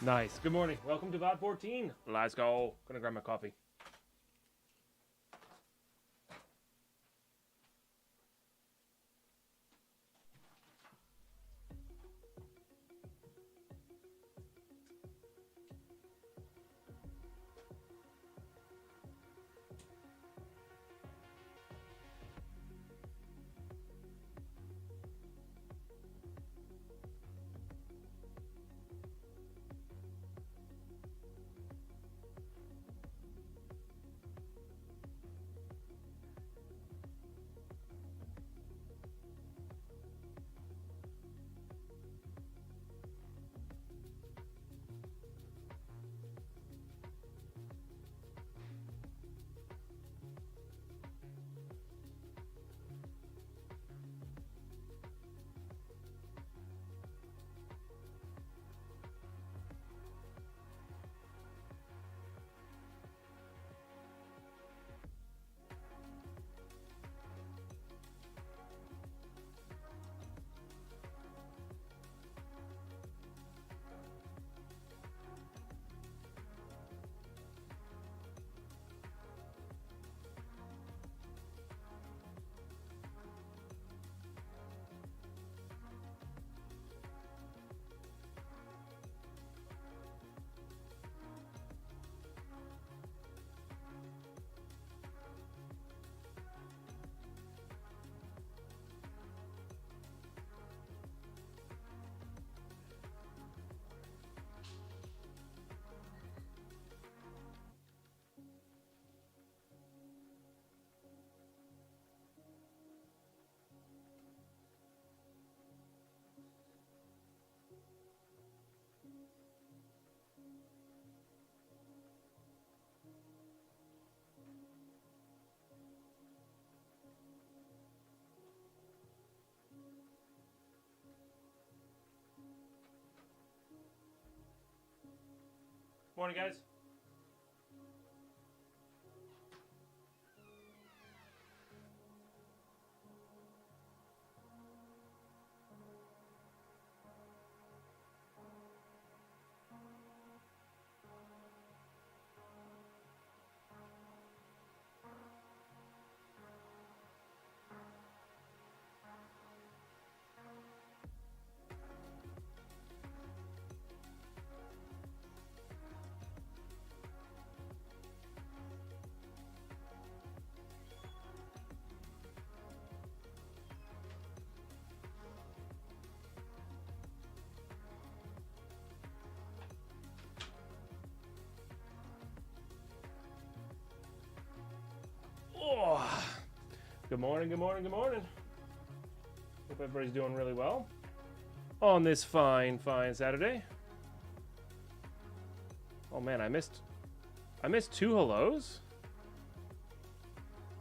Nice. Good morning. Welcome to VOD 14. Let's go. Gonna grab my coffee. Morning, guys. Oh, good morning, good morning, good morning. Hope everybody's doing really well on this fine Saturday. Oh man, I missed 2 hellos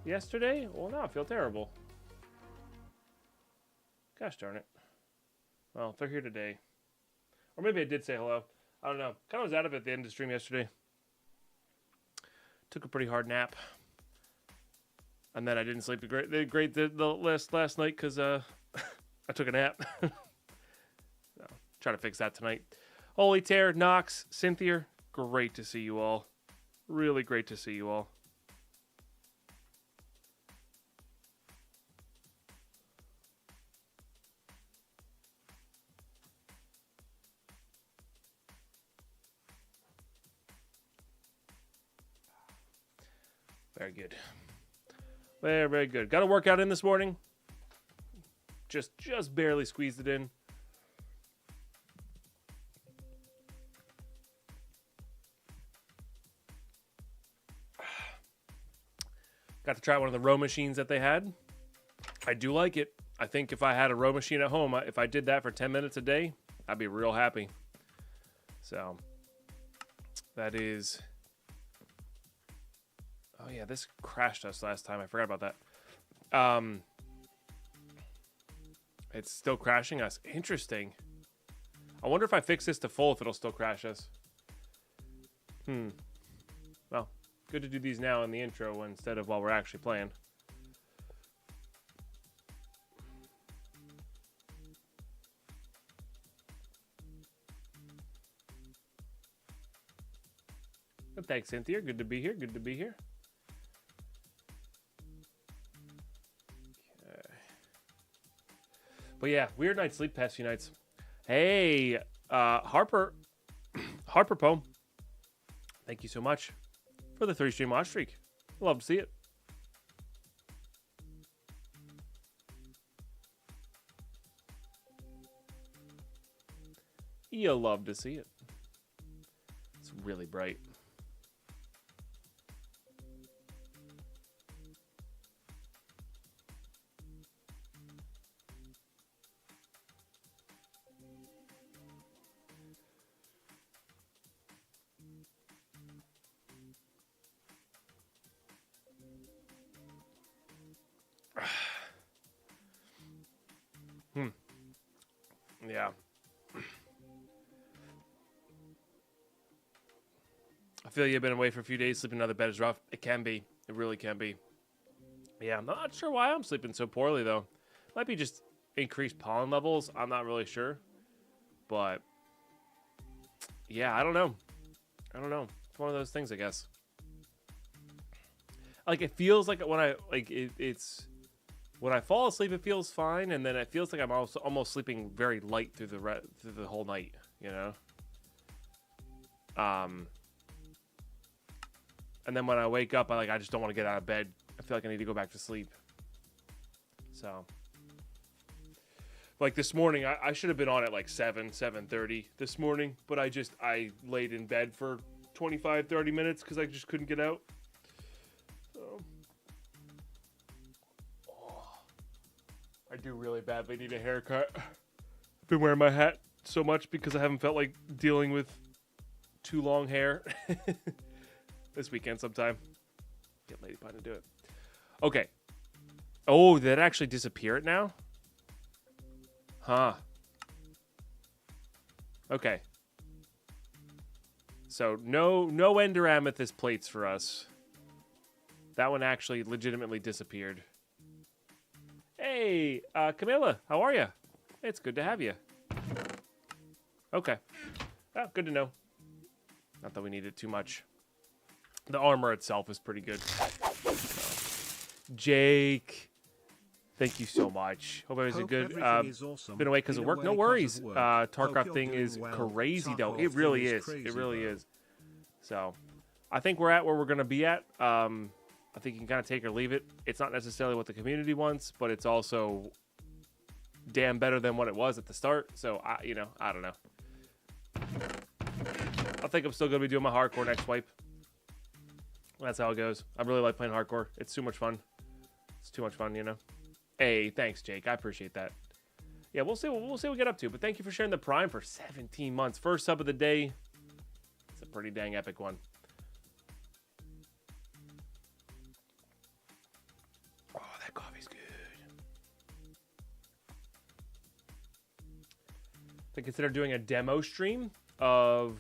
yesterday. Well, now I feel terrible. Gosh darn it. Well, they're here today. Or maybe I did say hello. I don't know. Kind of was out of it at the end of the stream yesterday. Took a pretty hard nap. And then I didn't sleep the last night because I took a nap. So, try to fix that tonight. Holy Tear, Knox, Cynthia, great to see you all. Really great to see you all. Very good. Very, very good. Got a workout in this morning. Just barely squeezed it in. Got to try one of the row machines that they had. I do like it. I think if I had a row machine at home, if I did that for 10 minutes a day, I'd be real happy. So, that is... Oh yeah, this crashed us last time. I forgot about that. It's still crashing us. Interesting. I wonder if I fix this to full, if it'll still crash us. Well, good to do these now in the intro instead of while we're actually playing. Thanks, Cynthia. Good to be here. Good to be here. Okay. But yeah, weird night sleep past few nights. Hey, Harper Poem. Thank you so much for the 3-stream watch streak. Love to see it. You'll love to see it. It's really bright. Yeah. I feel you've been away for a few days. Sleeping in another bed is rough. It can be. It really can be. Yeah, I'm not sure why I'm sleeping so poorly, though. Might be just increased pollen levels. I'm not really sure. But, yeah, I don't know. I don't know. It's one of those things, I guess. Like, it feels like when it's... When I fall asleep, it feels fine, and then it feels like I'm also almost sleeping very light through the whole night, you know? And then when I wake up, I just don't want to get out of bed. I feel like I need to go back to sleep. So, like this morning, I should have been on at like 7:30 this morning, but I laid in bed for 25-30 minutes because I just couldn't get out. So, I do really badly need a haircut. I've been wearing my hat so much because I haven't felt like dealing with too long hair. This weekend sometime. Get Lady Pine to do it. Okay. Oh, did it actually disappear it now? Huh. Okay. So no Ender Amethyst plates for us. That one actually legitimately disappeared. Hey, Camilla, how are you? It's good to have you. Okay. Oh, good to know. Not that we need it too much. The armor itself is pretty good. So, Jake, thank you so much. Hope everything's good. Awesome. Been away because of work. No worries. Tarkov thing is crazy, though. It really is. It really is. So, I think we're at where we're going to be at. I think you can kind of take or leave it. It's not necessarily what the community wants, but it's also damn better than what it was at the start. So, I don't know. I think I'm still going to be doing my hardcore next wipe. That's how it goes. I really like playing hardcore. It's too much fun. It's too much fun, you know. Hey, thanks, Jake. I appreciate that. Yeah, we'll see what we get up to. But thank you for sharing the Prime for 17 months. First sub of the day. It's a pretty dang epic one. Oh, that coffee's good. To consider doing a demo stream of...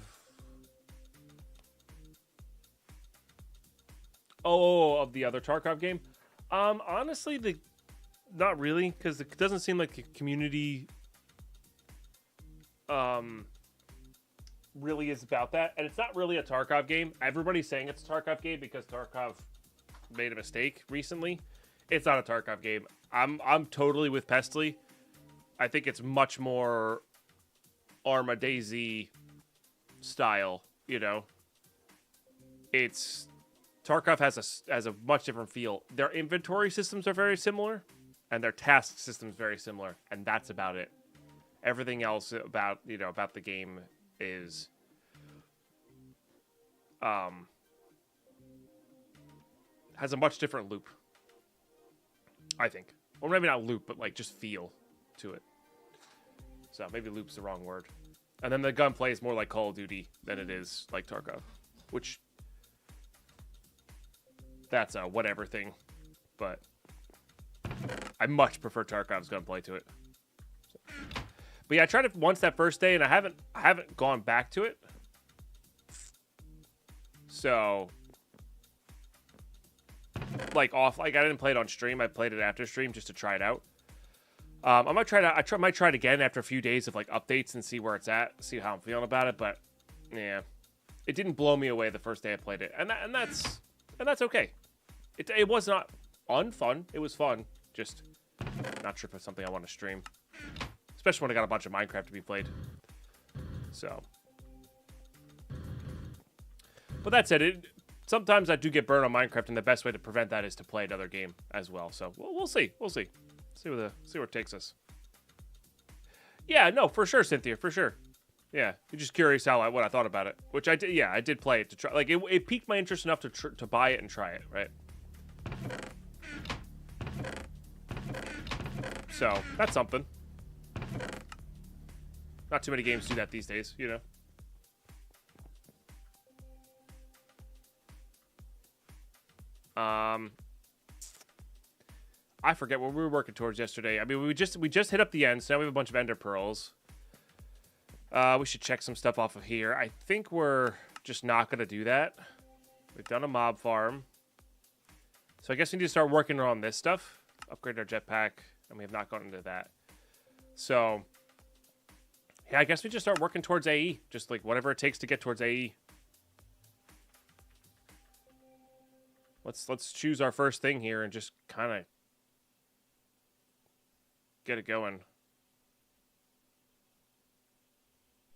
of the other Tarkov game. Honestly, not really, because it doesn't seem like the community really is about that, and it's not really a Tarkov game. Everybody's saying it's a Tarkov game because Tarkov made a mistake recently. It's not a Tarkov game. I'm totally with Pestily. I think it's much more Arma DayZ style. You know, it's. Tarkov has a much different feel. Their inventory systems are very similar, and their task systems very similar, and that's about it. Everything else about the game is has a much different loop, I think. Or maybe not loop, but like just feel to it. So maybe loop's the wrong word. And then the gunplay is more like Call of Duty than it is like Tarkov, which that's a whatever thing, but I much prefer Tarkov's gunplay to it. But yeah, I tried it once that first day, and I haven't gone back to it. So, I didn't play it on stream. I played it after stream just to try it out. I might try it out. Might try it again after a few days of like updates and see where it's at, see how I'm feeling about it. But yeah, it didn't blow me away the first day I played it, and that's okay. It was not unfun. It was fun. Just not sure if it's something I want to stream, especially when I got a bunch of Minecraft to be played. So, but that said, sometimes I do get burned on Minecraft, and the best way to prevent that is to play another game as well. So we'll see. We'll see. See where it takes us. Yeah, no, for sure, Cynthia, for sure. Yeah, you're just curious what I thought about it, which I did. Yeah, I did play it to try. Like it piqued my interest enough to buy it and try it, right? So that's something. Not too many games do that these days, you know. I forget what we were working towards yesterday. I mean, we just hit up the end, so now we have a bunch of ender pearls. We should check some stuff off of here. I think we're just not going to do that. We've done a mob farm. So I guess we need to start working on this stuff. Upgrade our jetpack, and we have not gone into that. So, yeah, I guess we just start working towards AE. Just like whatever it takes to get towards AE. Let's choose our first thing here and just kind of get it going.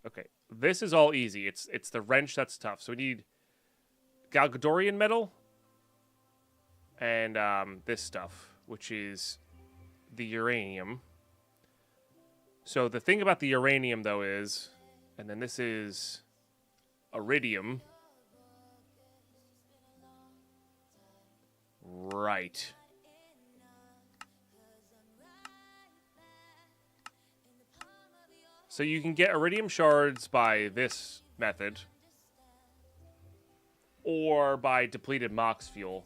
Okay, this is all easy. It's the wrench that's tough. So we need Galgadorian metal and this stuff, which is the uranium. So the thing about the uranium, though, is, and then this is iridium. Right. So you can get iridium shards by this method, or by depleted mox fuel.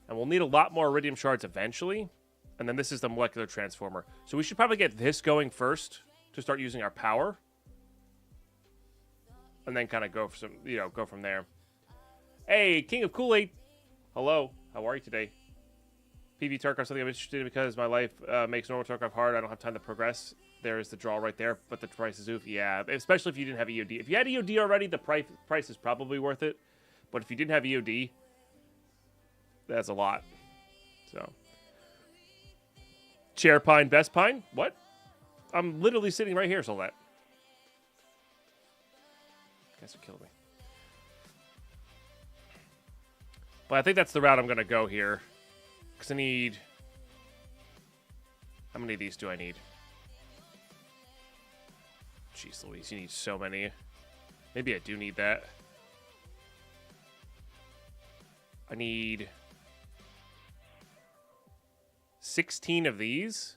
And we'll need a lot more iridium shards eventually. And then this is the molecular transformer. So we should probably get this going first to start using our power. And then kind of go for some, go from there. Hey, King of Kool-Aid. Hello. How are you today? PV Tarkov, something I'm interested in because my life makes normal Tarkov hard. I don't have time to progress. There is the draw right there, but the price is oof. Yeah, especially if you didn't have EOD. If you had EOD already, the price is probably worth it. But if you didn't have EOD, that's a lot. So, Chair Pine, Best Pine? What? I'm literally sitting right here, so that. Guys will kill me. But I think that's the route I'm going to go here. Because I need... How many of these do I need? Jeez Louise, you need so many. Maybe I do need that. I need 16 of these.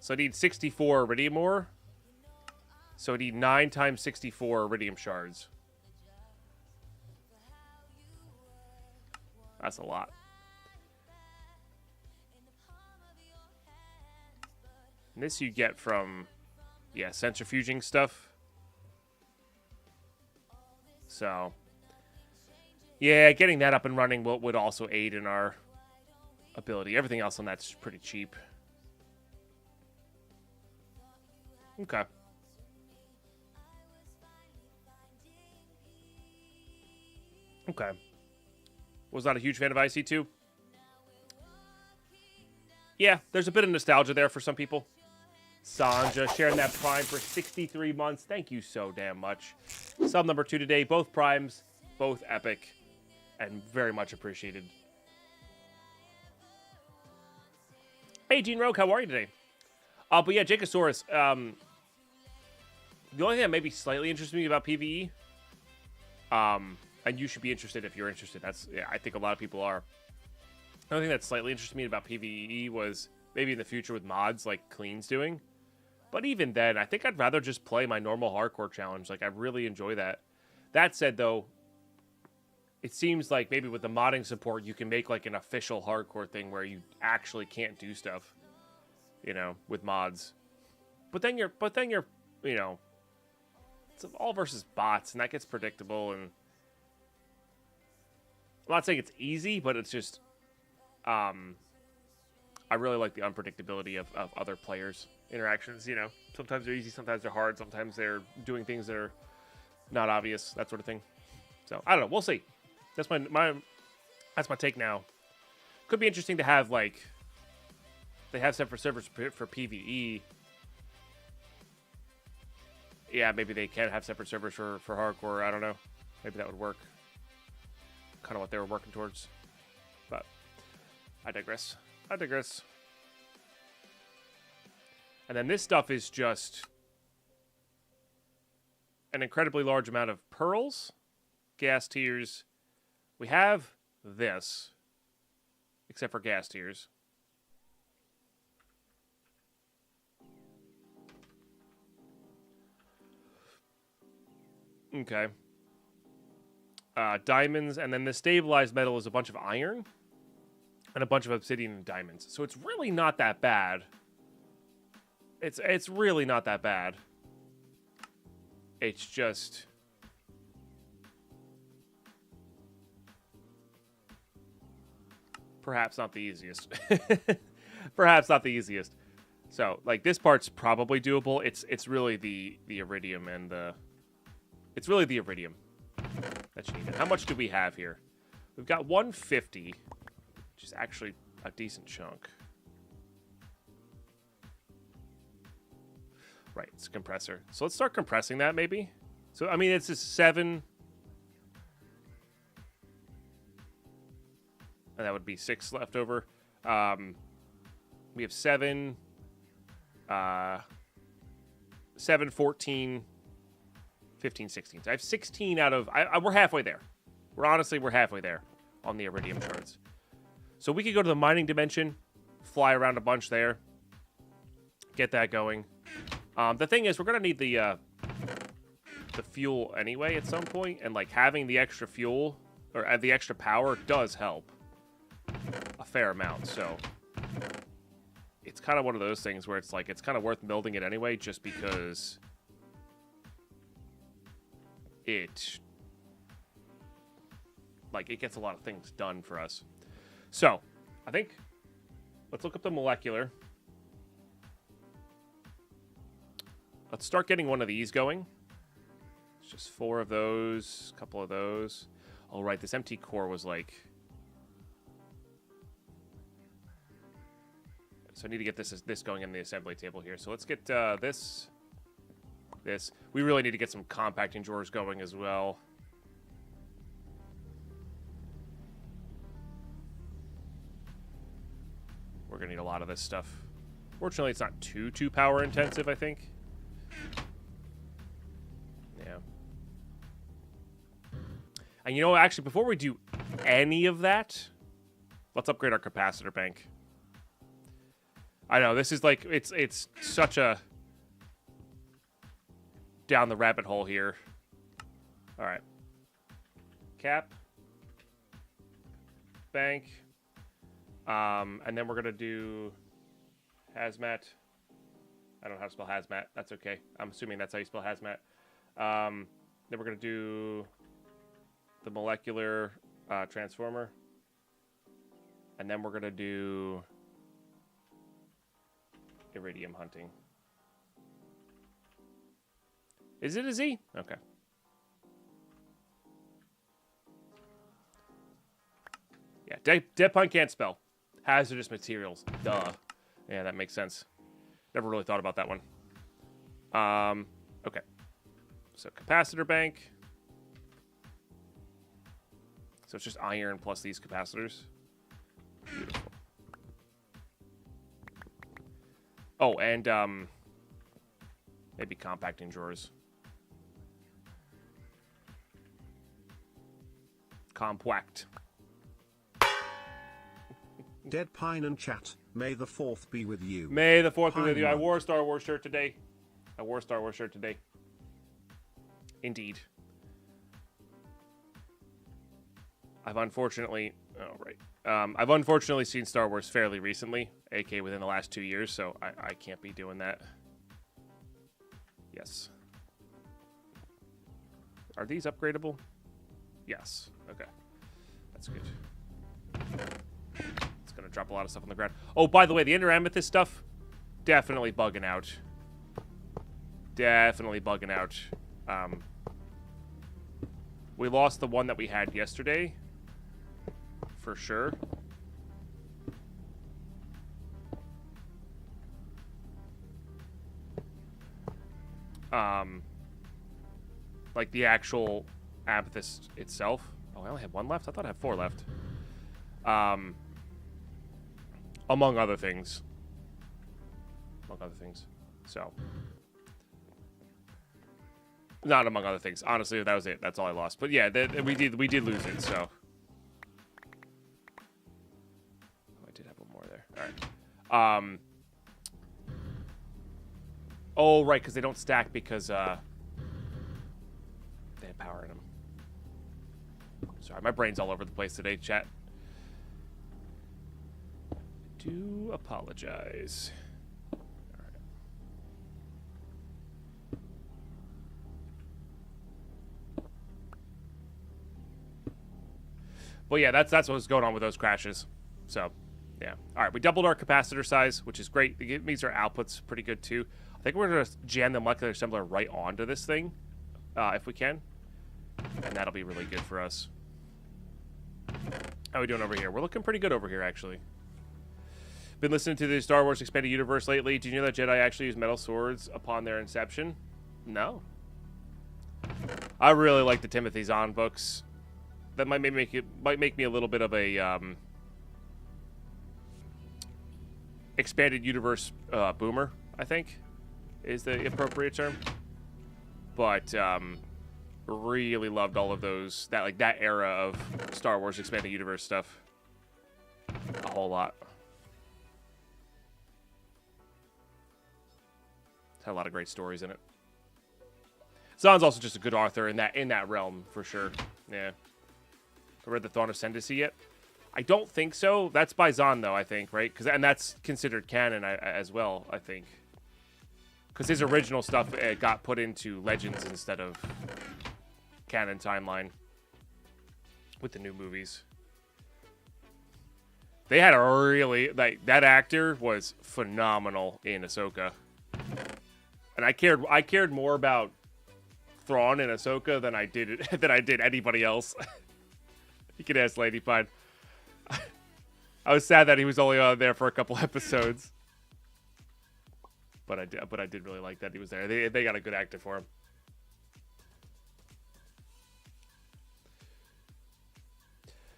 So I need 64 iridium ore. So I need 9 times 64 iridium shards. That's a lot. And this you get from, yeah, centrifuging stuff. So, yeah, getting that up and running would also aid in our ability. Everything else on that's pretty cheap. Okay. Okay. Was not a huge fan of IC2. Yeah, there's a bit of nostalgia there for some people. Sanja sharing that Prime for 63 months. Thank you so damn much. Sub number 2 today. Both Primes, both epic, and very much appreciated. Hey, Gene Rogue, how are you today? But yeah, Jacosaurus. The only thing that maybe slightly interests me about PvE, and you should be interested if you're interested. Yeah, I think a lot of people are. The only thing that slightly interested me about PvE was maybe in the future with mods like Clean's doing. But even then, I think I'd rather just play my normal hardcore challenge. Like, I really enjoy that. That said, though, it seems like maybe with the modding support, you can make like an official hardcore thing where you actually can't do stuff, with mods. But then you're, it's all versus bots, and that gets predictable. And I'm not saying it's easy, but it's just, I really like the unpredictability of other players' interactions. Sometimes they're easy, sometimes they're hard, sometimes they're doing things that are not obvious, that sort of thing. So I don't know. We'll see. That's my take now. Could be interesting to have like they have separate servers for PvE. Yeah, maybe they can have separate servers for hardcore. I don't know. Maybe that would work. Kind of what they were working towards. But I digress. I digress. And then this stuff is just an incredibly large amount of pearls, gas tiers. We have this, except for gas tiers. Okay. Diamonds, and then the stabilized metal is a bunch of iron and a bunch of obsidian and diamonds. So it's really not that bad. It's really not that bad. It's just perhaps not the easiest. Perhaps not the easiest. So, like, this part's probably doable. It's really the iridium and the... It's really the iridium that you need. And how much do we have here? We've got 150, which is actually a decent chunk. Right, it's a compressor. So let's start compressing that, maybe. So, I mean, it's just 7... And that would be 6 left over. We have 7, 7, 14, 15, 16. So I have 16 out of... we're halfway there. We're halfway there on the iridium charts. So we could go to the mining dimension, fly around a bunch there, get that going. The thing is, we're going to need the fuel anyway at some point, and like having the extra fuel, or the extra power does help a fair amount, so it's kind of one of those things where it's like, it's kind of worth building it anyway, just because it gets a lot of things done for us. So, I think, let's look up the molecular. Let's start getting one of these going. It's just 4 of those, a couple of those. Oh, right, this empty core was like... So I need to get this going in the assembly table here. So let's get this. We really need to get some compacting drawers going as well. We're going to need a lot of this stuff. Fortunately, it's not too power intensive, I think. Yeah. And you know, actually, before we do any of that, let's upgrade our capacitor bank. I know, this is like, it's such a down the rabbit hole here. All right. Cap. Bank. And then we're going to do hazmat. I don't know how to spell hazmat. That's okay. I'm assuming that's how you spell hazmat. Then we're going to do the molecular transformer. And then we're going to do iridium hunting. Is it a Z? Okay. Yeah, Deadpine can't spell. Hazardous materials. Duh. Yeah, that makes sense. Never really thought about that one. Okay. So capacitor bank. So it's just iron plus these capacitors. Beautiful. Oh, and maybe compacting drawers. Compact. Deadpine and chat, may the 4th be with you. May the 4th be with you. I wore a Star Wars shirt today. Indeed. I've unfortunately... Oh, right. I've unfortunately seen Star Wars fairly recently, aka within the last 2 years, so I can't be doing that. Yes. Are these upgradable? Yes. Okay. That's good. It's going to drop a lot of stuff on the ground. Oh, by the way, the Ender Amethyst stuff, definitely bugging out. Definitely bugging out. We lost the one that we had yesterday, for sure. Like the actual amethyst itself. Oh, I only have one left? I thought I had 4 left. Among other things. So. Not among other things. Honestly, that was it. That's all I lost. But yeah, we did lose it, so. Oh, I did have one more there. All right. Oh, right, because they don't stack because they have power in them. Sorry, my brain's all over the place today, chat. I do apologize. All right. Well, yeah, that's what's going on with those crashes. So, yeah. All right, we doubled our capacitor size, which is great. It means our output's pretty good, too. I think we're going to jam the molecular assembler right onto this thing, if we can. And that'll be really good for us. How are we doing over here? We're looking pretty good over here, actually. Been listening to the Star Wars Expanded Universe lately. Do you know that Jedi actually use metal swords upon their inception? No. I really like the Timothy Zahn books. That might make me a little bit of a expanded universe boomer, I think, is the appropriate term. But really loved all of those, that era of Star Wars Expanded Universe stuff a whole lot. It's had a lot of great stories in it. Zahn's also just a good author in that realm for sure. Yeah. I read The Throne of Ascendancy yet? I don't think so. That's by Zahn though, I think, right? And that's considered canon as well, I think. Because his original stuff got put into Legends instead of canon timeline with the new movies. They had a really that actor was phenomenal in Ahsoka, and I cared more about Thrawn and Ahsoka than I did anybody else. You can ask Lady Pine. I was sad that he was only on there for a couple episodes, but I did really like that he was there. They got a good actor for him.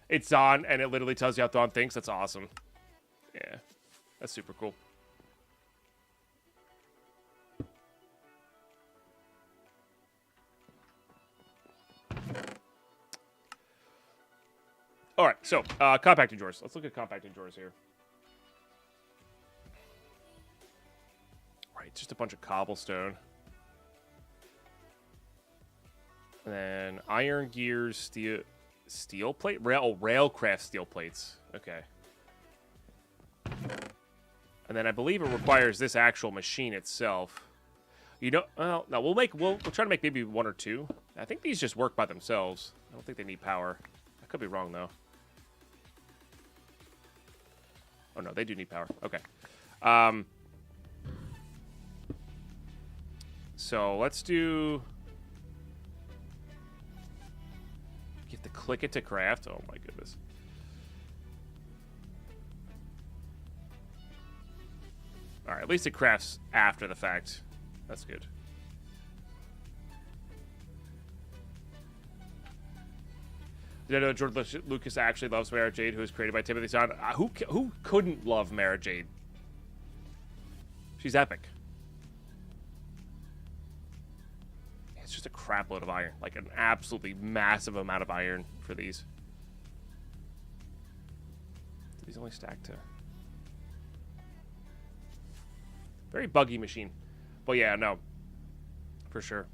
It's on, and it literally tells you how Thrawn thinks. That's awesome. Yeah, that's super cool. All right, so compacting drawers. Let's look at compacting drawers here. Right, just a bunch of cobblestone. And then iron gears, steel plate? Railcraft steel plates. Okay. And then I believe it requires this actual machine itself. You know, well, no, we'll try to make maybe 1 or 2. I think these just work by themselves. I don't think they need power. I could be wrong though. Oh no, they do need power. Okay. So let's do. You have to click it to craft. Oh my goodness. All right, at least it crafts after the fact. That's good. Did I know George Lucas actually loves Mara Jade, who was created by Timothy Zahn? Who couldn't love Mara Jade? She's epic. It's just a crap load of iron. Like an absolutely massive amount of iron for these. Do these only stack to... Very buggy machine. But yeah, no. For sure.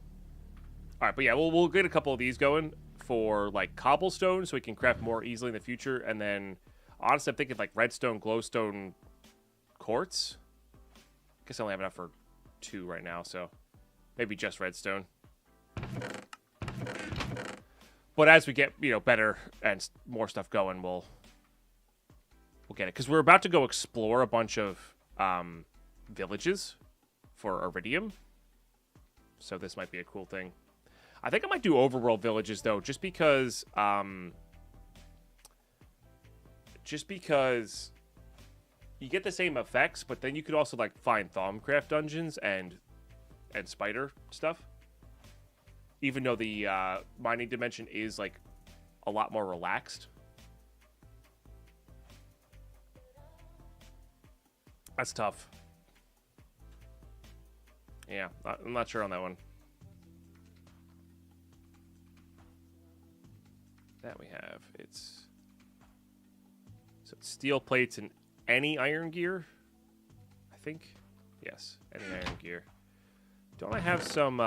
Alright, but yeah, we'll get a couple of these going for like cobblestone so we can craft more easily in the future. And then honestly, I'm thinking like redstone, glowstone, quartz. I guess I only have enough for 2 right now, so maybe just redstone. But as we get, better and more stuff going, we'll get it. Because we're about to go explore a bunch of villages for iridium. So this might be a cool thing. I think I might do overworld villages though, just because you get the same effects, but then you could also like find Thaumcraft dungeons and spider stuff. Even though the mining dimension is like a lot more relaxed. That's tough. Yeah, I'm not sure on that one. That we have. It's steel plates and any iron gear, I think. Yes, any iron gear. Don't I have some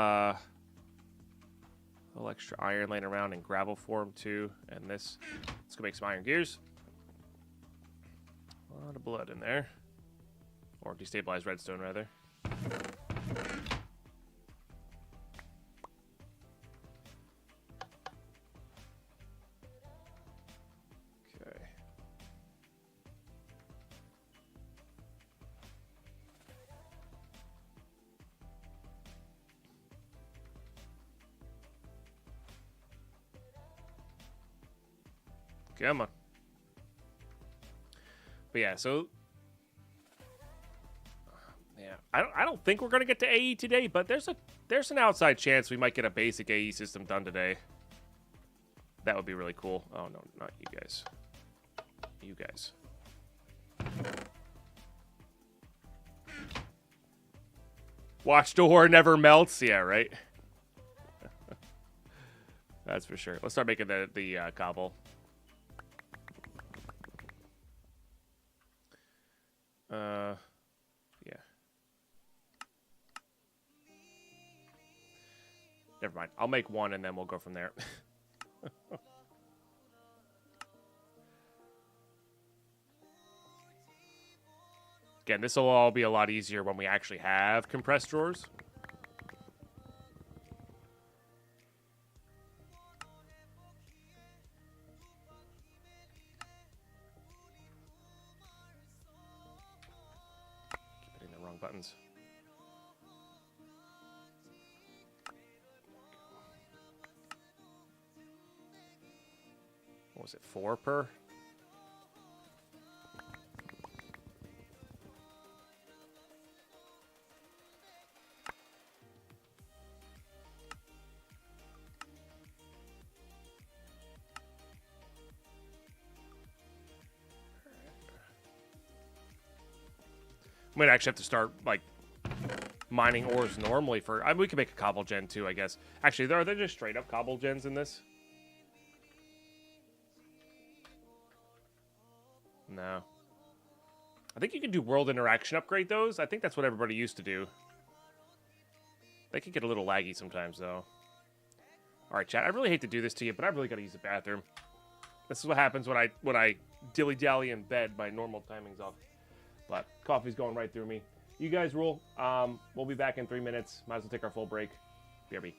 little extra iron laying around in gravel form too? And this. Let's go make some iron gears. A lot of blood in there. Or destabilized redstone, rather. Okay. Come on. But yeah, so yeah, I don't think we're gonna get to AE today, but there's an outside chance we might get a basic AE system done today. That would be really cool. Oh no, not you guys. You guys. Watch door never melts. Yeah, right. That's for sure. Let's start making the cobble. Yeah. Never mind. I'll make one and then we'll go from there. Again, this will all be a lot easier when we actually have compressed drawers. Keep hitting the wrong buttons. What was it, 4 per? Might actually have to start, like, mining ores normally for... I mean, we can make a cobble gen, too, I guess. Actually, are there just straight-up cobble gens in this? No. I think you can do world interaction upgrade those. I think that's what everybody used to do. They can get a little laggy sometimes, though. Alright, chat. I really hate to do this to you, but I really gotta use the bathroom. This is what happens when I dilly-dally in bed. My normal timing's off. But coffee's going right through me. You guys rule. We'll be back in 3 minutes. Might as well take our full break. BRB.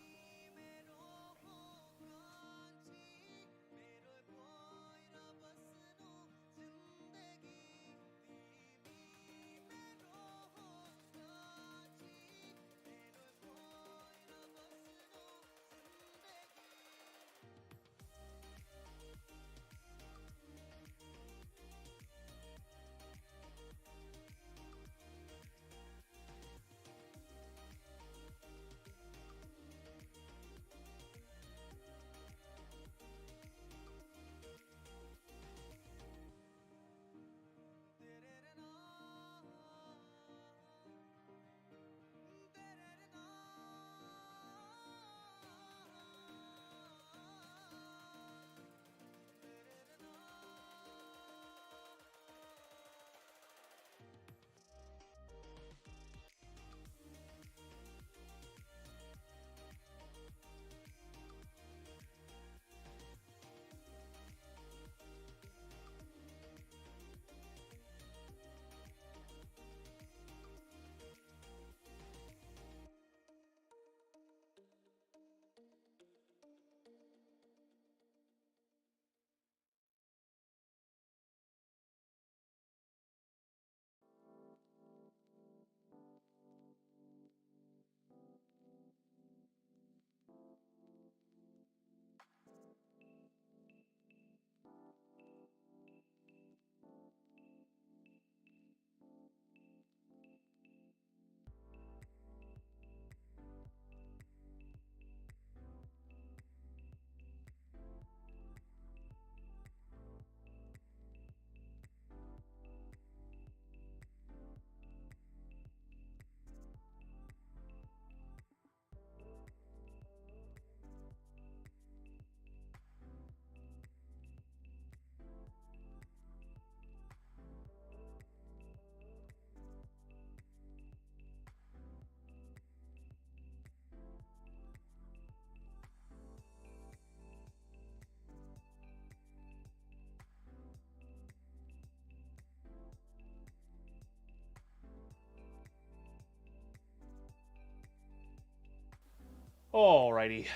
Alrighty.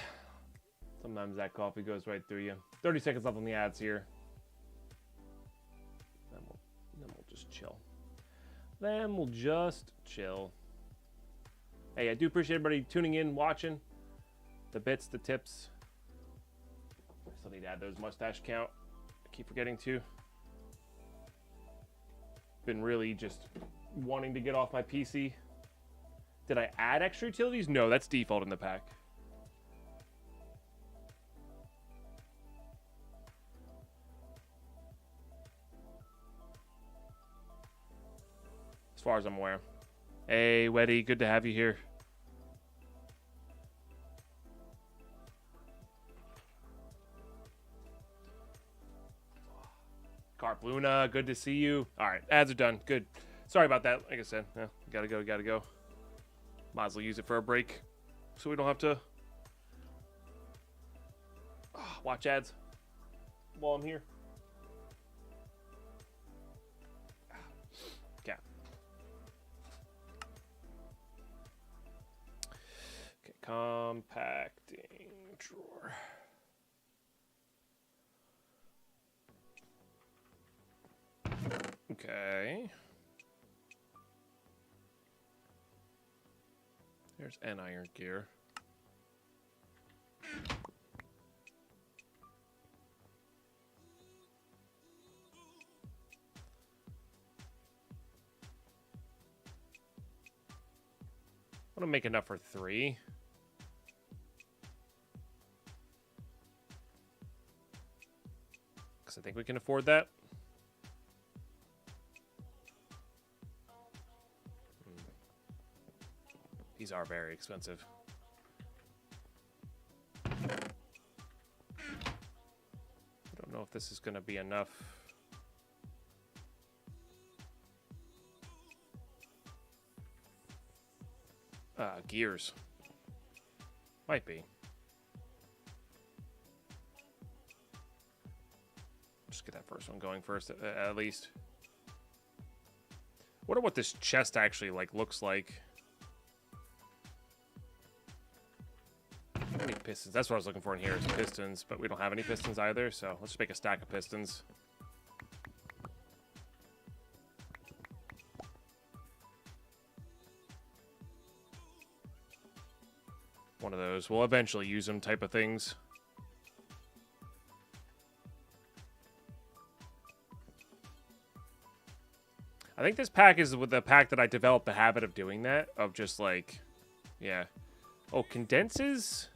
Sometimes that coffee goes right through you. 30 seconds left on the ads here. Then we'll just chill. Then we'll just chill. Hey, I do appreciate everybody tuning in, watching. The bits, the tips. I still need to add those mustache count. I keep forgetting to. Been really just wanting to get off my PC. Did I add extra utilities? No, that's default in the pack. As far as I'm aware. Hey, Weddy, good to have you here. Carp Luna, good to see you. All right, ads are done. Good. Sorry about that. Like I said, yeah, gotta go. Might as well use it for a break so we don't have to watch ads while I'm here. Okay. Okay, compacting drawer. Okay. There's an iron gear. I want to make enough for 3. Because I think we can afford that. These are very expensive. I don't know if this is going to be enough. Gears. Might be. Just get that first one going first, at least. Wonder what this chest actually looks like. How many pistons? That's what I was looking for in here is pistons, but we don't have any pistons either, so let's just make a stack of pistons. One of those. We'll eventually use them type of things. I think this pack is with the pack that I developed the habit of doing that, of just like, yeah. Oh, condenses?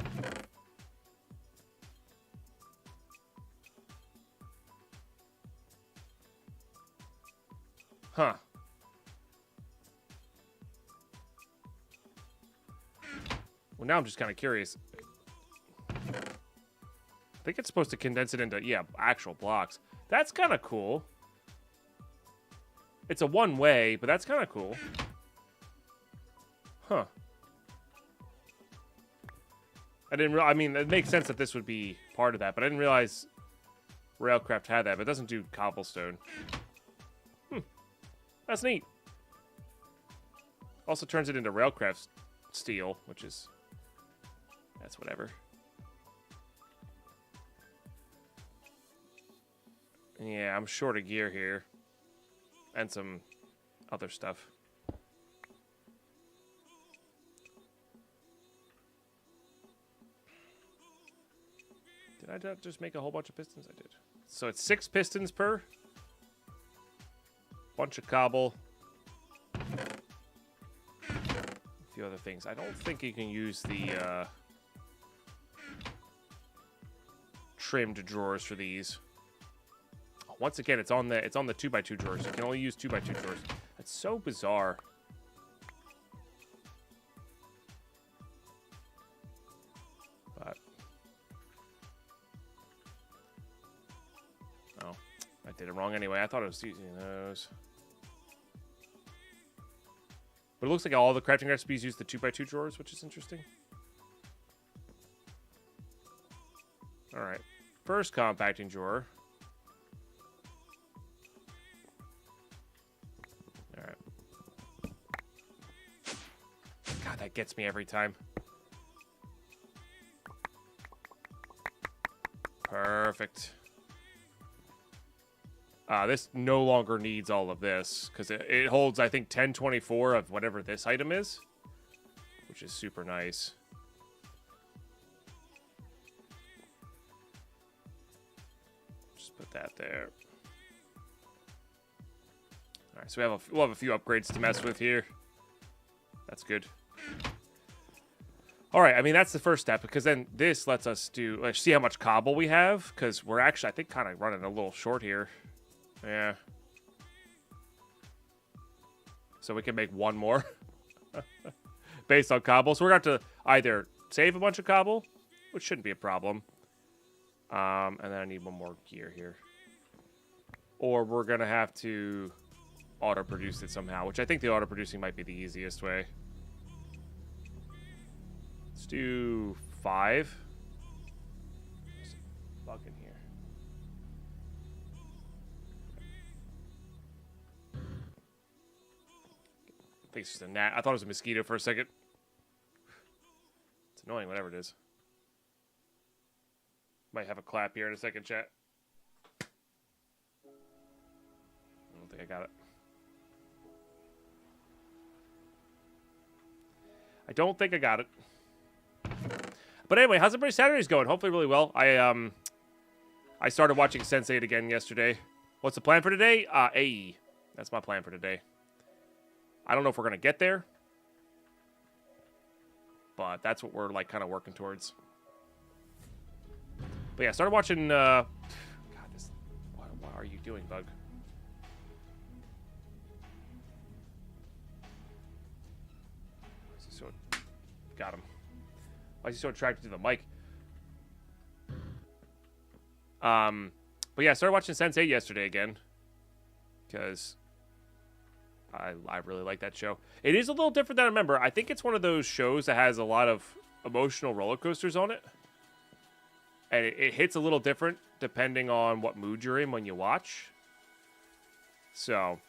Huh. Well, now I'm just kind of curious. I think it's supposed to condense it into, yeah, actual blocks. That's kind of cool. It's a one-way, but that's kind of cool. Huh. I mean, it makes sense that this would be part of that, but I didn't realize Railcraft had that, but it doesn't do cobblestone. That's neat. Also turns it into Railcraft steel, which is... that's whatever. Yeah, I'm short of gear here. And some other stuff. Did I just make a whole bunch of pistons? I did. So it's 6 pistons per. Bunch of cobble. A few other things. I don't think you can use the trimmed drawers for these. Once again, it's on the 2x2 drawers. You can only use 2x2 drawers. That's so bizarre. But oh, I did it wrong anyway. I thought I was using those. But it looks like all the crafting recipes use the 2x2 drawers, which is interesting. All right, first compacting drawer. That gets me every time. Perfect. This no longer needs all of this because it holds, I think, 1024 of whatever this item is, which is super nice. Just put that there. All right, so we'll have a few upgrades to mess with here. That's good. All right, I mean, that's the first step, because then this lets us do, see how much cobble we have, because we're actually, I think, kind of running a little short here. Yeah. So we can make one more based on cobble. So we're going to have to either save a bunch of cobble, which shouldn't be a problem. And then I need one more gear here. Or we're going to have to auto-produce it somehow, which I think the auto-producing might be the easiest way. Let's do 5. There's a bug in here. I think it's just a gnat. I thought it was a mosquito for a second. It's annoying, whatever it is. Might have a clap here in a second, chat. I don't think I got it. I don't think I got it. But anyway, how's everybody's Saturdays going? Hopefully really well. I started watching Sense8 again yesterday. What's the plan for today? AE. That's my plan for today. I don't know if we're going to get there. But that's what we're, like, kind of working towards. But yeah, I started watching, God, this... What are you doing, bug? So, got him. Why is he so attracted to the mic? But yeah, I started watching Sense8 yesterday again. Because... I really like that show. It is a little different than I remember. I think it's one of those shows that has a lot of emotional roller coasters on it. And it hits a little different depending on what mood you're in when you watch. So, how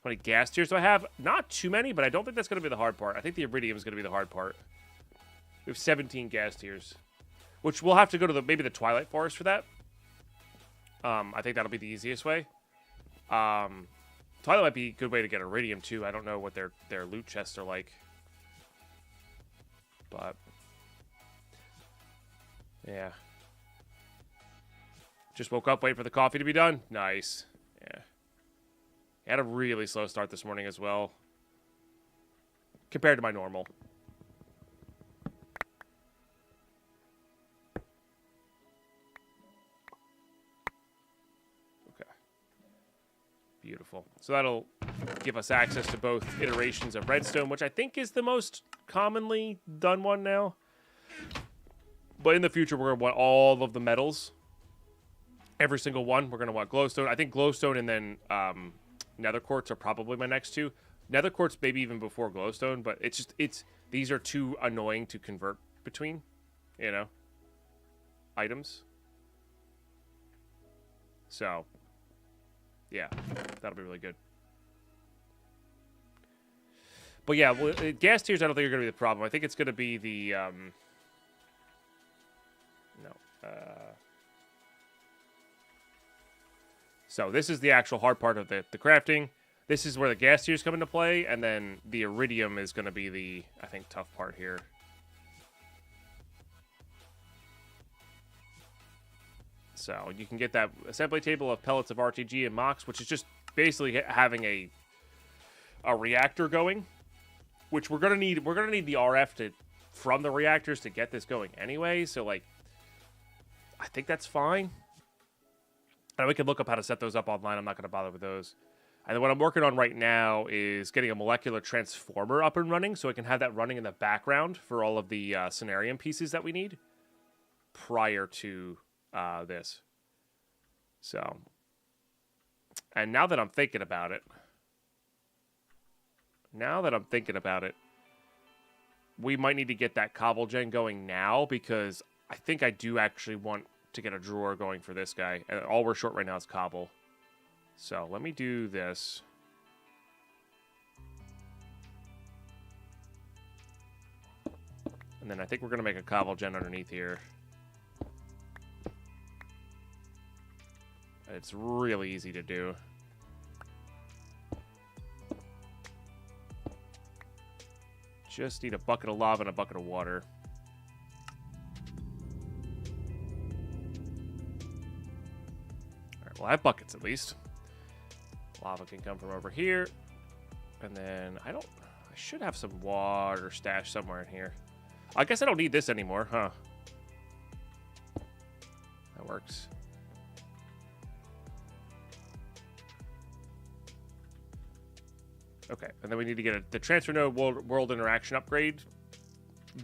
many gas tiers do I have? Not too many, but I don't think that's going to be the hard part. I think the Iridium is going to be the hard part. We have 17 gas tiers. Which we'll have to go to maybe the Twilight Forest for that. I think that'll be the easiest way. Twilight might be a good way to get Iridium, too. I don't know what their loot chests are like. But... yeah. Just woke up, waiting for the coffee to be done. Nice. Yeah. I had a really slow start this morning as well. Compared to my normal. Beautiful. So that'll give us access to both iterations of redstone, which I think is the most commonly done one now. But in the future, we're going to want all of the metals. Every single one. We're going to want glowstone. I think glowstone and then nether quartz are probably my next two. Nether quartz maybe even before glowstone, but these are too annoying to convert between, you know, items. So... yeah, that'll be really good. But yeah, well, gas tiers I don't think are going to be the problem. I think it's going to be the... So this is the actual hard part of the crafting. This is where the gas tiers come into play, and then the Iridium is going to be the, I think, tough part here. So you can get that assembly table of pellets of RTG and MOX, which is just basically having a reactor going, which we're gonna need. We're gonna need the RF from the reactors to get this going anyway. So like, I think that's fine. And we can look up how to set those up online. I'm not gonna bother with those. And then what I'm working on right now is getting a molecular transformer up and running, so I can have that running in the background for all of the scenarium pieces that we need prior to. This. So, and now that I'm thinking about it, we might need to get that cobble gen going now, because I think I do actually want to get a drawer going for this guy, and all we're short right now is cobble. So let me do this. And then I think we're going to make a cobble gen underneath here. It's really easy to do. Just need a bucket of lava and a bucket of water. Alright, well, I have buckets at least. Lava can come from over here. And then I should have some water stashed somewhere in here. I guess I don't need this anymore, huh? That works. Okay, and then we need to get the transfer node world interaction upgrade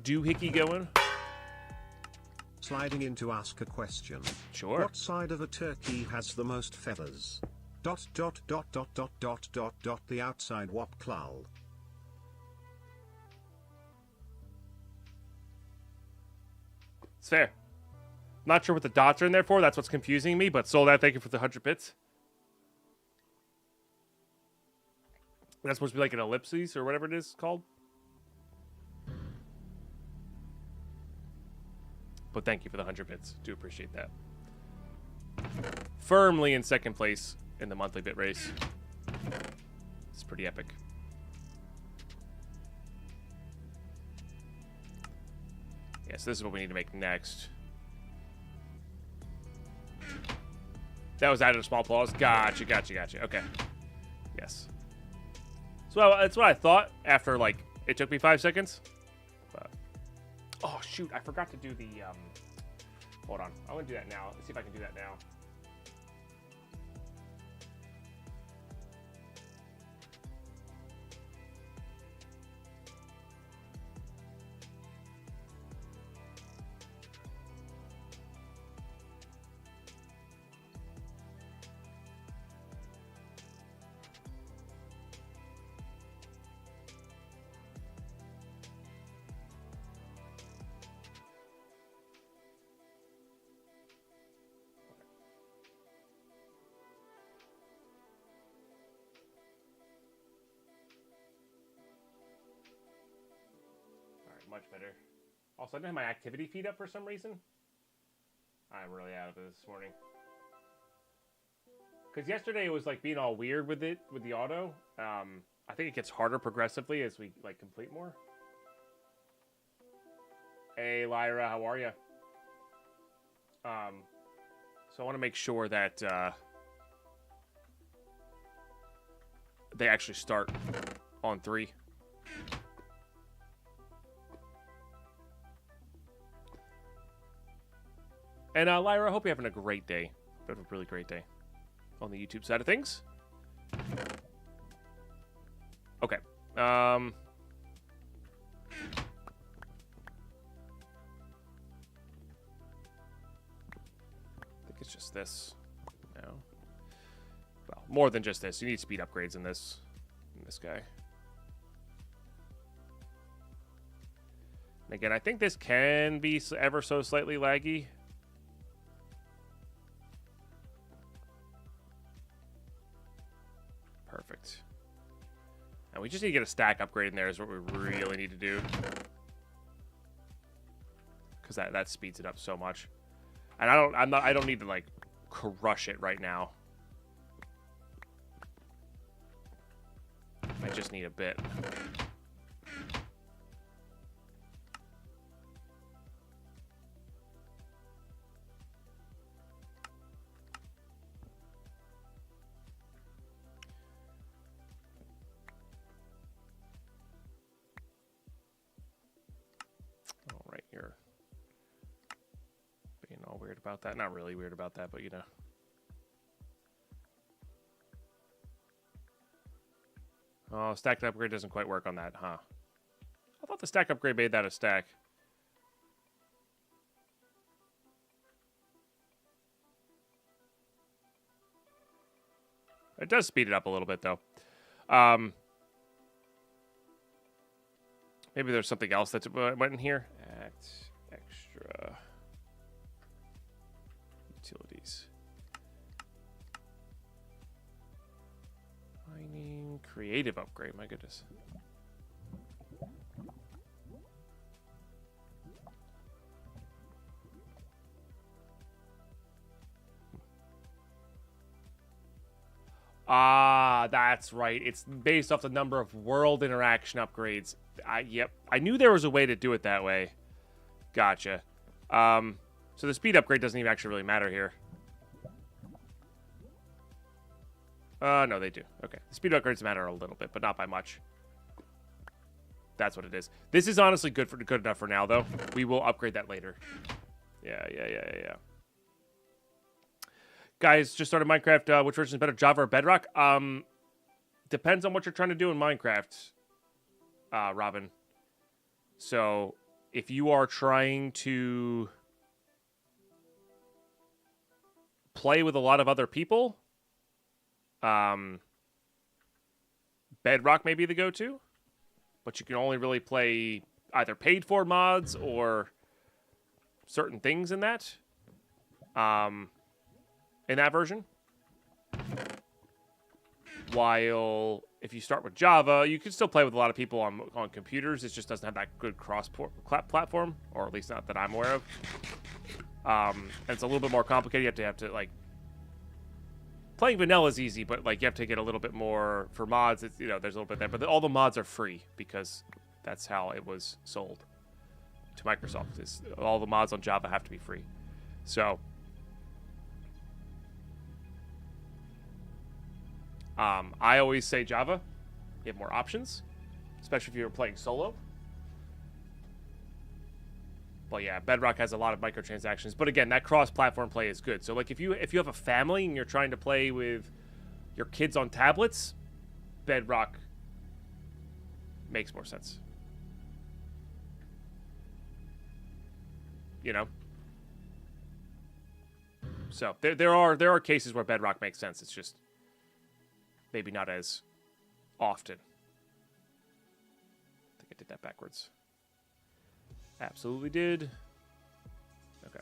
doohickey going. Sliding in to ask a question. Sure. What side of a turkey has the most feathers? Dot dot dot dot dot dot dot dot the outside what clul. It's fair. Not sure what the dots are in there for. That's what's confusing me, but sold out. Thank you for the 100 bits. That's supposed to be like an ellipses or whatever it is called. But thank you for the 100 bits. Do appreciate that. Firmly in second place in the monthly bit race. It's pretty epic. Yes, this is what we need to make next. That was added a small pause. Gotcha, gotcha, gotcha. Okay. Yes. So that's what I thought after, like, it took me 5 seconds. But, oh, shoot. I forgot to do the, hold on. I want to do that now. Let's see if I can do that now. Much better. Also, I didn't have my activity feed up for some reason. I'm really out of it this morning. Because yesterday it was like being all weird with it, with the auto. I think it gets harder progressively as we like complete more. Hey, Lyra, how are you? So I want to make sure that they actually start on 3. And Lyra, I hope you're having a great day. Have a really great day on the YouTube side of things. Okay. I think it's just this. No. Well, more than just this. You need speed upgrades in this guy. And again, I think this can be ever so slightly laggy. Perfect. And we just need to get a stack upgrade in there is what we really need to do. Because that speeds it up so much. And I don't need to like crush it right now. I just need a bit. Weird about that. Not really weird about that, but you know. Oh, stacked upgrade doesn't quite work on that, huh? I thought the stack upgrade made that a stack. It does speed it up a little bit, though. Maybe there's something else that went in here. Act extra. Utilities. Mining creative upgrade, my goodness. Ah, that's right. It's based off the number of world interaction upgrades. Yep. I knew there was a way to do it that way. Gotcha. So the speed upgrade doesn't even actually really matter here. No, they do. Okay. The speed upgrades matter a little bit, but not by much. That's what it is. This is honestly good enough for now, though. We will upgrade that later. Yeah. Guys, just started Minecraft. Which version is better, Java or Bedrock? Depends on what you're trying to do in Minecraft, Robin. So, if you are trying to play with a lot of other people, Bedrock may be the go-to. But you can only really play either paid-for mods or certain things in that version. While if you start with Java, you can still play with a lot of people on computers. It just doesn't have that good cross-platform, or at least not that I'm aware of. And it's a little bit more complicated. You have to like, playing vanilla is easy, but like you have to get a little bit more for mods. It's, there's a little bit there, but all the mods are free because that's how it was sold to Microsoft. Is all the mods on Java have to be free. So, I always say Java. You have more options, especially if you're playing solo. But yeah, Bedrock has a lot of microtransactions. But again, that cross-platform play is good. So like if you have a family and you're trying to play with your kids on tablets, Bedrock makes more sense. So there are cases where Bedrock makes sense. It's just maybe not as often. I think I did that backwards. Absolutely did. Okay.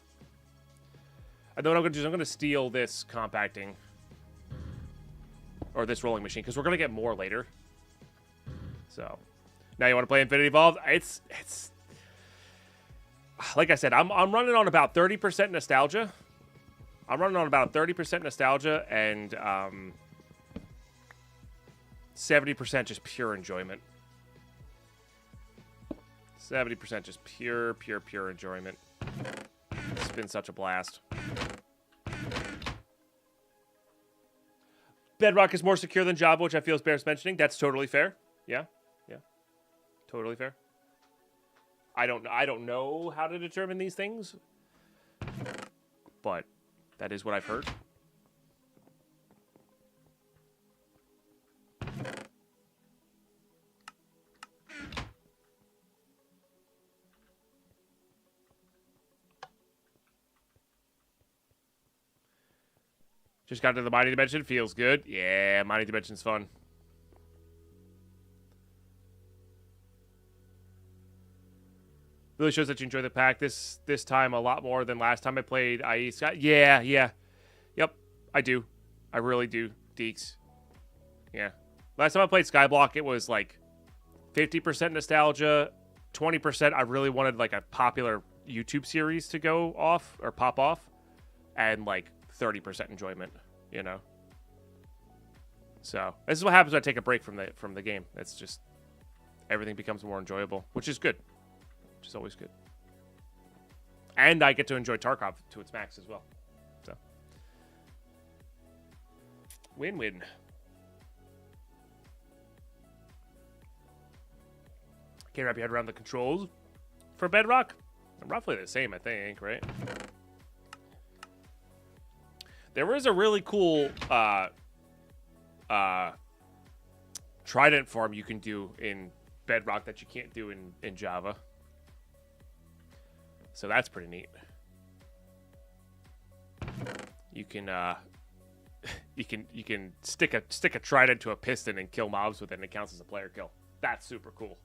I know what I'm going to do is I'm going to steal this compacting. Or this rolling machine. Because we're going to get more later. So. Now you want to play Infinity Evolved? It's... Like I said, I'm running on about 30% nostalgia. I'm running on about 30% nostalgia. And 70% just pure enjoyment. 70% just pure enjoyment. It's been such a blast. Bedrock is more secure than Java, which I feel is bears mentioning. That's totally fair. Yeah. Totally fair. I don't know how to determine these things, but that is what I've heard. Just got to the Mighty Dimension. Feels good. Yeah, Mighty Dimension's fun. Really shows that you enjoy the pack this time a lot more than last time I played IE Sky. Yeah. Yep, I do. I really do, Deeks. Yeah. Last time I played Skyblock, it was like 50% nostalgia, 20% I really wanted like a popular YouTube series to go off or pop off, and like 30% enjoyment, So this is what happens when I take a break from the game. It's just everything becomes more enjoyable, which is good. Which is always good. And I get to enjoy Tarkov to its max as well. So win-win. Can't wrap your head around the controls for Bedrock. They're roughly the same, I think, right? There is a really cool trident farm you can do in Bedrock that you can't do in Java. So that's pretty neat. You can you can stick a trident to a piston and kill mobs with it, and it counts as a player kill. That's super cool.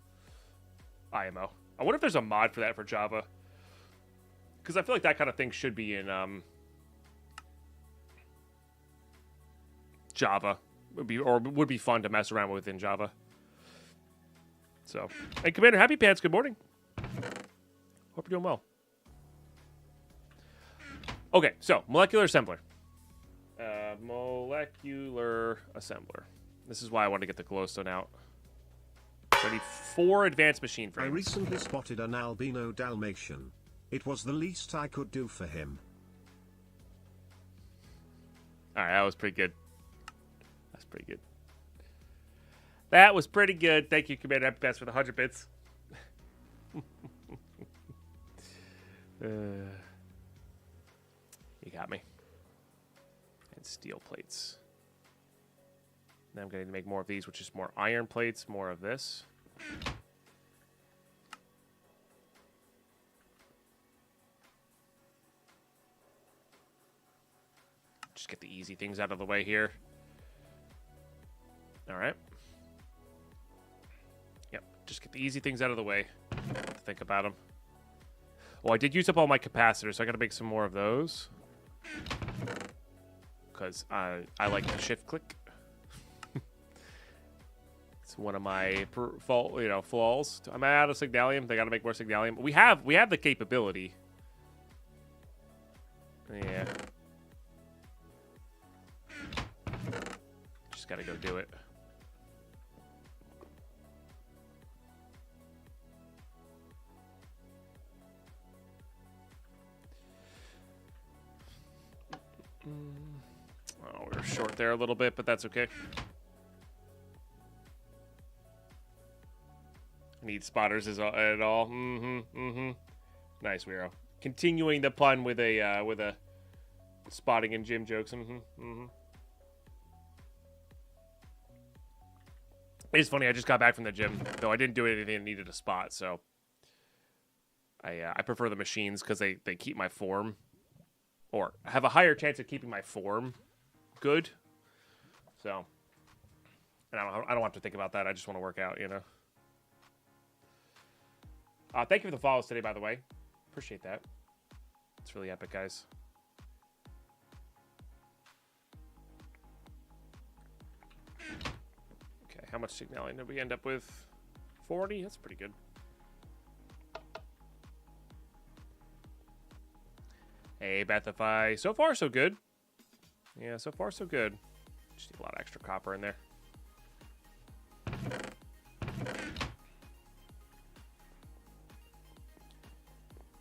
IMO. I wonder if there's a mod for that for Java. Because I feel like that kind of thing should be in Java. Would be fun to mess around with in Java. So, hey Commander Happy Pants, good morning. Hope you're doing well. Okay, so molecular assembler. molecular assembler. This is why I want to get the glowstone out. So I need 4 advanced machine frames. I recently spotted an albino Dalmatian. It was the least I could do for him. Alright, that was pretty good. That's pretty good. That was pretty good. Thank you, Commander FPS, for the 100 bits. You got me. And steel plates. Now I'm going to make more of these, which is more iron plates, more of this. Just get the easy things out of the way here. All right. Yep, just get the easy things out of the way. Don't have to think about them. Well, I did use up all my capacitors, so I got to make some more of those. Because I like the shift click. It's one of my flaws. I'm out of Signalium. They got to make more Signalium. We have the capability. Yeah. Just got to go do it. Oh, we're short there a little bit, but that's okay. Need spotters at all. Nice, Wero. Continuing the pun with a spotting and gym jokes. It's funny. I just got back from the gym, though I didn't do anything that needed a spot. So I prefer the machines because they keep my form, or have a higher chance of keeping my form good. So, and I don't have to think about that. I just want to work out, you know. Thank you for the follows today, by the way. Appreciate that. It's really epic, guys. Okay, how much signaling did we end up with? 40? That's pretty good. Hey, Bethify. So far, so good. Yeah, so far, so good. Just need a lot of extra copper in there.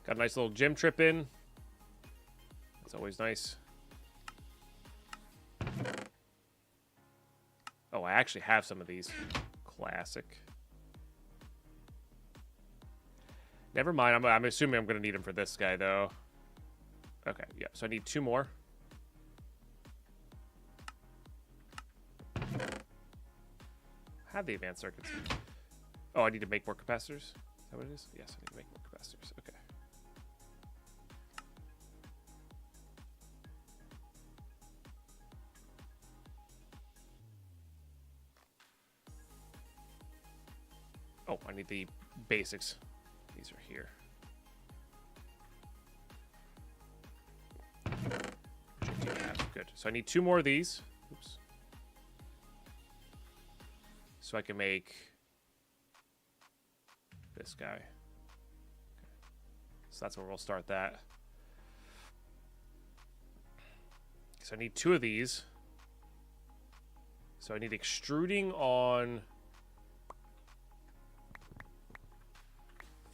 Got a nice little gym trip in. It's always nice. Oh, I actually have some of these. Classic. Never mind. I'm assuming I'm going to need them for this guy, though. Okay, yeah. So I need 2 more. I have the advanced circuits. Oh, I need to make more capacitors? Is that what it is? Yes, I need to make more capacitors. Okay. Oh, I need the basics. These are here. Which I do have. Good. So I need 2 more of these. Oops. So I can make this guy. Okay. So that's where we'll start that. So I need 2 of these. So I need extruding on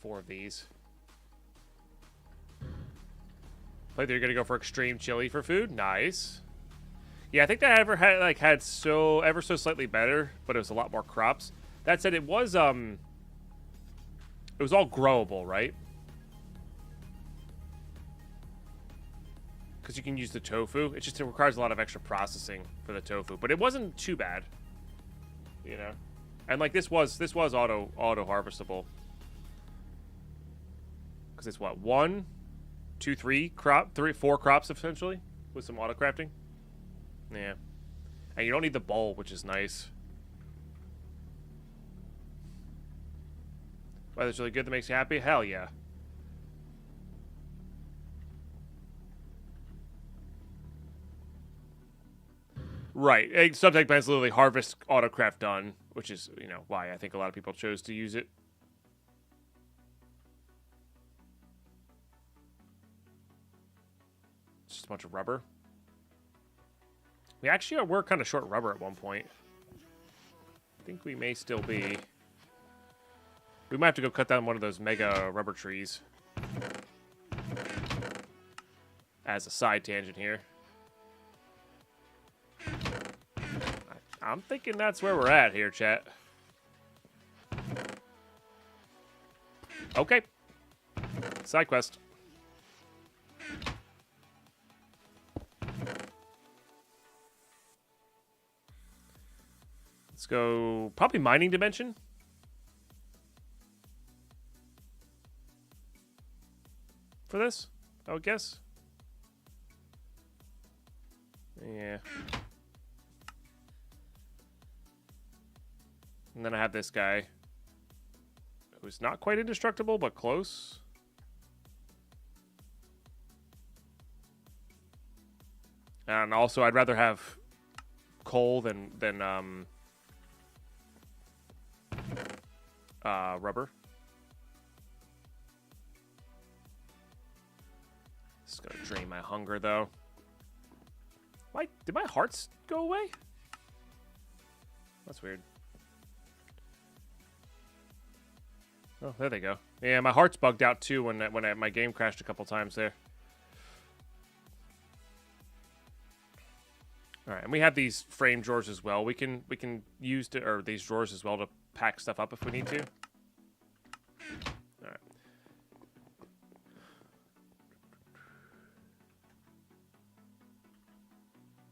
4 of these. Like they're gonna go for extreme chili for food. Nice. Yeah, I think that ever had ever so slightly better, but it was a lot more crops. That said, it was all growable, right? Because you can use the tofu. It requires a lot of extra processing for the tofu, but it wasn't too bad, you know. And like this was auto harvestable. Because it's what, 1, 2, 3 4 crops essentially with some auto crafting. Yeah, and you don't need the bowl, which is nice. Weather's really good. That makes you happy. Hell yeah. Right. Subtech plants literally harvest autocraft done, which is, you know, why I think a lot of people chose to use it. Just a bunch of rubber. We actually were kind of short rubber at one point. I think we may still be. We might have to go cut down one of those mega rubber trees. As a side tangent here. I'm thinking that's where we're at here, chat. Okay. Side quest. Let's go probably mining dimension. For this, I would guess. Yeah. And then I have this guy who's not quite indestructible, but close. And also, I'd rather have coal than rubber. Just gonna drain my hunger, though. Did my hearts go away? That's weird. Oh, there they go. Yeah, my heart's bugged out too when my game crashed a couple times there. All right, and we have these frame drawers as well. We can use these drawers as well to pack stuff up if we need to. All right.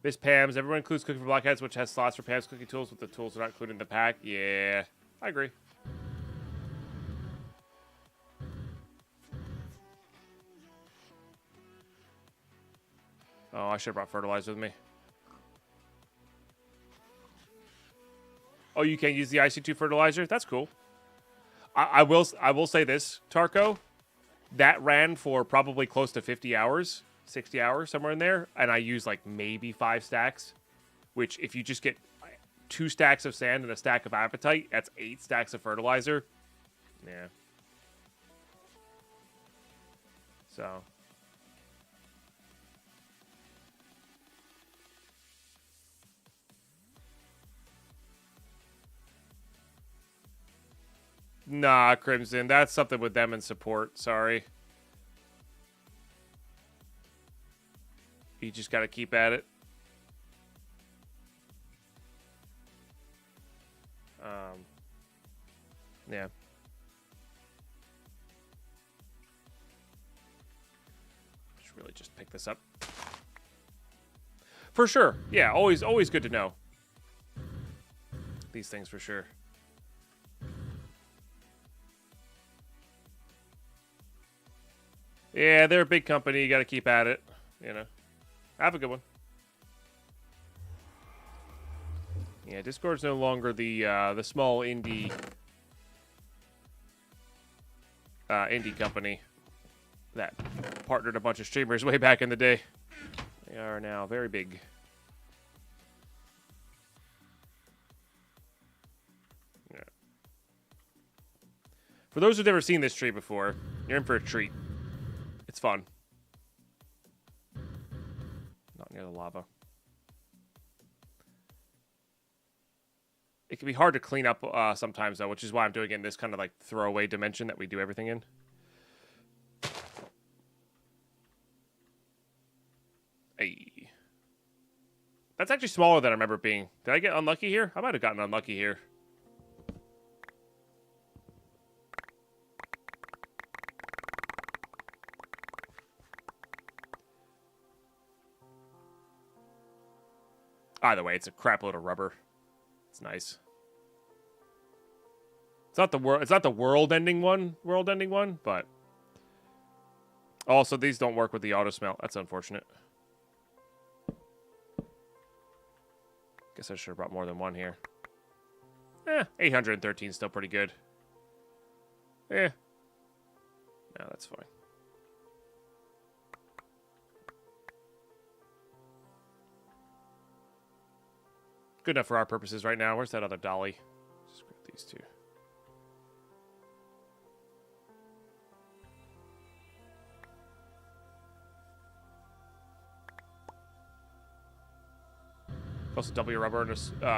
This Pam's. Everyone includes cooking for Blackheads, which has slots for Pam's cooking tools, but the tools are not included in the pack. Yeah, I agree. Oh, I should have brought fertilizer with me. Oh, you can't use the IC2 fertilizer? That's cool. I will say this, Tarko. That ran for probably close to 50 hours, 60 hours, somewhere in there. And I used like maybe 5 stacks. Which, if you just get 2 stacks of sand and a stack of apatite, that's 8 stacks of fertilizer. Yeah. So... Nah, Crimson. That's something with them and support. Sorry. You just gotta keep at it. Yeah. Should really just pick this up. For sure. Yeah, always good to know. These things for sure. Yeah, they're a big company. You got to keep at it. You know. Have a good one. Yeah, Discord's no longer the small indie company that partnered a bunch of streamers way back in the day. They are now very big. Yeah. For those who've never seen this tree before, you're in for a treat. It's fun. Not near the lava. It can be hard to clean up sometimes, though, which is why I'm doing it in this kind of like throwaway dimension that we do everything in. Hey. That's actually smaller than I remember it being. Did I get unlucky here? I might have gotten unlucky here. Either way, it's a crap load of rubber. It's nice. It's not the world-ending one, but also these don't work with the auto smelt. That's unfortunate. Guess I should have brought more than one here. 813 is still pretty good. No, that's fine. Good enough for our purposes right now. Where's that other dolly? Just grab these two. Also, double your rubber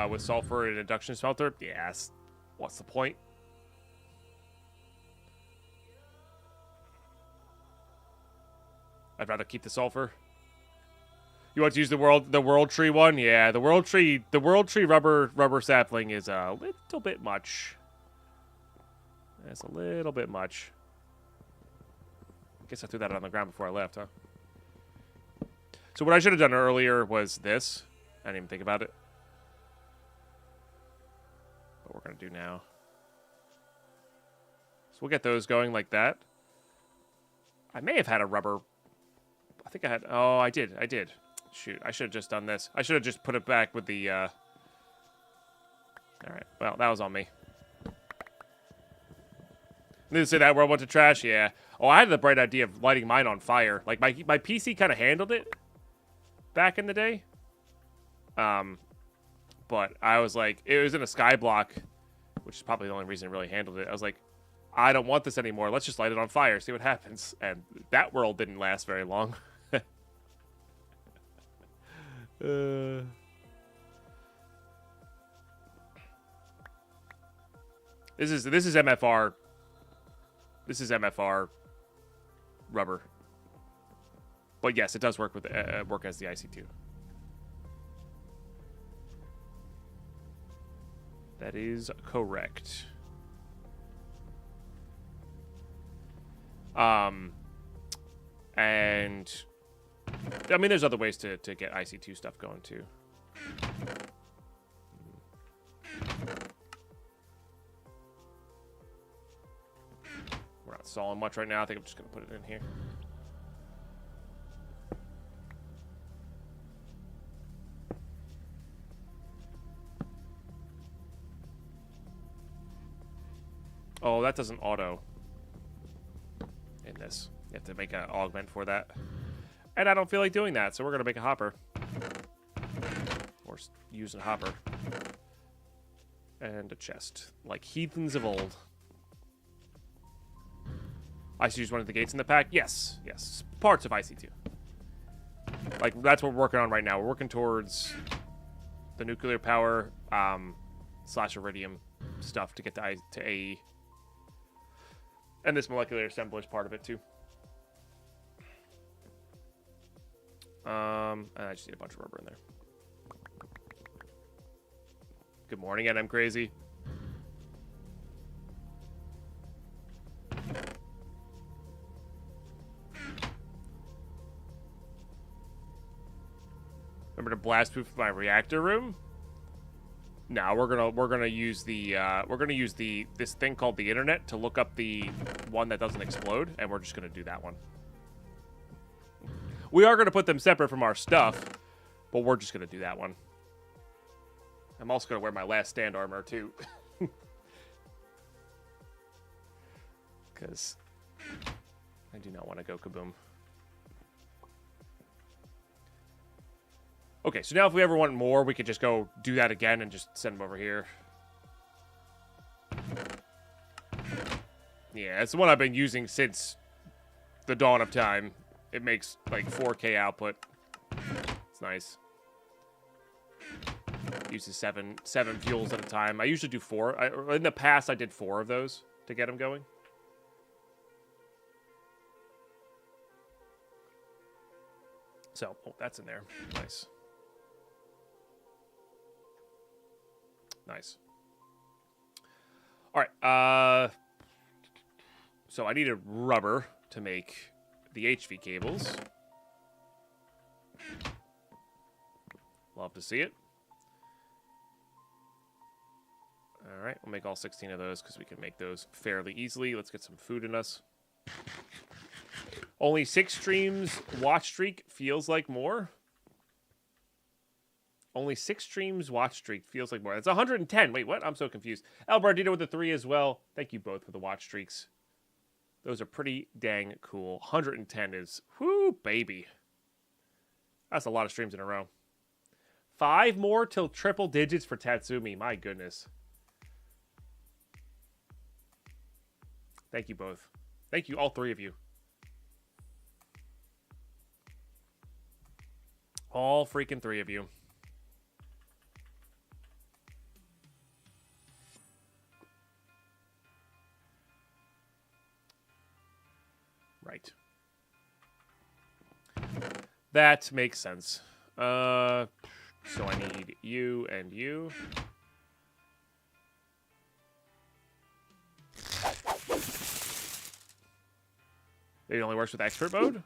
with sulfur and induction smelter. Yes. What's the point? I'd rather keep the sulfur. You want to use the world tree one? Yeah, the world tree rubber sapling is a little bit much. That's a little bit much. I guess I threw that on the ground before I left, huh? So what I should have done earlier was this. I didn't even think about it. What we're going to do now. So we'll get those going like that. I may have had a rubber. I think I had. Oh, I did. Shoot, I should have just done this. I should have just put it back with the. All right. Well, that was on me. Need to say that world went to trash. Yeah. Oh, I had the bright idea of lighting mine on fire. Like my PC kind of handled it back in the day. But I was like, it was in a sky block, which is probably the only reason it really handled it. I was like, I don't want this anymore. Let's just light it on fire, see what happens. And that world didn't last very long. This is MFR. This is MFR rubber. But yes, it does work with work as the IC2. That is correct. And I mean, there's other ways to get IC2 stuff going too. We're not sawing much right now. I think I'm just gonna put it in here. Oh, that doesn't auto in this. You have to make an augment for that. And I don't feel like doing that, so we're going to make a hopper. Or use a hopper. And a chest. Like heathens of old. I should use one of the gates in the pack? Yes. Yes. Parts of IC2. Like, that's what we're working on right now. We're working towards the nuclear power / iridium stuff to get to AE. And this molecular assemblage part of it, too. And I just need a bunch of rubber in there. Good morning, and I'm crazy. Remember to blast proof my reactor room? No, we're gonna use this thing called the internet to look up the one that doesn't explode, and we're just gonna do that one. We are gonna put them separate from our stuff, but we're just gonna do that one. I'm also gonna wear my last stand armor too, because I do not want to go kaboom. Okay, so now if we ever want more, we could just go do that again and just send them over here. Yeah, it's the one I've been using since the dawn of time. It makes, like, 4K output. It's nice. Uses seven fuels at a time. I usually do 4. In the past, I did 4 of those to get them going. So, oh, that's in there. Nice. Nice. All right. So I needed rubber to make the HV cables. Love to see it. All right. We'll make all 16 of those because we can make those fairly easily. Let's get some food in us. Only 6 streams watch streak feels like more. Only 6 streams watch streak feels like more. That's 110. Wait, what? I'm so confused. Albardino with the 3 as well. Thank you both for the watch streaks. Those are pretty dang cool. 110 is, whoo, baby. That's a lot of streams in a row. 5 more till triple digits for Tatsumi. My goodness. Thank you both. Thank you, all 3 of you. All freaking 3 of you. That makes sense. So I need you and you. It only works with expert mode.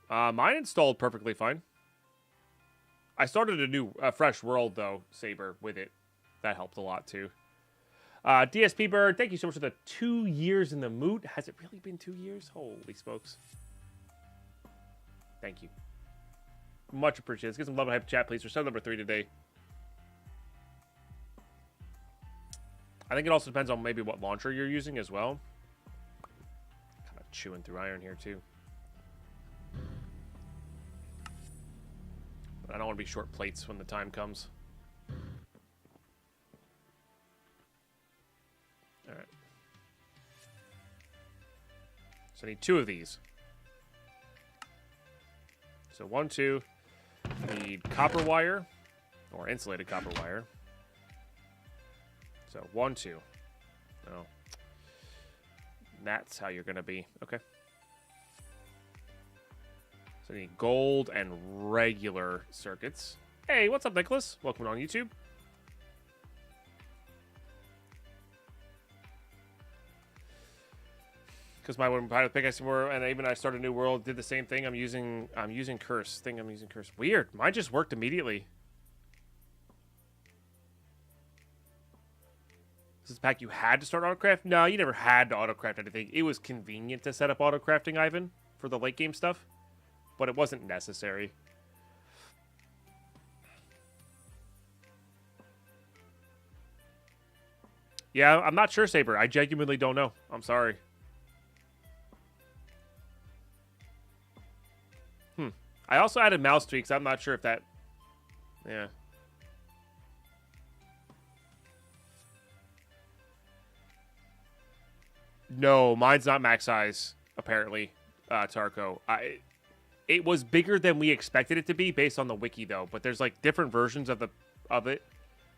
Mine installed perfectly fine. I started a fresh world though, Saber, with it. That helped a lot too. DSP Bird, thank you so much for the 2 years in the moot. Has it really been 2 years? Holy smokes. Thank you. Much appreciated. Let's get some love and hype chat, please. We're sub number 3 today. I think it also depends on maybe what launcher you're using as well. Kind of chewing through iron here too. But I don't want to be short plates when the time comes. Alright. So I need 2 of these. So 1, 2. Need copper wire. Or insulated copper wire. So 1, 2. Oh. That's how you're going to be. Okay. So I need gold and regular circuits. Hey, what's up, Nicholas? Welcome on YouTube. Because when I pickaxe more, and even I started a new world, did the same thing. I'm using curse. I'm using curse. Weird. Mine just worked immediately. Is this pack you had to start autocraft? No, you never had to autocraft anything. It was convenient to set up autocrafting, Ivan, for the late game stuff, but it wasn't necessary. Yeah, I'm not sure, Saber. I genuinely don't know. I'm sorry. I also added mouse tweaks. I'm not sure if that... Yeah. No, mine's not max size, apparently, Tarko. It was bigger than we expected it to be based on the wiki, though. But there's, like, different versions of it.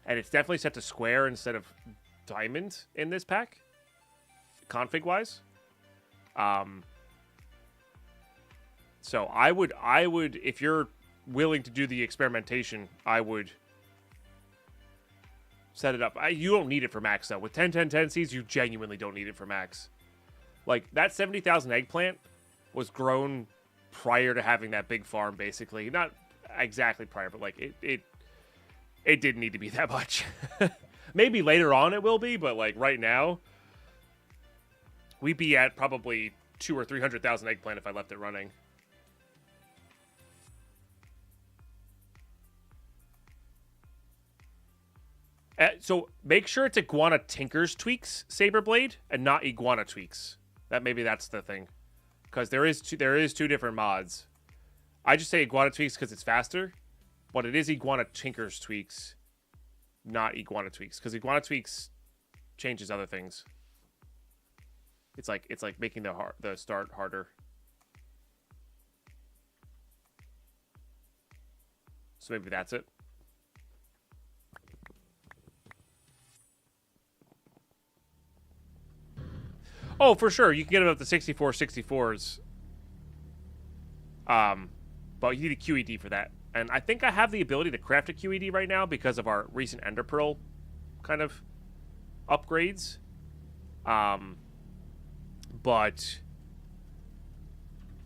And it's definitely set to square instead of diamond in this pack, config-wise. So I would, if you're willing to do the experimentation, I would set it up. You don't need it for max, though. With 10-10 tendencies, you genuinely don't need it for max. Like, that 70,000 eggplant was grown prior to having that big farm, basically. Not exactly prior, but, like, it didn't need to be that much. Maybe later on it will be, but, like, right now, we'd be at probably 200,000 or 300,000 eggplant if I left it running. So make sure it's Iguana Tinker's tweaks, Saberblade, and not Iguana tweaks. Maybe that's the thing, because there is two different mods. I just say Iguana tweaks because it's faster, but it is Iguana Tinker's tweaks, not Iguana tweaks, because Iguana tweaks changes other things. It's like making the start harder. So maybe that's it. Oh, for sure. You can get it up to 64 64s. But you need a QED for that. And I think I have the ability to craft a QED right now because of our recent Ender Pearl kind of upgrades. But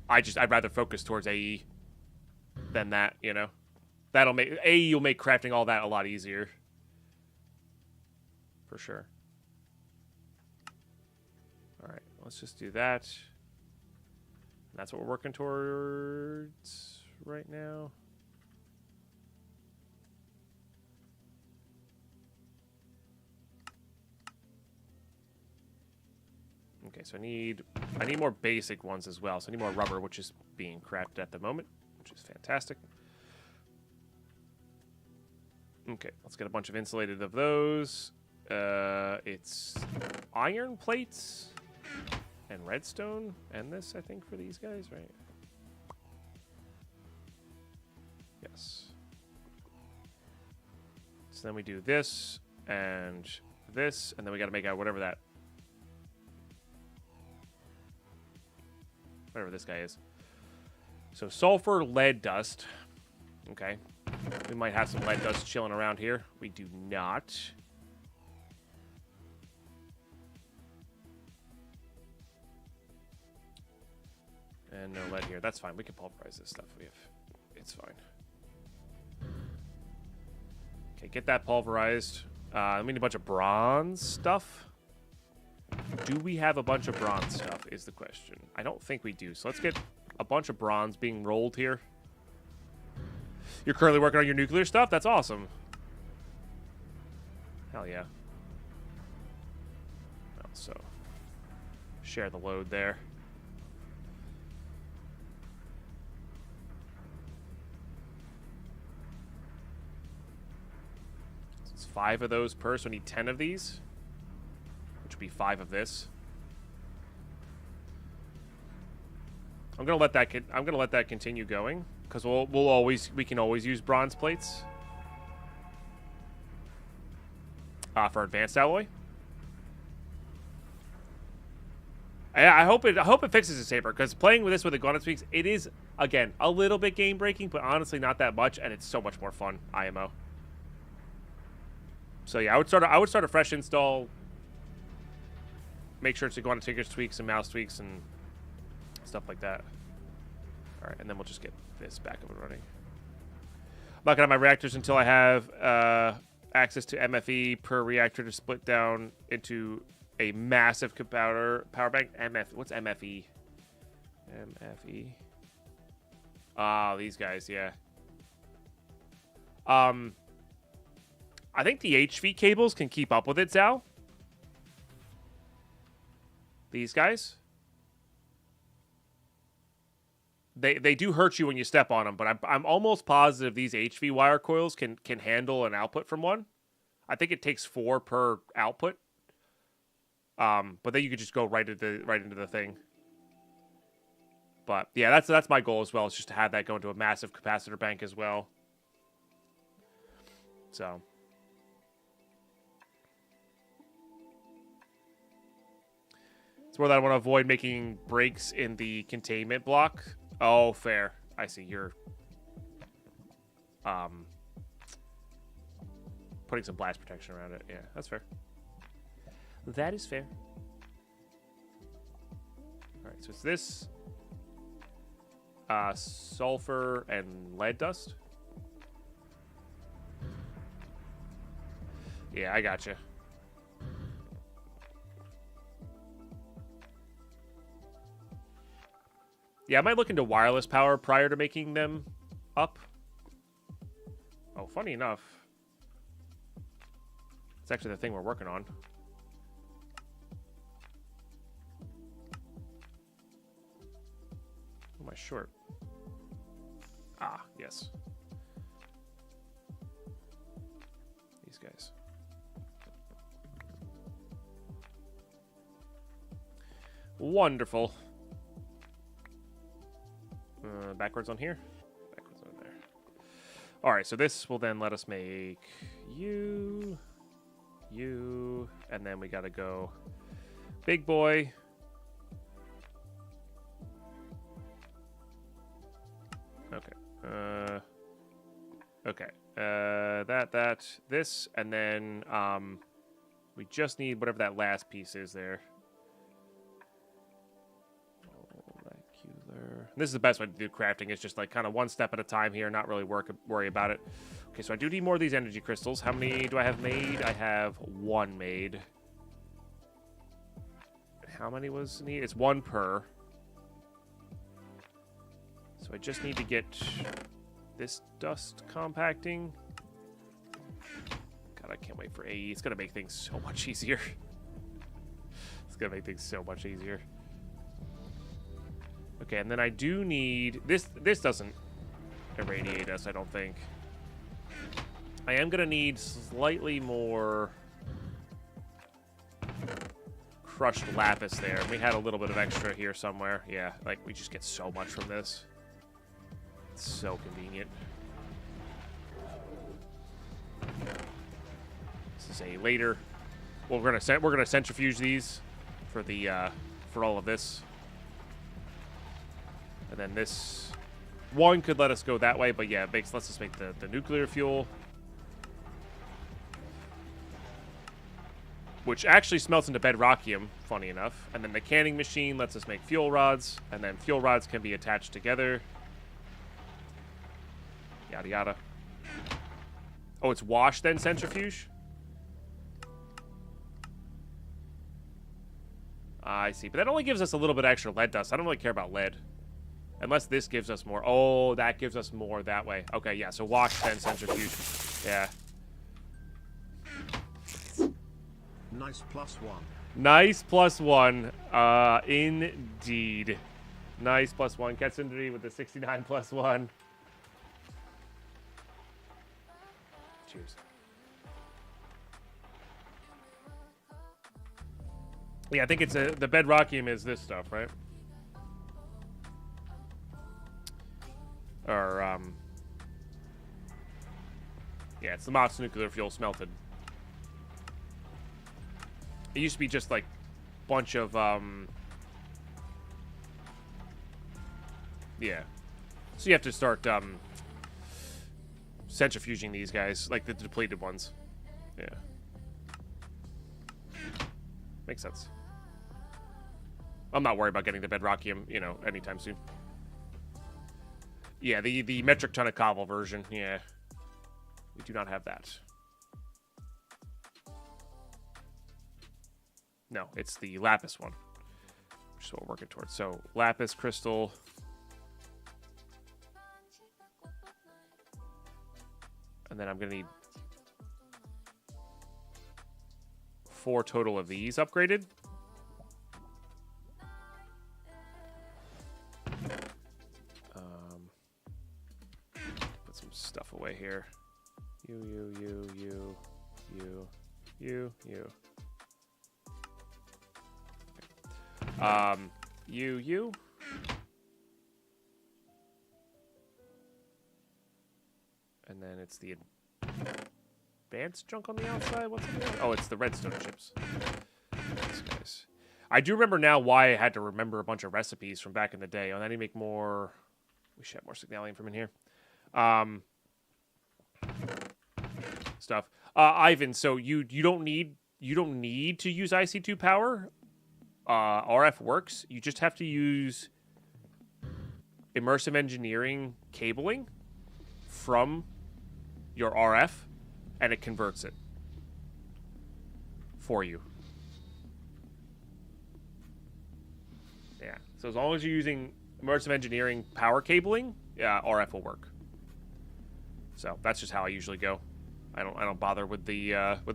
I'd rather focus towards AE than that, you know. That'll make AE will make crafting all that a lot easier. For sure. Alright, let's just do that. That's what we're working towards right now. Okay, so I need more basic ones as well. So I need more rubber, which is being crafted at the moment, which is fantastic. Okay, let's get a bunch of insulated of those. It's iron plates and redstone and this, I think, for these guys, right? Yes. So then we do this, and then we got to make out whatever this guy is. So sulfur, lead dust. Okay. We might have some lead dust chilling around here. We do not. And no lead here. That's fine. We can pulverize this stuff. It's fine. Okay, get that pulverized. I need a bunch of bronze stuff. Do we have a bunch of bronze stuff is the question. I don't think we do. So let's get a bunch of bronze being rolled here. You're currently working on your nuclear stuff? That's awesome. Hell yeah. Well, so share the load there. So it's 5 of those per, so I need 10 of these. Which would be 5 of this. I'm gonna let that continue going because we can always use bronze plates for advanced alloy. I hope it fixes the saber because playing with this with the Gauntlet Speaks, it is again a little bit game breaking, but honestly not that much, and it's so much more fun. IMO. So yeah, I would start a fresh install. Make sure it's a Gauntlet Speaks tweaks and mouse tweaks and stuff like that. Alright, and then we'll just get this back up and running. I'm not going to have my reactors until I have access to MFE per reactor to split down into a massive power bank. What's MFE? MFE. Ah, these guys, yeah. I think the HV cables can keep up with it, Zal. These guys. They do hurt you when you step on them, but I'm almost positive these HV wire coils can handle an output from one. I think it takes 4 per output. But then you could just go right into the thing. But yeah, that's my goal as well. Is just to have that go into a massive capacitor bank as well. So. It's more that I want to avoid making breaks in the containment block. Oh, fair. I see. You're putting some blast protection around it. Yeah, that's fair. That is fair. All right, so it's this sulfur and lead dust. Yeah, I gotcha. Yeah, I might look into wireless power prior to making them up. Oh, funny enough. It's actually the thing we're working on. Who am I short? Ah, yes. These guys. Wonderful. Backwards on here. Backwards on there. Alright, so this will then let us make you, and then we gotta go big boy. Okay. This, and then we just need whatever that last piece is there. This is the best way to do crafting. It's just like kind of one step at a time here, not really worry about it. Okay, so I do need more of these energy crystals. How many do I have made? I have 1 made. How many was needed? It's 1 per. So I just need to get this dust compacting. God, I can't wait for AE. It's going to make things so much easier. It's going to make things so much easier. Okay, and then I do need... This doesn't irradiate us, I don't think. I am going to need slightly more crushed lapis there. We had a little bit of extra here somewhere. Yeah, like, we just get so much from this. It's so convenient. This is a later... Well, we're gonna centrifuge these for the for all of this. And then this One could let us go that way, but yeah, let's just make the nuclear fuel. Which actually smelts into bedrockium, funny enough. And then the canning machine lets us make fuel rods, and then fuel rods can be attached together. Yada yada. Oh, it's wash then centrifuge? I see. But that only gives us a little bit extra lead dust. I don't really care about lead. Unless this gives us more. Oh, that gives us more that way. Okay, yeah, so wash then centrifuge. Yeah. Nice +1. Nice +1. Indeed. Nice +1. Ketsundri with the 69 +1. Cheers. Yeah, I think it's the bedrockium is this stuff, right? Or, yeah, it's the Mott's nuclear fuel smelted. It used to be just, like, bunch of, yeah. So you have to start, centrifuging these guys, like the depleted ones. Yeah. Makes sense. I'm not worried about getting the bedrockium, you know, anytime soon. Yeah, the metric ton of cobble version, yeah. We do not have that. No, it's the lapis one, which is what we're working towards. So, lapis crystal. And then I'm going to need 4 total of these upgraded. Put some stuff away here. You. You. And then it's the advanced junk on the outside. What's it called? Oh, it's the redstone chips. These guys. I do remember now why I had to remember a bunch of recipes from back in the day. Oh, I need to make more. We should have more signalium from in here. Stuff. Ivan, so you don't need to use IC2 power. RF works. You just have to use immersive engineering cabling from your RF, and it converts it for you. Yeah. So as long as you're using immersive engineering power cabling, RF will work. So that's just how I usually go. I don't bother with the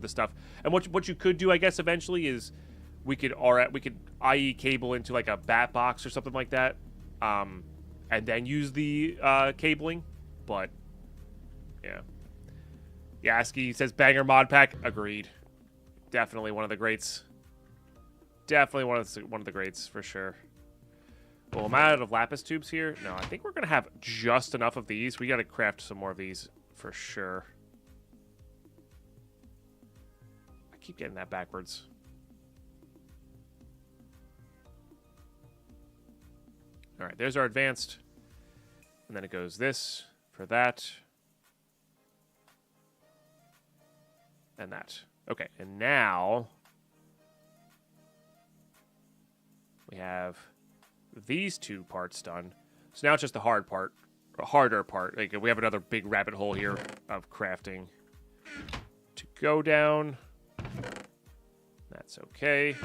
stuff. And what you could do, I guess, eventually is we could IE cable into like a bat box or something like that, and then use the cabling. But yeah, Yaski says banger mod pack. Agreed. Definitely one of the greats. Definitely one of the greats for sure. Well, I'm out of lapis tubes here. No, I think we're gonna have just enough of these. We gotta craft some more of these for sure. I keep getting that backwards. All right, there's our advanced. And then it goes this for that. And that. Okay, and now we have these 2 parts done. So now it's just the hard part, or harder part. Like we have another big rabbit hole here of crafting to go down. That's okay.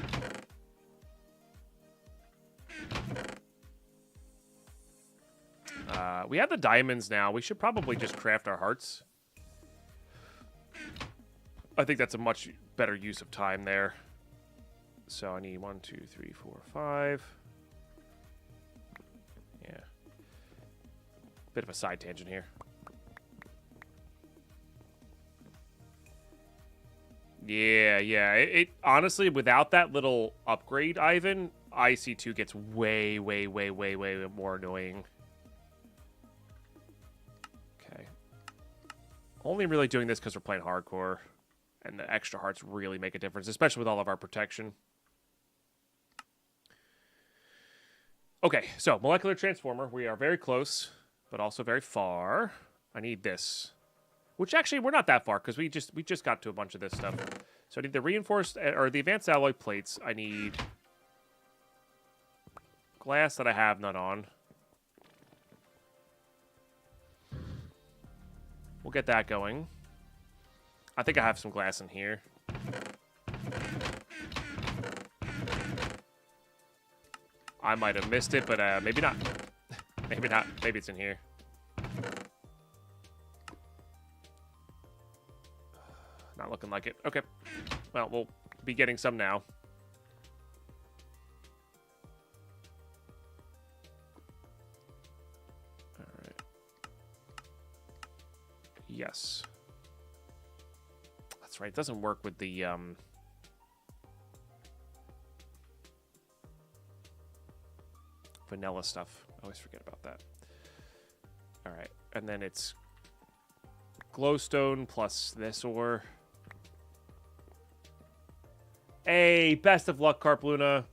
We have the diamonds now. We should probably just craft our hearts. I think that's a much better use of time there. So I need 1, 2, 3, 4, 5. Yeah. Bit of a side tangent here. Yeah. It honestly, without that little upgrade, Ivan, IC2 gets way more annoying. Okay. Only really doing this because we're playing hardcore. And the extra hearts really make a difference, especially with all of our protection. Okay, so molecular transformer. We are very close. but also very far. I need this. Which actually, we're not that far, because we just got to a bunch of this stuff. So I need the reinforced, or the advanced alloy plates. I need glass that I have none on. We'll get that going. I think I have some glass in here. I might have missed it, but maybe not. Maybe not. Maybe it's in here. Not looking like it. Okay. Well, we'll be getting some now. All right. Yes. That's right. It doesn't work with the vanilla stuff. I always forget about that. All right. And then it's glowstone plus this ore. Hey, best of luck, Carp Luna.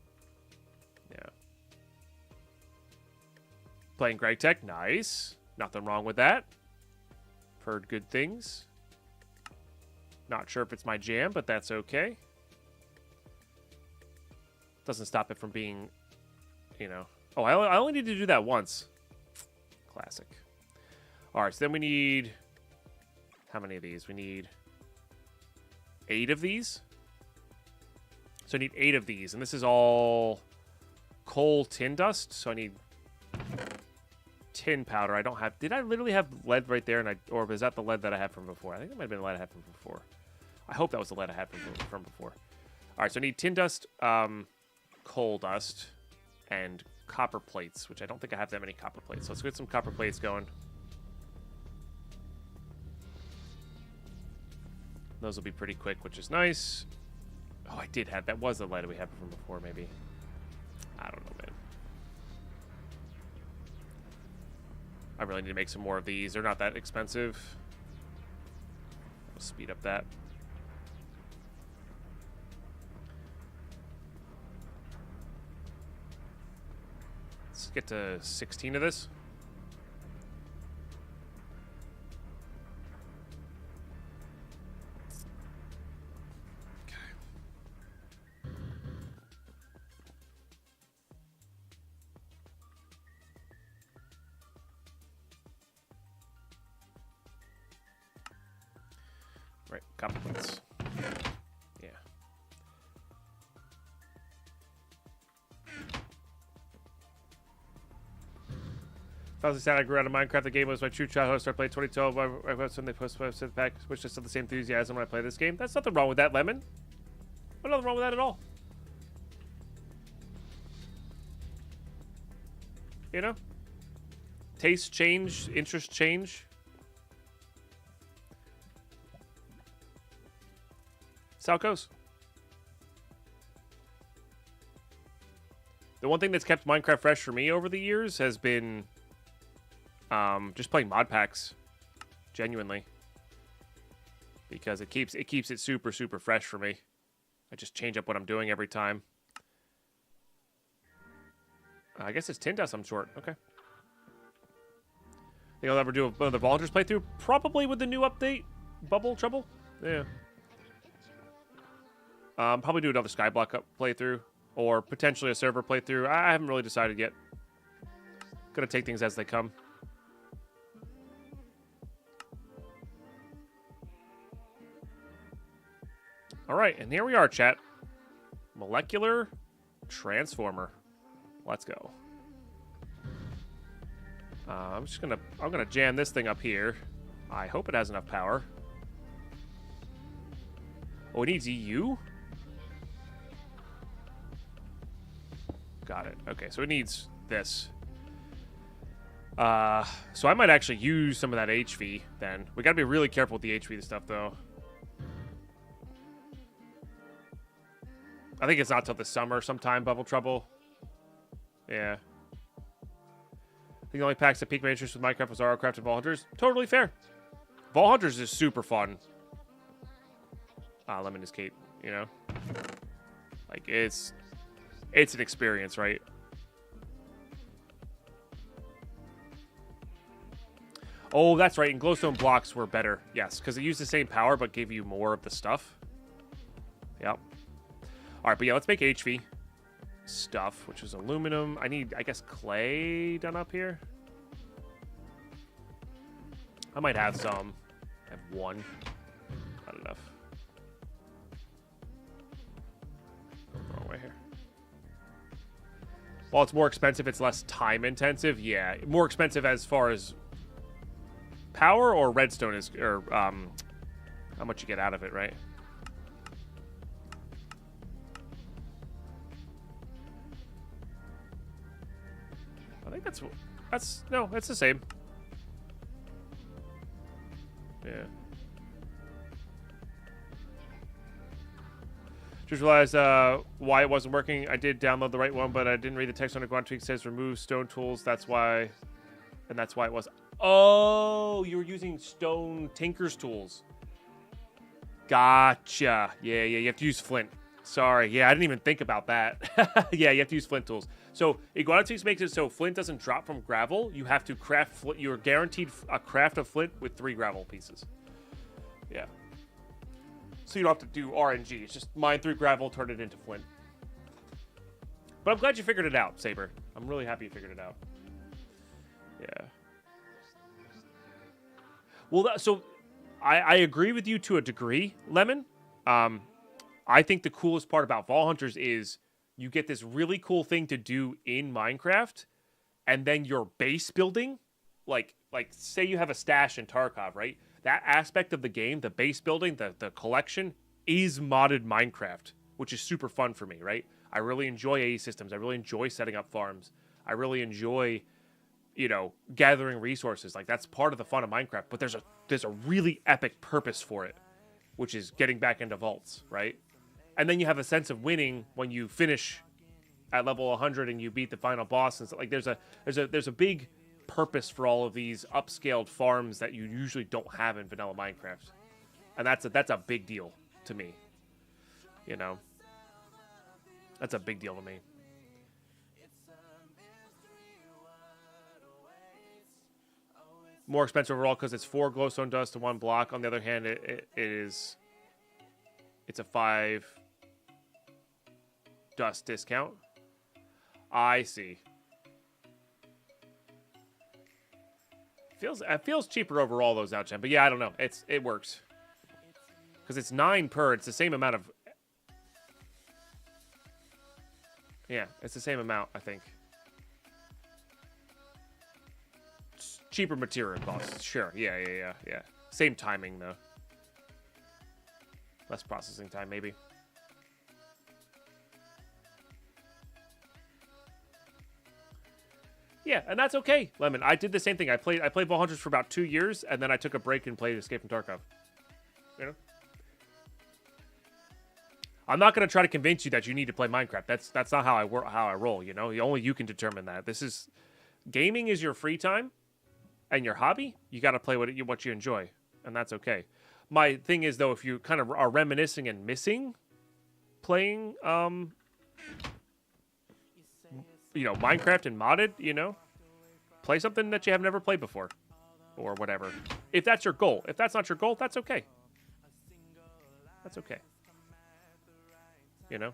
Yeah. Playing Greg Tech. Nice. Nothing wrong with that. Heard good things. Not sure if it's my jam, but that's okay. Doesn't stop it from being, you know. Oh, I only need to do that once. Classic. All right, so then we need... How many of these? We need 8 of these. So I need 8 of these, and this is all coal tin dust. So I need tin powder. I don't have. Did I literally have lead right there? Or was that the lead that I had from before? I think it might have been the lead I had from before. I hope that was the lead I had from before. All right, so I need tin dust, coal dust, and copper plates, which I don't think I have that many copper plates. So let's get some copper plates going. Those will be pretty quick, which is nice. Oh, I did have... That was the lead we had from before, maybe. I don't know, man. I really need to make some more of these. They're not that expensive. I'll speed up that. Let's get to 16 of this. Right, copper plates. Yeah. If I was sad I grew out of Minecraft, the game was my true childhood. I started playing 2012. I was when they posted the pack, which is still the same enthusiasm when I play this game. That's nothing wrong with that, Lemon. There's nothing wrong with that at all. You know? Taste change, interest change. That's how it goes. The one thing that's kept Minecraft fresh for me over the years has been just playing mod packs, genuinely, because it keeps it super fresh for me. I just change up what I'm doing every time. I guess it's tin dust I'm short. Okay. Think I'll ever do another Volunteers playthrough? Probably with the new update, Bubble Trouble. Yeah. Probably do another Skyblock playthrough, or potentially a server playthrough. I haven't really decided yet. Gonna take things as they come. All right, and here we are, chat. Molecular transformer. Let's go. I'm gonna jam this thing up here. I hope it has enough power. Oh, it needs EU? Got it. Okay, so it needs this. So I might actually use some of that HV then. We gotta be really careful with the HV stuff, though. I think it's not till the summer sometime, Bubble Trouble. Yeah. I think the only packs that piqued my interest with Minecraft was ROcraft and Vault Hunters. Totally fair. Vault Hunters is super fun. Lemon is Kate, you know? Like, it's an experience, right? Oh, that's right. And glowstone blocks were better. Yes, because it used the same power but gave you more of the stuff. Yep. All right, but yeah, let's make HV stuff, which is aluminum. I need, I guess, clay done up here. I might have some. I have one. Not enough. Wrong way here. While it's more expensive, it's less time intensive. Yeah, more expensive as far as power or redstone is, or how much you get out of it, right? I think no, it's the same. Yeah. Just realized why it wasn't working. I did download the right one, but I didn't read the text on it. Quantum Tweak says remove stone tools. That's why, and that's why it was. Oh, you were using stone tinker's tools. Gotcha. Yeah, you have to use flint. Sorry. Yeah, I didn't even think about that. Yeah, you have to use flint tools. So Iguanotix makes it so flint doesn't drop from gravel. You have to craft flint. You're guaranteed a craft of flint with 3 gravel pieces. Yeah. So you don't have to do RNG. It's just mine 3 gravel, turn it into flint. But I'm glad you figured it out, Saber. I'm really happy you figured it out. Yeah. Well, so I agree with you to a degree, Lemon. I think the coolest part about Vault Hunters is you get this really cool thing to do in Minecraft, and then your base building, like say you have a stash in Tarkov, right? That aspect of the game, the base building, the collection, is modded Minecraft, which is super fun for me, right? I really enjoy AE systems. I really enjoy setting up farms. I really enjoy, you know, gathering resources. Like, that's part of the fun of Minecraft. But there's a really epic purpose for it, which is getting back into vaults, right? And then you have a sense of winning when you finish at level 100 and you beat the final boss. And so, like, there's a big purpose for all of these upscaled farms that you usually don't have in vanilla Minecraft, and that's a big deal to me. You know, that's a big deal to me. More expensive overall because it's 4 glowstone dust to 1 block. On the other hand, it's a 5 dust discount. I see. It feels cheaper overall, those outgen, but yeah, I don't know. It works because it's 9 per. It's the same amount of. Yeah, it's the same amount, I think. It's cheaper material costs, sure. Yeah. Same timing though. Less processing time, maybe. Yeah, and that's okay, Lemon. I did the same thing. I played Vault Hunters for about 2 years, and then I took a break and played Escape from Tarkov. You know? I'm not going to try to convince you that you need to play Minecraft. That's not how I roll, you know? Only you can determine that. Gaming is your free time and your hobby. You got to play what you enjoy, and that's okay. My thing is, though, if you kind of are reminiscing and missing playing you know, Minecraft and modded, you know, play something that you have never played before or whatever. If that's your goal. If that's not your goal, that's okay. That's okay. You know?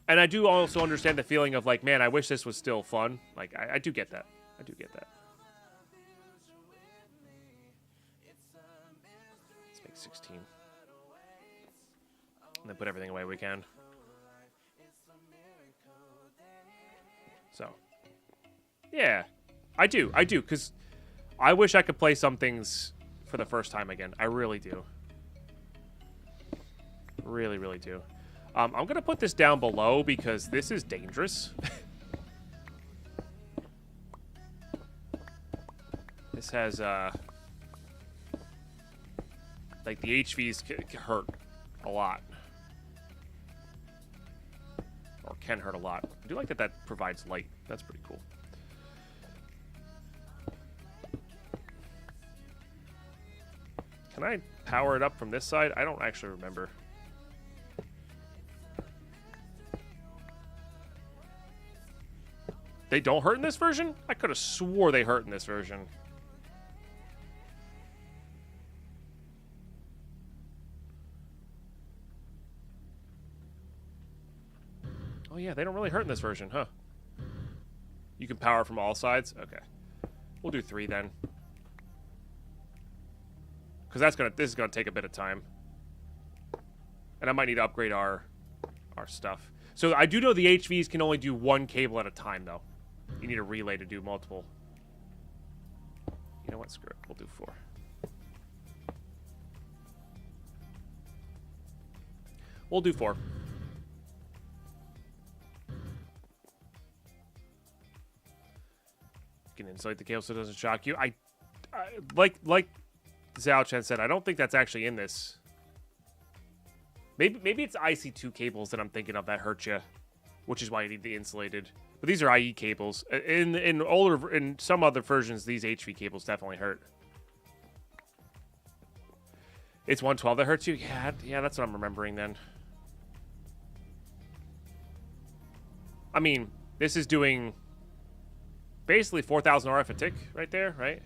And I do also understand the feeling of like, man, I wish this was still fun. Like, I do get that. I do get that. Let's make 16. And then put everything away we can. So, yeah, I do, because I wish I could play some things for the first time again. I really do. Really, really do. I'm going to put this down below because this is dangerous. This has, like, the HVs hurt a lot. Or can hurt a lot. I do like that provides light. That's pretty cool. Can I power it up from this side? I don't actually remember. They don't hurt in this version? I could have swore they hurt in this version. Oh yeah, they don't really hurt in this version, huh? You can power from all sides? Okay. We'll do 3 then. Because this is gonna take a bit of time. And I might need to upgrade our stuff. So I do know the HVs can only do 1 cable at a time, though. You need a relay to do multiple. You know what? Screw it. We'll do 4. We'll do 4. You can insulate the cable so it doesn't shock you. I like Zhao Chen said, I don't think that's actually in this. Maybe it's IC2 cables that I'm thinking of that hurt you, which is why you need the insulated. But these are IE cables. In some other versions, these HV cables definitely hurt. It's 112 that hurts you? Yeah, that's what I'm remembering then. I mean, this is doing basically 4,000 RF a tick right there, right?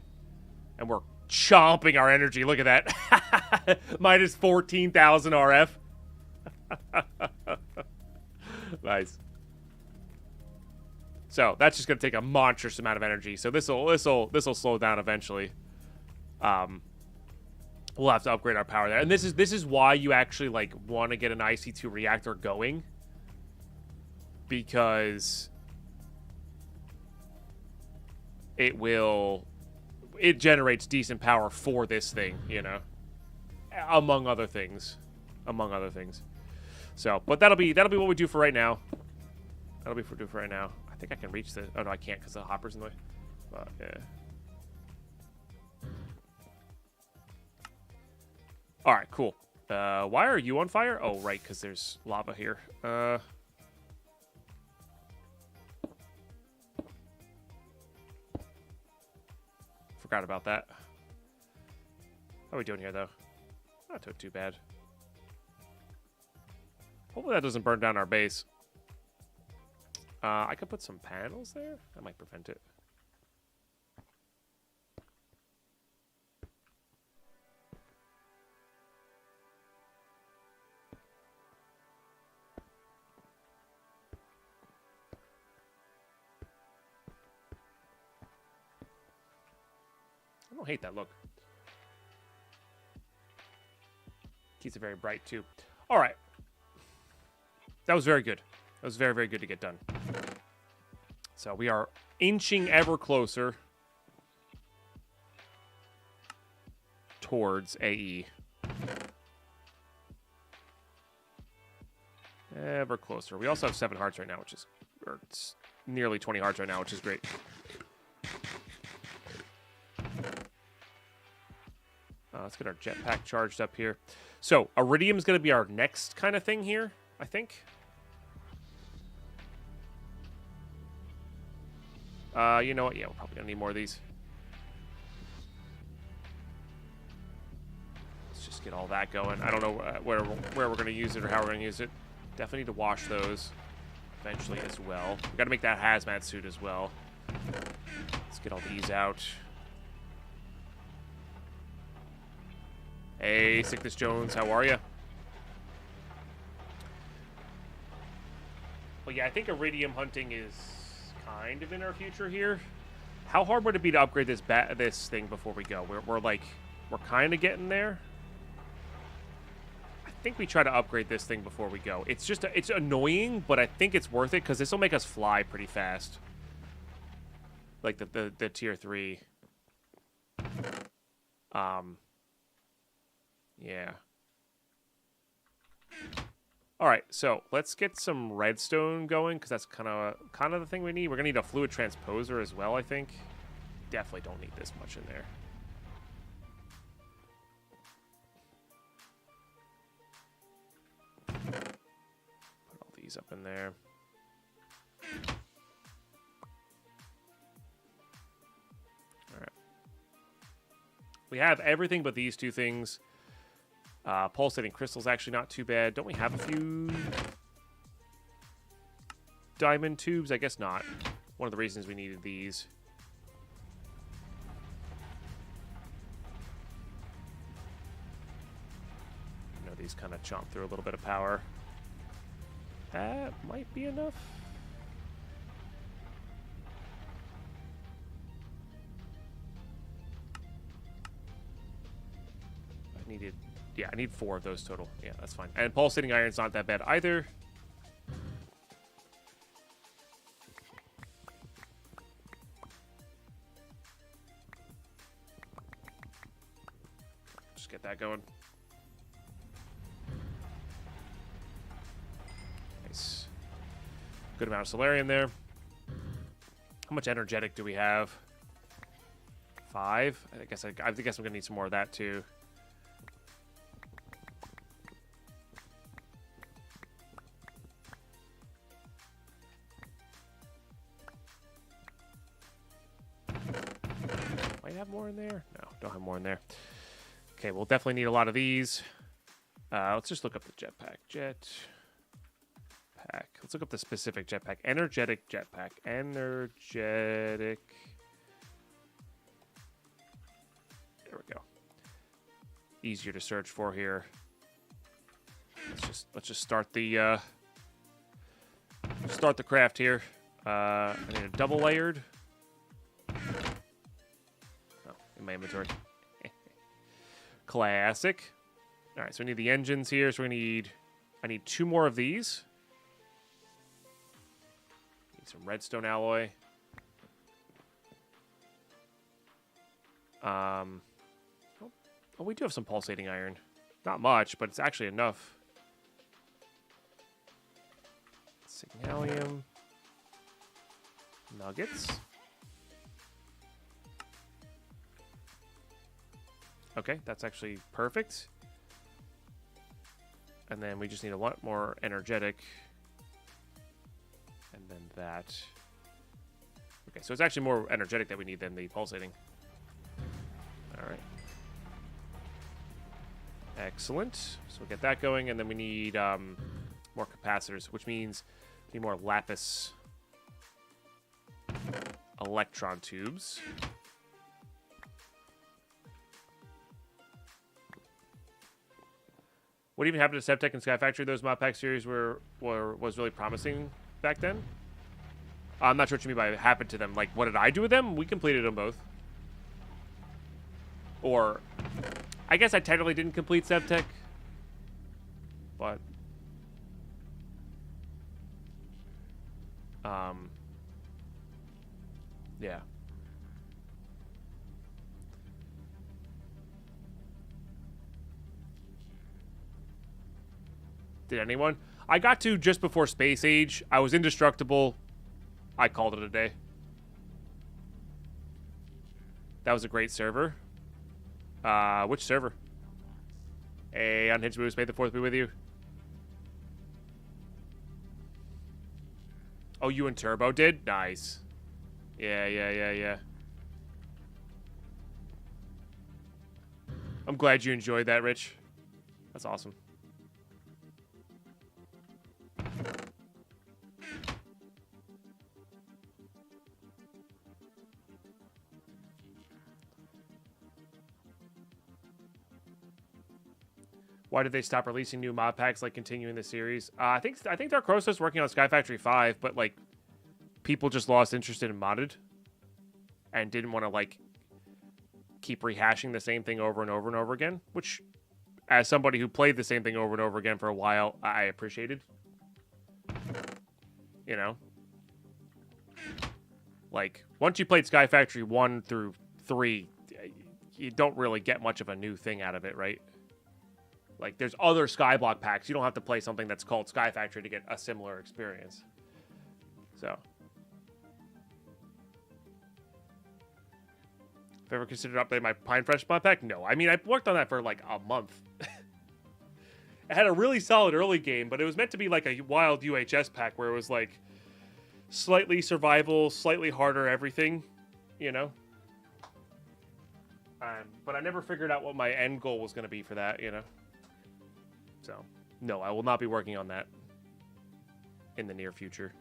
And we're chomping our energy. Look at that. Minus 14,000 RF. Nice. So that's just gonna take a monstrous amount of energy. So this'll slow down eventually. We'll have to upgrade our power there, and this is why you actually like want to get an IC2 reactor going, because it generates decent power for this thing, you know, among other things. So, but that'll be what we do for right now. That'll be what we do for right now. I think I can reach the... Oh, no, I can't because the hopper's in the way. But, yeah. All right, cool. Why are you on fire? Oh, right, because there's lava here. Forgot about that. How are we doing here, though? Not doing too bad. Hopefully that doesn't burn down our base. I could put some panels there. That might prevent it. I don't hate that look. Keeps it very bright, too. All right. That was very good. That was very, very good to get done. So we are inching ever closer towards AE. Ever closer. We also have 7 hearts right now, which is... Or it's nearly 20 hearts right now, which is great. Let's get our jetpack charged up here. So, Iridium's going to be our next kind of thing here, I think. You know what? Yeah, we're probably going to need more of these. Let's just get all that going. I don't know where we're going to use it or how we're going to use it. Definitely need to wash those eventually as well. We've got to make that hazmat suit as well. Let's get all these out. Hey, Sickness Jones, how are you? Well, yeah, I think Iridium hunting is kind of in our future here. How hard would it be to upgrade this thing before we go? We're kind of getting there. I think we try to upgrade this thing before we go. It's just it's annoying, but I think it's worth it because this will make us fly pretty fast. Like the tier 3. Yeah. All right, so let's get some redstone going because that's kind of the thing we need. We're gonna need a fluid transposer as well, I think. Definitely don't need this much in there. Put all these up in there. All right. We have everything but these 2 things. Pulsating crystal's actually not too bad. Don't we have a few diamond tubes? I guess not. one of the reasons we needed these. You know, these kind of chomp through a little bit of power. That might be enough. I need 4 of those total. Yeah, that's fine. And pulsating iron's not that bad either. Just get that going. Nice. Good amount of Solarium there. How much energetic do we have? 5? I guess I'm gonna need some more of that too. Have more in there? No, don't have more in there. Okay, we'll definitely need a lot of these. Let's just look up the jetpack. Jetpack. Let's look up the specific jetpack. Energetic jetpack. Energetic. There we go. Easier to search for here. Let's just start the craft here. I need a double layered. In my inventory. Classic. All right, so we need the engines here. So I need 2 more of these. Need some redstone alloy. Oh, we do have some pulsating iron. Not much, but it's actually enough. Signalium. Nuggets. Okay, that's actually perfect. And then we just need a lot more energetic. And then that. Okay, so it's actually more energetic that we need than the pulsating. All right. Excellent. So we'll get that going, and then we need more capacitors, which means we need more lapis electron tubes. What even happened to Sevtech and Sky Factory? Those mod pack series was really promising back then. I'm not sure what you mean by it happened to them. Like, what did I do with them? We completed them both. Or, I guess I technically didn't complete Sevtech. But, yeah. Did anyone? I got to just before Space Age. I was indestructible. I called it a day. That was a great server. Which server? Hey, Unhinged Moves, may the 4th be with you. Oh, you and Turbo did? Nice. Yeah. I'm glad you enjoyed that, Rich. That's awesome. Why did they stop releasing new mod packs, like continuing the series? I think Dark Crosso's working on Sky Factory 5, but like people just lost interest in modded and didn't want to like keep rehashing the same thing over and over and over again, which as somebody who played the same thing over and over again for a while, I appreciated. You know? Like, once you played Sky Factory 1 through 3, you don't really get much of a new thing out of it, right? Like, there's other Skyblock packs. You don't have to play something that's called Sky Factory to get a similar experience. So. Have I ever considered updating my Pine Fresh mod pack? No. I mean, I worked on that for like a month. It had a really solid early game, but it was meant to be like a wild UHS pack where it was like slightly survival, slightly harder everything, you know? But I never figured out what my end goal was going to be for that, you know? So, no, I will not be working on that in the near future.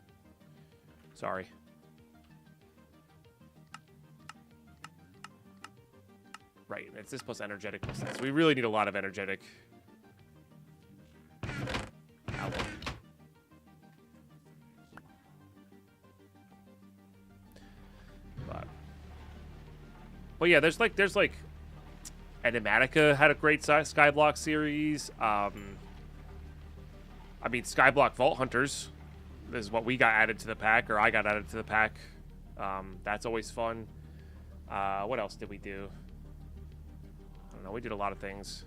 Sorry. Right, and it's this plus energetic plus that. So we really need a lot of energetic. Outlook. But yeah, there's like Enigmatica had a great Skyblock series. I mean, Skyblock Vault Hunters is what we got added to the pack, or I got added to the pack. That's always fun. What else did we do? I don't know. We did a lot of things.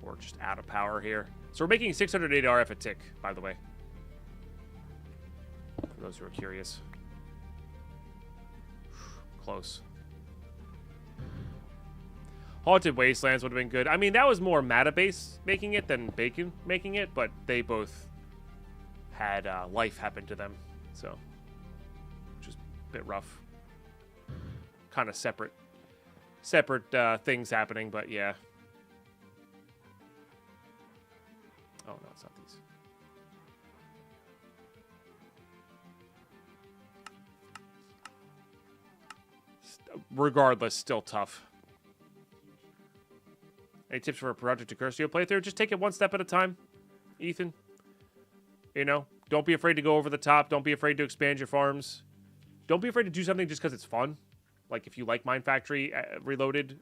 We're just out of power here. So we're making 608 RF a tick, by the way. For those who are curious. Close. Haunted Wastelands would have been good. I mean, that was more Matabase making it than Bacon making it, but they both had life happen to them, so just a bit rough. Kind of separate things happening, but yeah. Oh no, it's not these. Regardless, still tough. Any tips for a Project Cursio playthrough? Just take it one step at a time, Ethan. You know, don't be afraid to go over the top. Don't be afraid to expand your farms. Don't be afraid to do something just because it's fun. Like if you like Mine Factory Reloaded,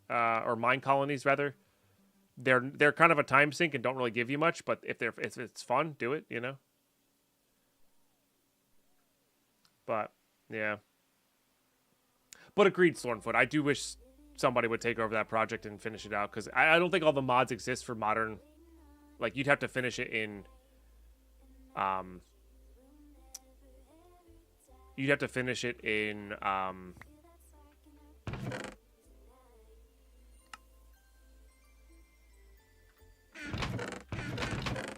or Mine Colonies rather, they're kind of a time sink and don't really give you much. But if it's fun, do it. You know. But yeah. But agreed, Stormfoot. I do wish somebody would take over that project and finish it out, because I don't think all the mods exist for modern. Like you'd have to finish it in. You'd have to finish it in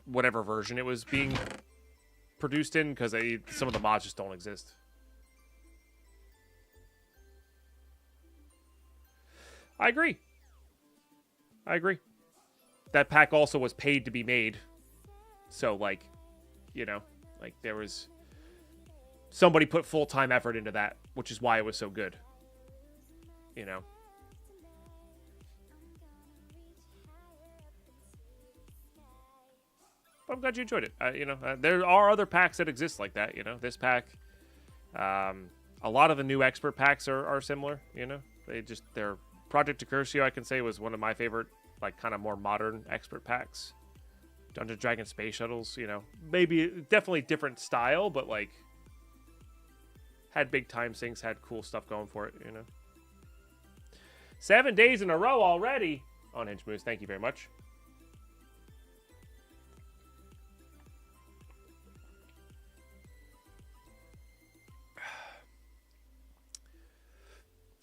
whatever version it was being produced in, because some of the mods just don't exist. I agree. That pack also was paid to be made. So, like, you know, like there was... Somebody put full-time effort into that, which is why it was so good. You know? But I'm glad you enjoyed it. You know, there are other packs that exist like that, you know? This pack. A lot of the new expert packs are similar, you know? They're... Project Cursio, I can say, was one of my favorite, like, kind of more modern expert packs. Dungeon Dragon Space Shuttles, you know. Maybe, definitely different style, but, like, had big time sinks, had cool stuff going for it, you know. 7 days in a row already. Unhinged Moose, thank you very much.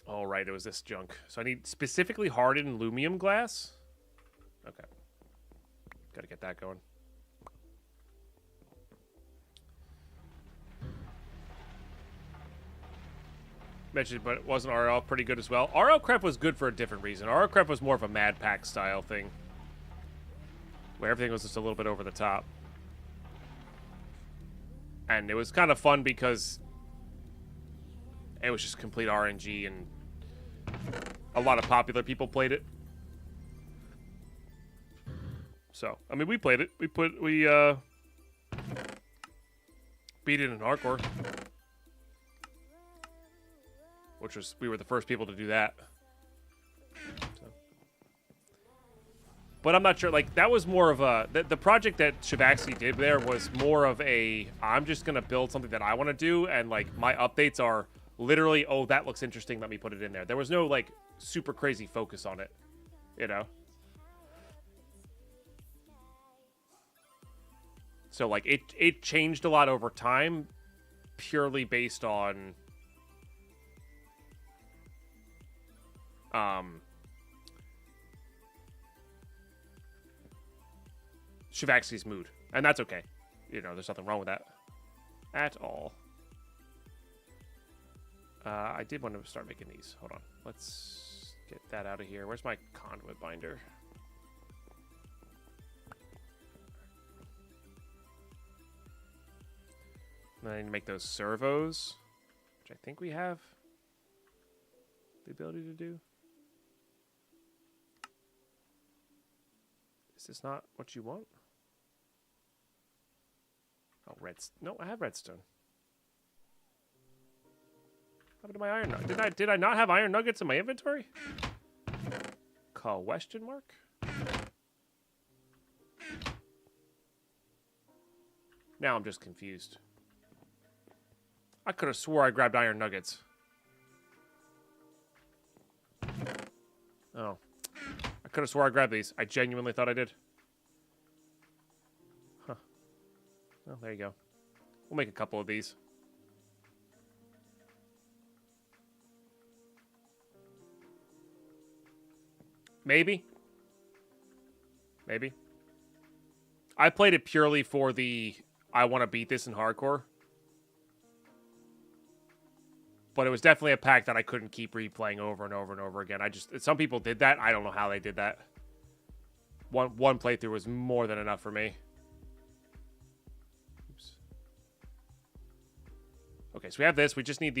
All right, it was this junk. So I need specifically hardened aluminum glass. Okay. Got to get that going. Mentioned, but wasn't RL pretty good as well? RL Crep was good for a different reason. RL Crep was more of a Mad Pack style thing, where everything was just a little bit over the top. And it was kind of fun because it was just complete RNG, and a lot of popular people played it. So, I mean, we played it. We beat it in hardcore. We were the first people to do that. So. But I'm not sure, like, that was more of a... The project that Shivaxi did there was more of a, I'm just going to build something that I want to do, and, like, my updates are literally, oh, that looks interesting, let me put it in there. There was no, like, super crazy focus on it, you know? So, like, it changed a lot over time, purely based on... Shivaxi's mood. And that's okay. You know, there's nothing wrong with that. At all. I did want to start making these. Hold on. Let's get that out of here. Where's my conduit binder? And I need to make those servos, which I think we have the ability to do. Is this not what you want? Oh, no, I have redstone. What happened to my iron nugget? Did I not have iron nuggets in my inventory? Question mark? Now I'm just confused. I could have swore I grabbed iron nuggets. Oh. I could have swore I grabbed these. I genuinely thought I did. Huh. Well, there you go. We'll make a couple of these. Maybe. Maybe. I played it purely for the I want to beat this in hardcore. But it was definitely a pack that I couldn't keep replaying over and over and over again. Some people did that. I don't know how they did that. One playthrough was more than enough for me. Oops. Okay, so we have this. We just need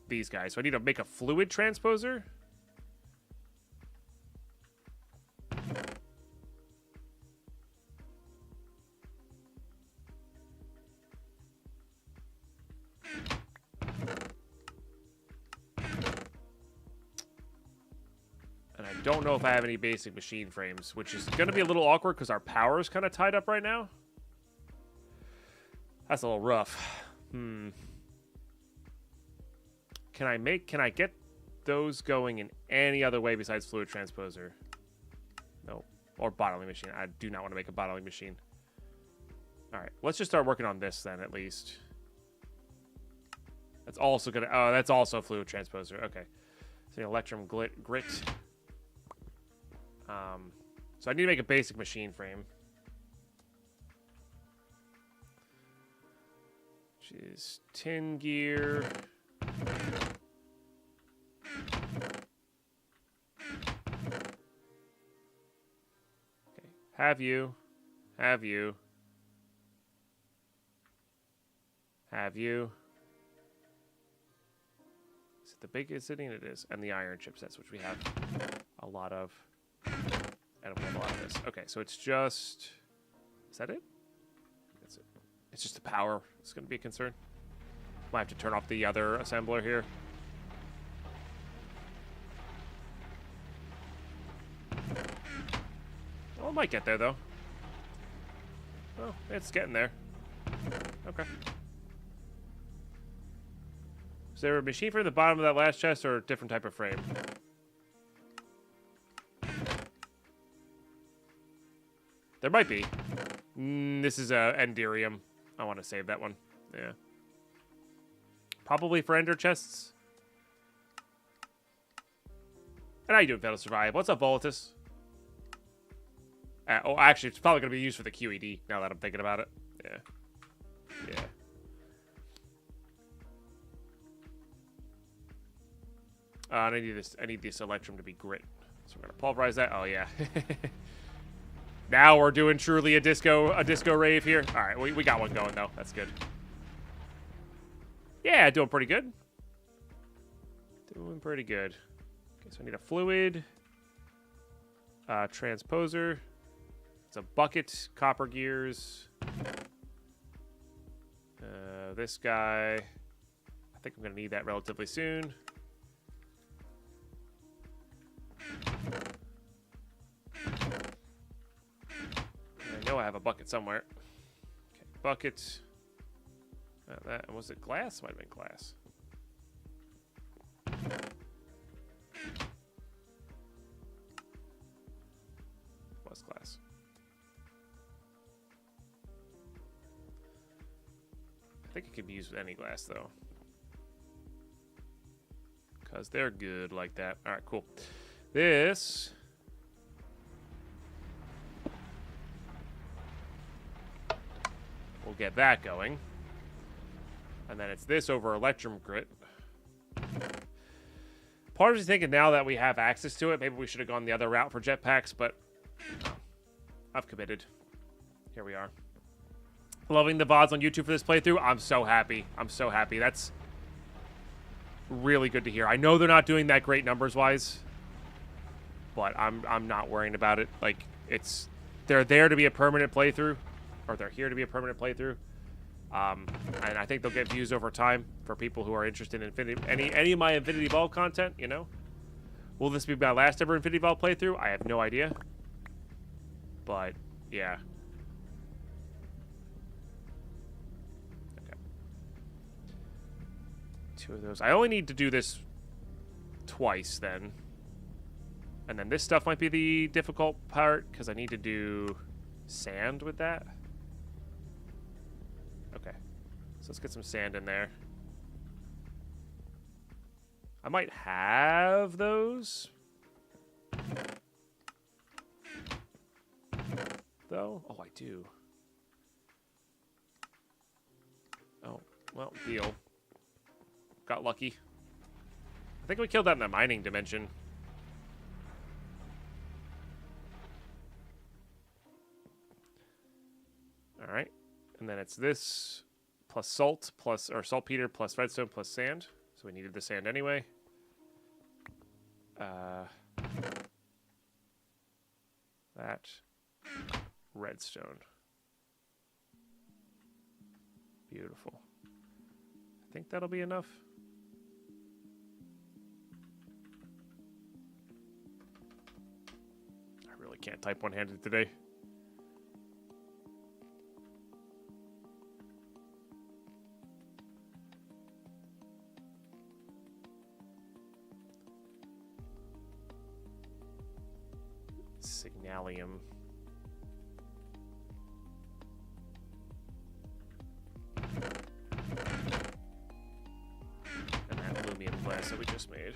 these guys. So I need to make a fluid transposer. Don't know if I have any basic machine frames, which is going to be a little awkward because our power is kind of tied up right now. That's a little rough. Can I get those going in any other way besides fluid transposer? No. Or bottling machine. I do not want to make a bottling machine. All right. Let's just start working on this then, at least. That's also going to... Oh, that's also fluid transposer. Okay. So electrum grit. So I need to make a basic machine frame. Which is tin gear. Okay. Have you. Is it the biggest city? It is. And the iron chipsets, which we have a lot of. I don't have a lot of this. Okay, so it's just... Is that it? That's it. It's just the power. It's going to be a concern. Might have to turn off the other assembler here. Well, it might get there, though. Oh, it's getting there. Okay. Is there a machine frame at the bottom of that last chest or a different type of frame? There might be. This is Enderium. I want to save that one. Yeah. Probably for Ender chests. And how you doing, Fatal Survive? What's up, Volatus? Oh, actually, it's probably going to be used for the QED, now that I'm thinking about it. Yeah. Yeah. I need this Electrum to be grit. So we're going to pulverize that. Oh, yeah. Now we're doing truly a disco rave here. All right, we got one going, though. That's good. Yeah, doing pretty good. Doing pretty good. Okay, so I need a fluid. Transposer. It's a bucket. Copper gears. This guy. I think I'm going to need that relatively soon. I know I have a bucket somewhere. Okay, bucket. That was it glass? Might have been glass. Was glass. I think it could be used with any glass though, because they're good like that. All right, cool. This. We'll get that going. And then it's this over Electrum Grit. Part of me is thinking now that we have access to it, maybe we should have gone the other route for jetpacks, but I've committed. Here we are. Loving the VODs on YouTube for this playthrough. I'm so happy. I'm so happy. That's really good to hear. I know they're not doing that great numbers-wise, but I'm not worrying about it. Like, they're there to be a permanent playthrough, or they're here to be a permanent playthrough. And I think they'll get views over time for people who are interested in any of my Infinity Vault content, you know? Will this be my last ever Infinity Vault playthrough? I have no idea. But, yeah. Okay. 2 of those. I only need to do this twice, then. And then this stuff might be the difficult part, because I need to do sand with that. Okay. So let's get some sand in there. I might have those. Though? Oh, I do. Oh, well, deal. Got lucky. I think we killed that in the mining dimension. Alright. And then it's this plus salt plus, or saltpeter plus redstone plus sand. So we needed the sand anyway. That. Redstone. Beautiful. I think that'll be enough. I really can't type one-handed today. Signalium. And that aluminum glass that we just made.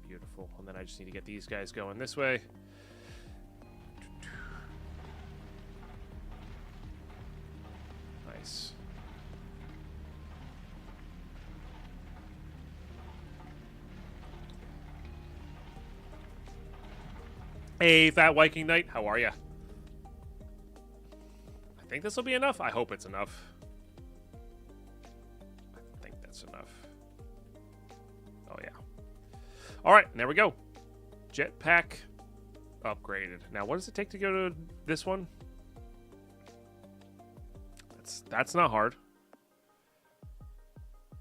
Beautiful. And then I just need to get these guys going this way. Nice. Hey, Fat Viking Knight, how are ya? I think this will be enough. I hope it's enough. I think that's enough. Oh, yeah. All right, there we go. Jetpack upgraded. Now, what does it take to go to this one? That's not hard.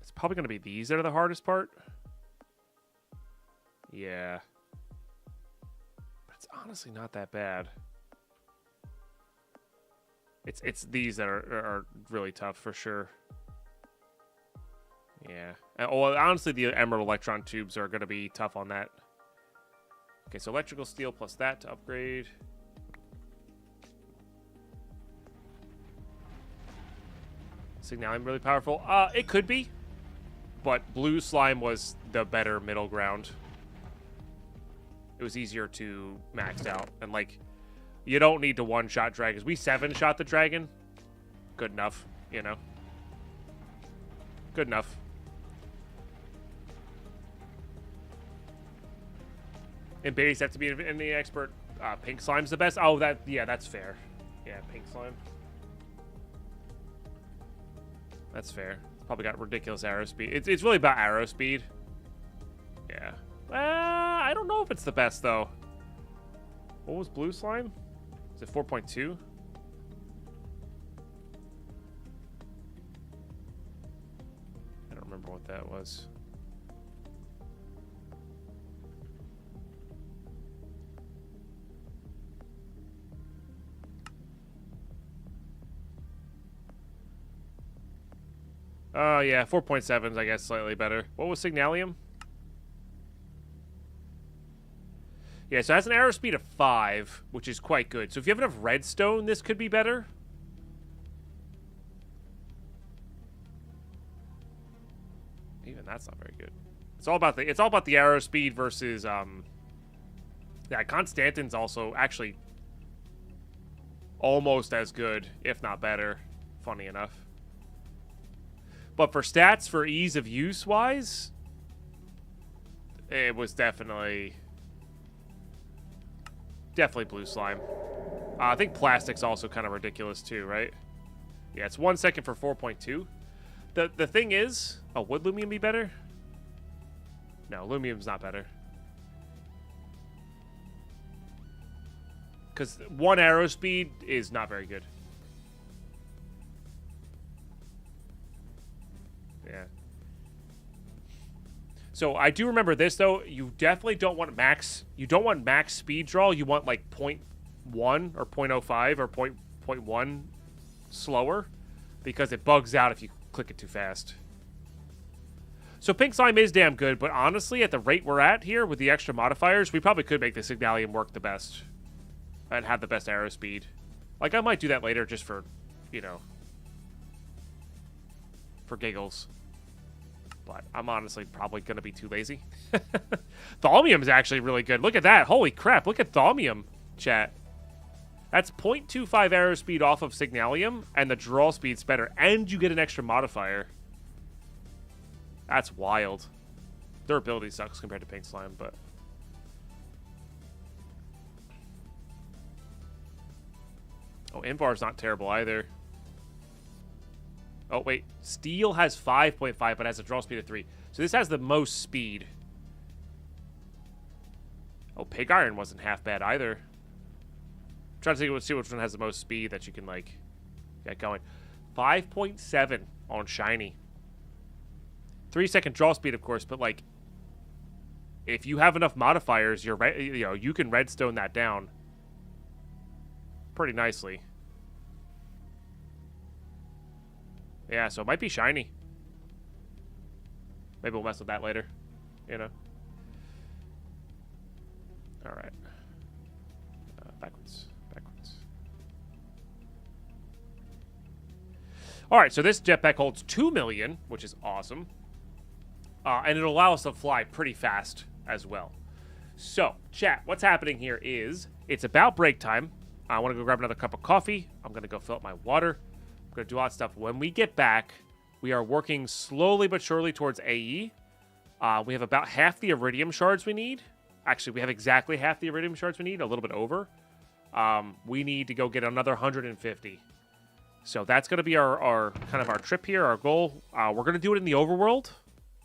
It's probably going to be these that are the hardest part. Yeah. It's honestly not that bad. It's these that are really tough for sure. Yeah. Well, honestly, the Emerald Electron tubes are going to be tough on that. Okay, so electrical steel plus that to upgrade. Signalium really powerful. It could be, but blue slime was the better middle ground. It was easier to max out. And, like, you don't need to one-shot dragons. We 7-shot the dragon. Good enough, you know. Good enough. And base have to be in the expert. Pink slime's the best. Oh, that's fair. Yeah, pink slime. That's fair. Probably got ridiculous arrow speed. It's really about arrow speed. Yeah. I don't know if it's the best, though. What was blue slime? Is it 4.2? I don't remember what that was. Oh, yeah, 4.7 is, I guess, slightly better. What was Signalium? Yeah, so it has an arrow speed of 5, which is quite good. So if you have enough redstone, this could be better. Even that's not very good. It's all about the arrow speed versus yeah, Constantine's also actually almost as good, if not better, funny enough. But for stats, for ease of use wise, it was definitely blue slime. I think plastic's also kind of ridiculous too, right? Yeah, it's 1 second for 4.2. The thing is, would Lumium be better? No, Lumium's not better. because 1 arrow speed is not very good. Yeah. So I do remember this though. You definitely don't want max. You don't want max speed draw. You want like 0.1 or 0.05 or 0.1 slower, because it bugs out if you click it too fast. So Pink Slime is damn good, but honestly, at the rate we're at here with the extra modifiers, we probably could make the Signalium work the best and have the best arrow speed. Like, I might do that later just for, you know, for giggles. But I'm honestly probably going to be too lazy. Thaumium is actually really good. Look at that. Holy crap. Look at Thaumium, chat. That's 0.25 arrow speed off of Signalium, and the draw speed's better. And you get an extra modifier. That's wild. Durability sucks compared to Pink Slime, but... Oh, Invar's not terrible either. Oh, wait. Steel has 5.5, but has a draw speed of 3. So this has the most speed. Oh, Pig Iron wasn't half bad either. I'm trying to see which one has the most speed that you can, like, get going. 5.7 on Shiny. 3-second draw speed, of course, but, like, if you have enough modifiers, you know, you can redstone that down pretty nicely. Yeah, so it might be Shiny. Maybe we'll mess with that later, you know. All right. Backwards. All right, so this jetpack holds 2 million, which is awesome. And it'll allow us to fly pretty fast as well. So, chat, what's happening here is it's about break time. I want to go grab another cup of coffee. I'm going to go fill up my water. I'm going to do a lot of stuff. When we get back, we are working slowly but surely towards AE. We have about half the iridium shards we need. Actually, we have exactly half the iridium shards we need, a little bit over. We need to go get another 150. So that's going to be our kind of our trip here, our goal. We're going to do it in the overworld.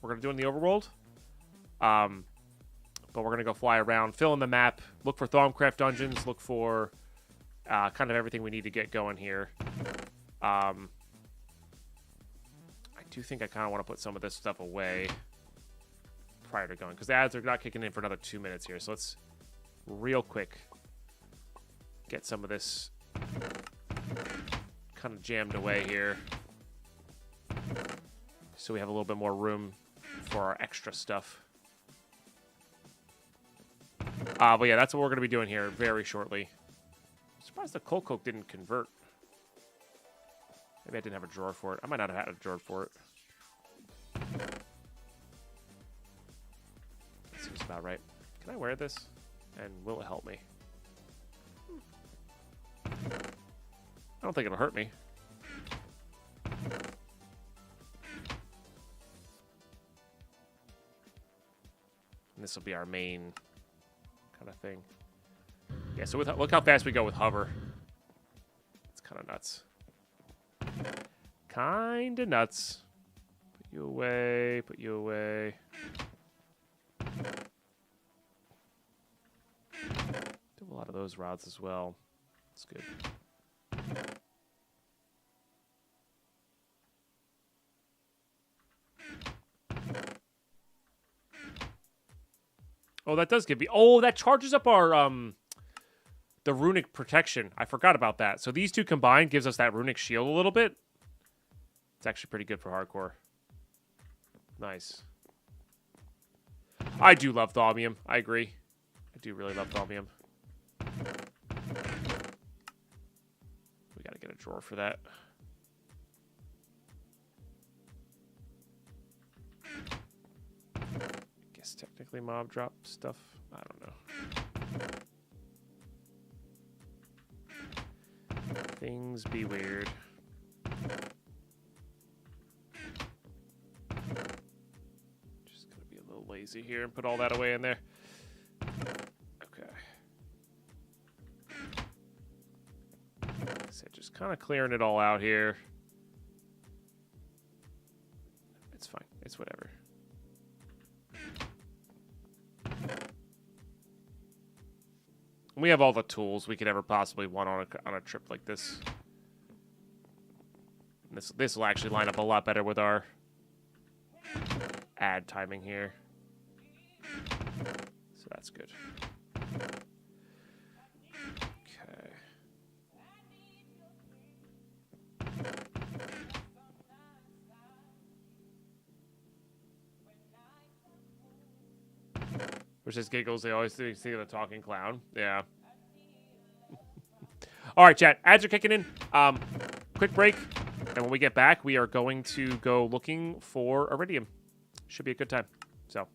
But we're going to go fly around, fill in the map, look for Thaumcraft dungeons, look for kind of everything we need to get going here. I do think I kind of want to put some of this stuff away prior to going, because the ads are not kicking in for another 2 minutes here. So let's real quick get some of this kind of jammed away here, so we have a little bit more room for our extra stuff. But yeah, that's what we're going to be doing here very shortly. I'm surprised the Coal Coke didn't convert. Maybe I didn't have a drawer for it. I might not have had a drawer for it. That seems about right. Can I wear this? And will it help me? I don't think it'll hurt me. And this will be our main kind of thing. Yeah, so look how fast we go with hover. It's kind of nuts. Kind of nuts. Put you away, put you away. Do a lot of those rods as well. That's good. Oh, that does give me... Oh, that charges up our, the runic protection. I forgot about that. So these two combined gives us that runic shield a little bit. It's actually pretty good for hardcore. Nice. I do love Thaumium. I agree. I do really love Thaumium. We gotta get a drawer for that. Technically mob drop stuff. I don't know. Things be weird. Just gonna be a little lazy here and put all that away in there. Okay. So just kind of clearing it all out here. It's fine. It's whatever. We have all the tools we could ever possibly want on a trip like this. This will actually line up a lot better with our ad timing here. So that's good. Okay. Which is giggles. They always think of the talking clown. Yeah. All right, chat. Ads are kicking in. Quick break. And when we get back, we are going to go looking for iridium. Should be a good time. So,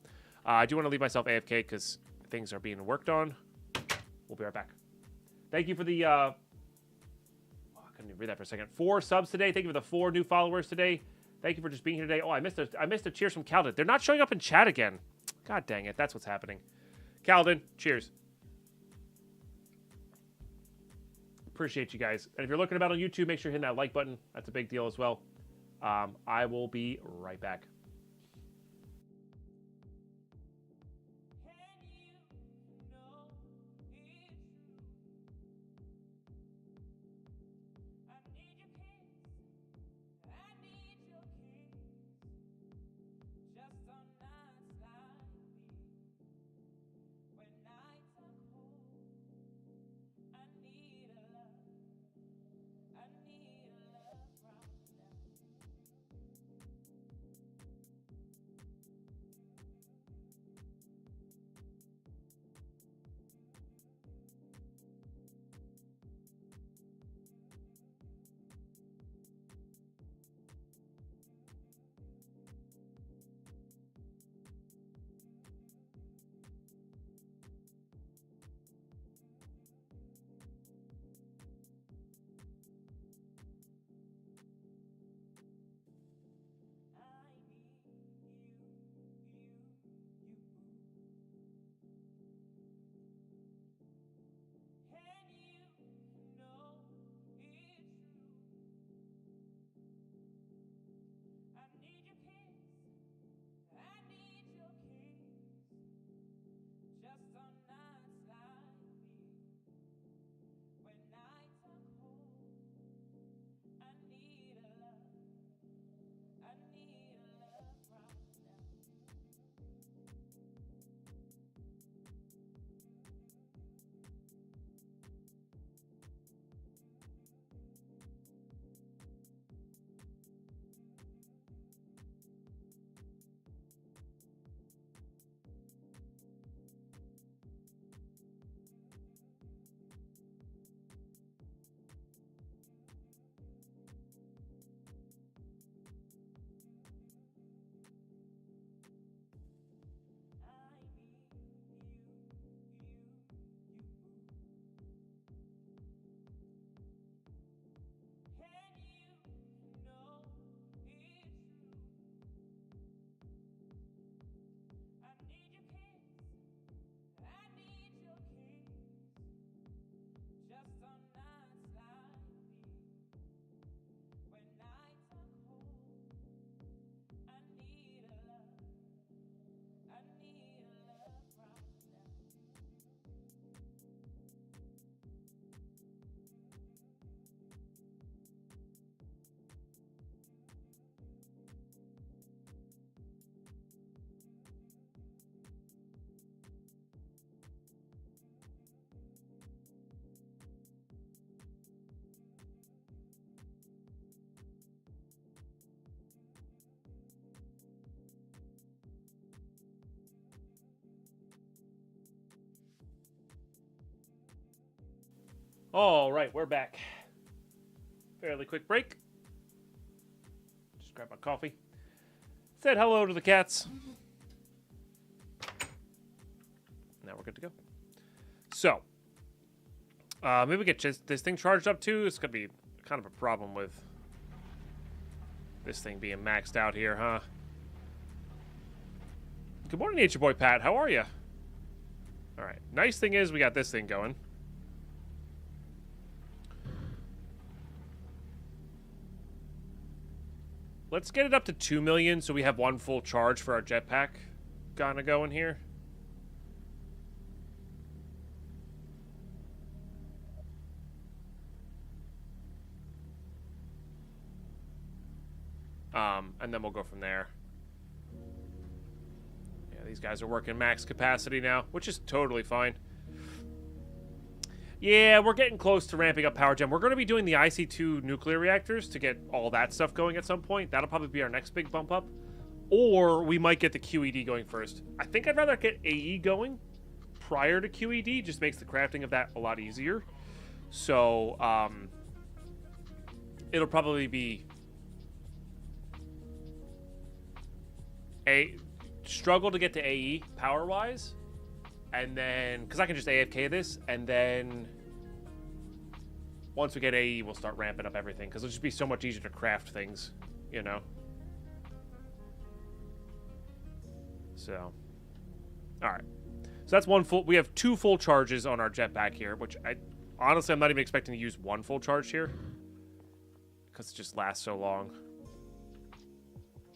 I do want to leave myself AFK because things are being worked on. We'll be right back. Thank you for the... I couldn't even read that for a second. 4 subs today. Thank you for the 4 new followers today. Thank you for just being here today. Oh, I missed a cheers from Calden. They're not showing up in chat again. God dang it. That's what's happening. Calden, cheers. Appreciate you guys. And if you're looking about on YouTube, make sure you're hitting that like button. That's a big deal as well. I will be right back. All right, we're back. Fairly quick break. Just grab my coffee. Said hello to the cats. Now we're good to go. So, maybe we get this thing charged up too. It's gonna be kind of a problem with this thing being maxed out here, huh? Good morning, Nature Boy Pat. How are you? All right. Nice thing is we got this thing going. Let's get it up to 2 million so we have 1 full charge for our jetpack gonna go in here. And then we'll go from there. Yeah, these guys are working max capacity now, which is totally fine. Yeah, we're getting close to ramping up power gen. We're going to be doing the IC2 nuclear reactors to get all that stuff going at some point. That'll probably be our next big bump up. Or we might get the QED going first. I think I'd rather get AE going prior to QED. Just makes the crafting of that a lot easier. So, it'll probably be a struggle to get to AE power-wise. And then, because I can just AFK this, and then once we get AE, we'll start ramping up everything. Because it'll just be so much easier to craft things, you know? So, alright. So that's one full, we have 2 full charges on our jetpack here, which honestly, I'm not even expecting to use 1 full charge here. Because it just lasts so long.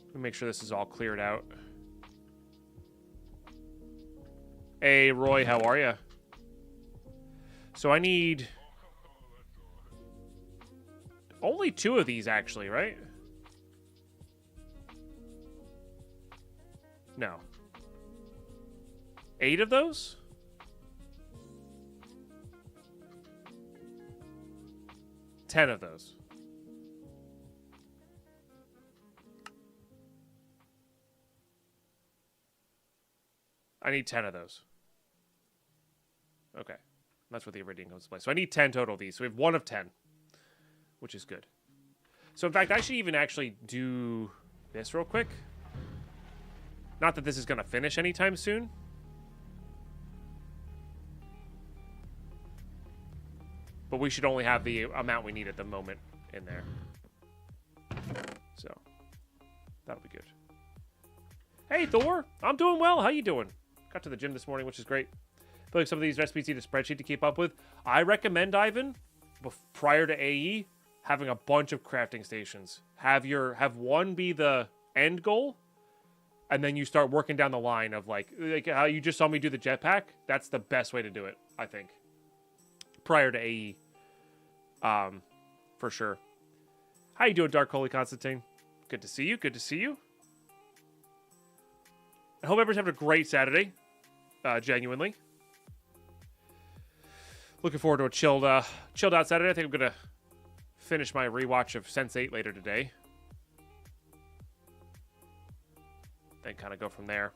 Let me make sure this is all cleared out. Hey, Roy, how are you? So I need only 2 of these, actually, right? No. 8 of those? Ten of those. I need 10 of those. Okay. That's what the Iridium comes to play. So I need 10 total of these. So we have 1 of 10. Which is good. So in fact, I should even actually do this real quick. Not that this is going to finish anytime soon. But we should only have the amount we need at the moment in there. So, that'll be good. Hey, Thor! I'm doing well. How you doing? Got to the gym this morning, which is great. I feel like some of these recipes need a spreadsheet to keep up with. I recommend, Ivan, prior to AE, having a bunch of crafting stations. Have one be the end goal, and then you start working down the line of like how you just saw me do the jetpack. That's the best way to do it, I think. Prior to AE. For sure. How you doing, Dark Holy Constantine? Good to see you. Good to see you. I hope everyone's having a great Saturday. Genuinely. Looking forward to a chilled out Saturday. I think I'm gonna finish my rewatch of Sense8 later today. Then kind of go from there.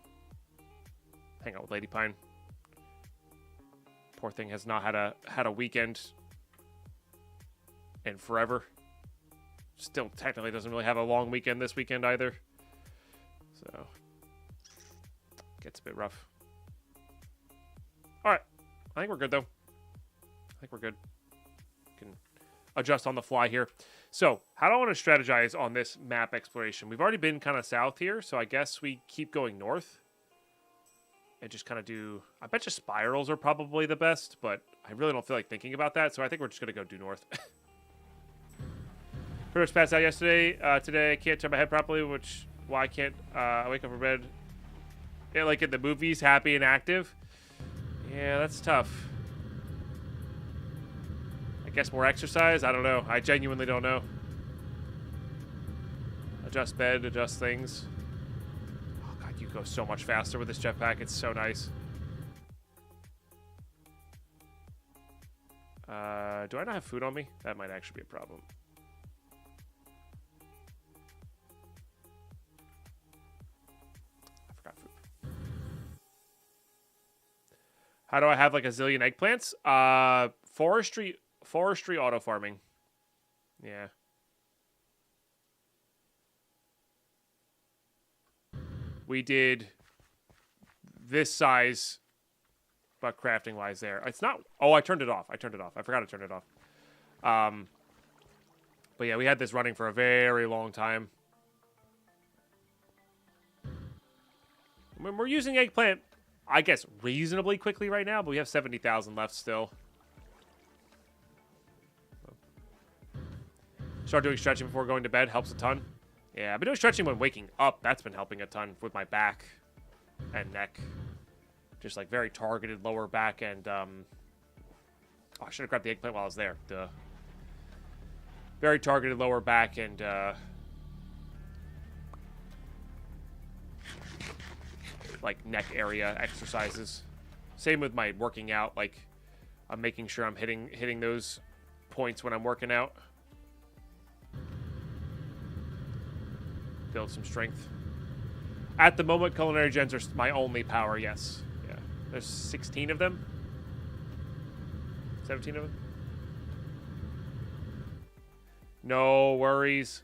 Hang out with Lady Pine. Poor thing has not had a weekend in forever. Still technically doesn't really have a long weekend this weekend either. So gets a bit rough. Alright. I think we're good though. I think we're good. Can adjust on the fly here. So, how do I want to strategize on this map exploration? We've already been kind of south here, so I guess we keep going north. And just kind of do... I bet you spirals are probably the best, but I really don't feel like thinking about that, so I think we're just going to go due north. Pretty much passed out yesterday. Today I can't turn my head properly, which... Why I can't wake up from bed... Yeah, like in the movies, happy and active. Yeah, that's tough. I guess more exercise? I don't know. I genuinely don't know. Adjust bed, adjust things. Oh god, you go so much faster with this jetpack. It's so nice. Do I not have food on me? That might actually be a problem. I forgot food. How do I have like a zillion eggplants? Forestry auto farming. Yeah. We did this size, but crafting wise there. It's not... Oh, I turned it off. I forgot to turn it off. But yeah, we had this running for a very long time. I mean, we're using eggplant, I guess, reasonably quickly right now, but we have 70,000 left still. Start doing stretching before going to bed. Helps a ton. Yeah, I've been doing stretching when waking up. That's been helping a ton with my back and neck. Just like very targeted lower back and... Oh, I should have grabbed the eggplant while I was there. Duh. Very targeted lower back and like neck area exercises. Same with my working out. Like I'm making sure I'm hitting those points when I'm working out. Build some strength. At the moment, culinary gens are my only power. Yes. Yeah. There's 16 of them. 17 of them. No worries.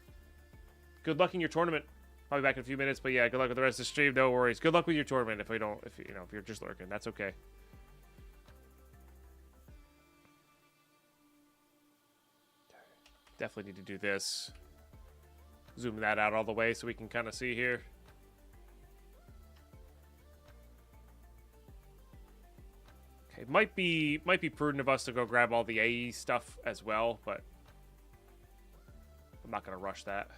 Good luck in your tournament. I'll be back in a few minutes, but yeah, good luck with the rest of the stream. No worries. Good luck with your tournament. If you're just lurking, that's okay. Definitely need to do this. Zoom that out all the way so we can kind of see here. Okay, might be prudent of us to go grab all the AE stuff as well, but I'm not gonna rush that.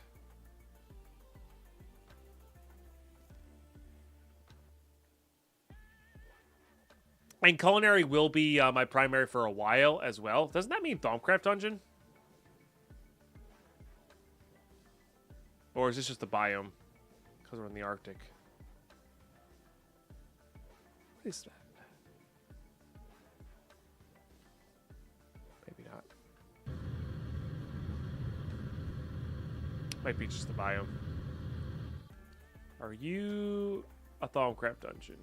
And culinary will be my primary for a while as well. Doesn't that mean Thaumcraft Dungeon? Or is this just the biome? Because we're in the Arctic. What is that? Maybe not. Might be just the biome. Are you a Thaumcraft Dungeon?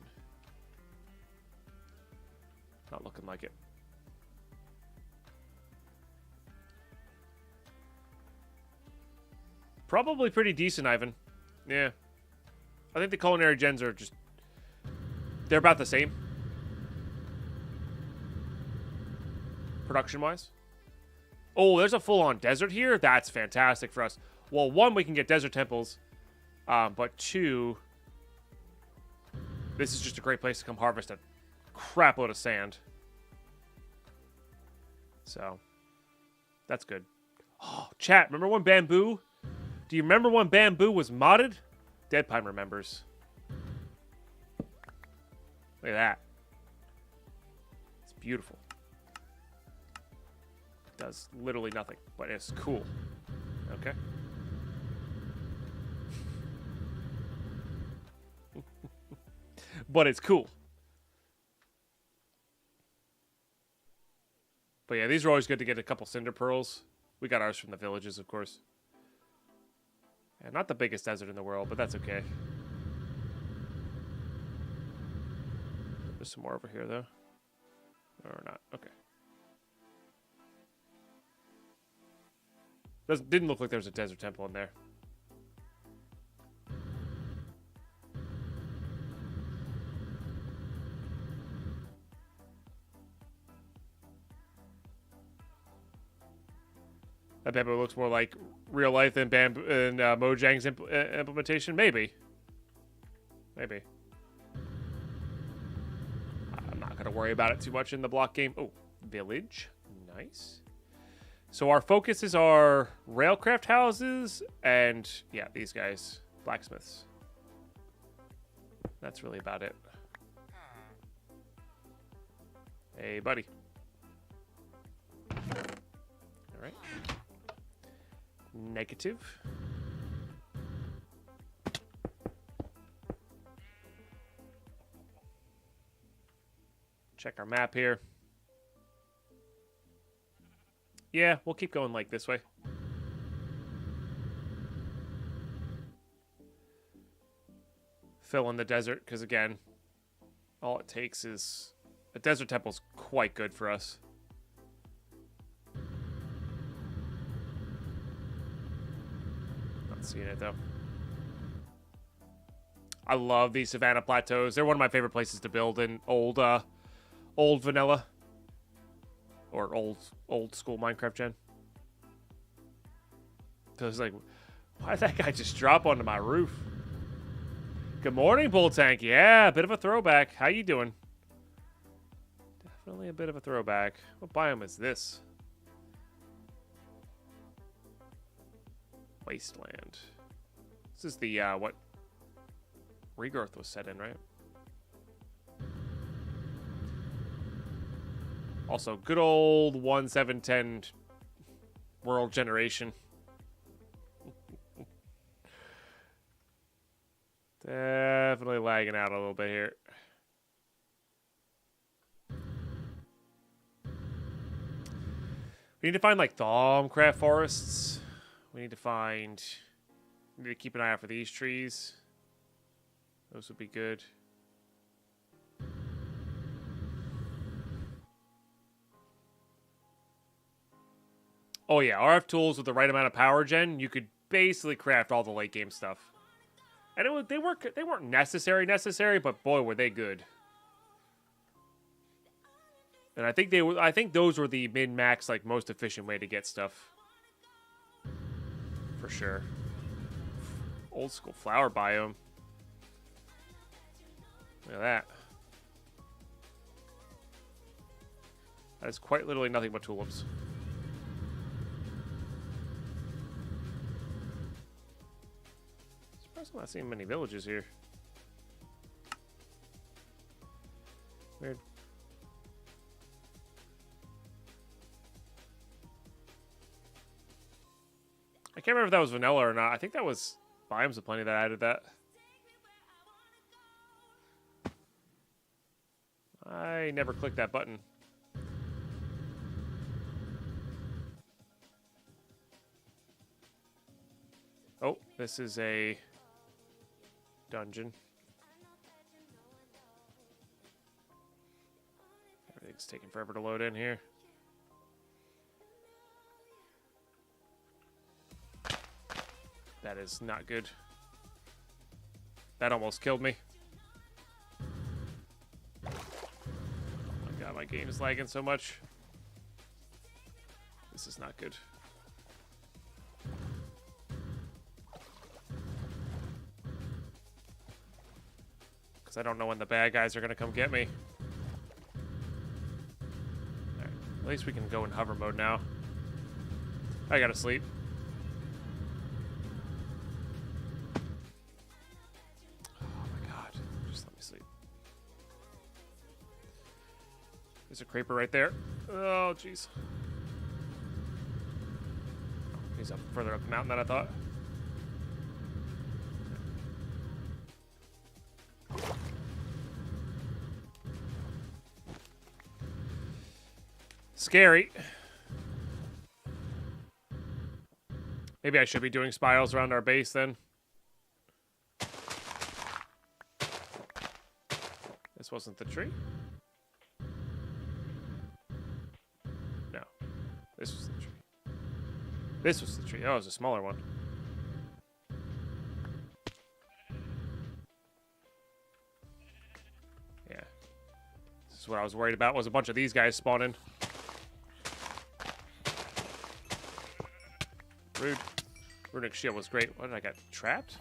Not looking like it. Probably pretty decent, Ivan. Yeah. I think the culinary gens are just... They're about the same. Production-wise. Oh, there's a full-on desert here? That's fantastic for us. Well, one, we can get desert temples. But two... This is just a great place to come harvest a crap load of sand. So, that's good. Oh, chat, remember when bamboo... Do you remember when bamboo was modded? Deadpine remembers. Look at that. It's beautiful. It does literally nothing, but it's cool. Okay. But it's cool. But yeah, these are always good to get a couple cinder pearls. We got ours from the villages, of course. Yeah, not the biggest desert in the world, but that's okay. There's some more over here, though. Or not. Okay. Didn't look like there was a desert temple in there. That bamboo looks more like real life than Mojang's implementation. Maybe. Maybe. I'm not going to worry about it too much in the block game. Oh, village. Nice. So our focuses are railcraft houses and, yeah, these guys. Blacksmiths. That's really about it. Hey, buddy. All right. Negative. Check our map here. Yeah, we'll keep going like this way. Fill in the desert, because again, all it takes is... A desert temple's quite good for us. Seeing it though. I love these Savannah Plateaus. They're one of my favorite places to build in old vanilla or old school Minecraft gen. Cause like, why did that guy just drop onto my roof? Good morning, Bull Tank. Yeah, a bit of a throwback. How you doing? Definitely a bit of a throwback. What biome is this? Wasteland. This is the, what regrowth was set in, right? Also, good old 1710 world generation. Definitely lagging out a little bit here. We need to find like Thaumcraft forests. We need to keep an eye out for these trees. Those would be good. Oh yeah, RF tools with the right amount of power gen, you could basically craft all the late game stuff. And they weren't necessary, but boy were they good. And I think those were the min-max, like, most efficient way to get stuff. For sure. Old school flower biome. Look at that. That is quite literally nothing but tulips. Surprised I'm not seeing many villages here. Weird. I can't remember if that was vanilla or not. I think that was Biomes of Plenty that added that. I never clicked that button. Oh, this is a dungeon. Everything's taking forever to load in here. That is not good. That almost killed me. Oh my god, my game is lagging so much. This is not good. Because I don't know when the bad guys are going to come get me. Alright, at least we can go in hover mode now. I gotta sleep. There's a creeper right there. Oh, jeez. He's up further up the mountain than I thought. Scary. Maybe I should be doing spirals around our base then. This wasn't the tree. This was the tree. This was the tree. Oh, it was a smaller one. Yeah. This is what I was worried about, was a bunch of these guys spawning. Rude. Runic shield was great. What did I get? Trapped?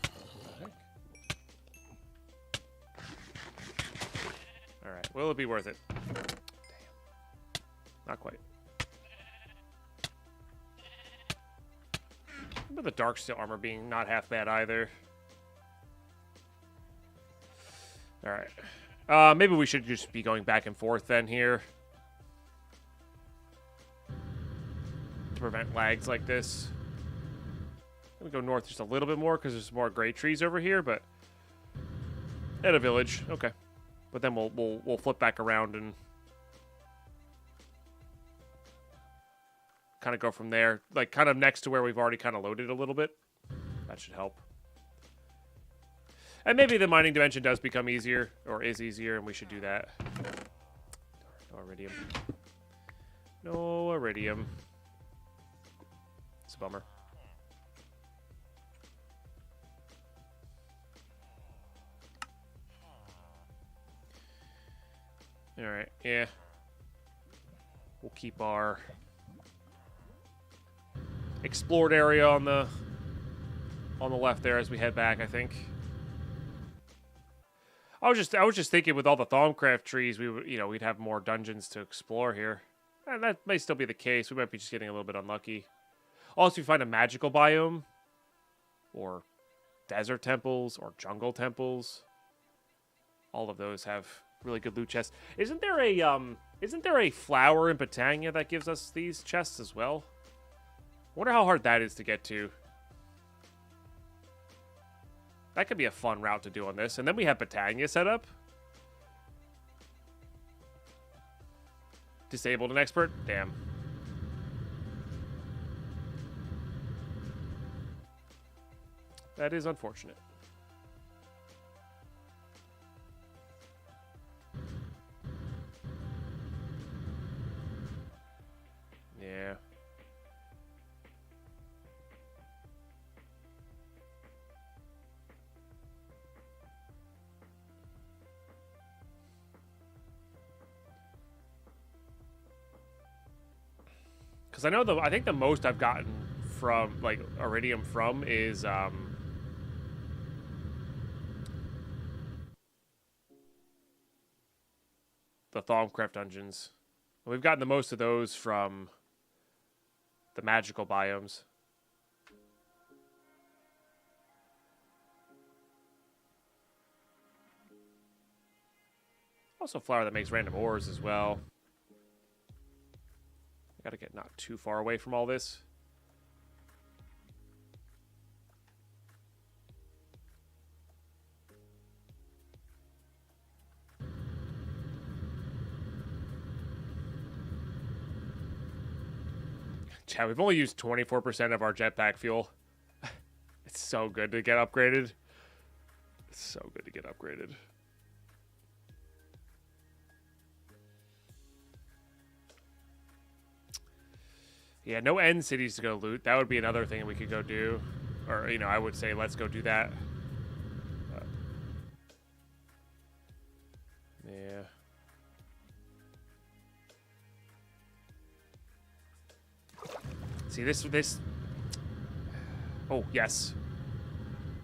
What the heck? Alright, will it be worth it? Damn. Not quite. But the dark steel armor being not half bad either. Alright. Maybe we should just be going back and forth then here. To prevent lags like this. I'm gonna go north just a little bit more because there's more great trees over here, but at a village. Okay. But then we'll flip back around and kind of go from there, like kind of next to where we've already kind of loaded a little bit. That should help. And maybe the mining dimension does become easier, or is easier, and we should do that. No iridium. No iridium. It's a bummer. Alright, yeah. We'll keep our explored area on the left there as we head back, I think. I was just thinking with all the Thaumcraft trees, we'd have more dungeons to explore here. And that may still be the case. We might be just getting a little bit unlucky. Also, if you find a magical biome, or desert temples, or jungle temples, all of those have really good loot chests. Isn't there a flower in Britannia that gives us these chests as well? I wonder how hard that is to get to. That could be a fun route to do on this. And then we have Battagna set up. Disabled an expert? Damn. That is unfortunate. Yeah. Because I think the most I've gotten from, like, Iridium from is, the Thaumcraft dungeons. We've gotten the most of those from the magical biomes. Also a flower that makes random ores as well. I gotta get not too far away from all this. Chad, we've only used 24% of our jetpack fuel. It's so good to get upgraded. It's so good to get upgraded. Yeah, no end cities to go loot. That would be another thing we could go do. Or, you know, I would say let's go do that. Yeah. See, this... Oh, yes.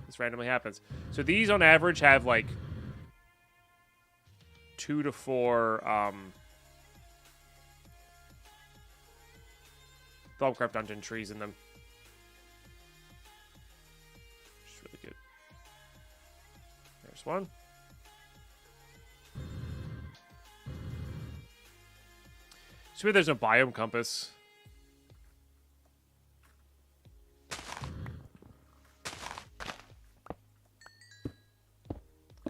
This randomly happens. So these, on average, have, like, 2 to 4, Thaumcraft dungeon trees in them. Just really good. There's one. So there's a biome compass.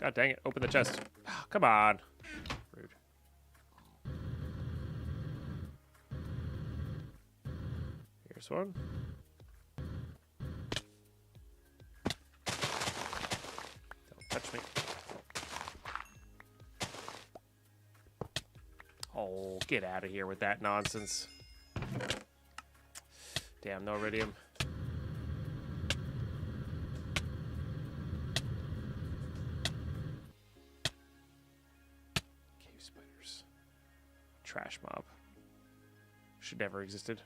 God dang it. Open the chest. Oh, come on. Rude. Here's one. Don't touch me. Oh, get out of here with that nonsense. Damn, no iridium. Cave spiders. Trash mob. Should never existed.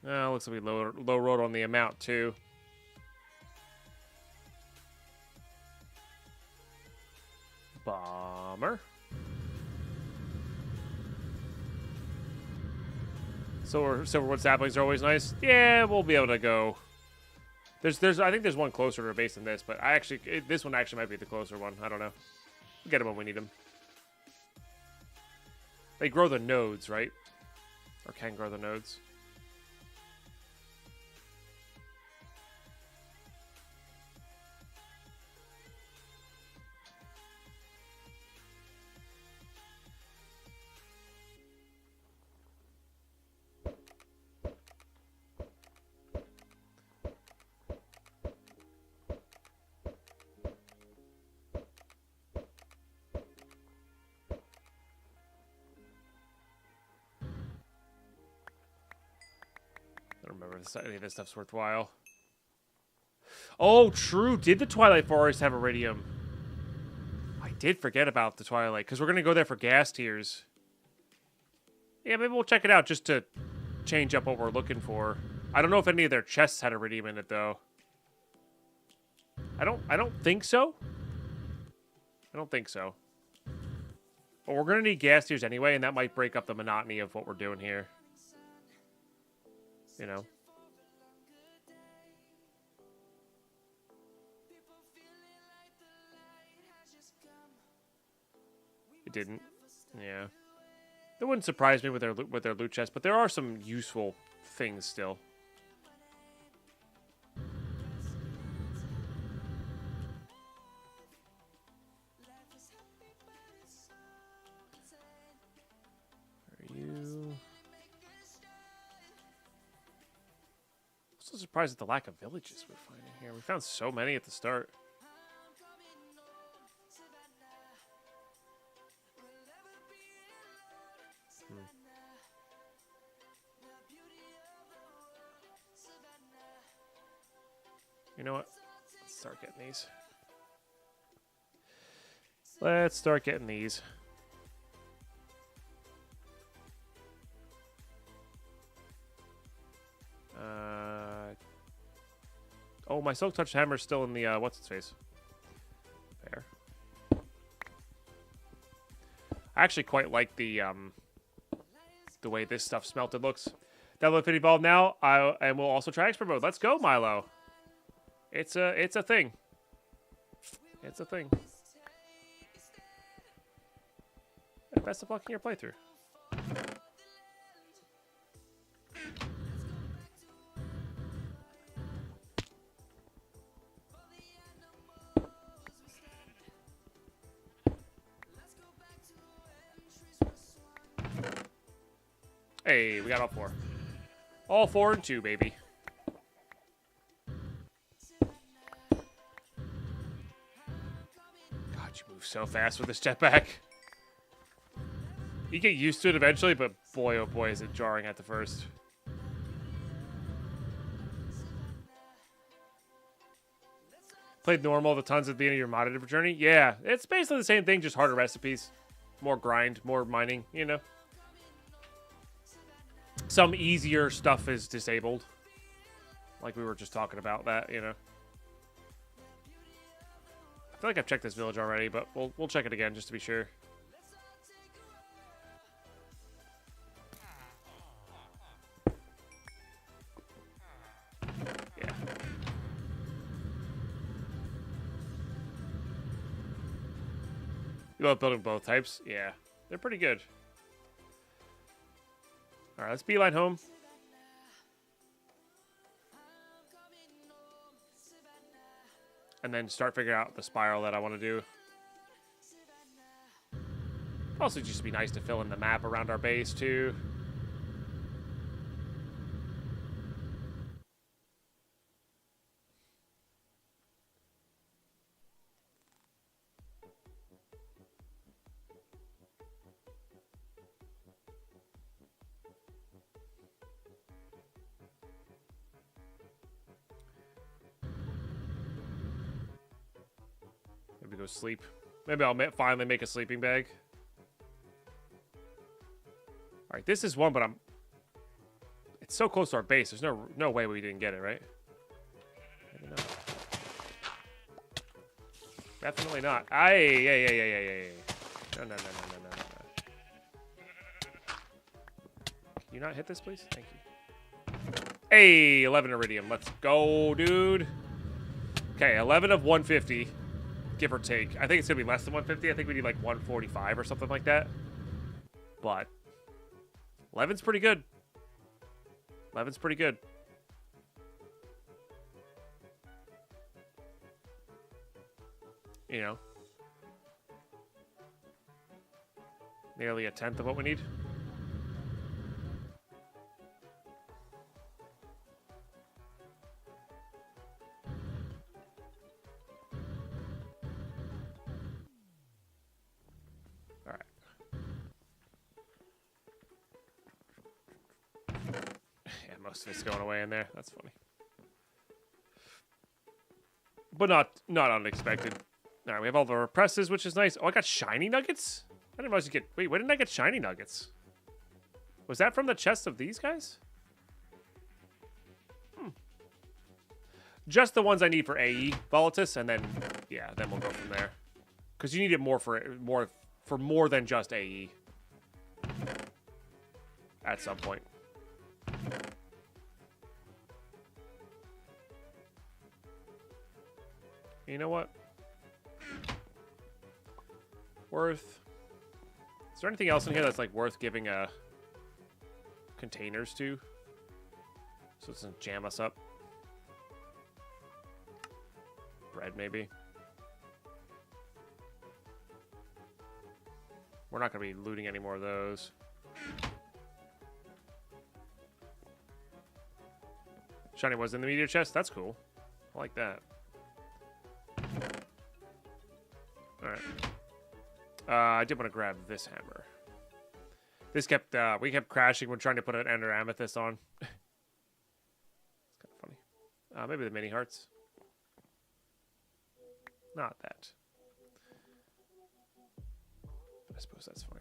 Looks like we low rolled on the amount too. Bomber. Silverwood saplings are always nice. Yeah, we'll be able to go. I think there's one closer to a base than this, but this one actually might be the closer one. I don't know. We'll get them when we need them. They grow the nodes, right? Or can grow the nodes. I don't remember if any of this stuff's worthwhile. Oh, true. Did the Twilight Forest have iridium? I did forget about the Twilight, because we're going to go there for gas tiers. Yeah, maybe we'll check it out just to change up what we're looking for. I don't know if any of their chests had iridium in it, though. I don't think so. I don't think so. But we're going to need gas tiers anyway, and that might break up the monotony of what we're doing here. You know? It didn't. Yeah. That wouldn't surprise me with their loot chest, but there are some useful things still. Are you? I'm so surprised at the lack of villages we're finding here. We found so many at the start. You know what? Let's start getting these. Let's start getting these. Oh, my Silk Touch Hammer's still in the, what's its face? There. I actually quite like the way this stuff smelted looks. Download Fit Evolve now, and we'll also try Expert Mode. Let's go, Milo. It's a thing. It's a thing. And best of luck in your playthrough. Hey, we got all four. All 4 and 2, baby. You move so fast with this jetpack. You get used to it eventually, but boy, oh boy, is it jarring at the first. Played normal the tons at the beginning of your modded journey? Yeah, it's basically the same thing, just harder recipes. More grind, more mining, you know. Some easier stuff is disabled. Like we were just talking about that, you know. I feel like I've checked this village already, but we'll check it again just to be sure. Yeah. You love building both types? Yeah. They're pretty good. Alright, let's beeline home. And then start figuring out the spiral that I want to do. Also, just be nice to fill in the map around our base, too. Maybe go sleep. Maybe I'll finally make a sleeping bag. Alright, this is one, but it's so close to our base. There's no way we didn't get it, right? Maybe not. Definitely not. Ay. No. Can you not hit this, please? Thank you. Hey, 11 iridium. Let's go, dude. Okay, 11 of 150. Give or take. I think it's going to be less than 150. I think we need like 145 or something like that. But 11's pretty good. 11's pretty good. You know. Nearly a tenth of what we need. Most of it's going away in there. That's funny. But not unexpected. Alright, we have all the represses, which is nice. Oh, I got shiny nuggets? I didn't realize you get... Wait, where didn't I get shiny nuggets? Was that from the chest of these guys? Just the ones I need for AE, Volatus, and then... Yeah, then we'll go from there. Because you need it for more than just AE. At some point. You know what? Worth Is there anything else in here that's like worth giving containers to? So it doesn't jam us up. Bread, maybe. We're not going to be looting any more of those. Shiny was in the meteor chest? That's cool. I like that. Alright. I did want to grab this hammer. This kept, we kept crashing when trying to put an ender amethyst on. It's kind of funny. Maybe the mini hearts. Not that. But I suppose that's fine.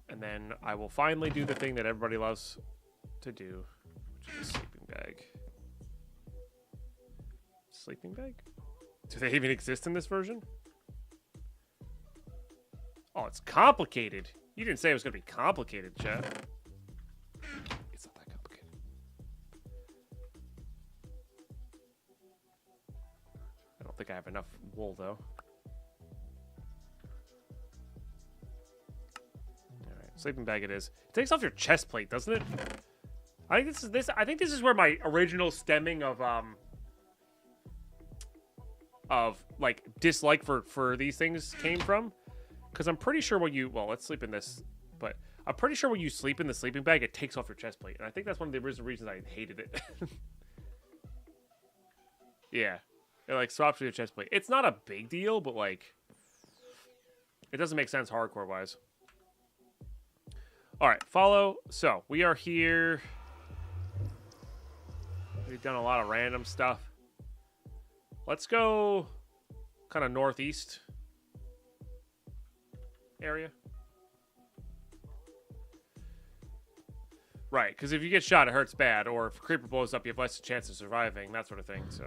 And then I will finally do the thing that everybody loves to do, which is a sleeping bag. Sleeping bag? Do they even exist in this version? Oh, it's complicated. You didn't say it was going to be complicated, chat. It's not that complicated. I don't think I have enough wool, though. Alright, sleeping bag it is. It takes off your chest plate, doesn't it? I think this is where my original stemming of like dislike for these things came from, because I'm pretty sure when you let's sleep in this, but I'm pretty sure when you sleep in the sleeping bag it takes off your chest plate, and I think that's one of the original reasons I hated it. Yeah, it like swaps with your chest plate. It's not a big deal, but like it doesn't make sense hardcore wise. All right, follow. So we are here. We've done a lot of random stuff. Let's go kind of northeast area. Right, because if you get shot, it hurts bad. Or if a creeper blows up, you have less chance of surviving. That sort of thing, so.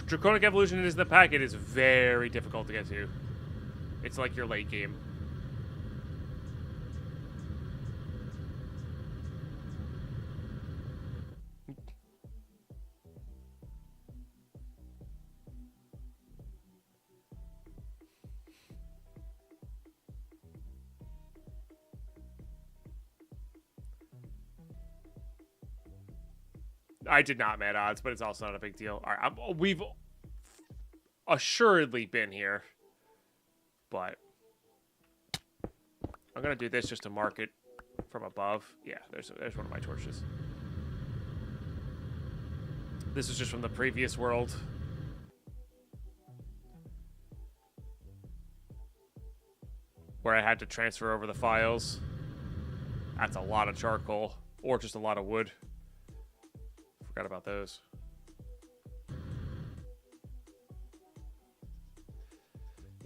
Draconic Evolution is in the pack. It is very difficult to get to. It's like your late game. I did not mad odds, but it's also not a big deal. All right, we've assuredly been here, but I'm gonna do this just to mark it from above. Yeah, there's one of my torches. This is just from the previous world. Where I had to transfer over the files. That's a lot of charcoal, or just a lot of wood. Forgot about those.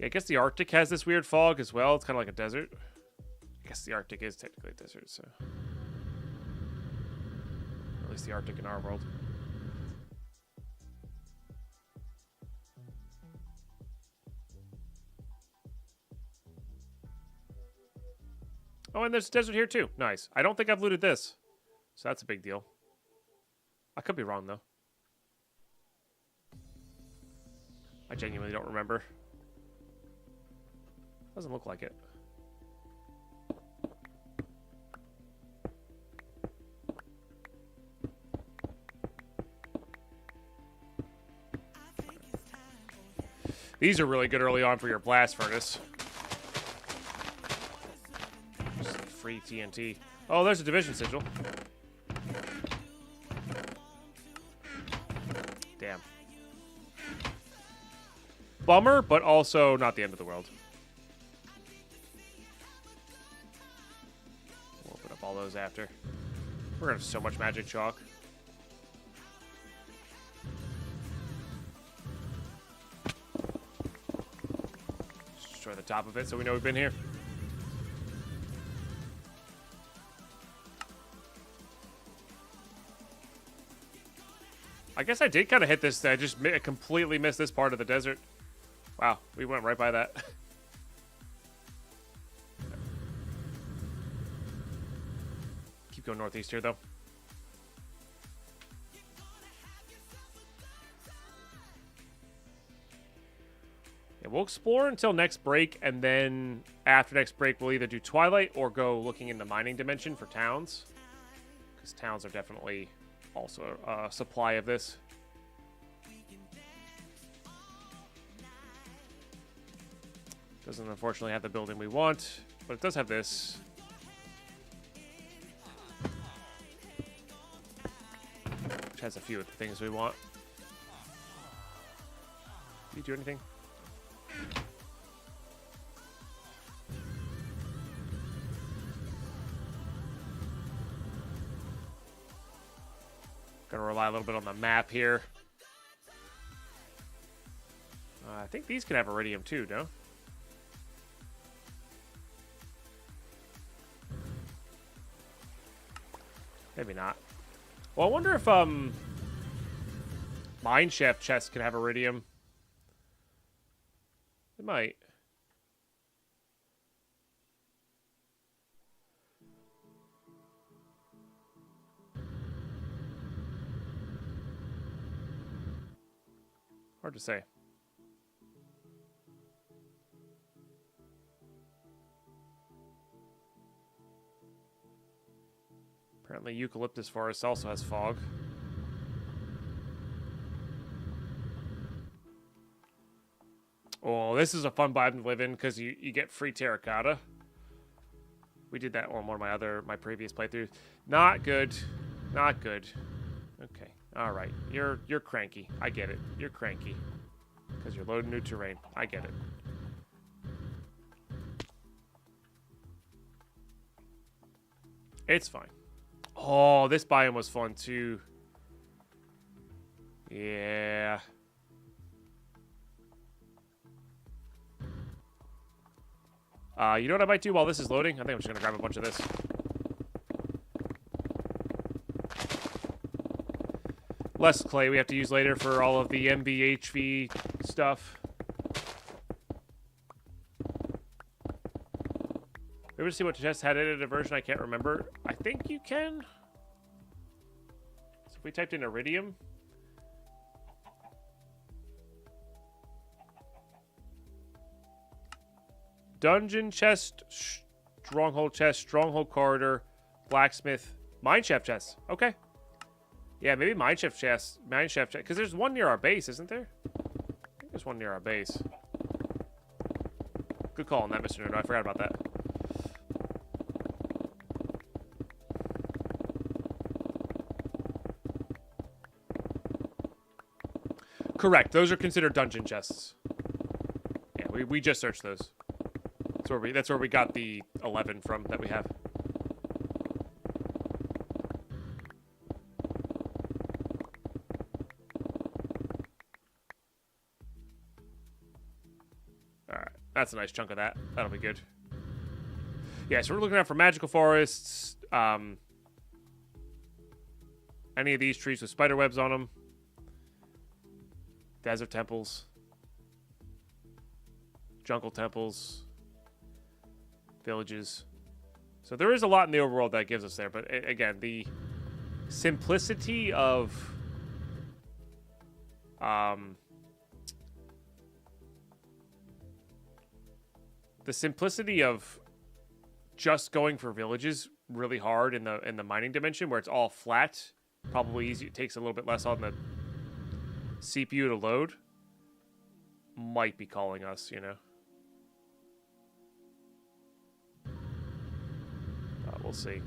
Yeah, I guess the Arctic has this weird fog as well. It's kind of like a desert. I guess the Arctic is technically a desert, so. Or at least the Arctic in our world. Oh, and there's a desert here too. Nice. I don't think I've looted this. So that's a big deal. I could be wrong, though. I genuinely don't remember. Doesn't look like it. These are really good early on for your blast furnace. Just free TNT. Oh, there's a division sigil. Damn. Bummer, but also not the end of the world. We'll open up all those after. We're gonna have so much magic chalk. Just destroy the top of it so we know we've been here. I guess I did kind of hit this. I just completely missed this part of the desert. Wow, we went right by that. Keep going northeast here, though. Yeah, we'll explore until next break, and then after next break, we'll either do Twilight or go looking in the mining dimension for towns. Because towns are definitely also a supply of this. Doesn't unfortunately have the building we want, but it does have this. Which has a few of the things we want. Did you do anything? Gonna rely a little bit on the map here. I think these can have iridium too, no? Maybe not. Well, I wonder if mineshaft chests can have iridium. It might. Hard to say. Apparently eucalyptus forest also has fog. Oh, this is a fun biome to live in because you get free terracotta. We did that on one of my previous playthroughs. Not good. Not good. Okay. All right. You're cranky. I get it. You're cranky. Because you're loading new terrain. I get it. It's fine. Oh, this biome was fun too. Yeah. You know what I might do while this is loading? I think I'm just going to grab a bunch of this. Less clay we have to use later for all of the MBHV stuff. Ever see what chest had edited a version I can't remember? I think you can. So if we typed in iridium. Dungeon chest, stronghold corridor, blacksmith, mineshaft chest. Okay. Yeah, maybe mineshaft chest, because there's one near our base, isn't there? I think there's one near our base. Good call on that, Mr. Nuno. I forgot about that. Correct. Those are considered dungeon chests. Yeah, we just searched those. That's where we got the 11 from that we have. All right, that's a nice chunk of that. That'll be good. Yeah, so we're looking out for magical forests. Any of these trees with spider webs on them. Desert temples. Jungle temples. Villages. So there is a lot in the overworld that gives us there, but again, the simplicity of just going for villages really hard in the mining dimension where it's all flat, probably easy. It takes a little bit less on the CPU to load. Might be calling us, you know. We'll see.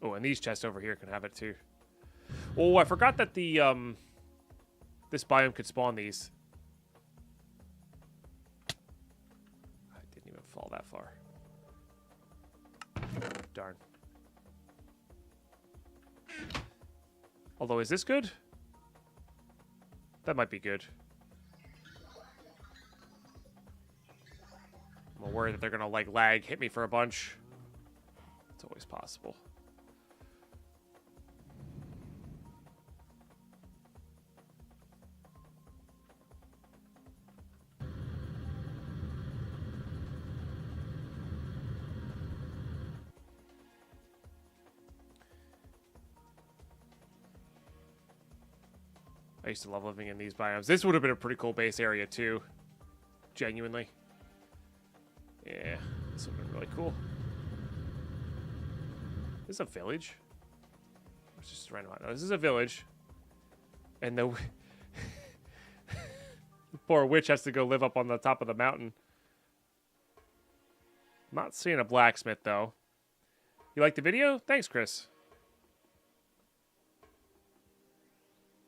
Oh, and these chests over here can have it too. Oh, I forgot that the this biome could spawn these. I didn't even fall that far. Darn. Although, is this good? That might be good. I'm worried that they're gonna like lag, hit me for a bunch. It's always possible. I used to love living in these biomes. This would have been a pretty cool base area too. Genuinely. Yeah, this would have been really cool. This is a village. It's just random. No, this is a village. And the poor witch has to go live up on the top of the mountain. I'm not seeing a blacksmith, though. You like the video? Thanks, Chris.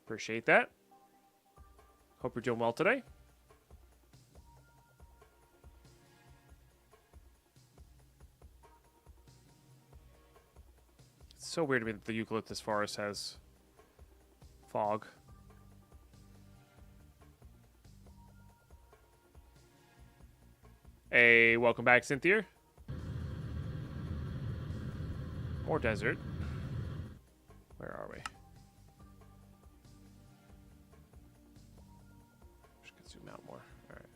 Appreciate that. Hope you're doing well today. It's so weird to me that the eucalyptus forest has fog. Hey, welcome back, Cynthia. More desert. Where are we? Just gonna zoom out more. Alright.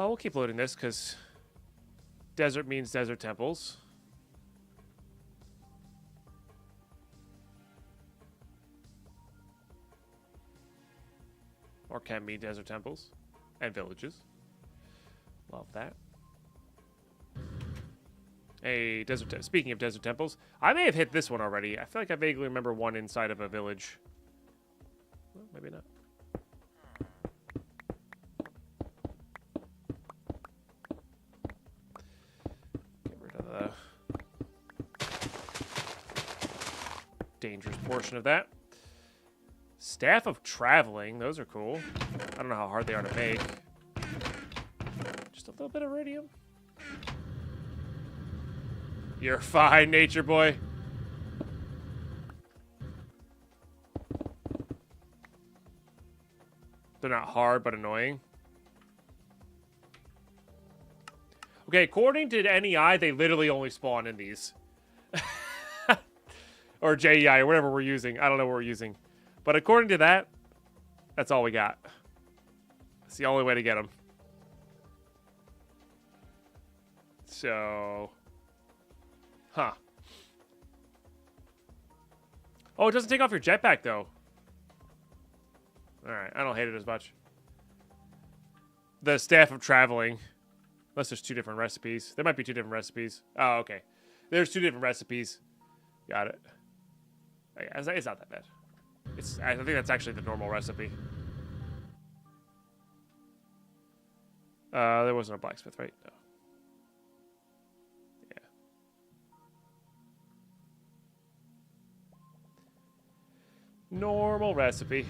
We'll keep loading this because desert means desert temples. Or can be desert temples and villages. Love that. Hey, speaking of desert temples, I may have hit this one already. I feel like I vaguely remember one inside of a village. Well, maybe not. Get rid of the dangerous portion of that. Staff of Traveling. Those are cool. I don't know how hard they are to make. Just a little bit of radium. You're fine, nature boy. They're not hard, but annoying. Okay, according to NEI, they literally only spawn in these. Or JEI, or whatever we're using. I don't know what we're using. But according to that, that's all we got. It's the only way to get them. So... Huh. Oh, it doesn't take off your jetpack, though. Alright, I don't hate it as much. The Staff of Traveling. Unless there's two different recipes. There might be two different recipes. Oh, okay. There's two different recipes. Got it. Yeah, it's not that bad. I think that's actually the normal recipe. There wasn't a blacksmith, right? No. Yeah. Normal recipe.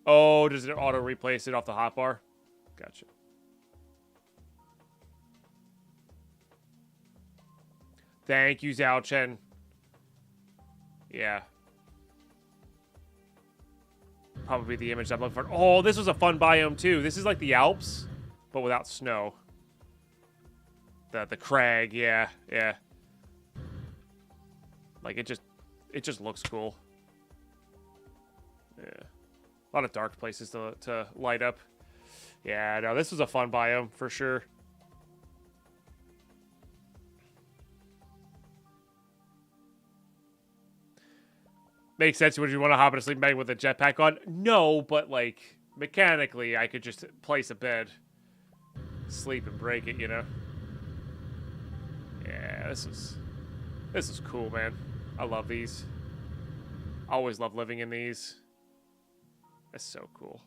Oh, does it auto replace it off the hotbar? Gotcha. Thank you, Zhao Chen. Yeah. Probably the image I'm looking for. Oh, this was a fun biome too. This is like the Alps, but without snow. The crag, yeah, yeah. Like it just looks cool. Yeah. A lot of dark places to light up. Yeah, no, this was a fun biome for sure. Makes sense. Would you want to hop in a sleeping bag with a jetpack on? No, but like mechanically, I could just place a bed, sleep, and break it. You know. Yeah, this is cool, man. I love these. Always love living in these. That's so cool.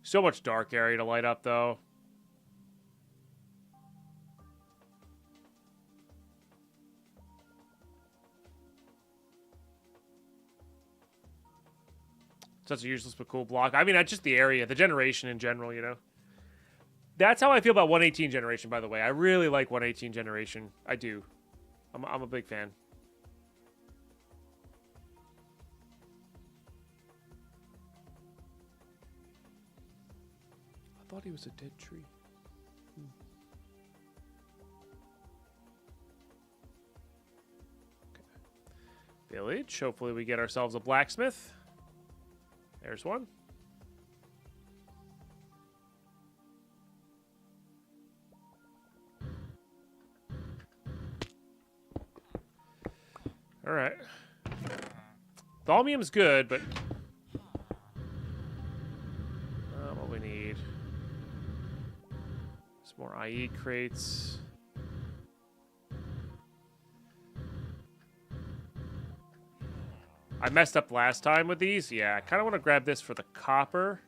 So much dark area to light up, though. Such a useless but cool block. I mean, that's just the area, the generation in general, you know? That's how I feel about 118 generation, by the way. I really like 118 generation. I do. I'm a big fan. I thought he was a dead tree. Okay. Village. Hopefully we get ourselves a blacksmith. There's one. Alright. Thaumium's good, but... what we need. Some more IE crates. I messed up last time with these. Yeah, I kind of want to grab this for the copper.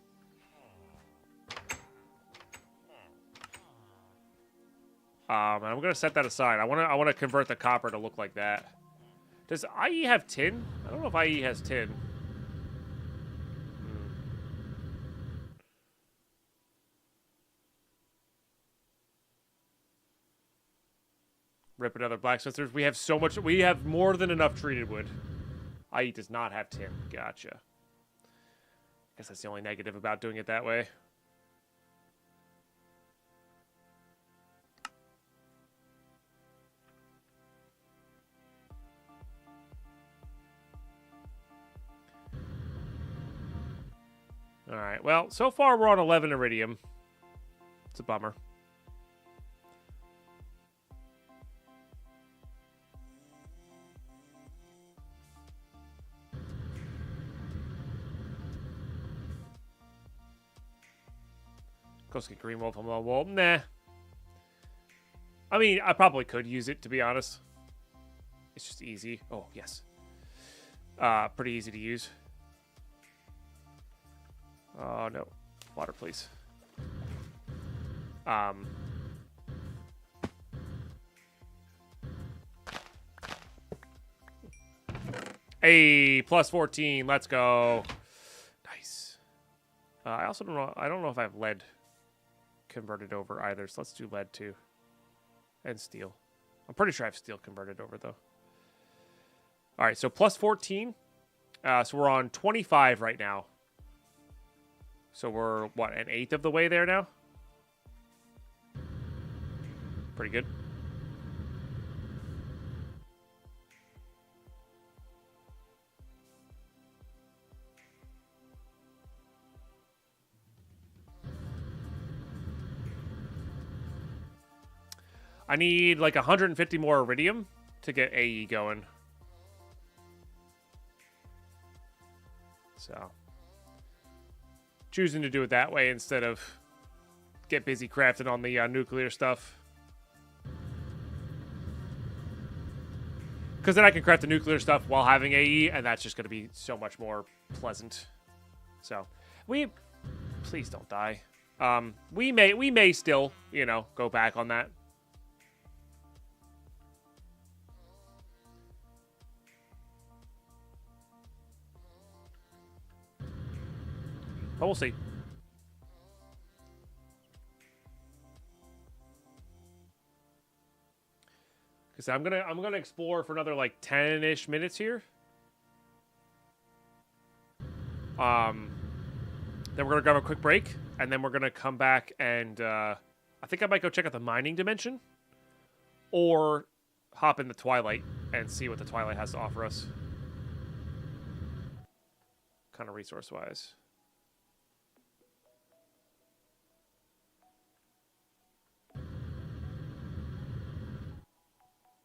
And I'm gonna set that aside. I want to convert the copper to look like that. Does IE have tin? I don't know if IE has tin. Rip another blacksmithers. We have so much. We have more than enough treated wood. IE does not have tin. Gotcha. Guess that's the only negative about doing it that way. Alright, well, so far we're on 11 iridium. It's a bummer. Go get Green Wolf on the wall. Nah. I mean, I probably could use it, to be honest. It's just easy. Oh, yes. Pretty easy to use. Oh, no. Water, please. Hey, plus 14. Let's go. Nice. I also don't know. I don't know if I have lead converted over either. So let's do lead too. And steel. I'm pretty sure I have steel converted over though. All right. So plus 14. So we're on 25 right now. So we're, what, an eighth of the way there now? Pretty good. I need like 150 more iridium to get AE going. So... choosing to do it that way instead of get busy crafting on the nuclear stuff. Because then I can craft the nuclear stuff while having AE, and that's just going to be so much more pleasant. So, please don't die. We may still, you know, go back on that. But we'll see. Because I'm gonna explore for another like 10-ish minutes here. Then we're gonna grab a quick break, and then we're gonna come back and I think I might go check out the mining dimension, or hop in the Twilight and see what the Twilight has to offer us. Kind of resource-wise.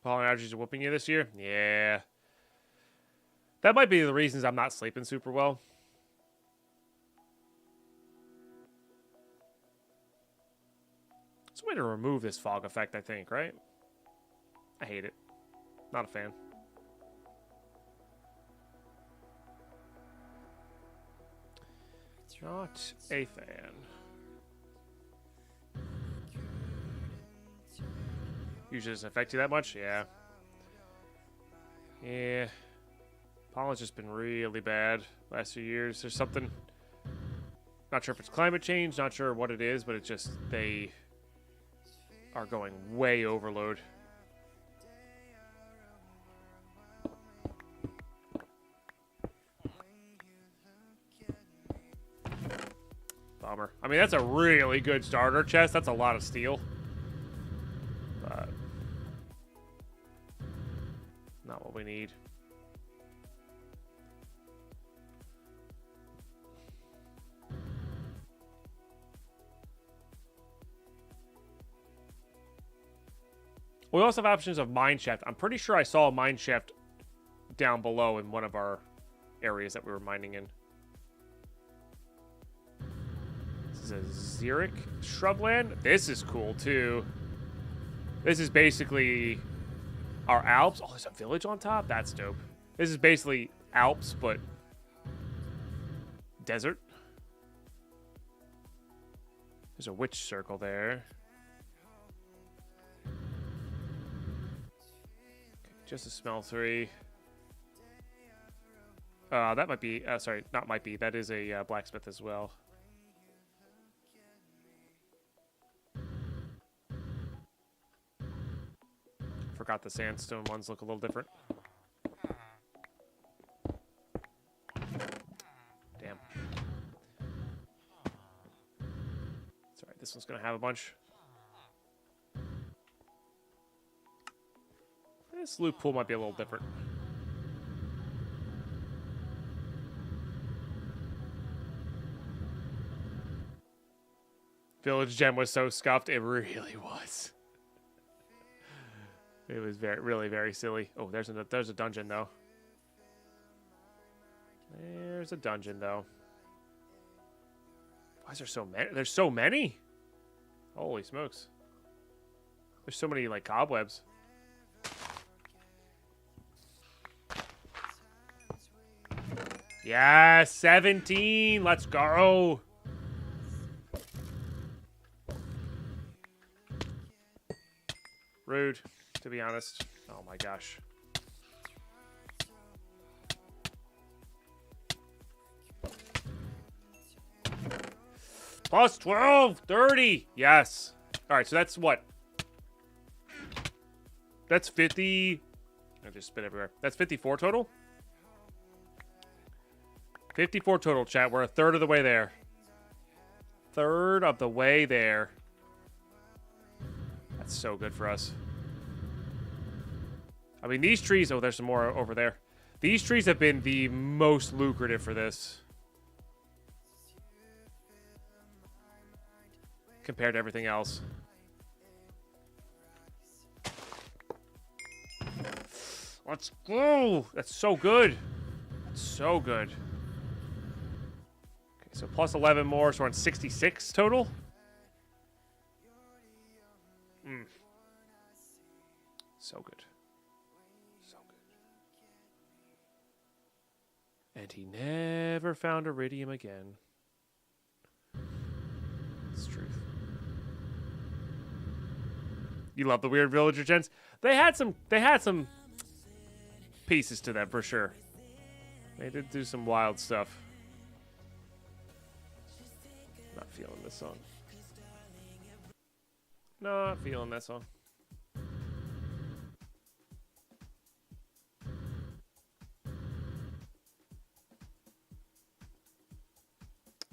Pollen allergies are whooping you this year? Yeah. That might be the reasons I'm not sleeping super well. It's a way to remove this fog effect, I think, right? I hate it. Not a fan. Not a fan. Usually doesn't affect you that much? Yeah. Yeah. Pollen's just been really bad last few years. There's something... not sure if it's climate change, not sure what it is, but it's just they are going way overload. Bummer. I mean, that's a really good starter chest. That's a lot of steel. But not what we need. We also have options of mine shaft. I'm pretty sure I saw a mine shaft down below in one of our areas that we were mining in. This is a xeric shrubland. This is cool too. This is basically our Alps. Oh, there's a village on top? That's dope. This is basically Alps, but desert. There's a witch circle there. Okay, just a smeltery. That might be, sorry, not might be. That is a blacksmith as well. Forgot the sandstone ones look a little different. Damn. It's alright, this one's gonna have a bunch. This loot pool might be a little different. Village gem was so scuffed, it really was. It was really, very silly. Oh, there's a dungeon though. There's a dungeon though. Why is there so many? There's so many. Holy smokes! There's so many like cobwebs. Yeah, 17. Let's go. Rude, to be honest. Oh my gosh. Plus 12, 30. Yes. All right, so that's what? That's 50. I just spit everywhere. That's 54 total? 54 total, chat. We're a third of the way there. Third of the way there. That's so good for us. I mean, these trees... Oh, there's some more over there. These trees have been the most lucrative for this. Compared to everything else. Let's go! That's so good. That's so good. Okay, so plus 11 more, so we're on 66 total. So good. So good. And he never found iridium again. It's truth. You love the weird villager gens? They had some pieces to them for sure. They did do some wild stuff. Not feeling this song. Not feeling that song.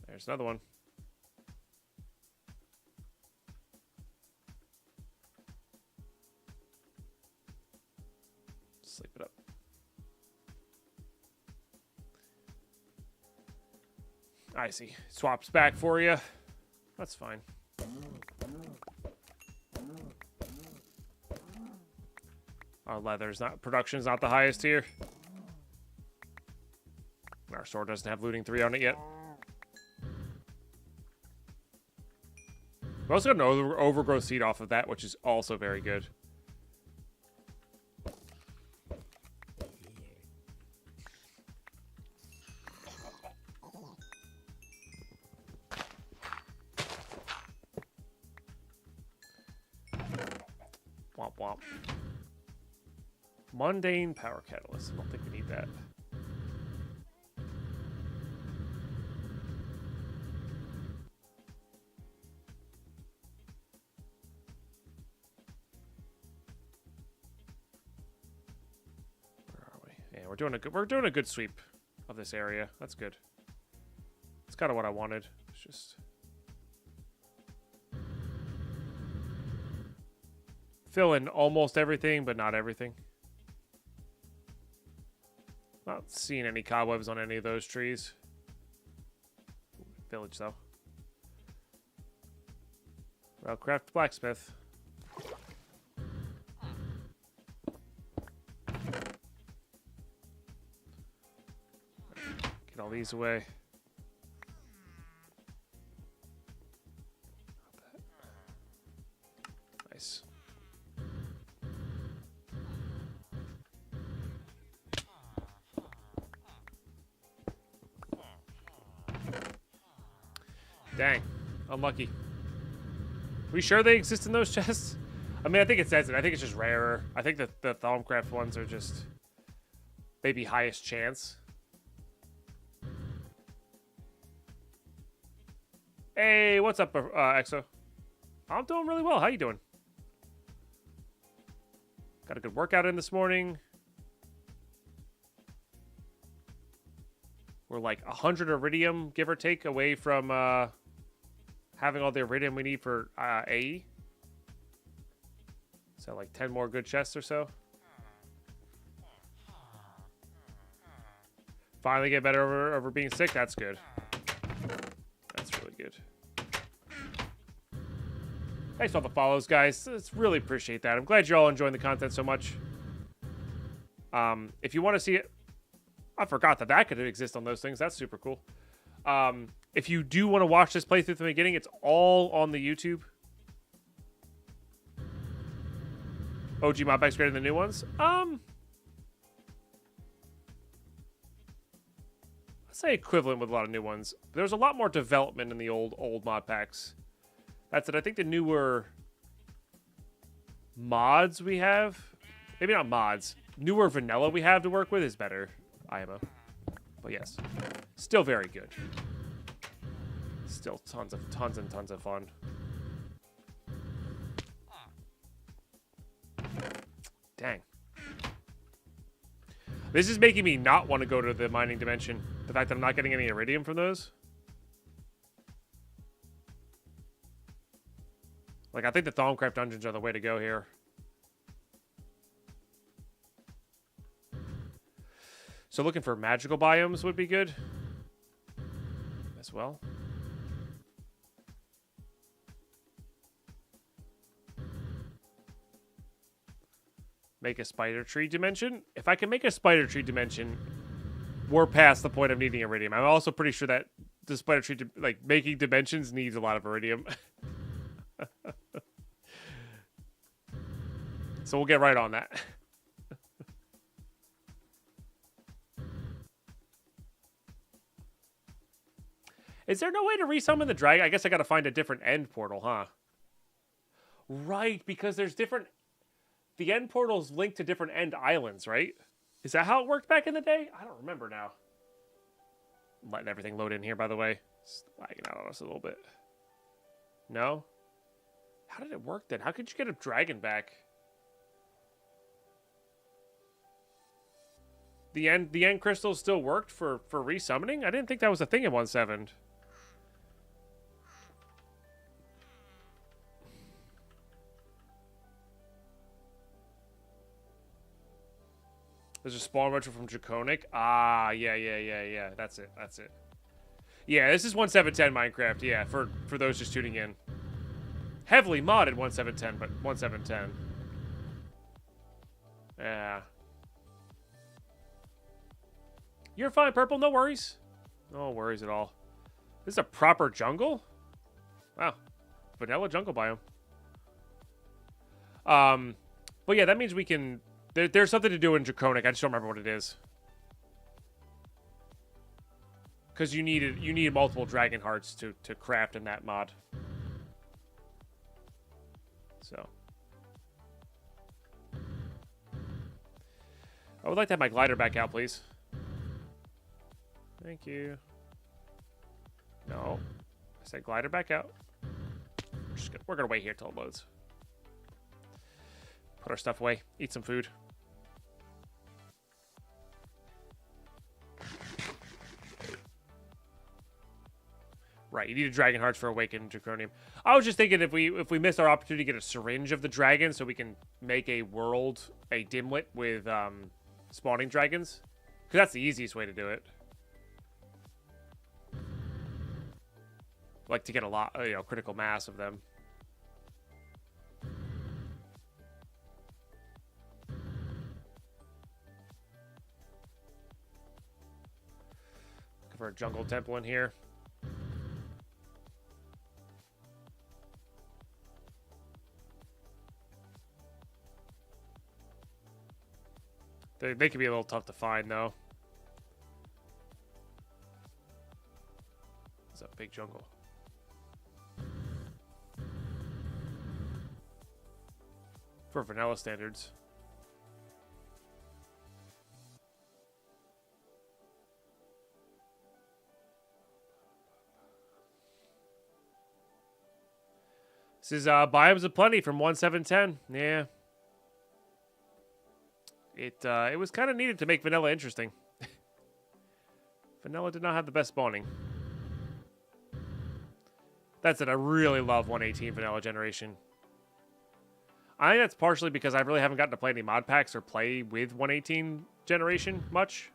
There's another one. Sleep it up. I see. Swaps back for you. That's fine. Our leather's not... Production's not the highest here. Our sword doesn't have looting 3 on it yet. We also got an overgrowth seed off of that, which is also very good. Womp womp. Mundane power catalyst. I don't think we need that. We're doing a good sweep of this area. That's good. It's kind of what I wanted. It's just fill in almost everything, but not everything. Not seeing any cobwebs on any of those trees. Village though. Well, craft blacksmith. all these away. Nice. Dang. Unlucky. We sure they exist in those chests? I mean, I think it says it. I think it's just rarer. I think that the Thaumcraft ones are just maybe highest chance. Hey, what's up, Exo? I'm doing really well. How you doing? Got a good workout in this morning. We're like 100 iridium, give or take, away from having all the iridium we need for AE. So like 10 more good chests or so. Finally get better over being sick. That's good. That's really good. Thanks for all the follows, guys. It's really appreciate that. I'm glad you're all enjoying the content so much. If you want to see it, I forgot that could exist on those things. That's super cool. If you do want to watch this playthrough from the beginning, it's all on the YouTube. OG mod packs greater than the new ones. I'd say equivalent with a lot of new ones. There's a lot more development in the old mod packs. That's it. I think the newer mods we have, maybe not mods, newer vanilla we have to work with is better. IMO. But yes, still very good. Still tons and tons of fun. Dang. This is making me not want to go to the mining dimension. The fact that I'm not getting any iridium from those. Like, I think the Thaumcraft dungeons are the way to go here. So looking for magical biomes would be good as well. Make a spider tree dimension. If I can make a spider tree dimension, we're past the point of needing iridium. I'm also pretty sure that the spider tree, like making dimensions, needs a lot of iridium. So we'll get right on that. Is there no way to resummon the dragon? I guess I gotta find a different end portal, huh? Right, because there's different... The end portal's linked to different end islands, right? Is that how it worked back in the day? I don't remember now. I'm letting everything load in here, by the way. It's lagging out on us a little bit. No? How did it work then? How could you get a dragon back? The end crystal still worked for resummoning? I didn't think that was a thing in 1.7. There's a spawn retro from Draconic. Ah, yeah. That's it. Yeah, this is 1.7.10 Minecraft. Yeah, for those just tuning in. Heavily modded 1.7.10, but 1.7.10. Yeah. You're fine, Purple. No worries. No worries at all. This is a proper jungle? Wow. Vanilla jungle biome. But yeah, that means we can... There's something to do in Draconic. I just don't remember what it is. Because you need multiple dragon hearts to craft in that mod. So. I would like to have my glider back out, please. Thank you. No. I said glider back out. We're gonna wait here till it loads. Put our stuff away. Eat some food. Right, you need a dragon hearts for awakened draconium. I was just thinking if we missed our opportunity to get a syringe of the dragon so we can make a world, a dimwit with spawning dragons. Because that's the easiest way to do it. Like to get a lot, critical mass of them. Looking for a jungle temple in here. They can be a little tough to find, though. It's a big jungle. For vanilla standards. This is Biomes of Plenty from 1710. Yeah. It was kind of needed to make vanilla interesting. Vanilla did not have the best spawning. That's it. I really love 118 vanilla generation. I think that's partially because I really haven't gotten to play any mod packs or play with 118 generation much.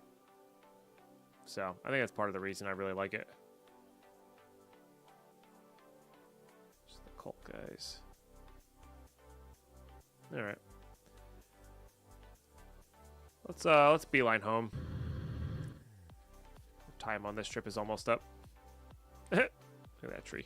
So I think that's part of the reason I really like it. Just the cult guys. All right. Let's beeline home. Time on this trip is almost up. Look at that tree.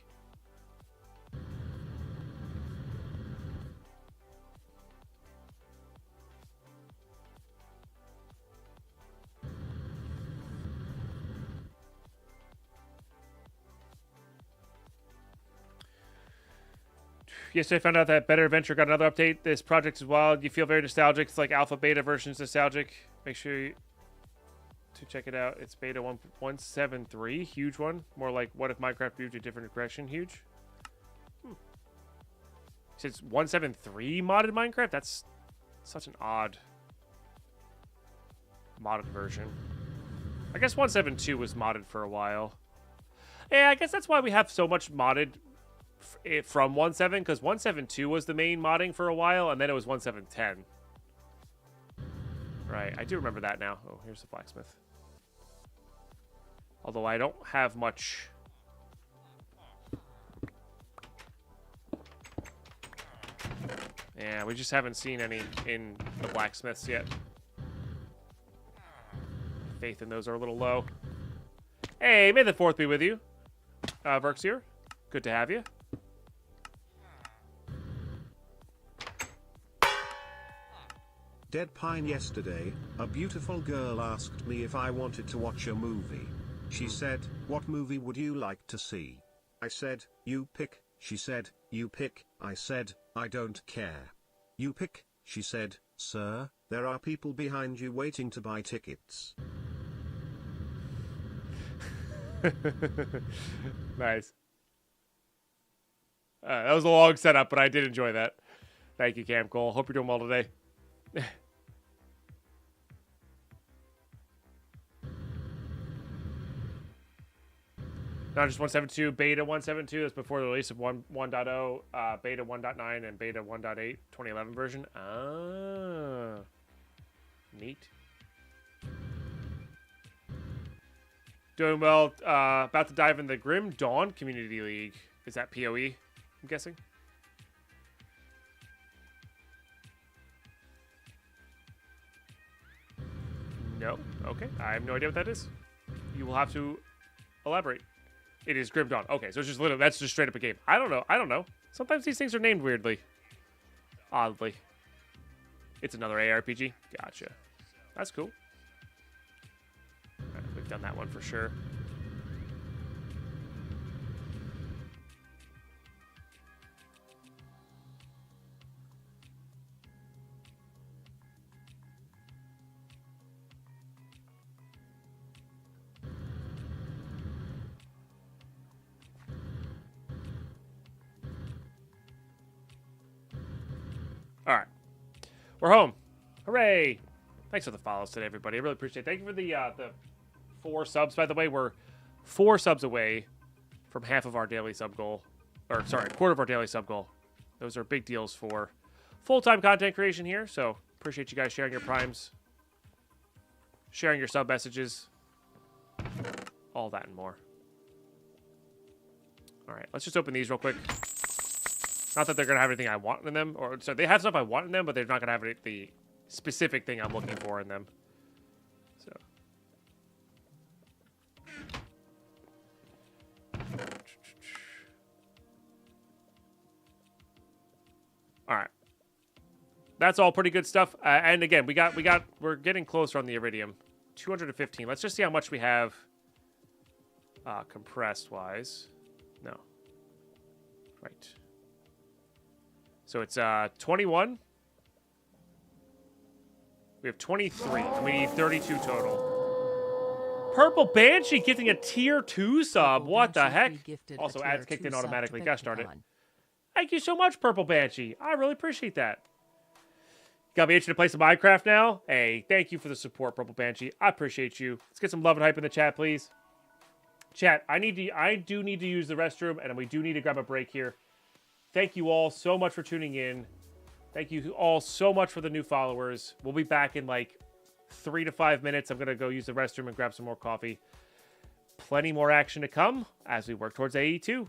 Yesterday I found out that Better Adventure got another update. This project is wild. You feel very nostalgic. It's like alpha beta versions nostalgic. Make sure to check it out. It's beta 1.173. Huge one. More like what if Minecraft moved a different direction. Huge. Since 1.7.3 modded Minecraft? That's such an odd modded version. I guess 1.7.2 was modded for a while. Yeah, I guess that's why we have so much modded from 1.7, because 1.7.2 was the main modding for a while, and then it was 1.7.10. Right, I do remember that now. Oh, here's the blacksmith. Although I don't have much. Yeah, we just haven't seen any in the blacksmiths yet. Faith in those are a little low. Hey, may the 4th be with you. Verx here. Good to have you. Deadpine yesterday, a beautiful girl asked me if I wanted to watch a movie. She said, "What movie would you like to see?" I said, "You pick." She said, "You pick." I said, "I don't care." "You pick." She said, "Sir, there are people behind you waiting to buy tickets." Nice. That was a long setup, but I did enjoy that. Thank you, Cam Cole. Hope you're doing well today. Not just 1.7.2, beta 1.7.2. That's before the release of 1.0, beta 1.9, and beta 1.8, 2011 version. Ah. Neat. Doing well. About to dive in the Grim Dawn Community League. Is that PoE, I'm guessing? No? Okay. I have no idea what that is. You will have to elaborate. It is Grim Dawn. Okay, so it's just literally, that's just straight up a game. I don't know. Sometimes these things are named weirdly. Oddly. It's another ARPG. Gotcha. That's cool. Right, we've done that one for sure. All right, we're home. Hooray! Thanks for the follows today, everybody. I really appreciate it. Thank you for the 4 subs, by the way. We're 4 subs away from half of our daily sub goal. Or, sorry, quarter of our daily sub goal. Those are big deals for full-time content creation here, so appreciate you guys sharing your primes, sharing your sub messages, all that and more. All right, let's just open these real quick. Not that they're going to have anything I want in them. Or, so they have stuff I want in them, but they're not going to have the specific thing I'm looking for in them. So. All right. That's all pretty good stuff. And again, we're getting closer on the iridium. 215. Let's just see how much we have compressed wise. No. Right. So it's 21. We have 23. And we need 32 total. Purple Banshee getting a tier 2 sub. What the heck? Also, ads kicked in automatically. Gosh darn it. Thank you so much, Purple Banshee. I really appreciate that. Got me itching to play some Minecraft now. Hey, thank you for the support, Purple Banshee. I appreciate you. Let's get some love and hype in the chat, please. Chat, I do need to use the restroom, and we do need to grab a break here. Thank you all so much for tuning in. Thank you all so much for the new followers. We'll be back in like 3 to 5 minutes. I'm going to go use the restroom and grab some more coffee. Plenty more action to come as we work towards AE2.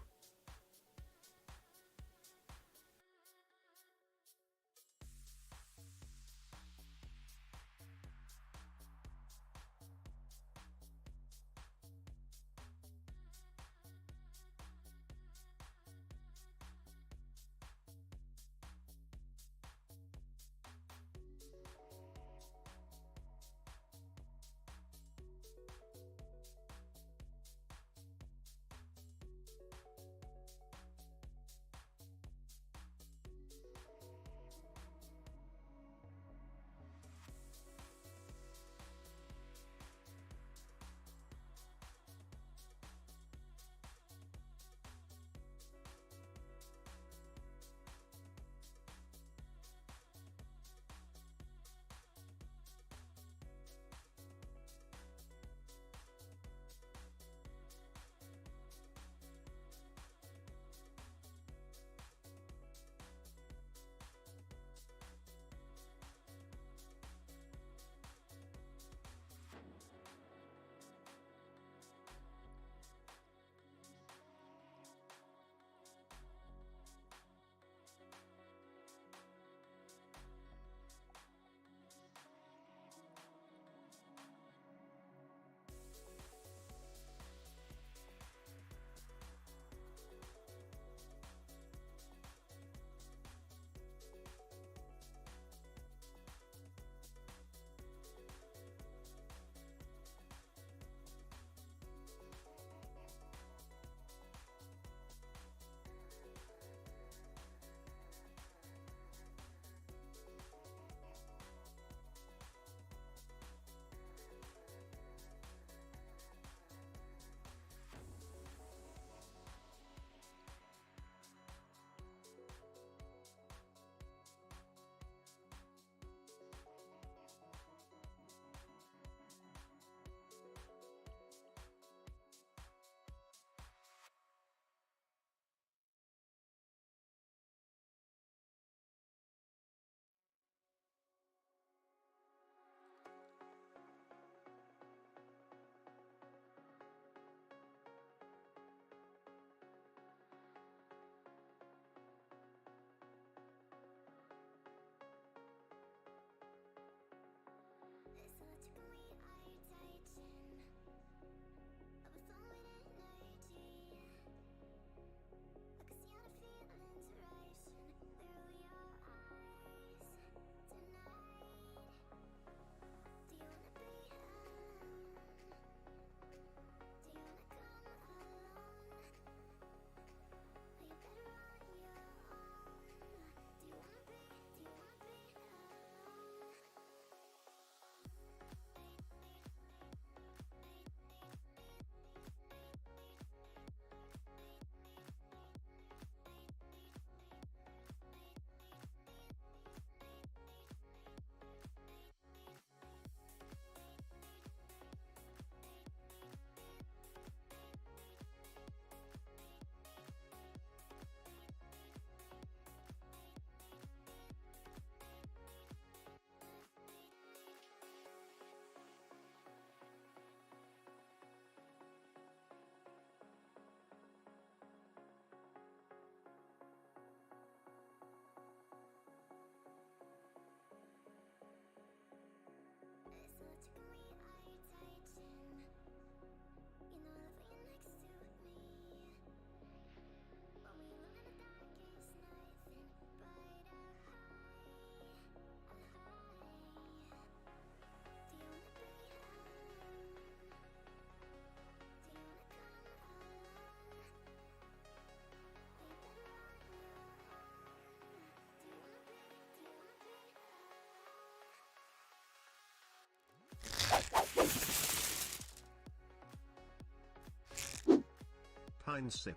Deadpine sip.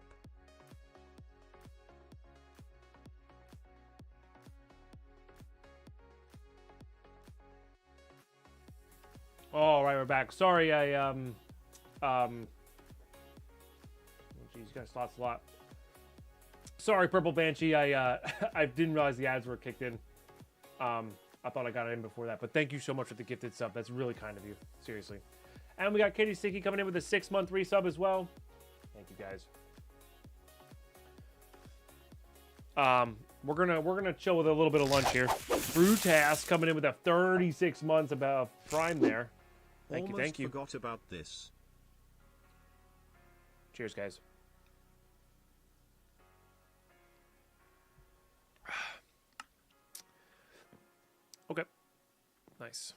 All right, we're back. Sorry, oh, geez, you guys lost a lot. Sorry, Purple Banshee. I I didn't realize the ads were kicked in. I thought I got it in before that, but thank you so much for the gifted sub. That's really kind of you, seriously. And we got Katie Sticky coming in with a 6-month resub as well. Thank you guys. We're gonna chill with a little bit of lunch here. Brutas coming in with a 36 months about Prime there. Thank you. Almost forgot about this. Cheers, guys. Okay. Nice.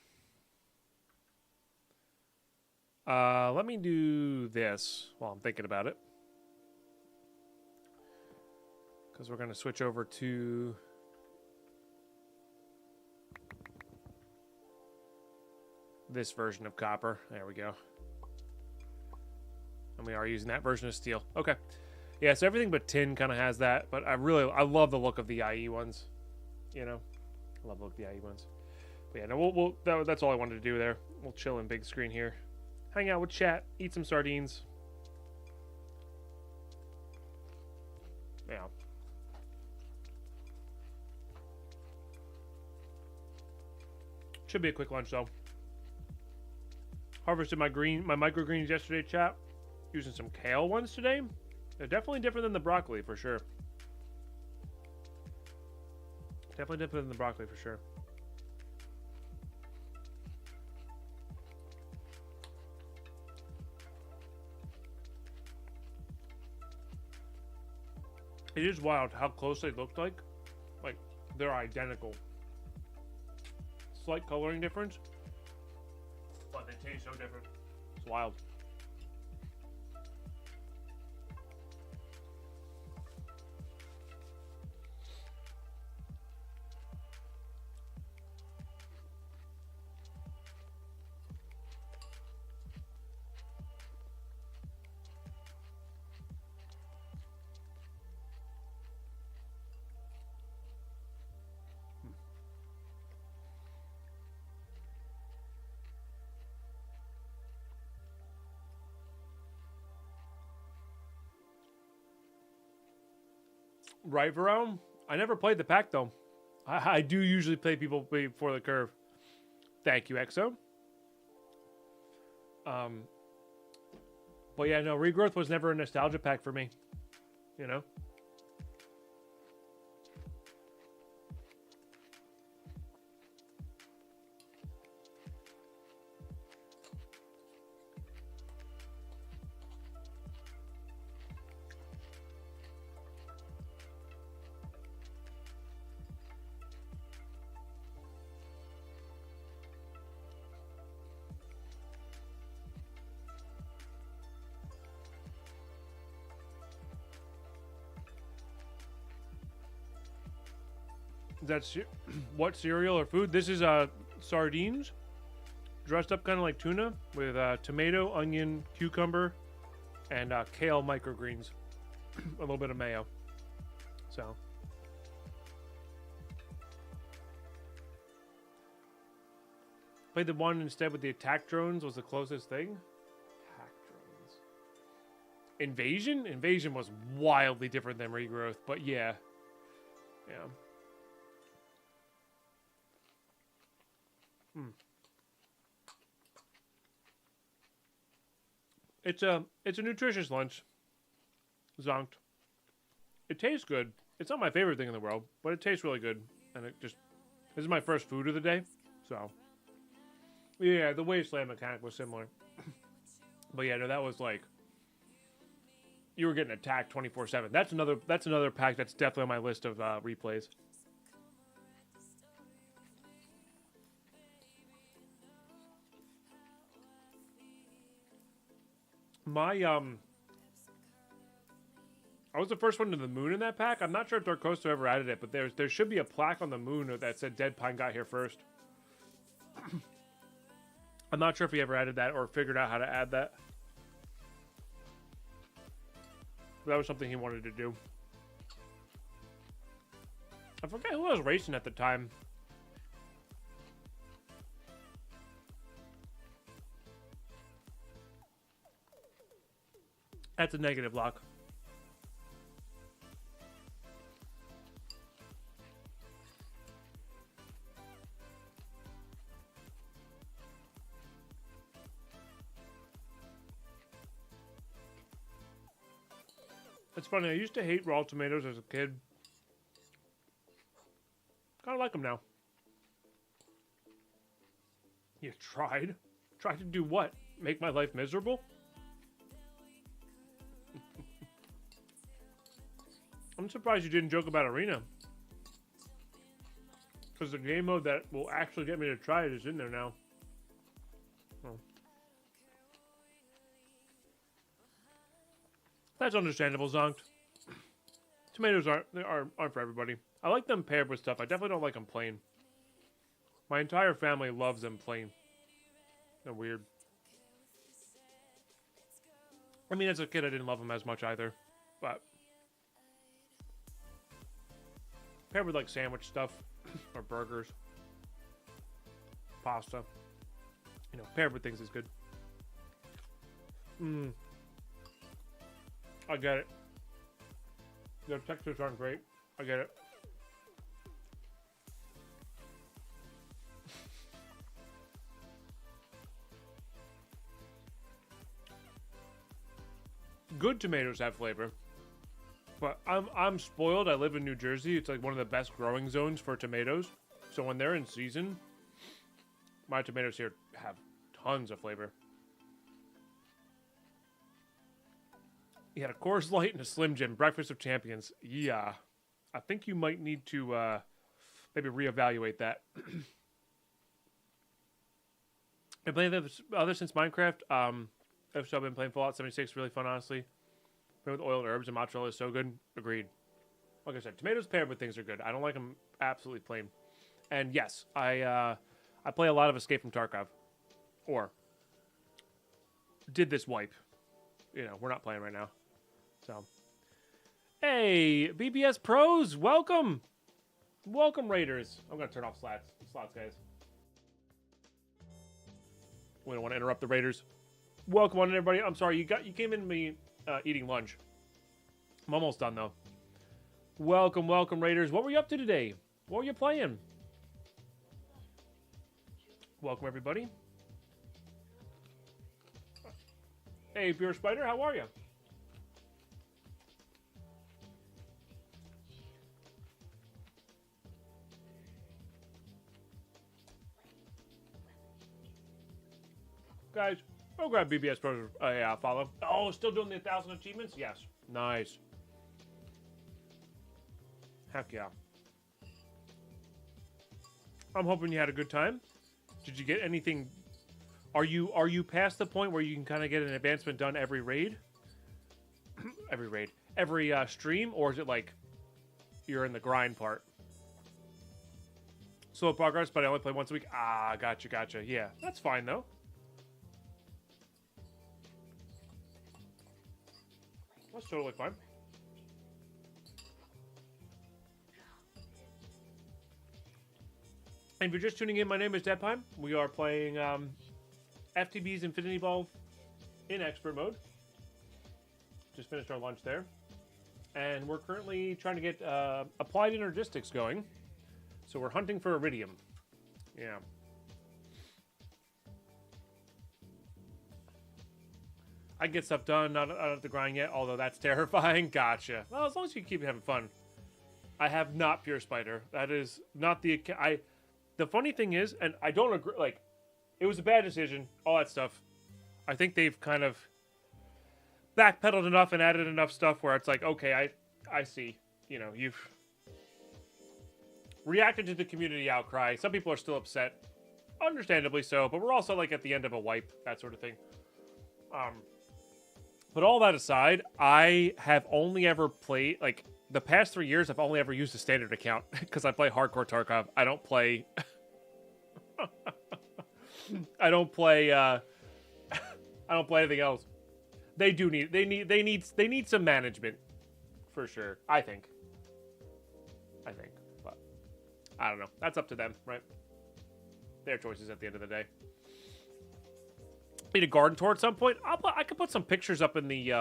Let me do this while I'm thinking about it. Because we're going to switch over to this version of copper. There we go. And we are using that version of steel. Okay. Yeah, so everything but tin kind of has that. But I love the look of the IE ones. You know? I love the look of the IE ones. But yeah, no, that's all I wanted to do there. We'll chill in big screen here. Hang out with chat. Eat some sardines. Yeah. Should be a quick lunch though. Harvested my microgreens yesterday, chat. Using some kale ones today. They're definitely different than the broccoli for sure. Definitely different than the broccoli for sure. It is wild how close they look like. Like, they're identical. Slight coloring difference. But they taste so different. It's wild. Right, Verone? I never played the pack, though. I do usually play people before the curve. Thank you, Exo. But yeah, no, Regrowth was never a nostalgia pack for me. You know? That's what cereal or food? This is sardines, dressed up kind of like tuna with tomato, onion, cucumber, and kale microgreens, a little bit of mayo. So played the one instead with the attack drones was the closest thing. Attack drones. Invasion was wildly different than Regrowth, but yeah. It's a nutritious lunch. Zonked. It tastes good. It's not my favorite thing in the world, but it tastes really good. And this is my first food of the day, so yeah, the wasteland mechanic was similar. But yeah, no, that was like you were getting attacked 24/7. That's another pack that's definitely on my list of replays. I was the first one to the moon in that pack. I'm not sure if Darkosto ever added it, but there should be a plaque on the moon that said Deadpine got here first. I'm not sure if he ever added that or figured out how to add that. That was something he wanted to do. I forget who I was racing at the time. That's a negative lock. It's funny, I used to hate raw tomatoes as a kid. Kind of like them now. You tried? Tried to do what? Make my life miserable? I'm surprised you didn't joke about Arena. Because the game mode that will actually get me to try it is in there now. Oh. That's understandable, Zonked. Tomatoes aren't for everybody. I like them paired with stuff. I definitely don't like them plain. My entire family loves them plain. They're weird. I mean, as a kid, I didn't love them as much either. But paired with like sandwich stuff or burgers, pasta. You know, paired with things is good. I get it. The textures aren't great. I get it. Good tomatoes have flavor. But I'm spoiled. I live in New Jersey. It's like one of the best growing zones for tomatoes. So when they're in season, my tomatoes here have tons of flavor. You had a Coors Light and a Slim Jim. Breakfast of Champions. Yeah. I think you might need to maybe reevaluate that. I played other since Minecraft. I've still been playing Fallout 76. Really fun, honestly. Playing with oil and herbs and mozzarella is so good. Agreed. Like I said, tomatoes paired with things are good. I don't like them absolutely plain. And yes, I play a lot of Escape from Tarkov. Or did this wipe. You know, we're not playing right now. So, hey, BBS Pros, welcome. Welcome, Raiders. I'm going to turn off slots, guys. We don't want to interrupt the Raiders. Welcome on, everybody. I'm sorry, you came in me eating lunch. I'm almost done, though. Welcome, Raiders. What were you up to today? What were you playing? Welcome, everybody. Hey, Pure Spider, how are you? Guys, go grab BBS Pros follow. Oh, still doing the 1,000 achievements? Yes. Nice. Heck yeah. I'm hoping you had a good time. Did you get anything? Are you past the point where you can kind of get an advancement done every raid? Every stream? Or is it like you're in the grind part? Slow progress, but I only play once a week. Ah, gotcha. Yeah, that's fine, though. That's totally fine. And if you're just tuning in, my name is Deadpine. We are playing FTB's Infinity Ball in expert mode. Just finished our lunch there. And we're currently trying to get applied energistics going. So we're hunting for iridium. Yeah. I get stuff done, not at the grind yet, although that's terrifying. Gotcha. Well, as long as you keep having fun. I have not Pure Spider. That is not the... The funny thing is, and I don't agree, like, it was a bad decision, all that stuff. I think they've kind of backpedaled enough and added enough stuff where it's like, okay, I see. You know, you've reacted to the community outcry. Some people are still upset. Understandably so, but we're also, like, at the end of a wipe, that sort of thing. But all that aside, I have only ever played, like, the past 3 years, I've only ever used a standard account because I play hardcore Tarkov. I don't play... I don't play anything else. They do need they need some management for sure. I think. But I don't know. That's up to them, right? Their choices at the end of the day. Need a garden tour at some point. I could put some pictures up in the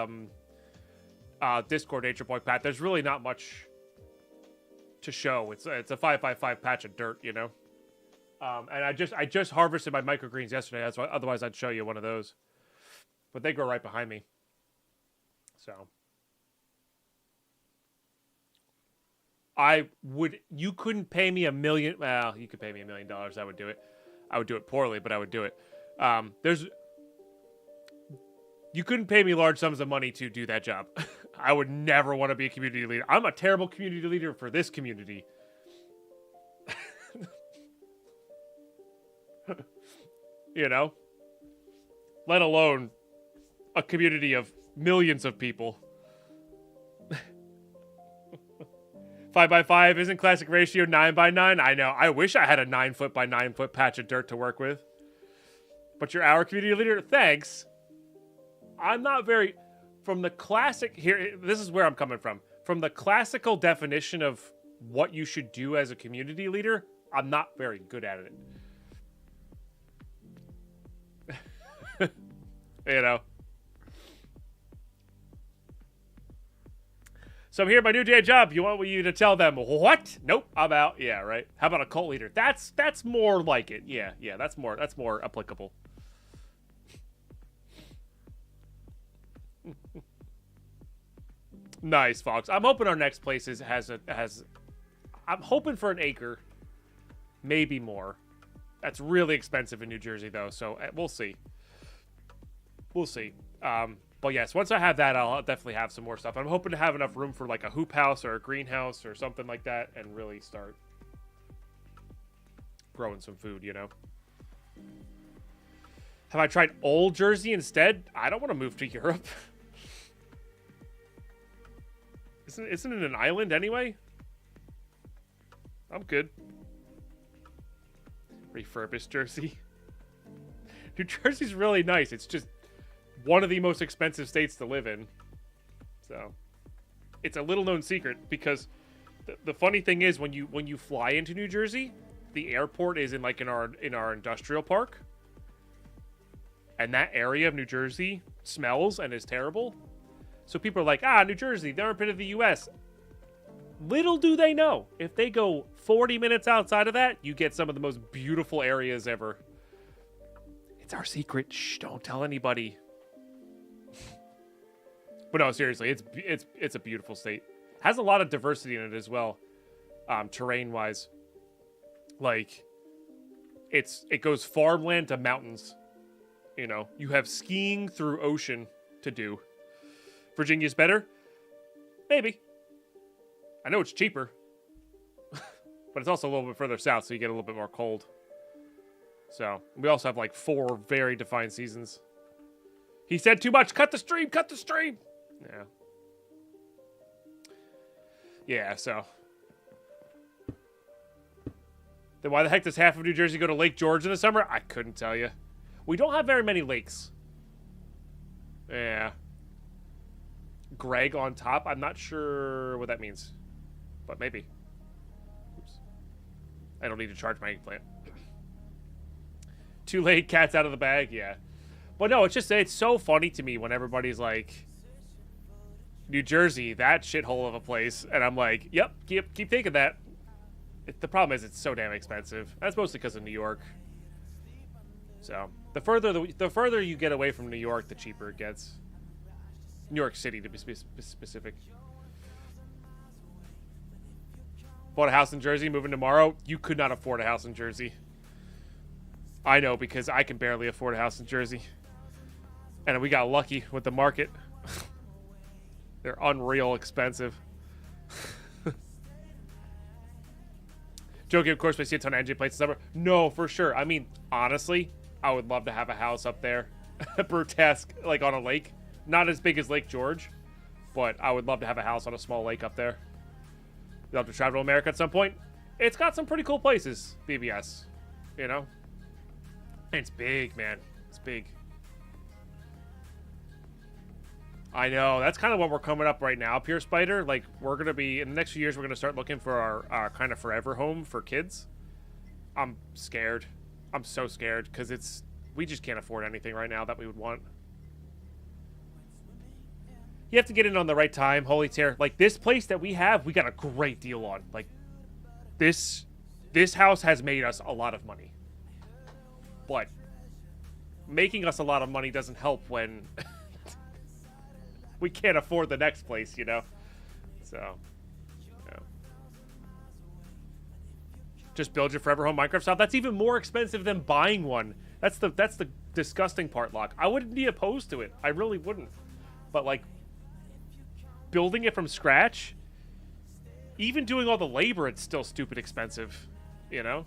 Discord, Nature Boy Pat. There's really not much to show. It's a 5x5 patch of dirt, you know. And I just harvested my microgreens yesterday. That's why. Otherwise, I'd show you one of those. But they grow right behind me. So you couldn't pay me $1 million. Well, you could pay me $1 million. I would do it. I would do it poorly, but I would do it. You couldn't pay me large sums of money to do that job. I would never want to be a community leader. I'm a terrible community leader for this community. You know? Let alone a community of millions of people. 5x5 isn't classic ratio 9x9. I know. I wish I had a 9-foot by 9-foot patch of dirt to work with. But you're our community leader? Thanks. I'm not very... From the classic... Here, this is where I'm coming from. From the classical definition of what you should do as a community leader, I'm not very good at it. You know? So I'm here at my new day job. You want you to tell them what? Nope, I'm out. Yeah, right. How about a cult leader? That's more like it. Yeah, that's more applicable. Nice, Fox. I'm hoping our next place has. I'm hoping for an acre, maybe more. That's really expensive in New Jersey, though. So we'll see. We'll see. But yes, once I have that, I'll definitely have some more stuff. I'm hoping to have enough room for like a hoop house or a greenhouse or something like that, and really start growing some food. You know. Have I tried old Jersey instead? I don't want to move to Europe. Isn't it an island anyway? I'm good. Refurbished Jersey. New Jersey's really nice. It's just one of the most expensive states to live in. So it's a little known secret because the funny thing is when you fly into New Jersey, the airport is in our industrial park. And that area of New Jersey smells and is terrible. So people are like, New Jersey, the armpit of the U.S. Little do they know, if they go 40 minutes outside of that, you get some of the most beautiful areas ever. It's our secret. Shh, don't tell anybody. But no, seriously, it's a beautiful state. Has a lot of diversity in it as well, terrain-wise. Like, it goes farmland to mountains. You know, you have skiing through ocean to do. Virginia's better? Maybe. I know it's cheaper. But it's also a little bit further south, so you get a little bit more cold. So, we also have like 4 very defined seasons. He said too much. Cut the stream. Cut the stream. Yeah. Yeah, so. Then why the heck does half of New Jersey go to Lake George in the summer? I couldn't tell you. We don't have very many lakes. Yeah. Greg on top. I'm not sure what that means. But maybe. Oops. I don't need to charge my eggplant. Too late, cat's out of the bag. Yeah. But no, it's so funny to me when everybody's like, New Jersey, that shithole of a place. And I'm like, yep, keep thinking that. The problem is it's so damn expensive. That's mostly because of New York. So, the further you get away from New York, the cheaper it gets. New York City, to be specific. Bought a house in Jersey, moving tomorrow. You could not afford a house in Jersey. I know, because I can barely afford a house in Jersey. And we got lucky with the market. They're unreal expensive. Joking, of course, we see a ton of engine plates in summer. No, for sure. I mean, honestly, I would love to have a house up there. Brutesque, like on a lake. Not as big as Lake George, but I would love to have a house on a small lake up there. You'll have to travel to America at some point. It's got some pretty cool places, BBS. You know? And it's big, man. It's big. I know. That's kind of what we're coming up right now, Pure Spider. Like, we're going to be, in the next few years, we're going to start looking for our kind of forever home for kids. I'm scared. I'm so scared because we just can't afford anything right now that we would want. You have to get in on the right time. Holy tear. Like, this place that we have, we got a great deal on. Like, this house has made us a lot of money. But making us a lot of money doesn't help when we can't afford the next place, you know? So, yeah. Just build your forever home Minecraft style. That's even more expensive than buying one. That's the disgusting part, Locke. I wouldn't be opposed to it. I really wouldn't. But, like, building it from scratch, even doing all the labor, it's still stupid expensive, you know?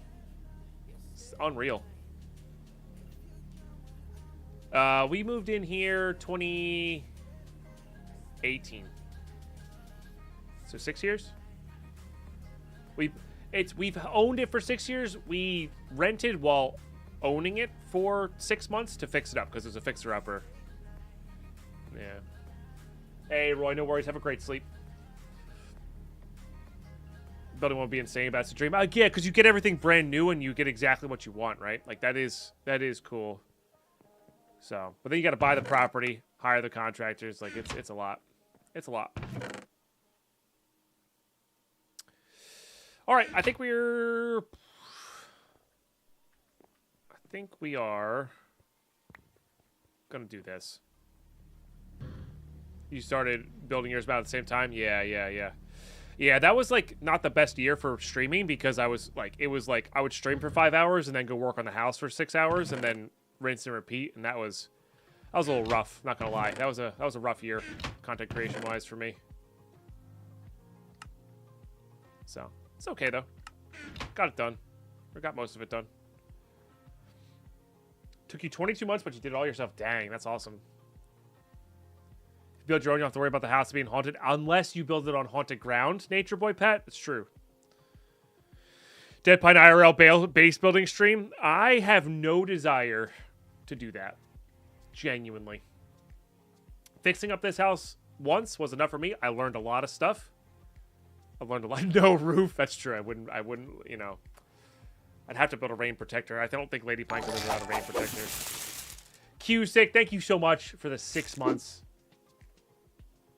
It's unreal. We moved in here 2018. So 6 years? We've owned it for 6 years. We rented while owning it for 6 months to fix it up because it's a fixer-upper. Yeah. Hey, Roy, no worries. Have a great sleep. Building won't be insane, but that's a dream. Yeah, because you get everything brand new and you get exactly what you want, right? Like, that is cool. So, but then you got to buy the property, hire the contractors. Like, it's a lot. It's a lot. All right, I think we are gonna do this. You started building yours about at the same time? Yeah, that was, like, not the best year for streaming because I was, like, I would stream for 5 hours and then go work on the house for 6 hours and then rinse and repeat, and that was a little rough, not gonna lie. That was a rough year, content creation-wise, for me. So, it's okay, though. Got it done. Or got most of it done. Took you 22 months, but you did it all yourself. Dang, that's awesome. If you build your own, you don't have to worry about the house being haunted unless you build it on haunted ground, Nature Boy Pet. It's true. Deadpine IRL base building stream. I have no desire to do that. Genuinely. Fixing up this house once was enough for me. I learned a lot of stuff. I learned a lot. No roof. That's true. I wouldn't, you know. I'd have to build a rain protector. I don't think Lady Pine can live without a rain protector. Q-Sick, thank you so much for the 6 months.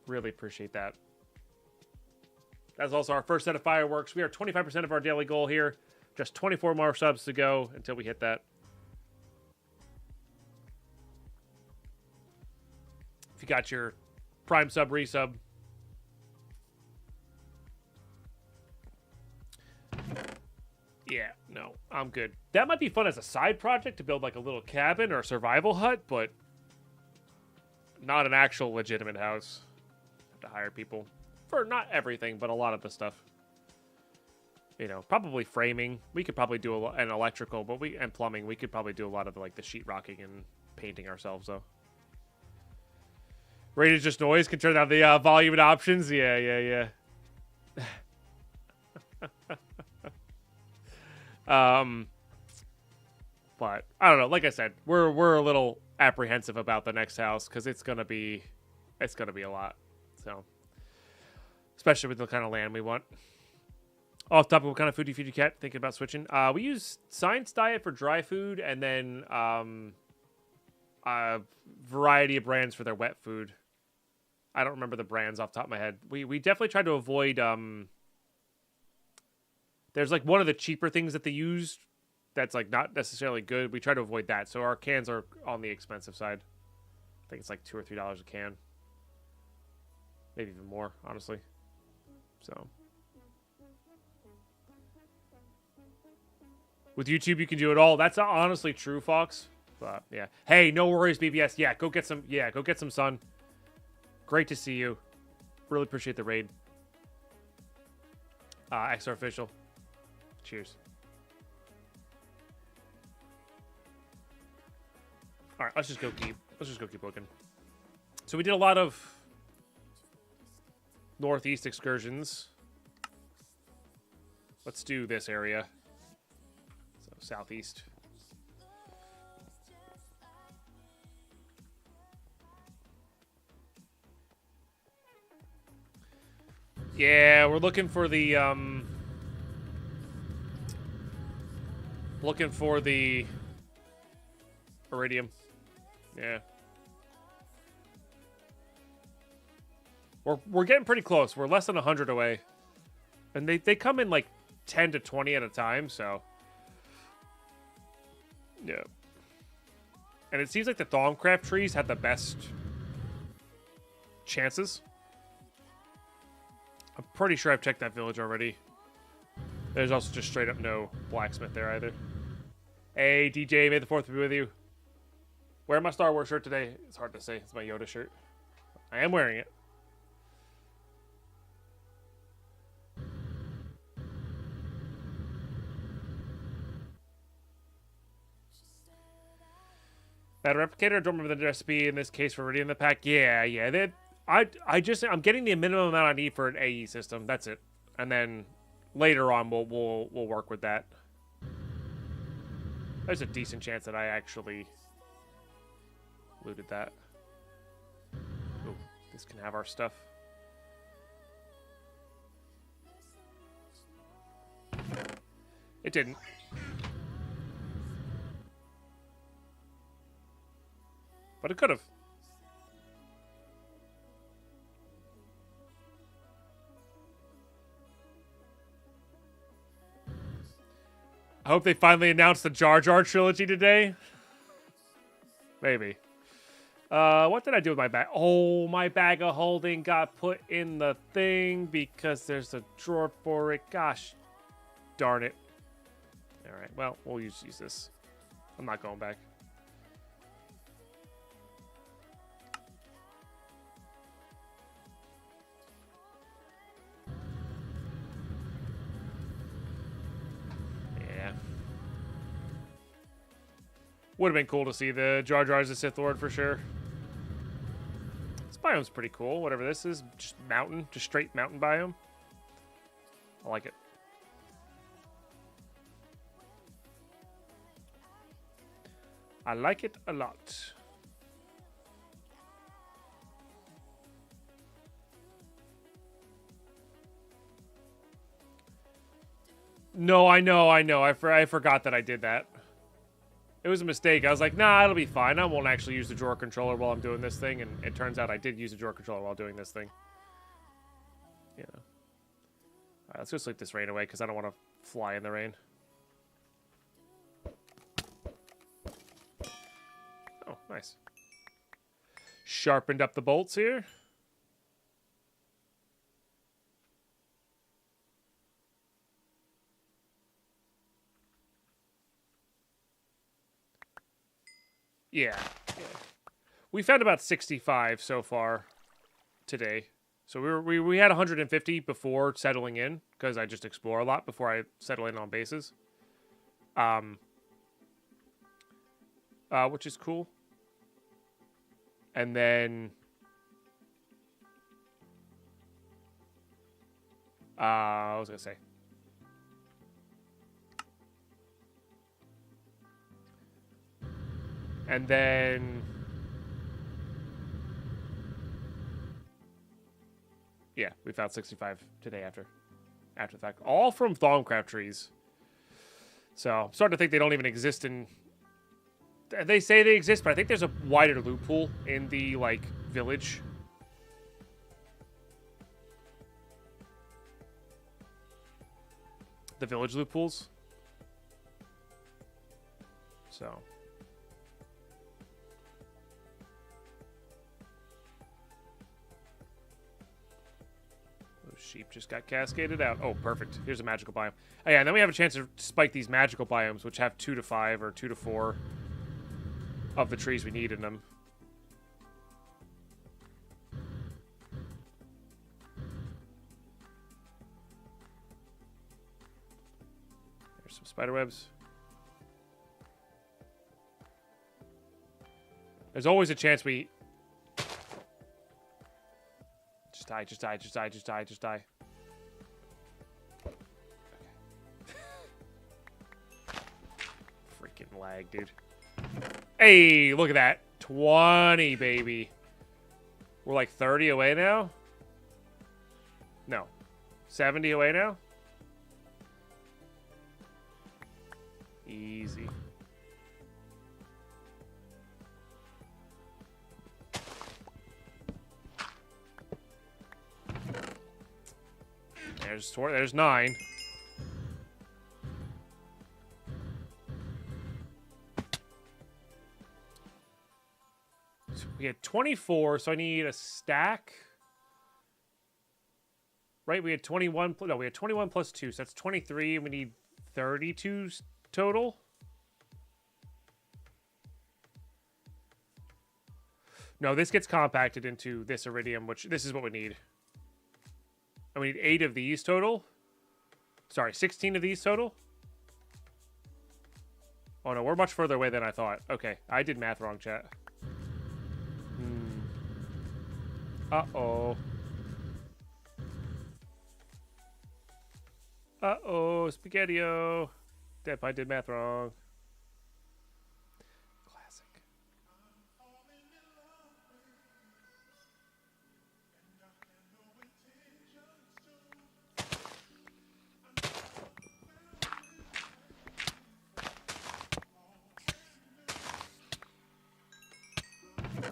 Really appreciate that. That's also our first set of fireworks. We are 25% of our daily goal here. Just 24 more subs to go until we hit that. If you got your Prime sub, resub. Yeah, no, I'm good. That might be fun as a side project to build like a little cabin or a survival hut, but not an actual legitimate house. Have to hire people for not everything, but a lot of the stuff. You know, probably framing. We could probably do an electrical, and plumbing. We could probably do a lot of the sheetrocking and painting ourselves, though. Rate is just noise. Can turn down the volume and options. Yeah. But I don't know. Like I said, we're a little apprehensive about the next house because it's gonna be a lot. So, especially with the kind of land we want. Off topic, what kind of food do you feed your cat? Thinking about switching. We use Science Diet for dry food, and then a variety of brands for their wet food. I don't remember the brands off the top of my head. We definitely try to avoid. There's like one of the cheaper things that they use that's like not necessarily good. We try to avoid that. So our cans are on the expensive side. I think it's like $2 or $3 a can. Maybe even more, honestly. So. With YouTube, you can do it all. That's honestly true, Fox. But yeah. Hey, no worries, BBS. Yeah, go get some. Yeah, go get some sun. Great to see you. Really appreciate the raid. XR official. Cheers. All right, let's just go keep looking. So we did a lot of northeast excursions. Let's do this area. So southeast. Yeah, we're looking for the, iridium. Yeah. We're getting pretty close. We're less than 100 away. And they come in like 10 to 20 at a time, so. Yeah. And it seems like the Thaumcraft trees had the best chances. I'm pretty sure I've checked that village already. There's also just straight up no blacksmith there either. Hey, DJ, may the 4th be with you. Wearing my Star Wars shirt today. It's hard to say. It's my Yoda shirt. I am wearing it. Bad replicator. I don't remember the recipe in this case for Iridium in the pack. Yeah. I'm getting the minimum amount I need for an AE system. That's it. And then later on we'll work with that. There's a decent chance that I actually looted that. Ooh, this can have our stuff. It didn't. But it could have. I hope they finally announced the Jar Jar trilogy today. Maybe. What did I do with my bag? Oh, my bag of holding got put in the thing because there's a drawer for it. Gosh darn it. Alright, well, we'll use this. I'm not going back. Would have been cool to see the Jar Jar as a Sith Lord for sure. This biome's pretty cool. Whatever this is, just mountain, just straight mountain biome. I like it. I like it a lot. No, I know. I forgot that I did that. It was a mistake. I was like, nah, it'll be fine. I won't actually use the drawer controller while I'm doing this thing. And it turns out I did use the drawer controller while doing this thing. You know. All right, let's go sleep this rain away because I don't want to fly in the rain. Oh, nice. Sharpened up the bolts here. Yeah. We found about 65 so far today. So we had 150 before settling in because I just explore a lot before I settle in on bases. Which is cool. And then I was gonna say. And then, yeah, we found 65 today after the fact. All from Thaumcraft trees. So I'm starting to think they don't even exist in. They say they exist, but I think there's a wider loophole in the like village. The village loopholes. So. Sheep just got cascaded out. Oh, perfect. Here's a magical biome. Oh, yeah, and then we have a chance to spike these magical biomes, which have 2 to 5 or 2 to 4 of the trees we need in them. There's some spiderwebs. There's always a chance we... Just die, just die, just die, just die, just die. Okay. Freaking lag, dude. Hey, look at that. 20, baby. We're like 30 away now? No. 70 away now? Easy. There's 9. So we had 24, so I need a stack. Right, we had 21. No, we had 21 plus 2, so that's 23, and we need 32 total. No, this gets compacted into this iridium, which this is what we need. And we need 8 of these total. Sorry, 16 of these total. Oh no, we're much further away than I thought. Okay, I did math wrong, chat. Uh-oh. Uh-oh, Spaghetti-O. Deadpine did math wrong. Classic.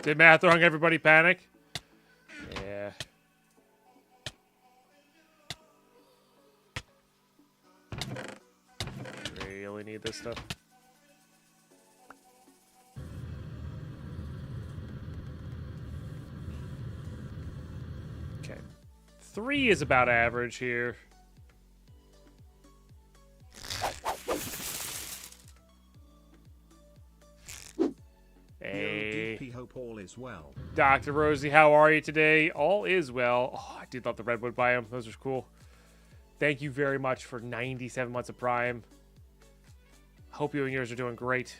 Did math wrong, everybody panic? Yeah. Really need this stuff. Okay. 3 is about average here. Hey. Hope all is well. Dr. Rosie, how are you today? All is well. Oh, I did love the Redwood biome. Those are cool. Thank you very much for 97 months of Prime. Hope you and yours are doing great.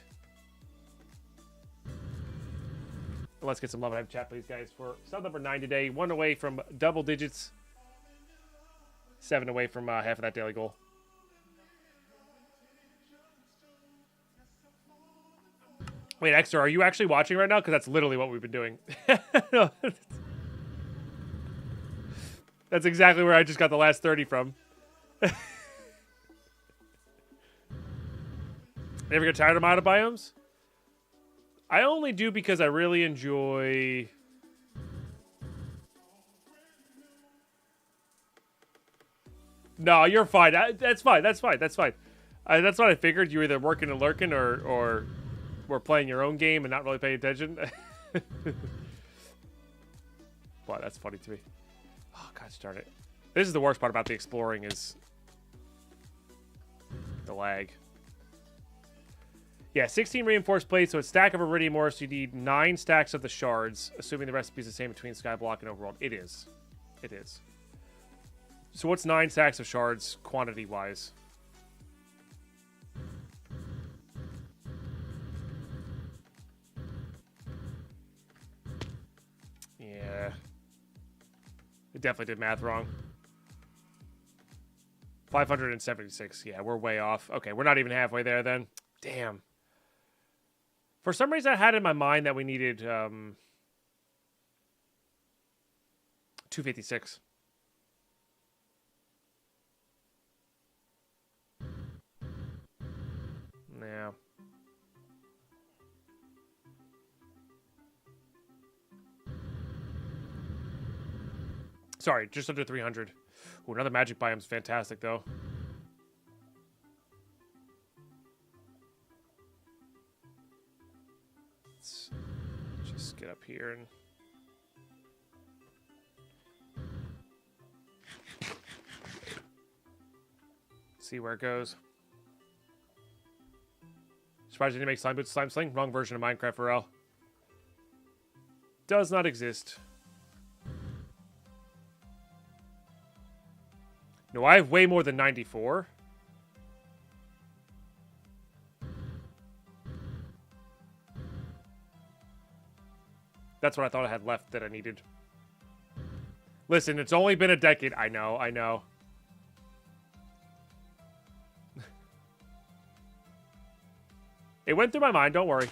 Let's get some love and have chat, please, guys. For sub number 9 today. 1 away from double digits. 7 away from half of that daily goal. Wait, Exeter, are you actually watching right now? Because that's literally what we've been doing. No, that's exactly where I just got the last 30 from. Ever get tired of mono biomes? I only do because I really enjoy... No, you're fine. That's fine. That's fine. That's fine. That's what I figured. You're either working and lurking or we're playing your own game and not really paying attention. Wow, that's funny to me. Oh, God, darn it. This is the worst part about the exploring is the lag. Yeah, 16 reinforced plates, so it's stack of iridium ore, so you need 9 stacks of the shards, assuming the recipe is the same between Skyblock and Overworld. It is. It is. So what's 9 stacks of shards, quantity-wise? Yeah. It definitely did math wrong. 576. Yeah, we're way off. Okay, we're not even halfway there then. Damn. For some reason, I had in my mind that we needed 256. Yeah. Sorry, just under 300. Ooh, another magic biome's fantastic, though. Let's just get up here and... see where it goes. Surprised you didn't make Slime Boots Slime Sling? Wrong version of Minecraft for L. Does not exist. No, I have way more than 94. That's what I thought I had left that I needed. Listen, it's only been a decade. I know, I know. It went through my mind, don't worry.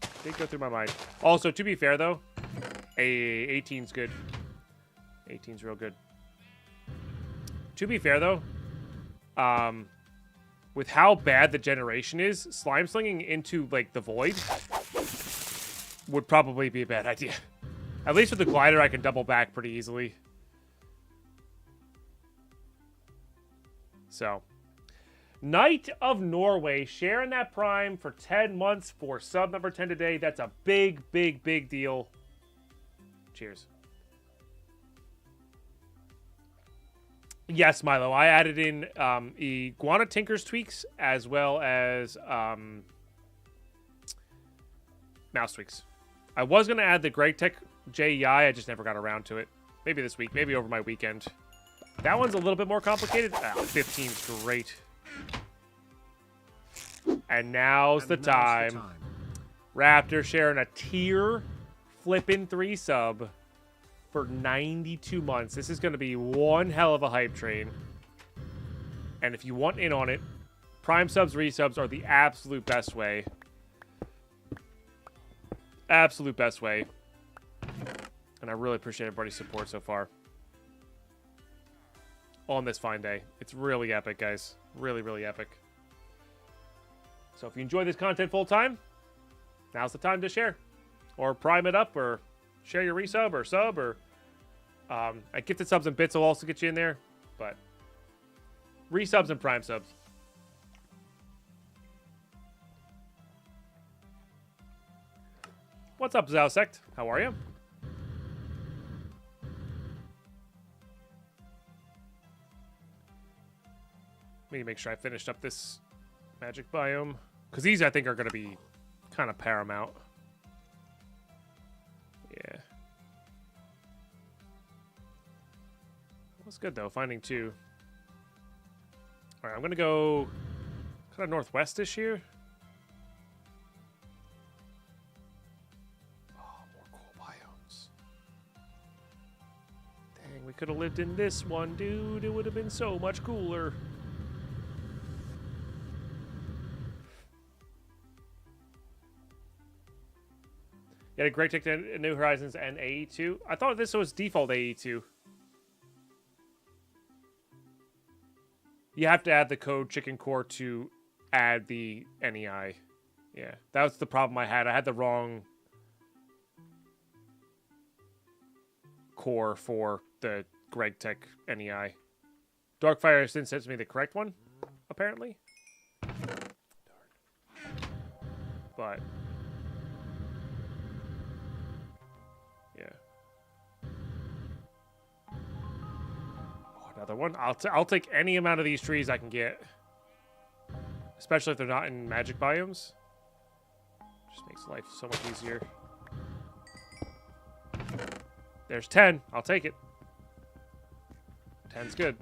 It did go through my mind. Also, to be fair, though, 18's good. 18's real good. To be fair, though, with how bad the generation is, slime slinging into, like, the void would probably be a bad idea. At least with the glider, I can double back pretty easily. So, Knight of Norway sharing that Prime for 10 months for sub number 10 today. That's a big, big, big deal. Cheers. Yes, Milo, I added in Iguana Tinker's tweaks as well as mouse tweaks. I was going to add the Greg Tech JEI, I just never got around to it. Maybe this week, maybe over my weekend. That one's a little bit more complicated. 15's great. And now's the time. Raptor sharing a tier flipping 3 sub for 92 months. This is going to be one hell of a hype train. And if you want in on it, Prime subs, resubs are the absolute best way. Absolute best way. And I really appreciate everybody's support so far on this fine day. It's really epic, guys. Really, really epic. So if you enjoy this content full time, now's the time to share. Or prime it up, or share your resub, or sub, or... gifted subs and bits will also get you in there. But resubs and prime subs. What's up, Zalsect? How are you? Let me make sure I finished up this magic biome. Because these, I think, are going to be kind of paramount. Yeah. That's good, though. Finding 2. Alright, I'm going to go kind of northwest-ish here. Oh, more cool biomes. Dang, we could have lived in this one, dude. It would have been so much cooler. You had a great take to New Horizons and AE2. I thought this was default AE2. You have to add the code Chicken Core to add the NEI. Yeah, that was the problem I had. I had the wrong core for the Greg Tech NEI. Darkfire since sends me the correct one, apparently. But... another one. I'll take any amount of these trees I can get. Especially if they're not in magic biomes. Just makes life so much easier. There's 10. I'll take it. 10's good.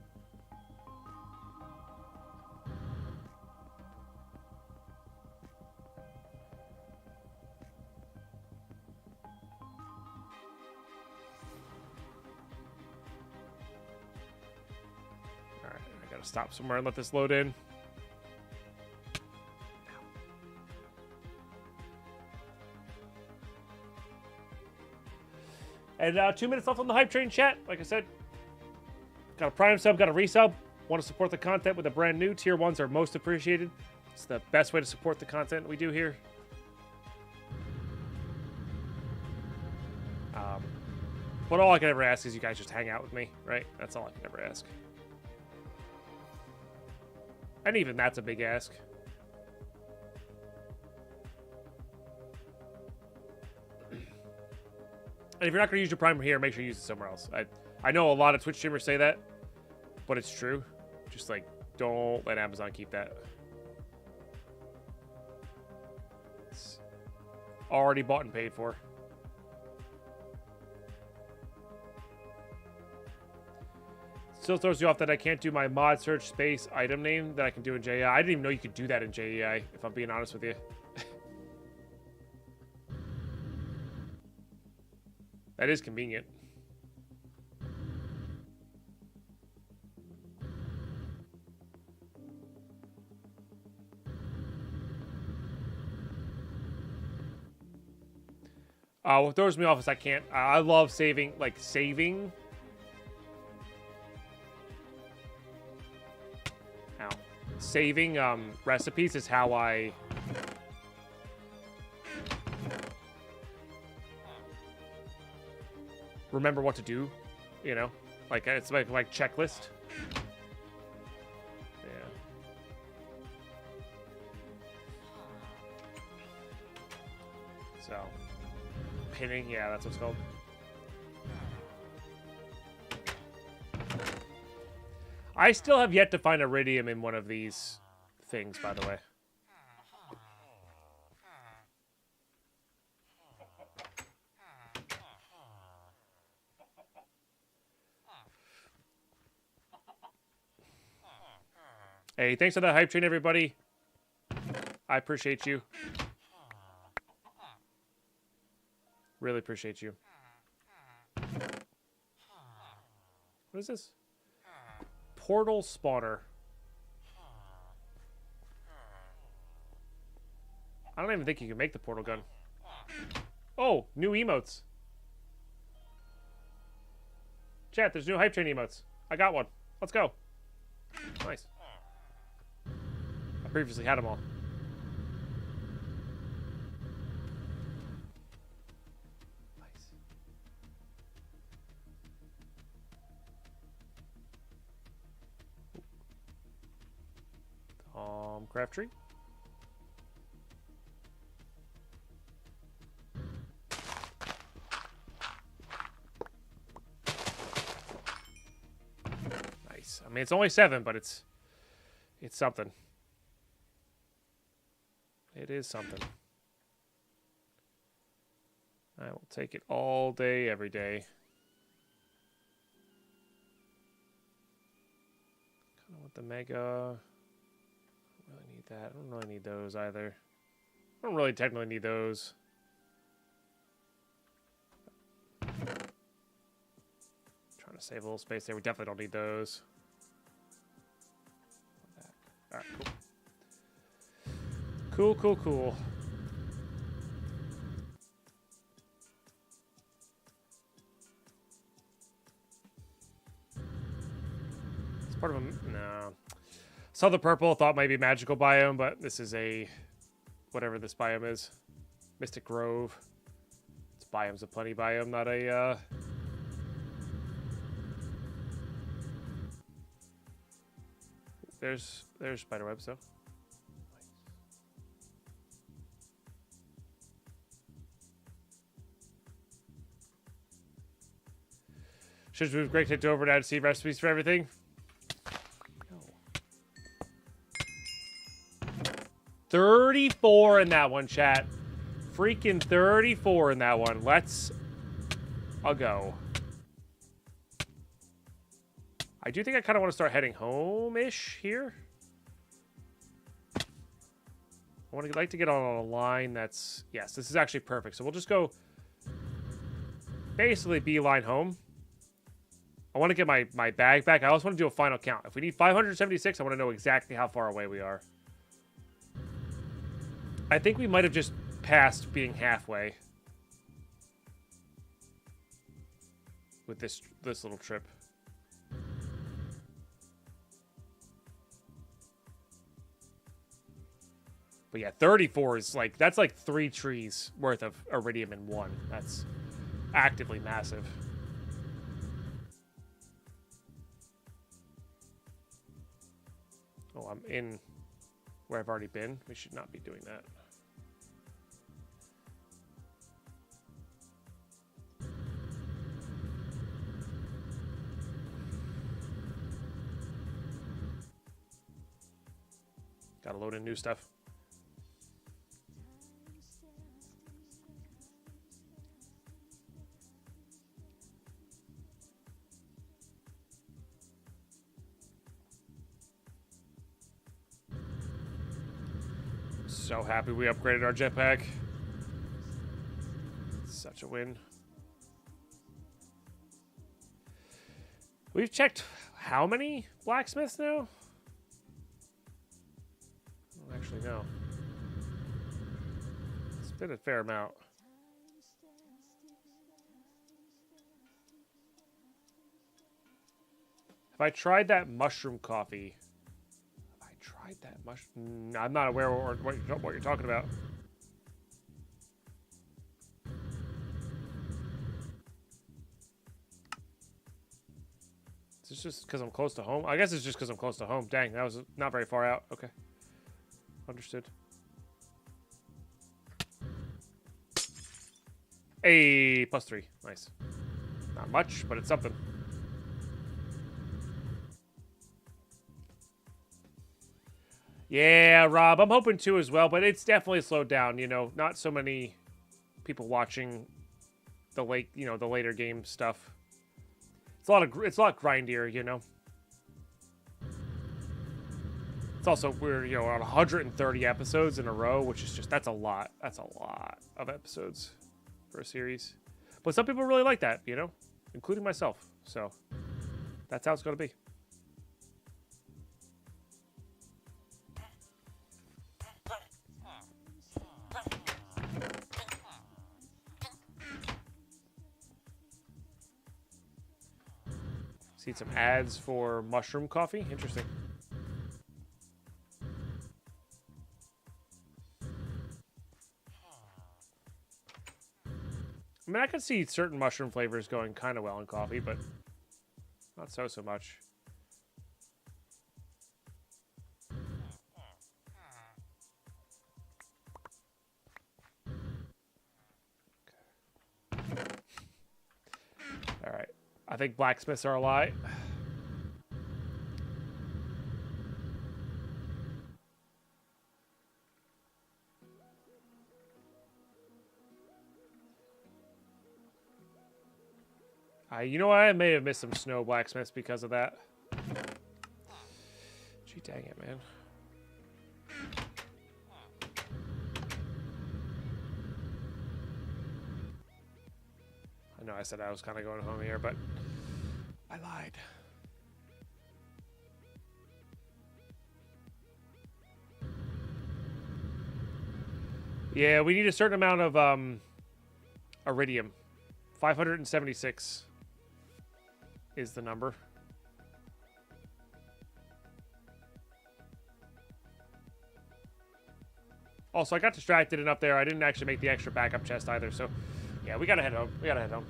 Stop somewhere and let this load in. And 2 minutes left on the hype train chat. Like I said, got a prime sub, got a resub. Want to support the content with a brand new tier 1s are most appreciated. It's the best way to support the content we do here. But all I can ever ask is you guys just hang out with me, right? That's all I can ever ask. And even that's a big ask. And if you're not going to use your Prime here, make sure you use it somewhere else. I know a lot of Twitch streamers say that, but it's true. Just, like, don't let Amazon keep that. It's already bought and paid for. Still throws you off that I can't do my mod search space item name that I can do in JEI. I didn't even know you could do that in JEI, if I'm being honest with you. That is convenient. What throws me off is I can't... I love saving, like, saving... saving recipes is how I remember what to do, you know? Like, it's like checklist. Yeah. So, pinning, yeah, that's what it's called. I still have yet to find iridium in one of these things, by the way. Hey, thanks for the hype train, everybody. I appreciate you. Really appreciate you. What is this? Portal spawner. I don't even think you can make the portal gun. Oh, new emotes. Chat, there's new hype train emotes. I got one. Let's go. Nice. I previously had them all. Nice. Craft tree. Nice. I mean, it's only 7, but it's something. It is something. I will take it all day, every day. Kind of want the mega. I don't really need that. I don't really need those either. I don't really technically need those. Trying to save a little space there. We definitely don't need those. Alright, cool. Cool. It's part of a... No. Saw the purple, thought might be magical biome, but this is a... whatever this biome is. Mystic Grove. It's biomes of plenty biome, not a... There's spiderwebs, though. Should we great to over now to see recipes for everything? No. 34 in that one, chat. Freaking 34 in that one. Let's go. I do think I kind of want to start heading home-ish here. I would like to get on a line that's... Yes, this is actually perfect. So we'll just go... basically beeline home. I want to get my bag back. I also want to do a final count. If we need 576, I want to know exactly how far away we are. I think we might have just passed being halfway. With this little trip. But yeah, 34 is like, that's like 3 trees worth of iridium in one. That's actively massive. Oh, I'm in where I've already been. We should not be doing that. Gotta load in new stuff. So happy we upgraded our jetpack. Such a win. We've checked how many blacksmiths now? I don't actually know. It's been a fair amount. Have I tried that mushroom coffee? Have I tried tried that much. I'm not aware of what you're talking about. Is this just because I'm close to home? I guess it's just because I'm close to home. Dang, that was not very far out. Okay. Understood. Hey, +3. Nice. Not much, but it's something. Yeah, Rob, I'm hoping to as well, but it's definitely slowed down, you know. Not so many people watching the the later game stuff. It's a lot grindier, you know. It's also we're, you know, on 130 episodes in a row, which is just that's a lot. That's a lot of episodes for a series. But some people really like that, you know, including myself. So that's how it's going to be. See some ads for mushroom coffee. Interesting. I mean, I could see certain mushroom flavors going kind of well in coffee, but not so much. All right. I think blacksmiths are a lie. You know what? I may have missed some snow blacksmiths because of that. Gee, dang it, man. I know I said I was kind of going home here, but I lied. Yeah, we need a certain amount of iridium. 576 is the number. Also, I got distracted and up there. I didn't actually make the extra backup chest either, so yeah, we gotta head home. We gotta head home.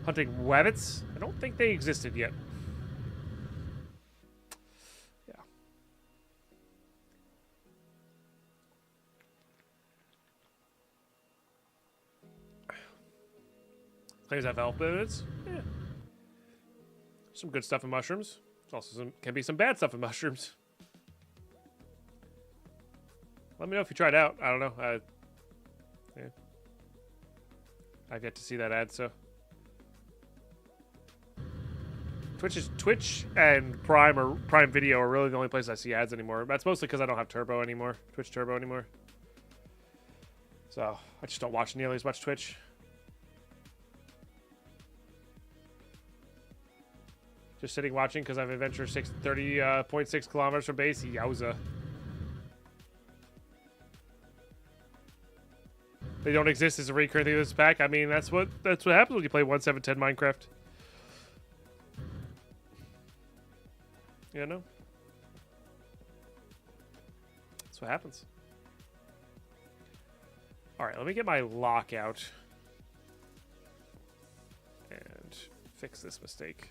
Hunting wabbits? I don't think they existed yet. Yeah. Claims have health benefits. Yeah. Some good stuff in mushrooms. There's also can be some bad stuff in mushrooms. Let me know if you tried out. I don't know. Yeah. I've yet to see that ad, so. Twitch and Prime Video are really the only place I see ads anymore. That's mostly because I don't have Turbo anymore. Twitch Turbo anymore. So I just don't watch nearly as much Twitch. Just sitting watching because I've adventured 30.6 kilometers from base. Yowza. They don't exist as a recurring thing in this pack. I mean, that's what happens when you play 1.7.10 Minecraft. You know? That's what happens. Alright, let me get my lock out. And fix this mistake.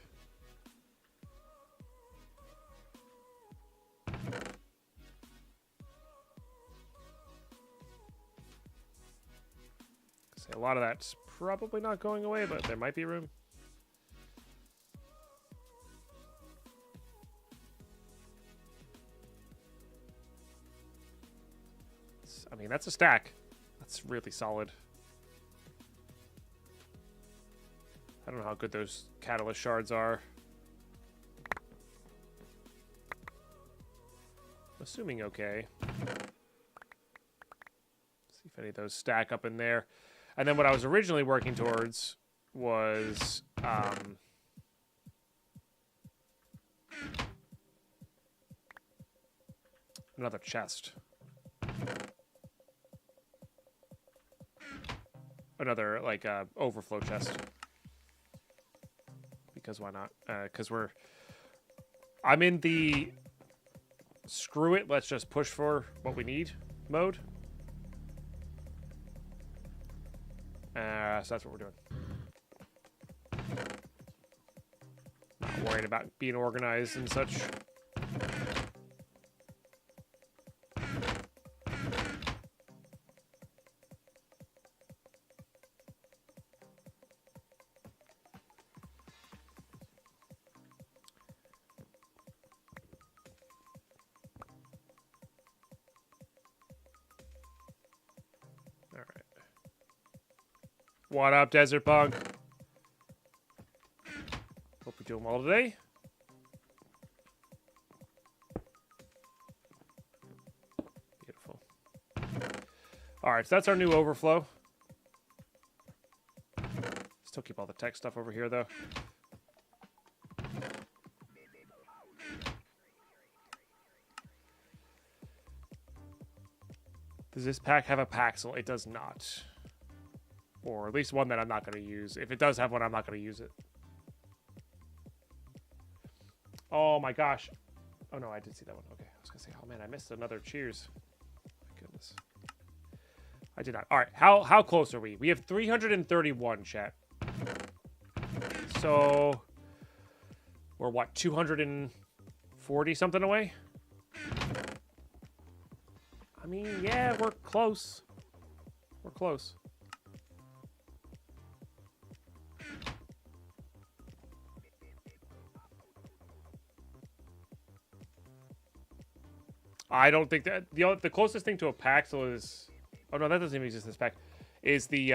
A lot of that's probably not going away, but there might be room. I mean, that's a stack. That's really solid. I don't know how good those catalyst shards are. Assuming okay. See if any of those stack up in there. And then what I was originally working towards was another chest. Another, like, overflow chest. Because why not? Because I'm in the screw it, let's just push for what we need mode. So that's what we're doing. Not worried about being organized and such. What up, Desert Punk? Hope you're doing well today. Beautiful. Alright, so that's our new overflow. Still keep all the tech stuff over here, though. Does this pack have a Paxel? It does not. Or at least one that I'm not going to use. If it does have one, I'm not going to use it. Oh my gosh. Oh no, I did see that one. Okay, I was going to say, oh man, I missed another cheers. My goodness. I did not. All right, how close are we? We have 331, chat. So, we're what, 240 something away? I mean, yeah, we're close. We're close. I don't think that the closest thing to a Paxel is, oh no, that doesn't even exist in this pack, is the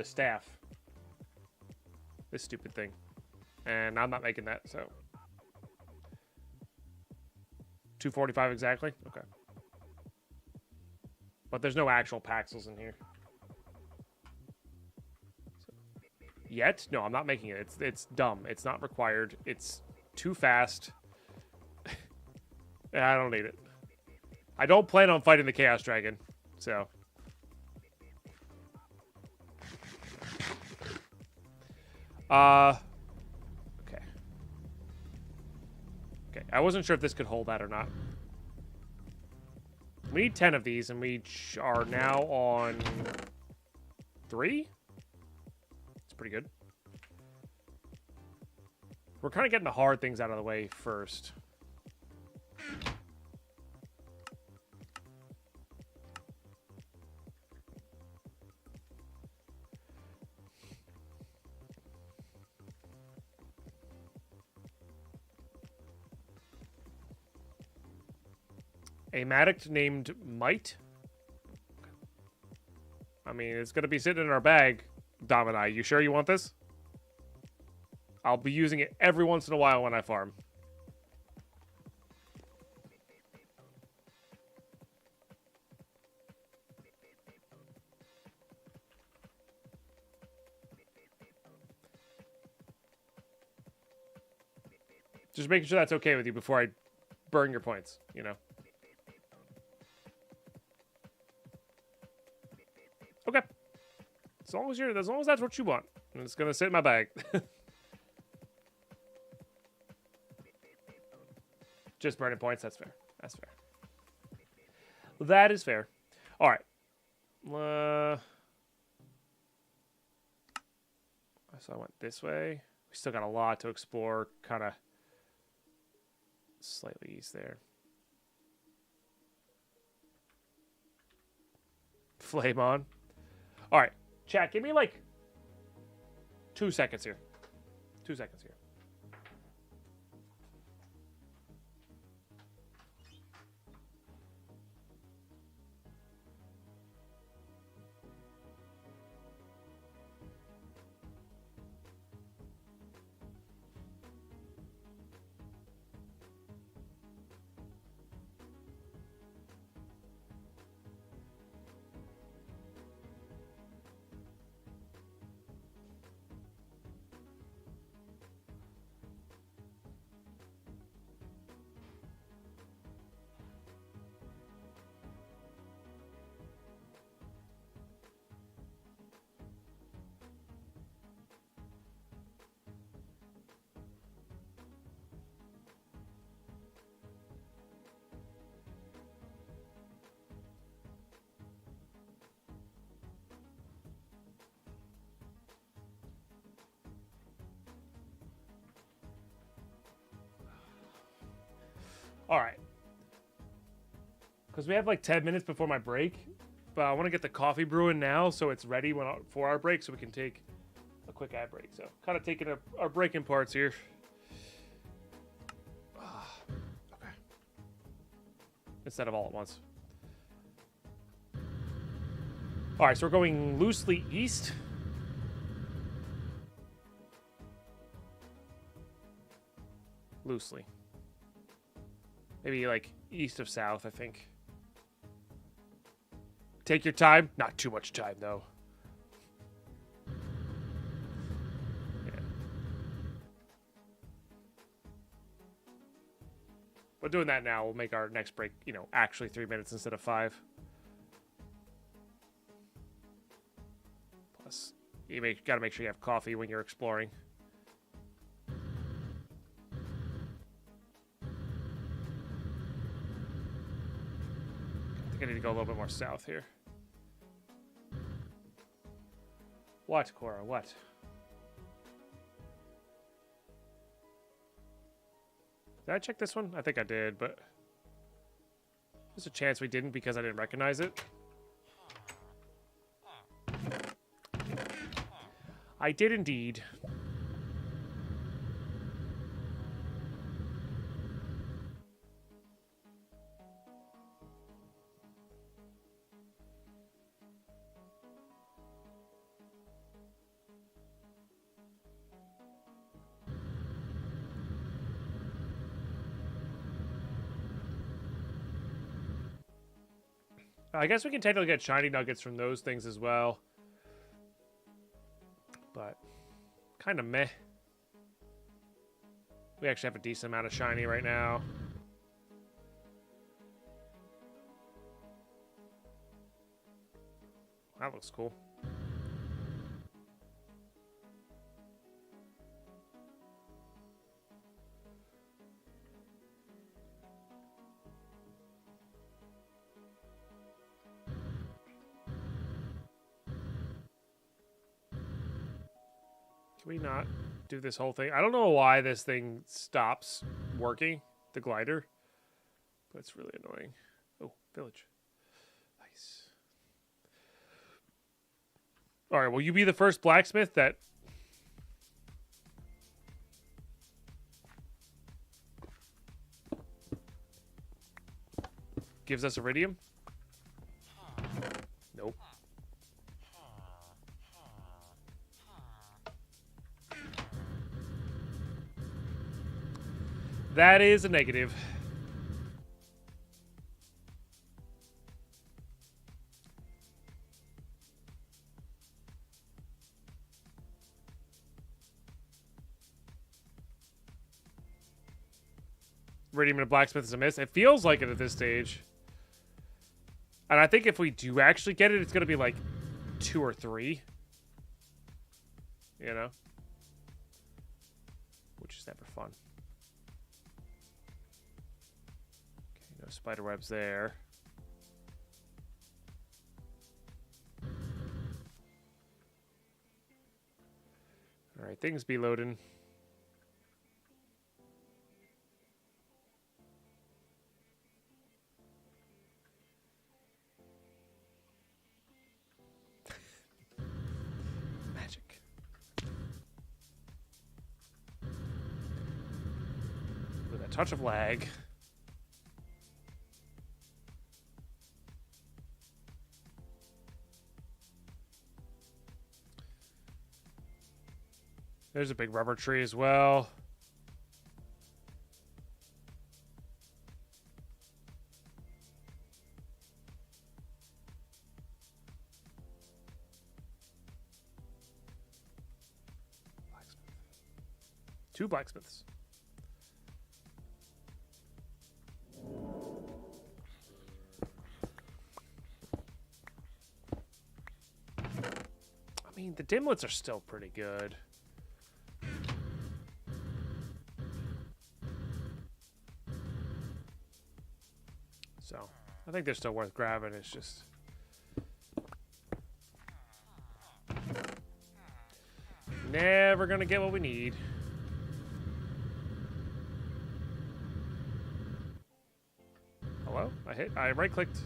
staff. This stupid thing, and I'm not making that, so 245 exactly. Okay, but there's no actual Paxels in here. Yet? No, I'm not making it. It's dumb. It's not required. It's too fast. I don't need it. I don't plan on fighting the Chaos Dragon, so. Okay. Okay, I wasn't sure if this could hold that or not. We need 10 of these, and we are now on 3? Pretty good. We're kind of getting the hard things out of the way first. A Matic named Might. I mean, it's going to be sitting in our bag. Dom and I, you sure you want this? I'll be using it every once in a while when I farm. Just making sure that's okay with you before I burn your points, you know? Okay. As long as that's what you want. And it's gonna sit in my bag. Just burning points, that's fair. That's fair. That is fair. Alright. So I went this way. We still got a lot to explore. Kinda slightly east there. Flame on. Alright. Chat, give me like 2 seconds here. 2 seconds here. All right. Because we have like 10 minutes before my break. But I want to get the coffee brewing now so it's ready for our break so we can take a quick ad break. So kind of taking our break in parts here. Okay. Instead of all at once. All right, so we're going loosely east. Loosely. Maybe like east of south, I think. Take your time. Not too much time, though. Yeah. But doing that now will make our next break, you know, actually 3 minutes instead of 5. Plus, you got to make sure you have coffee when you're exploring. I need to go a little bit more south here. What, Cora? What? Did I check this one? I think I did, but there's a chance we didn't because I didn't recognize it. I did indeed. I guess we can technically get shiny nuggets from those things as well. But kind of meh. We actually have a decent amount of shiny right now. That looks cool. Can we not do this whole thing? I don't know why this thing stops working, the glider, but it's really annoying. Oh, village. Nice. All right, will you be the first blacksmith that... gives us iridium? Nope. That is a negative. Iridium and a blacksmith is a miss. It feels like it at this stage. And I think if we do actually get it, it's going to be like 2 or 3. You know? Which is never fun. Okay, no spider webs there. Alright, things be loading. Touch of lag. There's a big rubber tree as well. Blacksmith. 2 blacksmiths. I mean, the dimlets are still pretty good. So, I think they're still worth grabbing. It's just... never gonna get what we need. I right-clicked.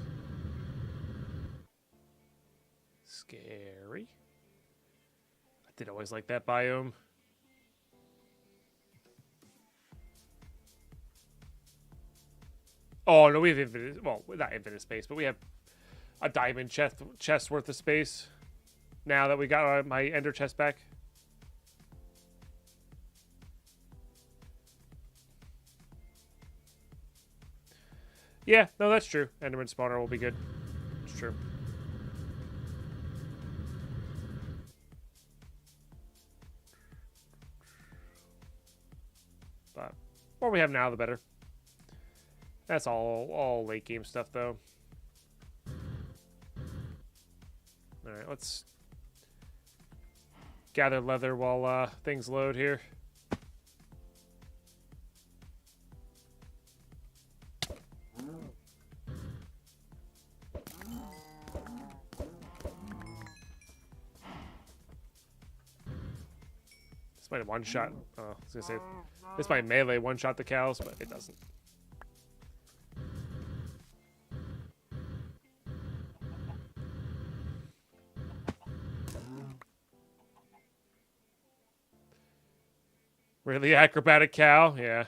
Scary. I did always like that biome. Oh, no, we have infinite... Well, not infinite space, but we have a diamond chest worth of space. Now that we got my ender chest back. Yeah, no, that's true. Enderman spawner will be good. It's true. But more we have now, the better. That's all late game stuff, though. All right, let's gather leather while things load here. This might have one-shot. Oh, I was gonna say this might melee one-shot the cows, but it doesn't. Really acrobatic cow? Yeah.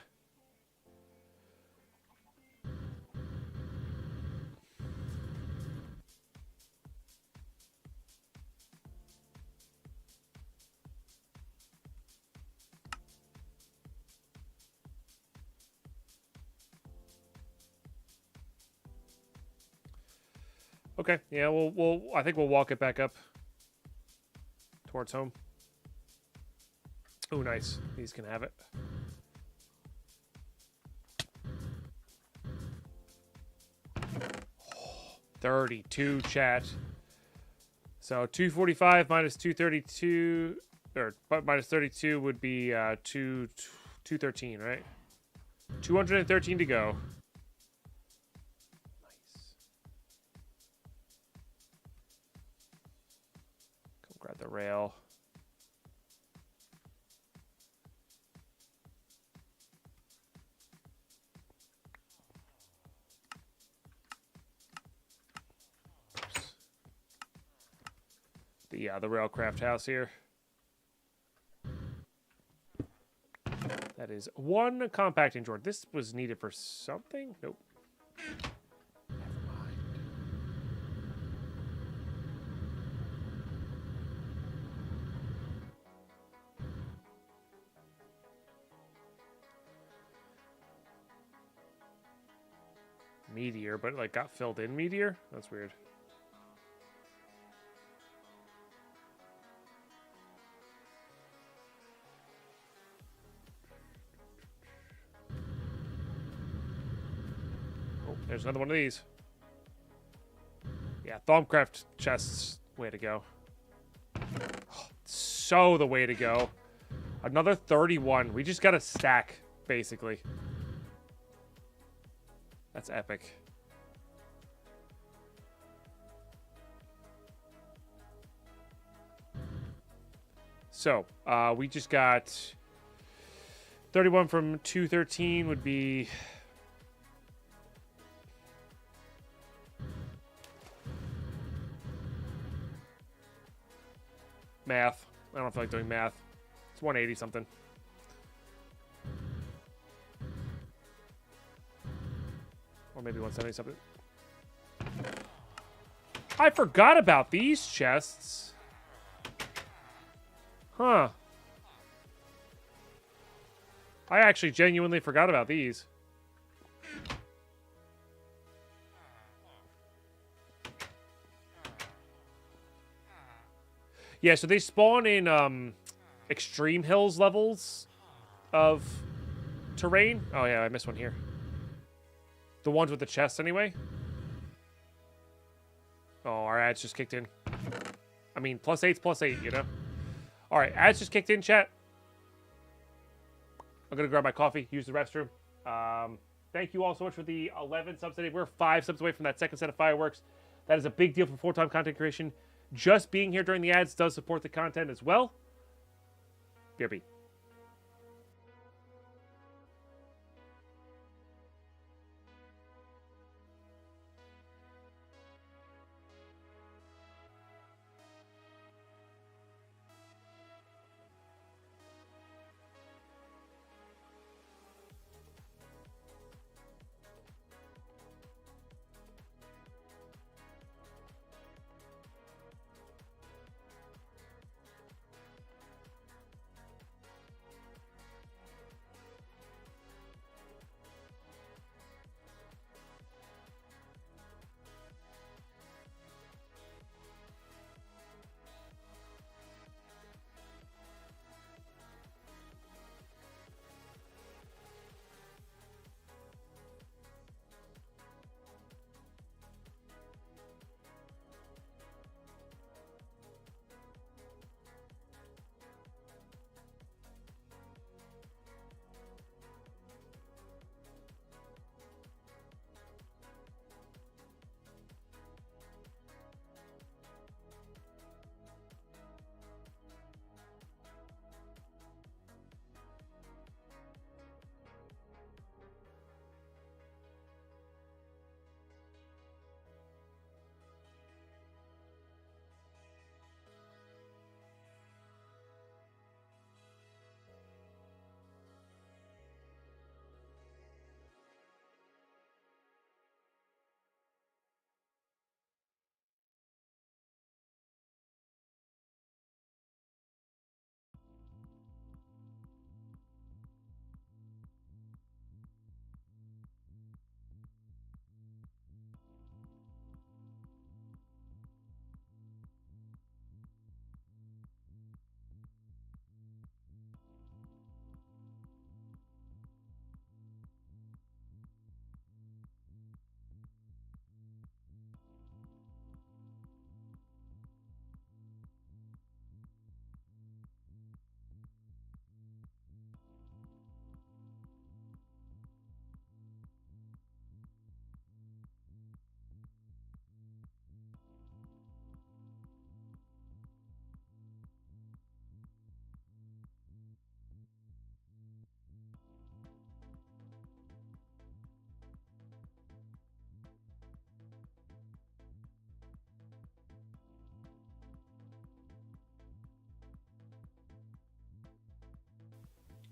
Okay. Yeah, I think we'll walk it back up towards home. Oh, nice. These can have it. Oh, 32 chat. So 245 minus 232, or minus 32 would be 213, right? 213 to go. Nice. Go grab the rail. The railcraft house here. That is one compacting drawer. This was needed for something? Nope. Never mind. Meteor, but like got filled in meteor? That's weird. There's another one of these. Yeah, Thaumcraft chests. Way to go. So the way to go. Another 31. We just got a stack, basically. That's epic. So, we just got 31 from 213 would be... Math. I don't feel like doing math. It's 180 something. Or maybe 170 something. I forgot about these chests. Huh. I actually genuinely forgot about these. Yeah, so they spawn in extreme hills levels of terrain. Oh yeah, I missed one here. The ones with the chests anyway. Oh, our ads just kicked in. I mean, +8's +8, you know? Alright, ads just kicked in, chat. I'm gonna grab my coffee, use the restroom. Thank you all so much for the 11 subs today. We're 5 subs away from that second set of fireworks. That is a big deal for full-time content creation. Just being here during the ads does support the content as well. BRB.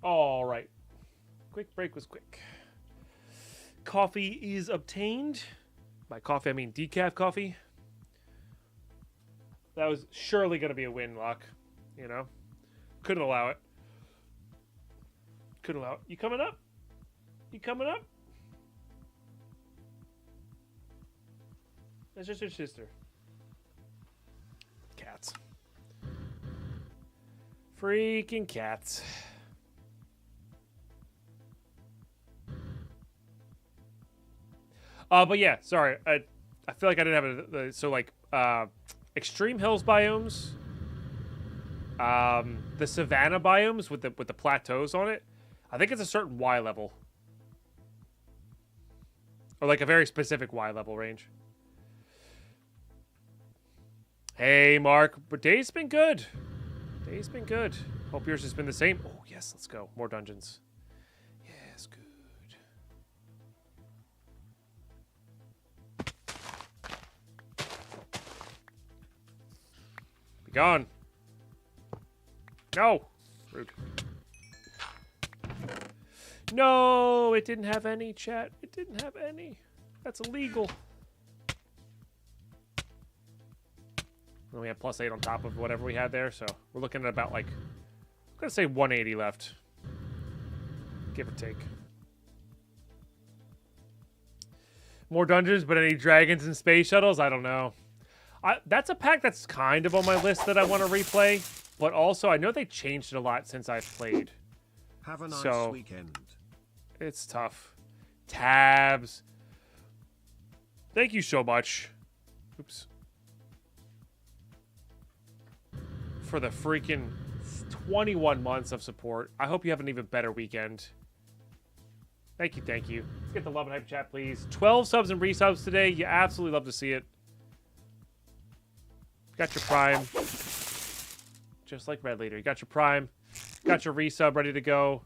All right. Quick break was quick. Coffee is obtained. By coffee, I mean decaf coffee. That was surely going to be a win, Locke. You know? Couldn't allow it. Couldn't allow it. You coming up? You coming up? That's just your sister. Cats. Freaking cats. But yeah, sorry. I feel like I didn't have so like extreme hills biomes, the savanna biomes with the plateaus on it. I think it's a certain Y level, or like a very specific Y level range. Hey, Mark, but day's been good. Day's been good. Hope yours has been the same. Oh yes, let's go. More dungeons. Yes, good. Be gone. No. Rude. No, it didn't have any, chat. It didn't have any. That's illegal. And we have +8 on top of whatever we had there, so we're looking at about, like, I'm going to say 180 left. Give or take. More dungeons, but any dragons and space shuttles? I don't know. That's a pack that's kind of on my list that I want to replay, but also I know they changed it a lot since I've played. Have a nice weekend. It's tough. Tabs. Thank you so much. Oops. For the freaking 21 months of support. I hope you have an even better weekend. Thank you, thank you. Let's get the love and hype chat, please. 12 subs and resubs today. You absolutely love to see it. Got your Prime. Just like Red Leader. You got your Prime. Got your resub ready to go.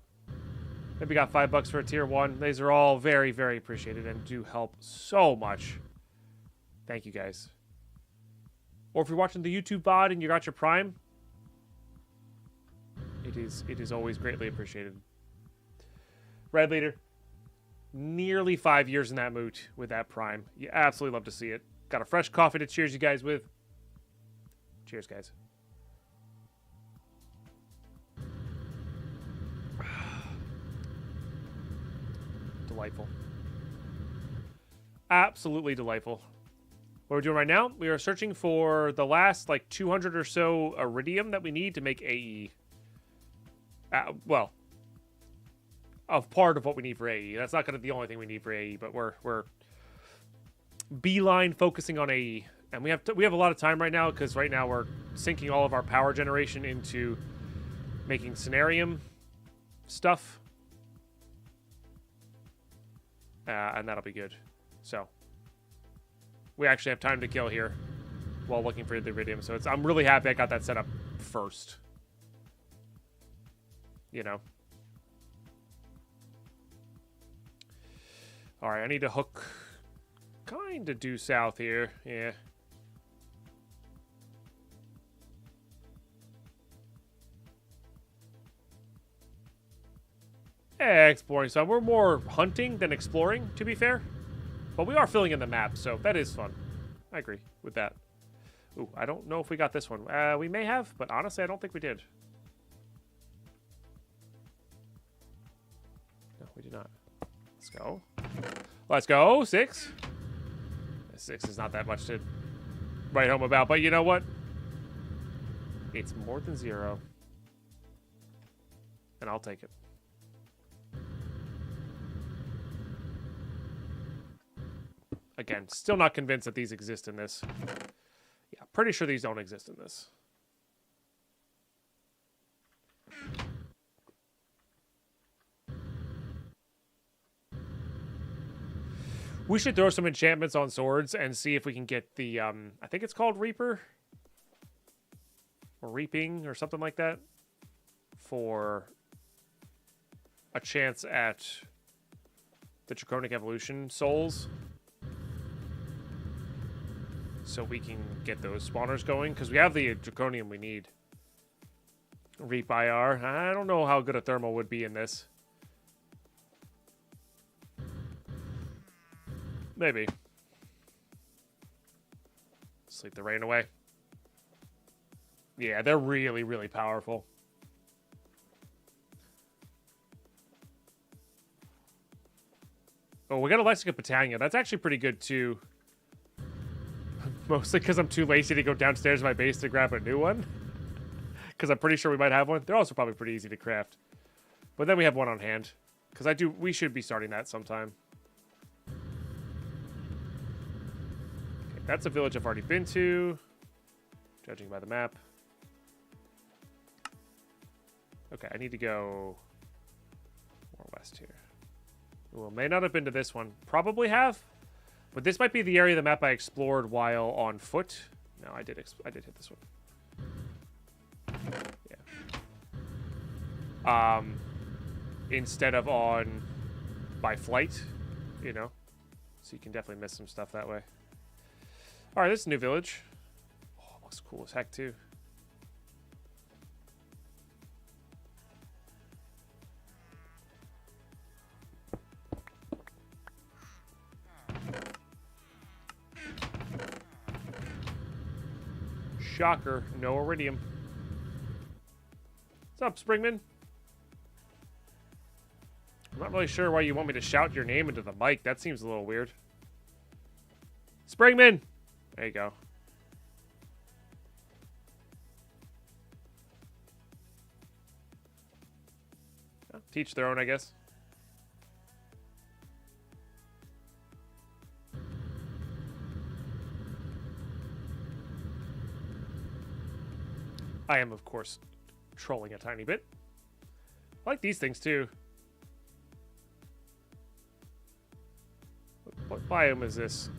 Maybe got $5 for a tier 1. These are all very, very appreciated and do help so much. Thank you, guys. Or if you're watching the YouTube VOD and you got your Prime, it is always greatly appreciated. Red Leader, nearly 5 years in that moot with that Prime. You absolutely love to see it. Got a fresh coffee to cheers you guys with. Cheers, guys. Delightful. Absolutely delightful. What we're doing right now, we are searching for the last, like, 200 or so iridium that we need to make AE. Well, of part of what we need for AE. That's not going to be the only thing we need for AE, but we're beeline focusing on AE. And we have a lot of time right now, because right now we're sinking all of our power generation into making Scenarium stuff. And that'll be good. So we actually have time to kill here while looking for the iridium. So I'm really happy I got that set up first. You know. All right, I need to hook kind of due south here. Yeah. Exploring. So we're more hunting than exploring, to be fair. But we are filling in the map, so that is fun. I agree with that. Ooh, I don't know if we got this one. We may have, but honestly, I don't think we did. No, we did not. Let's go. Let's go. 6. 6 is not that much to write home about, but you know what? It's more than 0. And I'll take it. Again, still not convinced that these exist in this. Yeah, pretty sure these don't exist in this. We should throw some enchantments on swords and see if we can get the, I think it's called Reaper. Or Reaping or something like that. For a chance at the Draconic Evolution souls. So we can get those spawners going, because we have the draconium we need. Reap IR. I don't know how good a thermal would be in this. Maybe. Sleep the rain away. Yeah, they're really, really powerful. Oh, we got a Lexica Britannia. That's actually pretty good, too. Mostly because I'm too lazy to go downstairs to my base to grab a new one. Because I'm pretty sure we might have one. They're also probably pretty easy to craft. But then we have one on hand. Because we should be starting that sometime. Okay, that's a village I've already been to. Judging by the map. Okay, I need to go more west here. Well, may not have been to this one. Probably have. But this might be the area of the map I explored while on foot. No, I did hit this one. Yeah. Instead of on by flight, you know. So you can definitely miss some stuff that way. All right, this is a new village. Oh, it looks cool as heck too. Shocker, no iridium. What's up, Springman? I'm not really sure why you want me to shout your name into the mic. That seems a little weird. Springman! There you go. Well, teach their own, I guess. I am, of course, trolling a tiny bit. I like these things, too. What biome is this?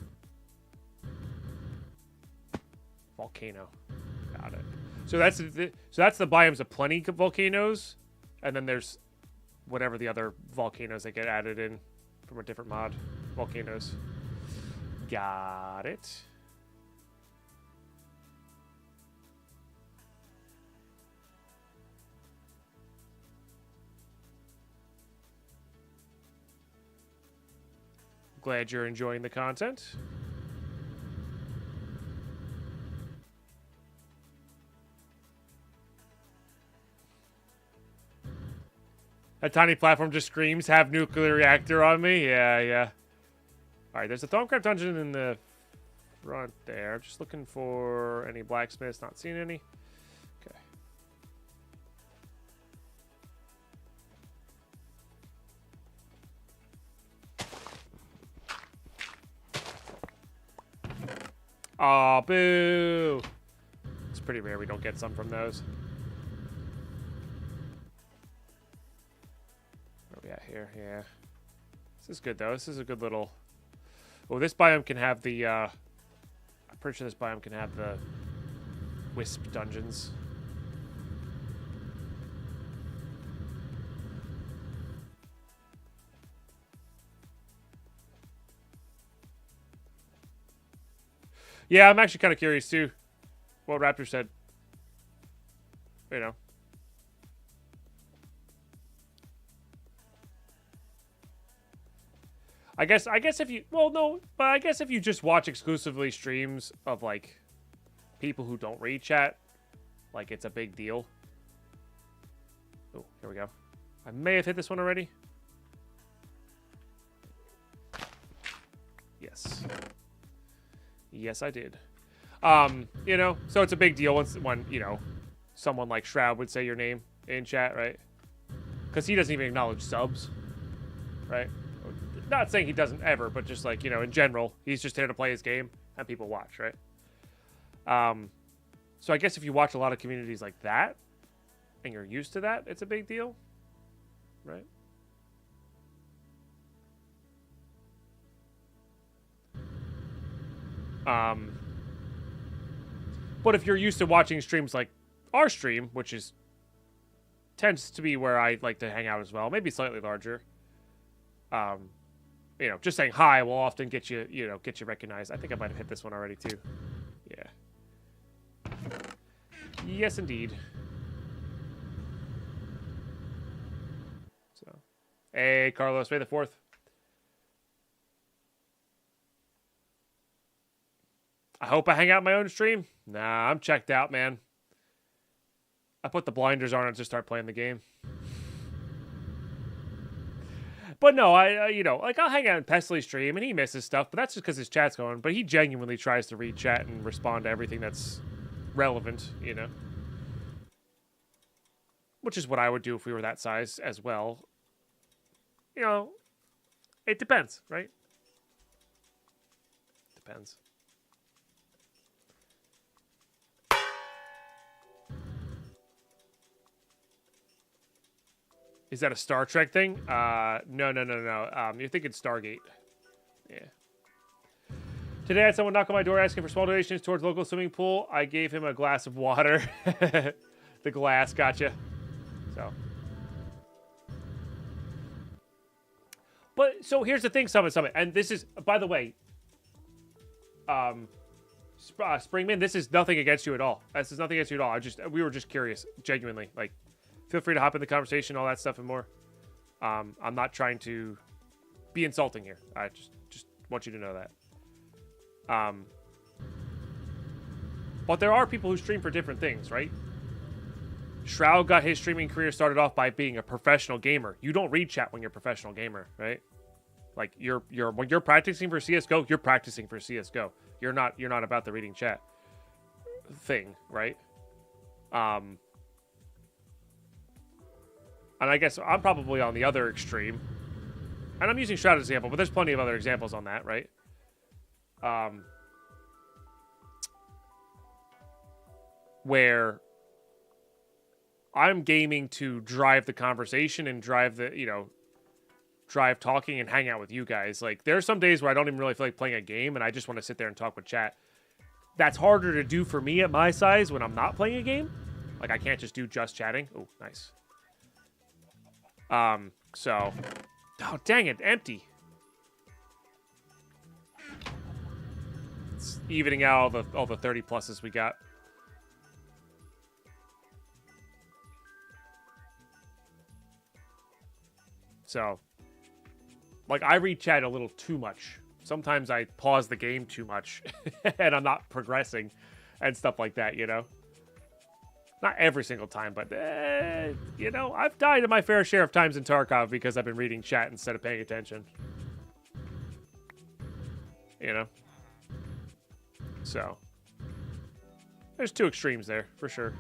Volcano. Got it. So that's the biomes of plenty of volcanoes, and then there's whatever the other volcanoes that get added in from a different mod. Volcanoes. Got it. Glad you're enjoying the content. A tiny platform just screams, have nuclear reactor on me? Yeah, yeah. Alright, there's a Thorncraft dungeon in the front there. Just looking for any blacksmiths. Not seeing any. Okay. Aw, boo! It's pretty rare we don't get some from those. Where are we at here? Yeah. This is good, though. This is a good little... Oh, this biome can have the... I'm pretty sure this biome can have the Wisp dungeons. Yeah, I'm actually kind of curious, too, what Raptor said. You know. I guess if you... Well, no, but I guess if you just watch exclusively streams of, like, people who don't read chat, like, it's a big deal. Oh, here we go. I may have hit this one already. Yes. Yes, I did. You know, so it's a big deal when, you know, someone like Shroud would say your name in chat, right? Because he doesn't even acknowledge subs, right? Not saying he doesn't ever, but just like, you know, in general, he's just here to play his game and people watch, right? So I guess if you watch a lot of communities like that and you're used to that, it's a big deal, right? But if you're used to watching streams like our stream, which is tends to be where I like to hang out as well, maybe slightly larger. You know, just saying hi will often get you, you know, get you recognized. I think I might have hit this one already too. Yeah. Yes, indeed. Hey, Carlos, May the 4th. I hope I hang out my own stream. Nah, I'm checked out, man. I put the blinders on and just start playing the game. But no, I'll hang out in Pesley's stream, and he misses stuff, but that's just because his chat's going. But he genuinely tries to read chat and respond to everything that's relevant, Which is what I would do if we were that size as well. It depends, right? Depends. Is that a Star Trek thing? No. You're thinking Stargate. Yeah. Today I had someone knock on my door asking for small donations towards local swimming pool. I gave him a glass of water. The glass, gotcha. So. But, so here's the thing, Summit. And this is, by the way, Springman, this is nothing against you at all. This is nothing against you at all. We were just curious, genuinely. Like, feel free to hop in the conversation, all that stuff and more. I'm not trying to be insulting here. I just want you to know that. But there are people who stream for different things, right? Shroud got his streaming career started off by being a professional gamer. You don't read chat when you're a professional gamer, right? Like when you're practicing for CS:GO, you're practicing for CS:GO. You're not about the reading chat thing, right? And I guess I'm probably on the other extreme. And I'm using Shroud as an example, but there's plenty of other examples on that, right? Where I'm gaming to drive the conversation and drive talking and hang out with you guys. Like, there are some days where I don't even really feel like playing a game and I just want to sit there and talk with chat. That's harder to do for me at my size when I'm not playing a game. Like, I can't just do just chatting. Oh, nice. So, oh, dang it, empty. It's evening out all the 30 pluses we got. So, like, I read chat a little too much. Sometimes I pause the game too much and I'm not progressing and stuff like that, Not every single time, but, I've died in my fair share of times in Tarkov because I've been reading chat instead of paying attention. So, there's two extremes there, for sure.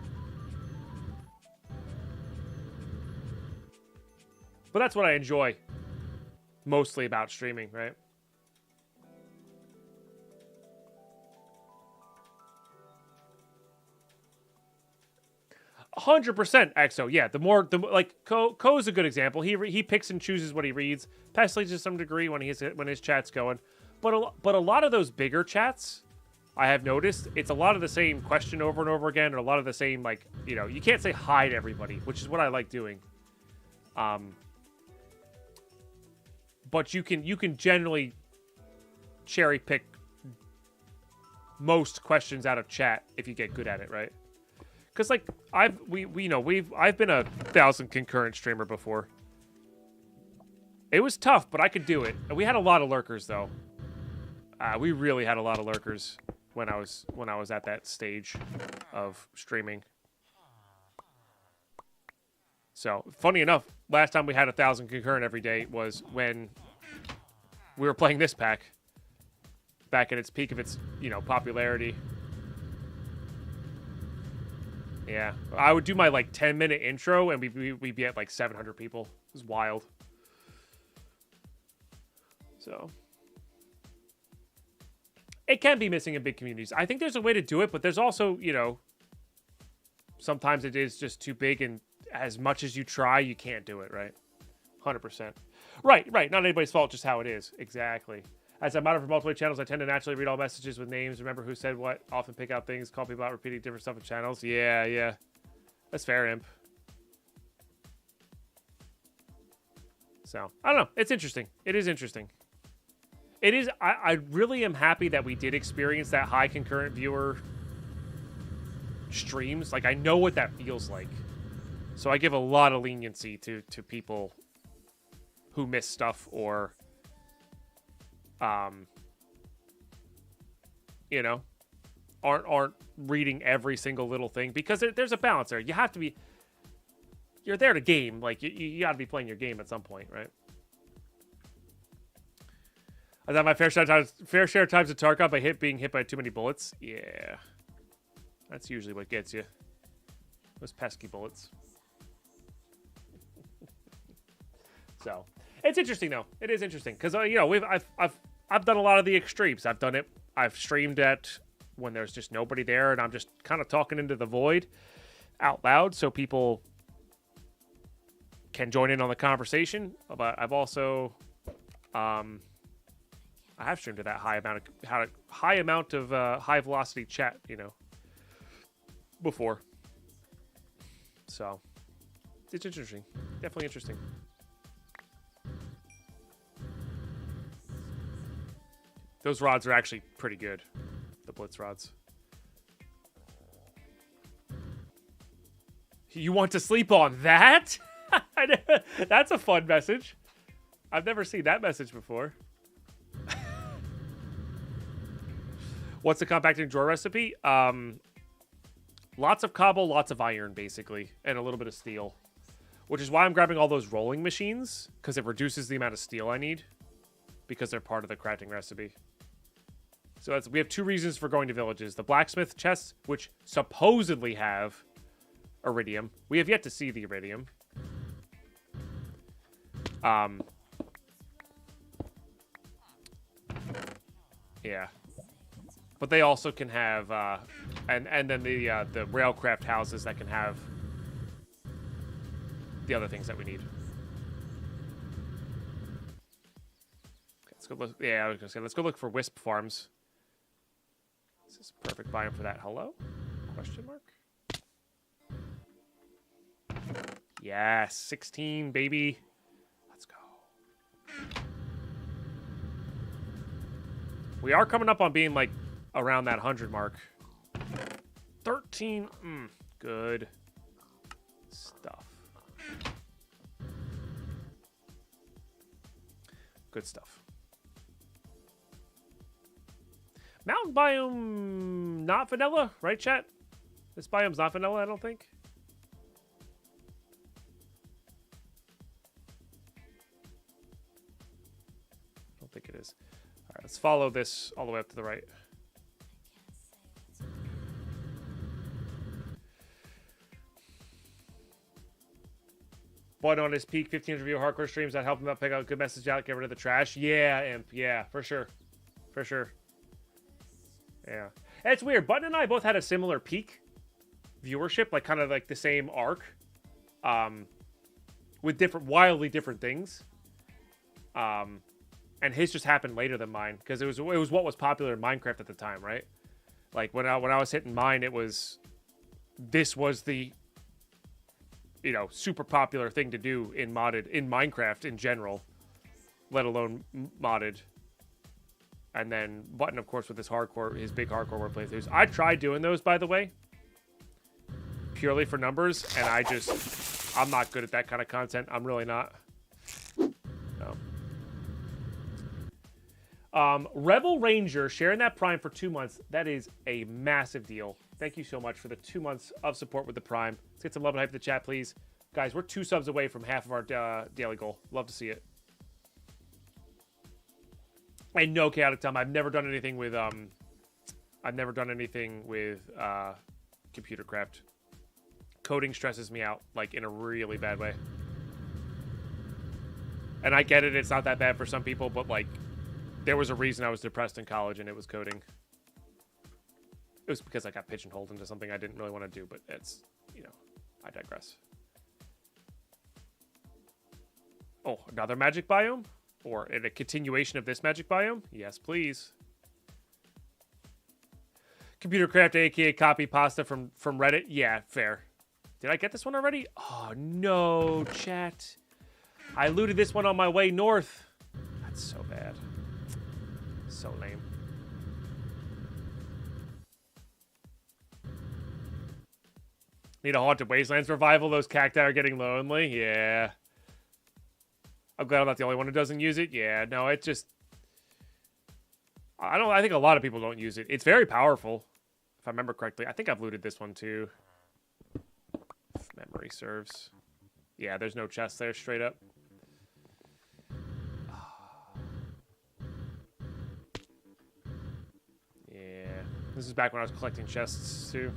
But that's what I enjoy mostly about streaming, right? "100% EXO, yeah. Ko's a good example. He picks and chooses what he reads. Pesley to some degree when his chat's going, but a lot of those bigger chats, I have noticed, it's a lot of the same question over and over again, or a lot of the same, like, you can't say hi to everybody, which is what I like doing. But you can generally cherry pick most questions out of chat if you get good at it, right? Because, like, I've been a 1,000 concurrent streamer before. It was tough, but I could do it. And we had a lot of lurkers, though. We really had a lot of lurkers when I was at that stage of streaming. So, funny enough, last time we had 1,000 concurrent every day was when we were playing this pack. Back at its peak of its, popularity. Yeah. I would do my, 10-minute intro, and we'd be at, 700 people. It was wild. So, it can be missing in big communities. I think there's a way to do it, but there's also, sometimes it is just too big, and as much as you try, you can't do it, right? 100%. Right. Not anybody's fault, just how it is. Exactly. As I'm out of multiple channels, I tend to naturally read all messages with names, remember who said what, often pick out things, call people out repeating different stuff in channels. Yeah. That's fair, Imp. So, I don't know. It's interesting. It is interesting. It is. I really am happy that we did experience that high concurrent viewer streams. Like, I know what that feels like. So I give a lot of leniency to people who miss stuff or, you know, aren't reading every single little thing, because there's a balance there. You have to be, you're there to game. Like, you got to be playing your game at some point, right? I've had my fair share of times at Tarkov by being hit by too many bullets. Yeah. That's usually what gets you. Those pesky bullets. So, it's interesting though. It is interesting because you know, I've done a lot of the extremes. I've done it. I've streamed at when there's just nobody there and I'm just kind of talking into the void out loud so people can join in on the conversation. But I've also I have streamed to that high amount of high velocity chat, you know, before. So it's interesting. Definitely interesting. Those rods are actually pretty good. The blitz rods. You want to sleep on that? That's a fun message. I've never seen that message before. What's the compacting drawer recipe? Lots of cobble, lots of iron, basically, and a little bit of steel. Which is why I'm grabbing all those rolling machines, because it reduces the amount of steel I need, because they're part of the crafting recipe. So we have two reasons for going to villages. The blacksmith chests, which supposedly have iridium. We have yet to see the iridium. Yeah. But they also can have, and then the railcraft houses that can have the other things that we need. Okay, let's go look. Yeah, I was gonna say, let's go look for wisp farms. This is a perfect biome for that. Hello? Question mark? Yes, 16, baby. Let's go. We are coming up on being like around that 100 mark. 13. Good stuff. Good stuff. Mountain biome, not vanilla, right, chat? This biome's not vanilla, I don't think. I don't think it is. All right, let's follow this all the way up to the right. But on his peak 1500 view hardcore streams, that helped him out, pick out a good message out, get rid of the trash. Yeah, Imp. Yeah, for sure. For sure. Yeah. And it's weird. Button and I both had a similar peak viewership, like kind of like the same arc. With wildly different things. And his just happened later than mine, because it was what was popular in Minecraft at the time, right? Like when I was hitting mine, this was the, you know, super popular thing to do in Minecraft in general, let alone modded. And then Button, of course, with his big hardcore word playthroughs. I tried doing those, by the way, purely for numbers, and I'm not good at that kind of content. I'm really not. No. Rebel Ranger sharing that Prime for 2 months. That is a massive deal. Thank you so much for the 2 months of support with the Prime. Let's get some love and hype in the chat, please. Guys, we're 2 subs away from half of our daily goal. Love to see it. And no chaotic time. I've never done anything with computer craft. Coding stresses me out, like, in a really bad way. And I get it, it's not that bad for some people, but like, there was a reason I was depressed in college, and it was coding. It was because I got pigeonholed into something I didn't really want to do, but it's, you know, I digress. Oh, another magic biome? Or in a continuation of this magic biome? Yes, please. Computer craft, aka copy pasta from Reddit? Yeah, fair. Did I get this one already? Oh, no, chat. I looted this one on my way north. That's so bad. So lame. Need a Haunted Wastelands revival? Those cacti are getting lonely? Yeah. I'm glad I'm not the only one who doesn't use it. Yeah, no, it just... I think a lot of people don't use it. It's very powerful, if I remember correctly. I think I've looted this one too. If memory serves. Yeah, there's no chest there straight up. Yeah. This is back when I was collecting chests too.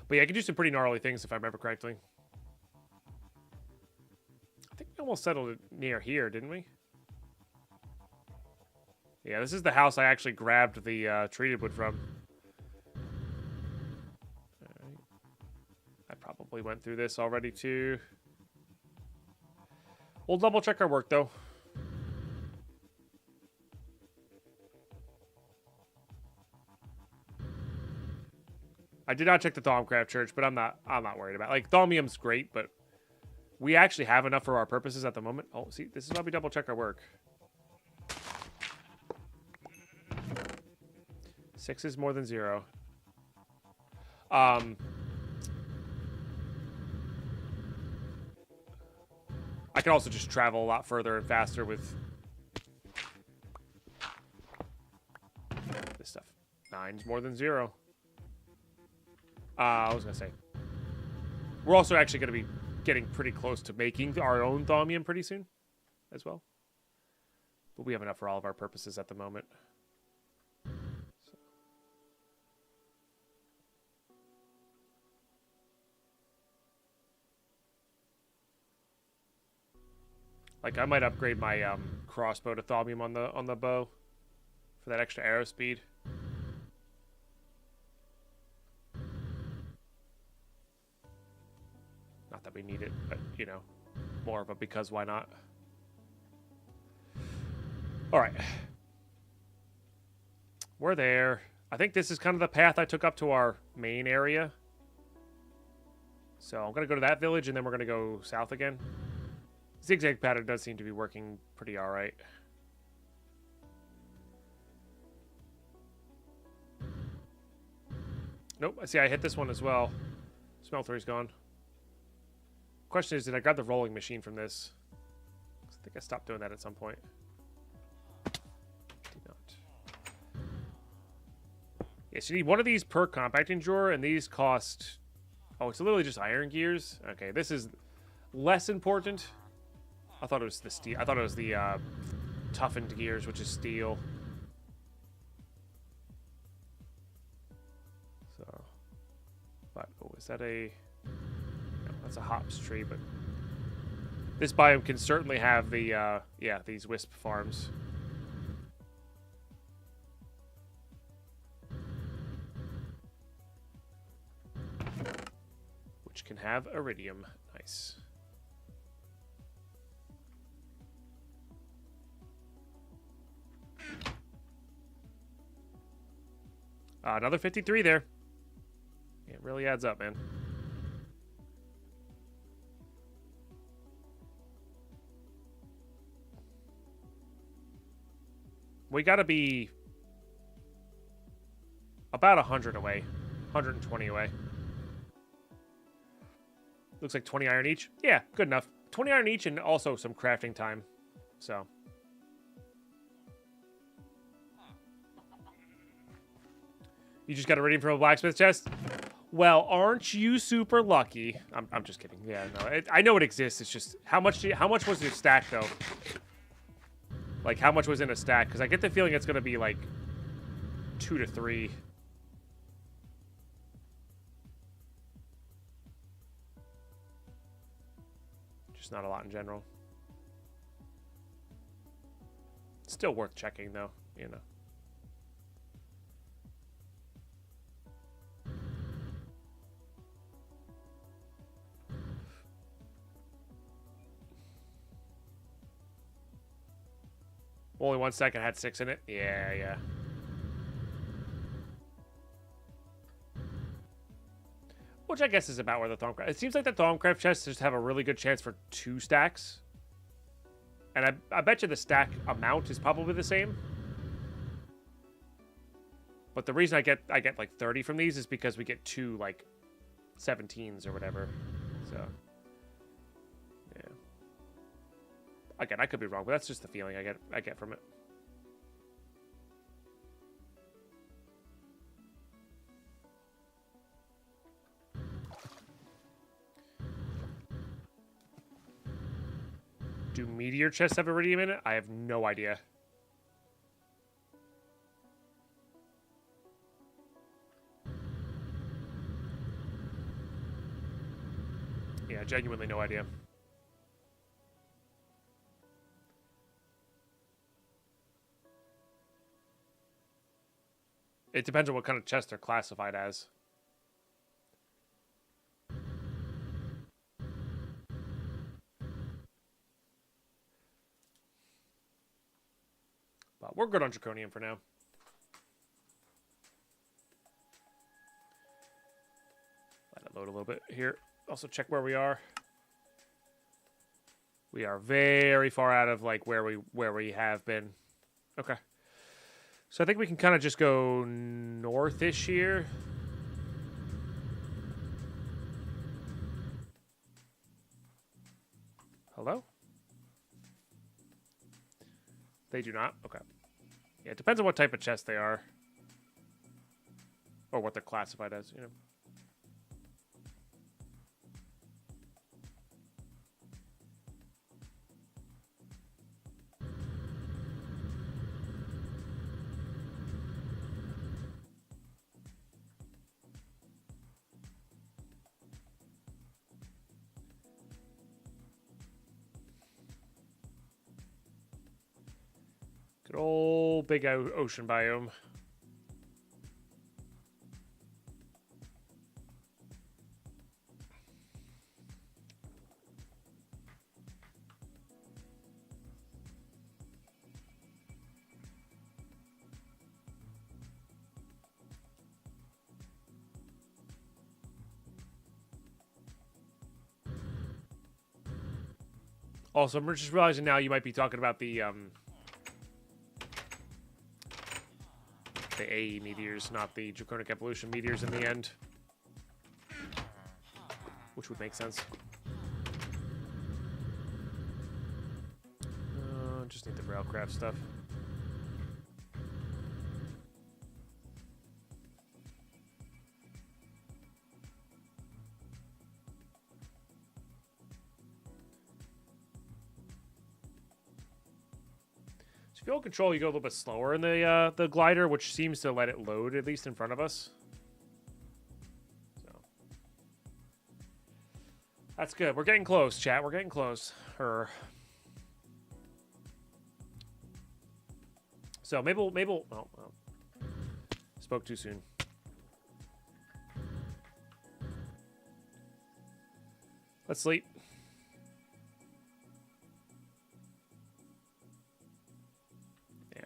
But yeah, I could do some pretty gnarly things if I remember correctly. I think we almost settled it near here, didn't we? Yeah, this is the house I actually grabbed the treated wood from. Alright. I probably went through this already too. We'll double check our work though. I did not check the Thaumcraft Church, but I'm not worried about it. Like, Thaumium's great, but we actually have enough for our purposes at the moment. Oh, see, this is why we double check our work. 6 is more than 0. I can also just travel a lot further and faster with this stuff. 9's more than 0. I was going to say, we're also actually going to be getting pretty close to making our own Thaumium pretty soon as well. But we have enough for all of our purposes at the moment. So. Like, I might upgrade my crossbow to Thaumium on the bow for that extra arrow speed. Not that we need it, but, you know, more of a because why not. All right. We're there. I think this is kind of the path I took up to our main area. So I'm going to go to that village, and then we're going to go south again. Zigzag pattern does seem to be working pretty all right. Nope, I see I hit this one as well. Smeltery's gone. Question is, did I grab the rolling machine from this? I think I stopped doing that at some point. Did not. Yes, you need one of these per compacting drawer, and these cost... Oh, it's literally just iron gears? Okay, this is less important. I thought it was the steel. I thought it was the toughened gears, which is steel. So, but oh, is that a? No, that's a hops tree. But this biome can certainly have the yeah, these wisp farms. Which can have iridium. Nice. Another 53 there. It really adds up, man. We gotta be about 100 away. 120 away. Looks like 20 iron each. Yeah, good enough. 20 iron each and also some crafting time. So... You just got iridium from a blacksmith chest? Well, aren't you super lucky? I'm just kidding. Yeah, no, I know it exists. It's just how much was your stack though? Like how much was in a stack? Because I get the feeling it's gonna be like 2 to 3. Just not a lot in general. Still worth checking though, you know. Only 1 second had 6 in it. Yeah, yeah. Which I guess is about where the Thaumcraft... It seems like the Thaumcraft chests just have a really good chance for 2 stacks. And I bet you the stack amount is probably the same. But the reason I get like 30 from these is because we get 2 like 17s or whatever. So yeah. Again, I could be wrong, but that's just the feeling I get from it. Do meteor chests have iridium in it? I have no idea. Yeah, genuinely no idea. It depends on what kind of chest they're classified as. But we're good on Draconium for now. Let it load a little bit here. Also check where we are. We are very far out of like where we have been. Okay. So I think we can kind of just go northish here. Hello? They do not? Okay. Yeah, it depends on what type of chest they are. Or what they're classified as, you know. Good old big ocean biome. Also, I'm just realizing now you might be talking about the AE meteors, not the Draconic Evolution meteors in the end. Which would make sense. Just need the railcraft stuff. Fuel control, you go a little bit slower in the glider, which seems to let it load, at least in front of us. So that's good. We're getting close, chat. We're getting close. So Mabel. Oh, well, spoke too soon. Let's sleep.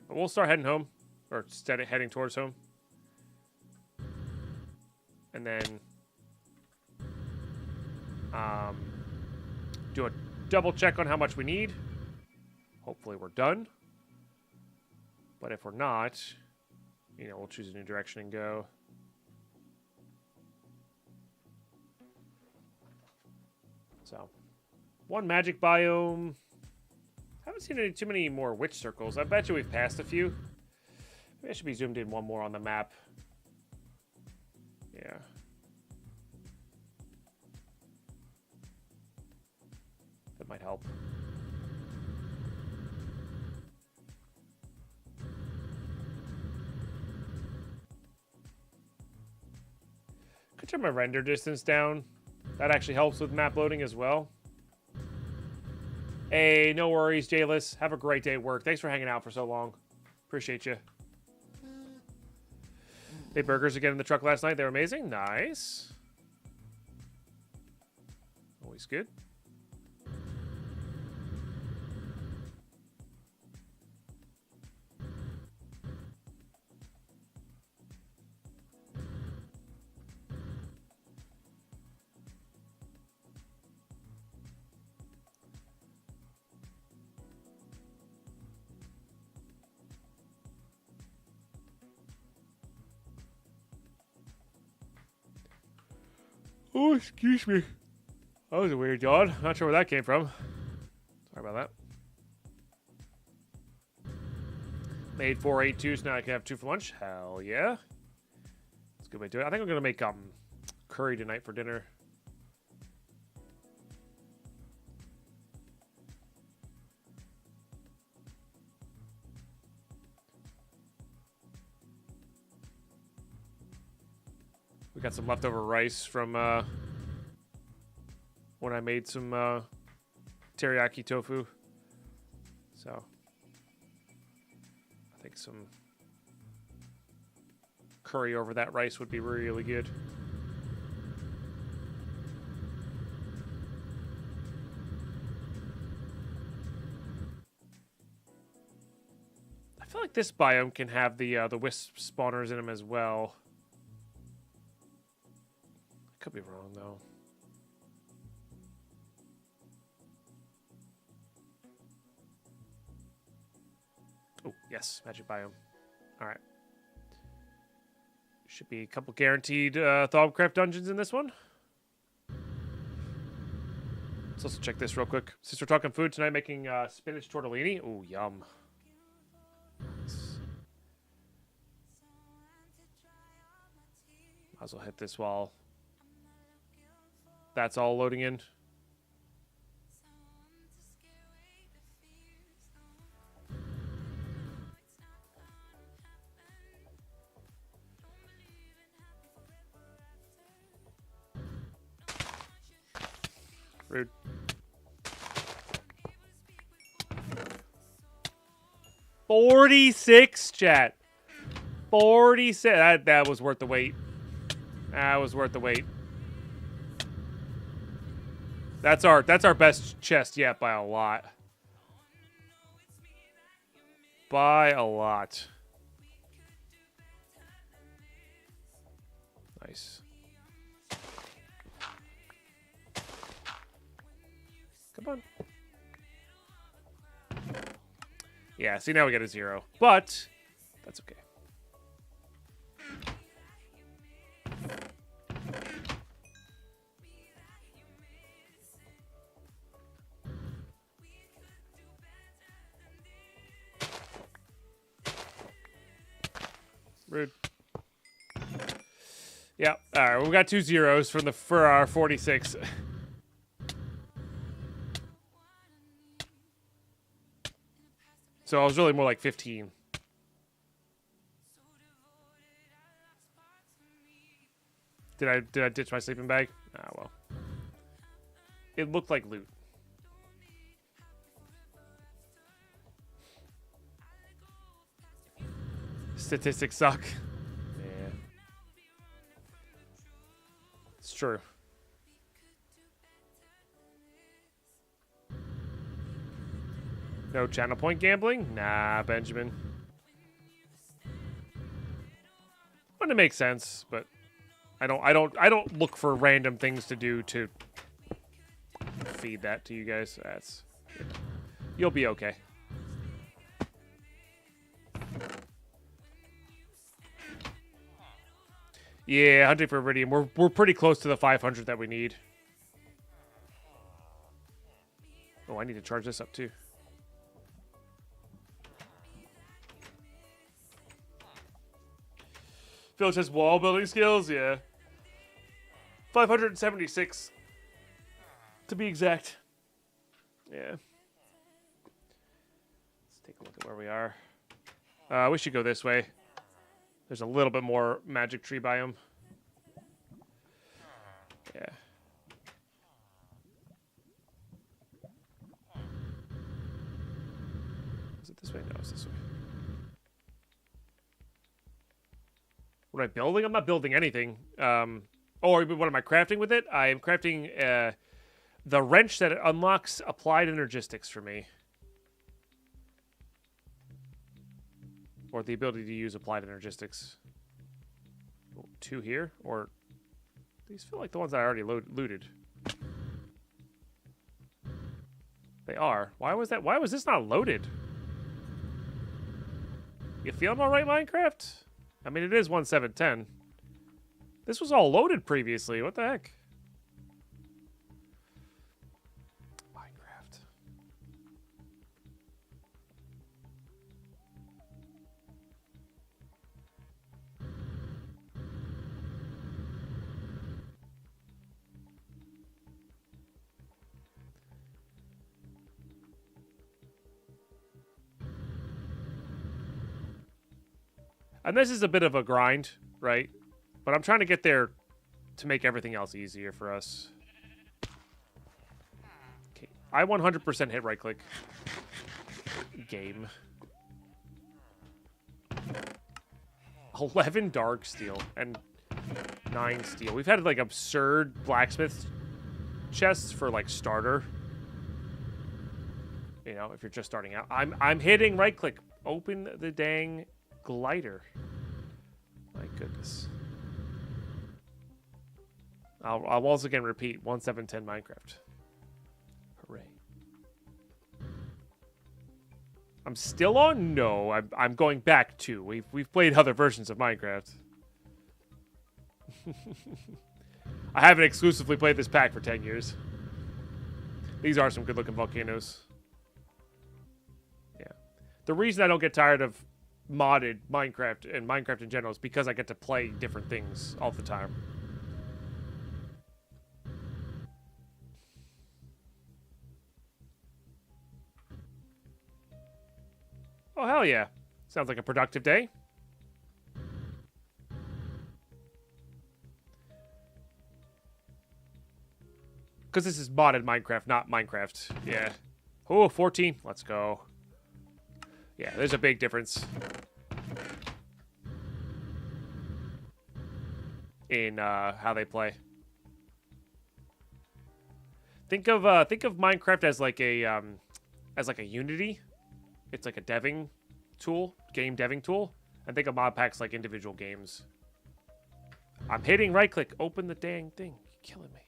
But we'll start heading home, or instead of heading towards home. And then do a double check on how much we need. Hopefully we're done. But if we're not, you know, we'll choose a new direction and go. So, one magic biome. Haven't seen too many more witch circles. I bet you we've passed a few. Maybe I should be zoomed in one more on the map. Yeah. That might help. Could turn my render distance down. That actually helps with map loading as well. Hey, no worries, Jayless. Have a great day at work. Thanks for hanging out for so long. Appreciate you. Ate burgers again in the truck last night. They were amazing. Nice. Always good. Oh, excuse me. That was a weird yawn. Not sure where that came from. Sorry about that. Made 482, so now I can have 2 for lunch. Hell yeah. That's a good way to do it. I think I'm going to make curry tonight for dinner. We got some leftover rice from when I made some teriyaki tofu. So I think some curry over that rice would be really good. I feel like this biome can have the wisp spawners in them as well. Could be wrong, though. Oh, yes. Magic biome. All right. Should be a couple guaranteed Thaumcraft dungeons in this one. Let's also check this real quick. Since we're talking food tonight, making spinach tortellini. Oh, yum. Nice. Might as well hit this while that's all loading in. Rude. $46, chat. 46. That was worth the wait. That was worth the wait. That's our best chest yet by a lot. By a lot. Nice. Come on. Yeah, see, now we get a 0. But that's okay. Rude. Yeah. All right. We got 2 zeros for our 46. So I was really more like 15. Did I ditch my sleeping bag? Ah, well. It looked like loot. Statistics suck. Yeah. It's true. No channel point gambling? Nah, Benjamin. Wouldn't make sense, but I don't look for random things to do to feed that to you guys. That's you'll be okay. Yeah, hunting for iridium. We're pretty close to the 500 that we need. Oh, I need to charge this up too. Phil has wall building skills, yeah. 576 to be exact. Yeah. Let's take a look at where we are. We should go this way. There's a little bit more magic tree biome. Yeah. Is it this way? No, it's this way. What am I building? I'm not building anything. Oh, what am I crafting with it? I am crafting the wrench that it unlocks applied energistics for me. Or the ability to use applied energistics. 2 here? Or these feel like the ones I already looted. They are. Why was that? Why was this not loaded? You feeling all right, Minecraft? I mean, it is 1710. This was all loaded previously. What the heck? And this is a bit of a grind, right? But I'm trying to get there to make everything else easier for us. Okay, I 100% hit right-click. Game. 11 dark steel and 9 steel. We've had like absurd blacksmith chests for like starter. You know, if you're just starting out. I'm hitting right click. Open the dang glider. My goodness. I'll once again repeat 1710 Minecraft. Hooray. I'm still on? No, I'm going back to. We've played other versions of Minecraft. I haven't exclusively played this pack for 10 years. These are some good-looking volcanoes. Yeah. The reason I don't get tired of modded Minecraft and Minecraft in general is because I get to play different things all the time. Oh, hell yeah. Sounds like a productive day. Because this is modded Minecraft, not Minecraft. Yeah. Oh, 14. Let's go. Yeah, there's a big difference in how they play. Think of Minecraft as like a Unity. It's like a deving tool, game deving tool. And think of mod packs like individual games. I'm hitting right click. Open the dang thing. You're killing me.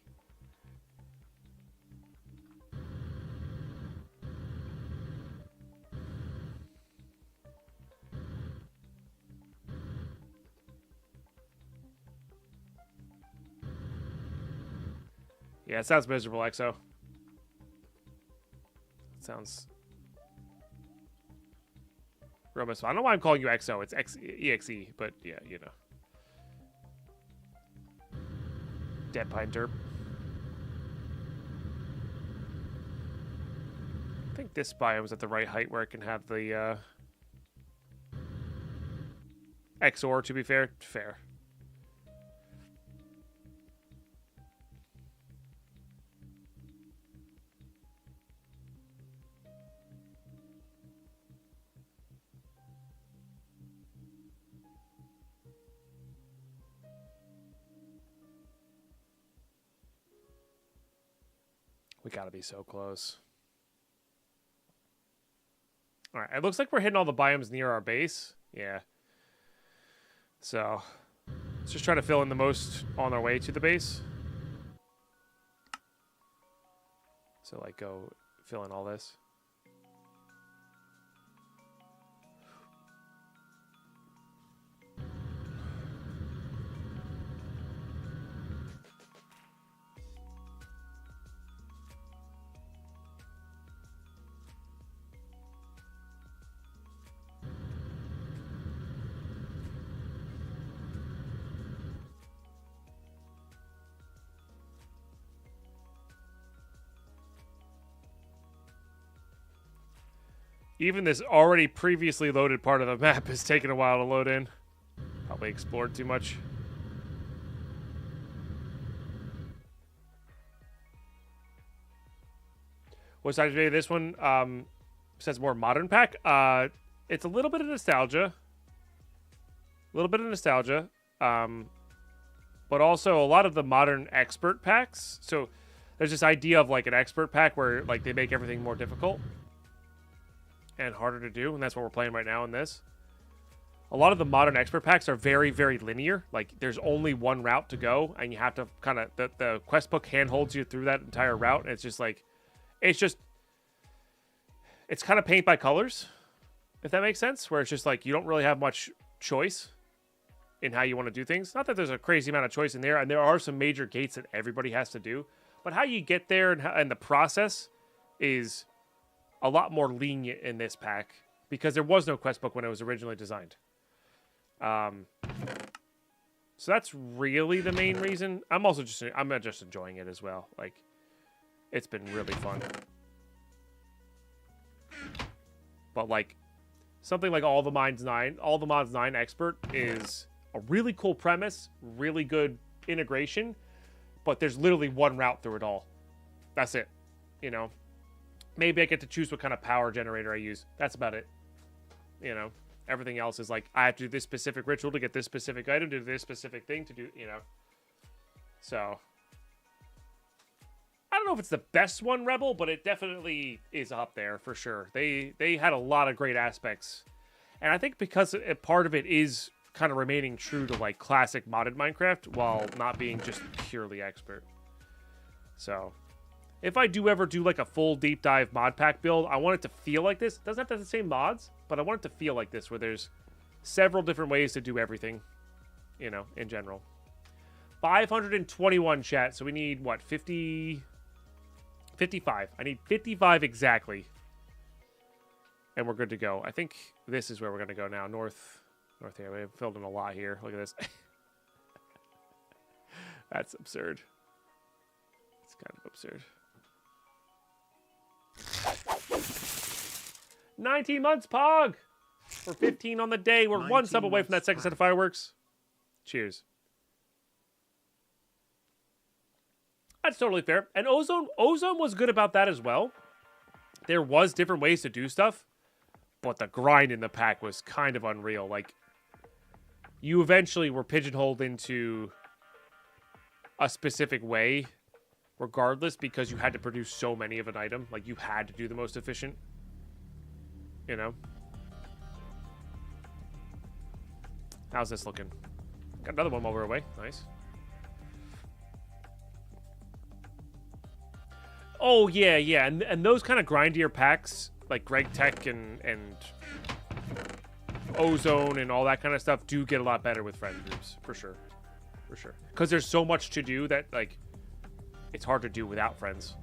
Yeah, it sounds miserable, EXO. It sounds real miserable. I don't know why I'm calling you EXO. It's EXE, but yeah, you know. Deadpine derp. I think this biome's at the right height where I can have the XOR, to be fair. Fair. We gotta be so close. Alright, it looks like we're hitting all the biomes near our base. Yeah. So, let's just try to fill in the most on our way to the base. So, like, go fill in all this. Even this already previously loaded part of the map is taking a while to load in. Probably explored too much. What's today? This one says more modern pack. It's a little bit of nostalgia. A little bit of nostalgia. But also a lot of the modern expert packs. So there's this idea of like an expert pack where like they make everything more difficult and harder to do, and that's what we're playing right now in this. A lot of the modern expert packs are very, very linear. Like, there's only one route to go, and you have to kind of... The quest book handholds you through that entire route, and it's just like... It's kind of paint by colors, if that makes sense, where it's just like, you don't really have much choice in how you want to do things. Not that there's a crazy amount of choice in there, and there are some major gates that everybody has to do, but how you get there and the process is a lot more lenient in this pack because there was no quest book when it was originally designed. So that's really the main reason. I'm just enjoying it as well. Like, it's been really fun. But like, something like All the Mods 9 Expert is a really cool premise, really good integration, but there's literally one route through it all. That's it. You know, maybe I get to choose what kind of power generator I use. That's about it. You know, everything else is like, I have to do this specific ritual to get this specific item, to do this specific thing to do, you know. So, I don't know if it's the best one, Rebel, but it definitely is up there for sure. They had a lot of great aspects. And I think because part of it is kind of remaining true to like classic modded Minecraft while not being just purely expert. So, if I do ever do like a full deep dive mod pack build, I want it to feel like this. It doesn't have to have the same mods, but I want it to feel like this, where there's several different ways to do everything, you know, in general. 521 chat, so we need, what, 55. I need 55 exactly. And we're good to go. I think this is where we're going to go now. North here. We've filled in a lot here. Look at this. That's absurd. It's kind of absurd. 19 months, Pog! We're 15 on the day. We're one sub away from that second set of fireworks. Cheers. That's totally fair. And Ozone was good about that as well. There was different ways to do stuff, but the grind in the pack was kind of unreal. Like, you eventually were pigeonholed into a specific way regardless, because you had to produce so many of an item. Like, you had to do the most efficient. You know? How's this looking? Got another one while we're away. Nice. Oh, yeah. And those kind of grindier packs, like Greg Tech and Ozone and all that kind of stuff, do get a lot better with friend groups. For sure. For sure. Because there's so much to do that, like, it's hard to do without friends.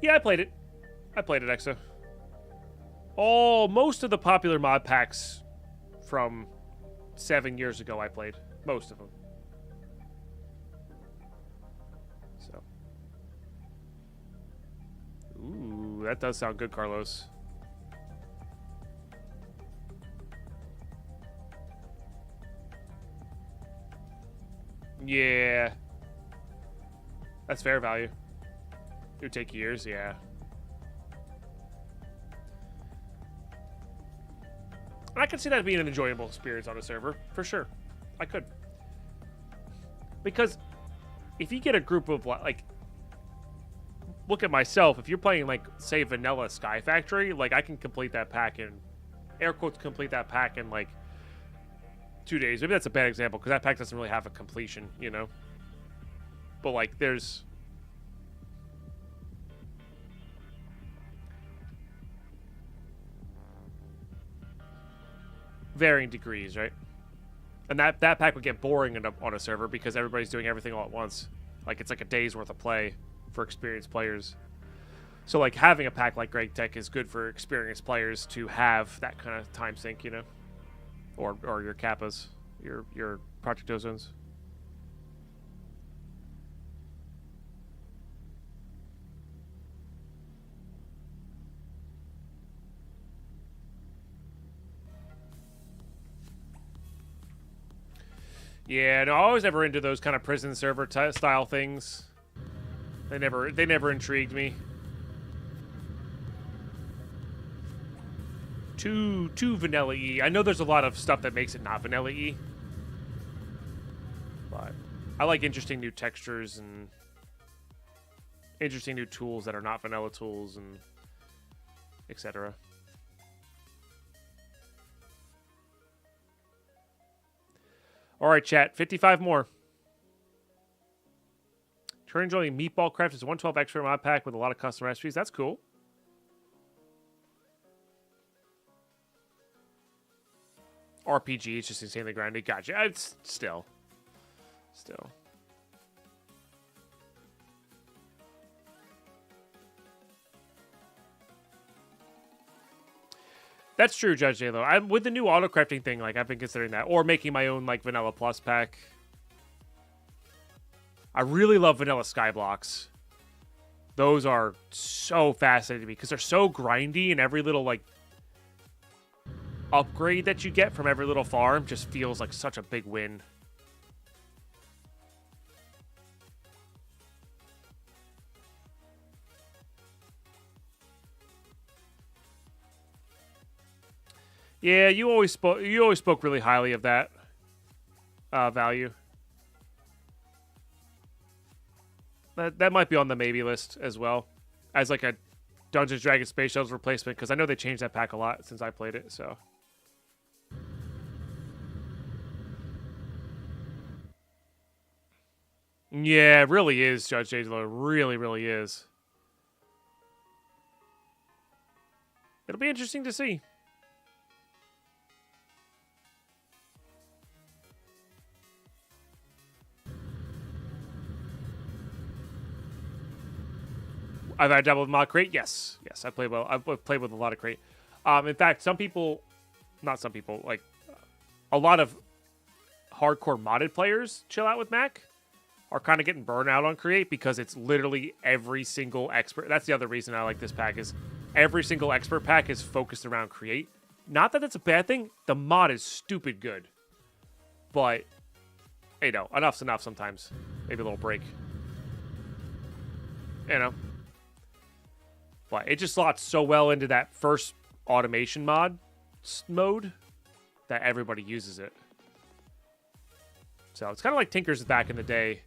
Yeah, I played it. Exa. Oh, most of the popular mod packs from 7 years ago I played. Most of them. So. Ooh, that does sound good, Carlos. Yeah. That's fair value. It would take years, yeah. I could see that being an enjoyable experience on a server, for sure. I could. Because if you get a group of, like, look at myself, if you're playing, like, say, vanilla Sky Factory, like, I can complete that pack in, air quotes, complete that pack in, like, 2 days. Maybe that's a bad example, because that pack doesn't really have a completion, you know? But, like, there's varying degrees, right? And that pack would get boring on a server because everybody's doing everything all at once. Like, it's like a day's worth of play for experienced players. So, like, having a pack like Greg Tech is good for experienced players to have that kind of time sink, you know? Or your Kappas, your Project Ozones. Yeah, no, I was never into those kind of prison server style things. They never intrigued me. Too vanilla-y. I know there's a lot of stuff that makes it not vanilla-y. But I like interesting new textures and interesting new tools that are not vanilla tools and etc. All right, chat. 55 more. Turn enjoying Meatball Craft is a 112 extra mod pack with a lot of custom recipes. That's cool. RPG, it's just insanely grindy. Gotcha. It's still. That's true, Judge J-Lo. I'm with the new auto crafting thing. Like, I've been considering that, or making my own like vanilla plus pack. I really love vanilla sky blocks. Those are so fascinating to me because they're so grindy, and every little like upgrade that you get from every little farm just feels like such a big win. Yeah, you always spoke really highly of that value. That might be on the maybe list as well, as like a Dungeons Dragons Space Shuttles replacement, because I know they changed that pack a lot since I played it. So yeah, it really is, Judge J-Lo. It really, really is. It'll be interesting to see. I've had double with mod crate. Yes, yes, I play well. I've played with a lot of crate. In fact, not some people, like a lot of hardcore modded players chill out with Mac are kind of getting burned out on create because it's literally every single expert. That's the other reason I like this pack is every single expert pack is focused around create. Not that it's a bad thing. The mod is stupid good, but you know, enough's enough sometimes. Maybe a little break. You know. But it just slots so well into that first automation mode that everybody uses it. So it's kind of like Tinker's back in the day.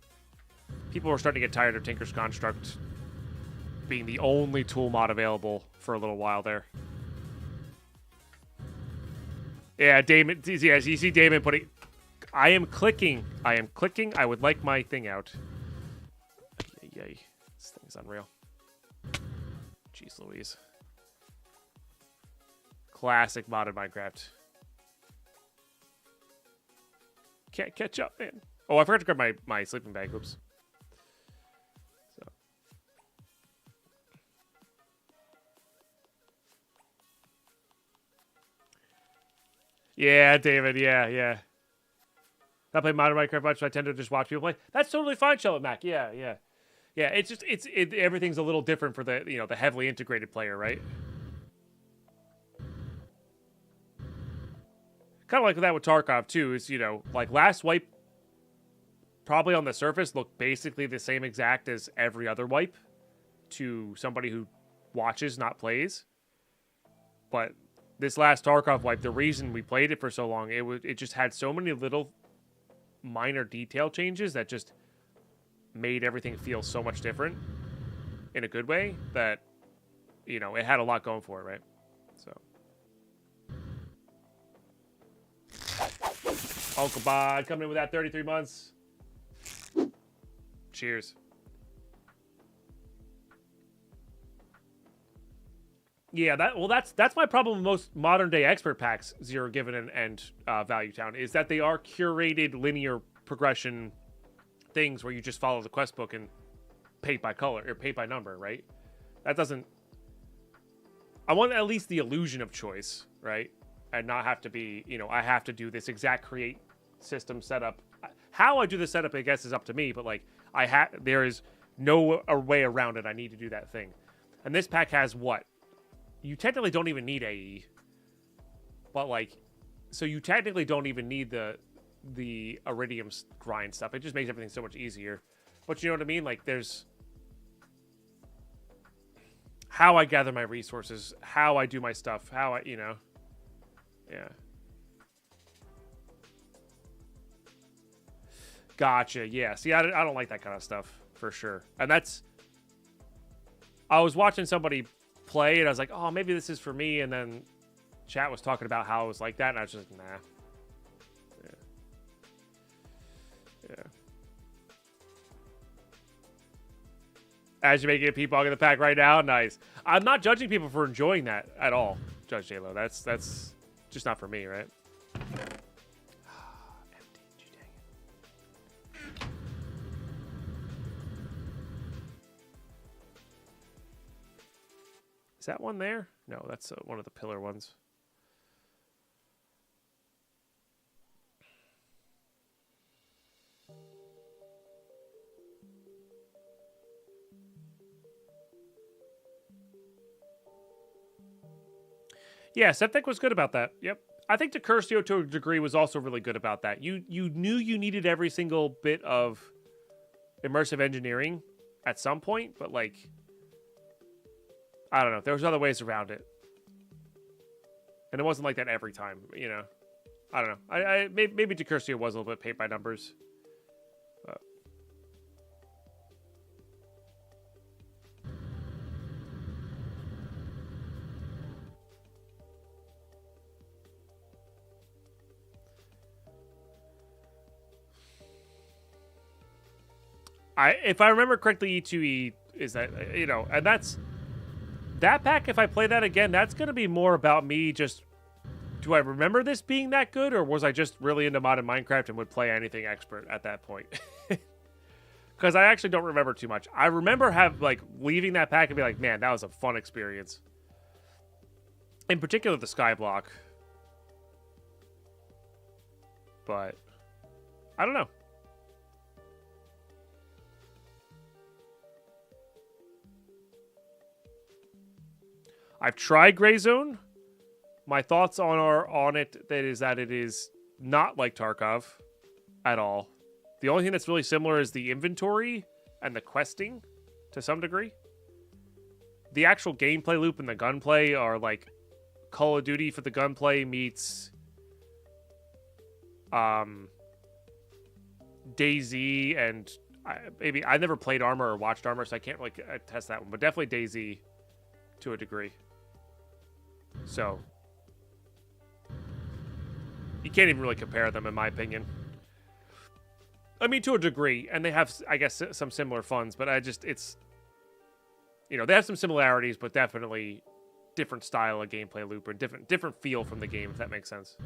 People were starting to get tired of Tinker's Construct being the only tool mod available for a little while there. Yeah, Damon. Yeah, you see Damon putting... I am clicking. I would like my thing out. Yay. This thing's unreal. Jeez Louise. Classic modded Minecraft. Can't catch up, man. Oh, I forgot to grab my sleeping bag. Oops. So. Yeah, David. Yeah. I play modern Minecraft much, so I tend to just watch people play. That's totally fine, Chill Mac. Yeah. Yeah, it's just everything's a little different for the the heavily integrated player, right? Kind of like that with Tarkov too. Is like last wipe, probably on the surface looked basically the same exact as every other wipe to somebody who watches, not plays. But this last Tarkov wipe, the reason we played it for so long, it just had so many little minor detail changes that just made everything feel so much different in a good way that, it had a lot going for it, right? So. Uncle Bod coming in with that 33 months. Cheers. Yeah, that's my problem with most modern day expert packs, Zero Given and Value Town, is that they are curated linear progression things where you just follow the quest book and paint by color or paint by number, right? That doesn't... I want at least the illusion of choice, right? And not have to be, I have to do this exact create system setup. How I do the setup, I guess, is up to me, but like there is no way around it. I need to do that thing. And this pack has what? You technically don't even need AE. But like, so you technically don't even need the Iridium grind stuff. It just makes everything so much easier. But you know what I mean? Like, there's how I gather my resources, how I do my stuff, how I, yeah. Gotcha. Yeah. See, I don't like that kind of stuff for sure. And I was watching somebody play and I was like, oh, maybe this is for me. And then chat was talking about how it was like that. And I was just like, nah. Yeah. As you're making a peepog in the pack right now, nice. I'm not judging people for enjoying that at all, Judge J-Lo. That's just not for me, right? Is that one there? No, that's one of the pillar ones. Yeah, Septic was good about that. Yep. I think Decursio to a degree was also really good about that. You knew you needed every single bit of immersive engineering at some point, but like, I don't know. There was other ways around it. And it wasn't like that every time, you know. I don't know. Maybe Decursio was a little bit paint by numbers. If I remember correctly, E2E is that, you know, and that's that pack. If I play that again, that's going to be more about me just, do I remember this being that good, or was I just really into modded Minecraft and would play anything expert at that point? Because I actually don't remember too much. I remember leaving that pack and be like, man, that was a fun experience. In particular, the Skyblock. But I don't know. I've tried Gray Zone. My thoughts on it that it is not like Tarkov at all. The only thing that's really similar is the inventory and the questing to some degree. The actual gameplay loop and the gunplay are like Call of Duty for the gunplay meets DayZ, and I never played Armor or watched Armor, so I can't really test that one, but definitely DayZ to a degree. So you can't even really compare them, in my opinion. I mean, to a degree, and they have, I guess, some similar funds, but it's, you know, they have some similarities, but definitely different style of gameplay loop or different feel from the game, if that makes sense.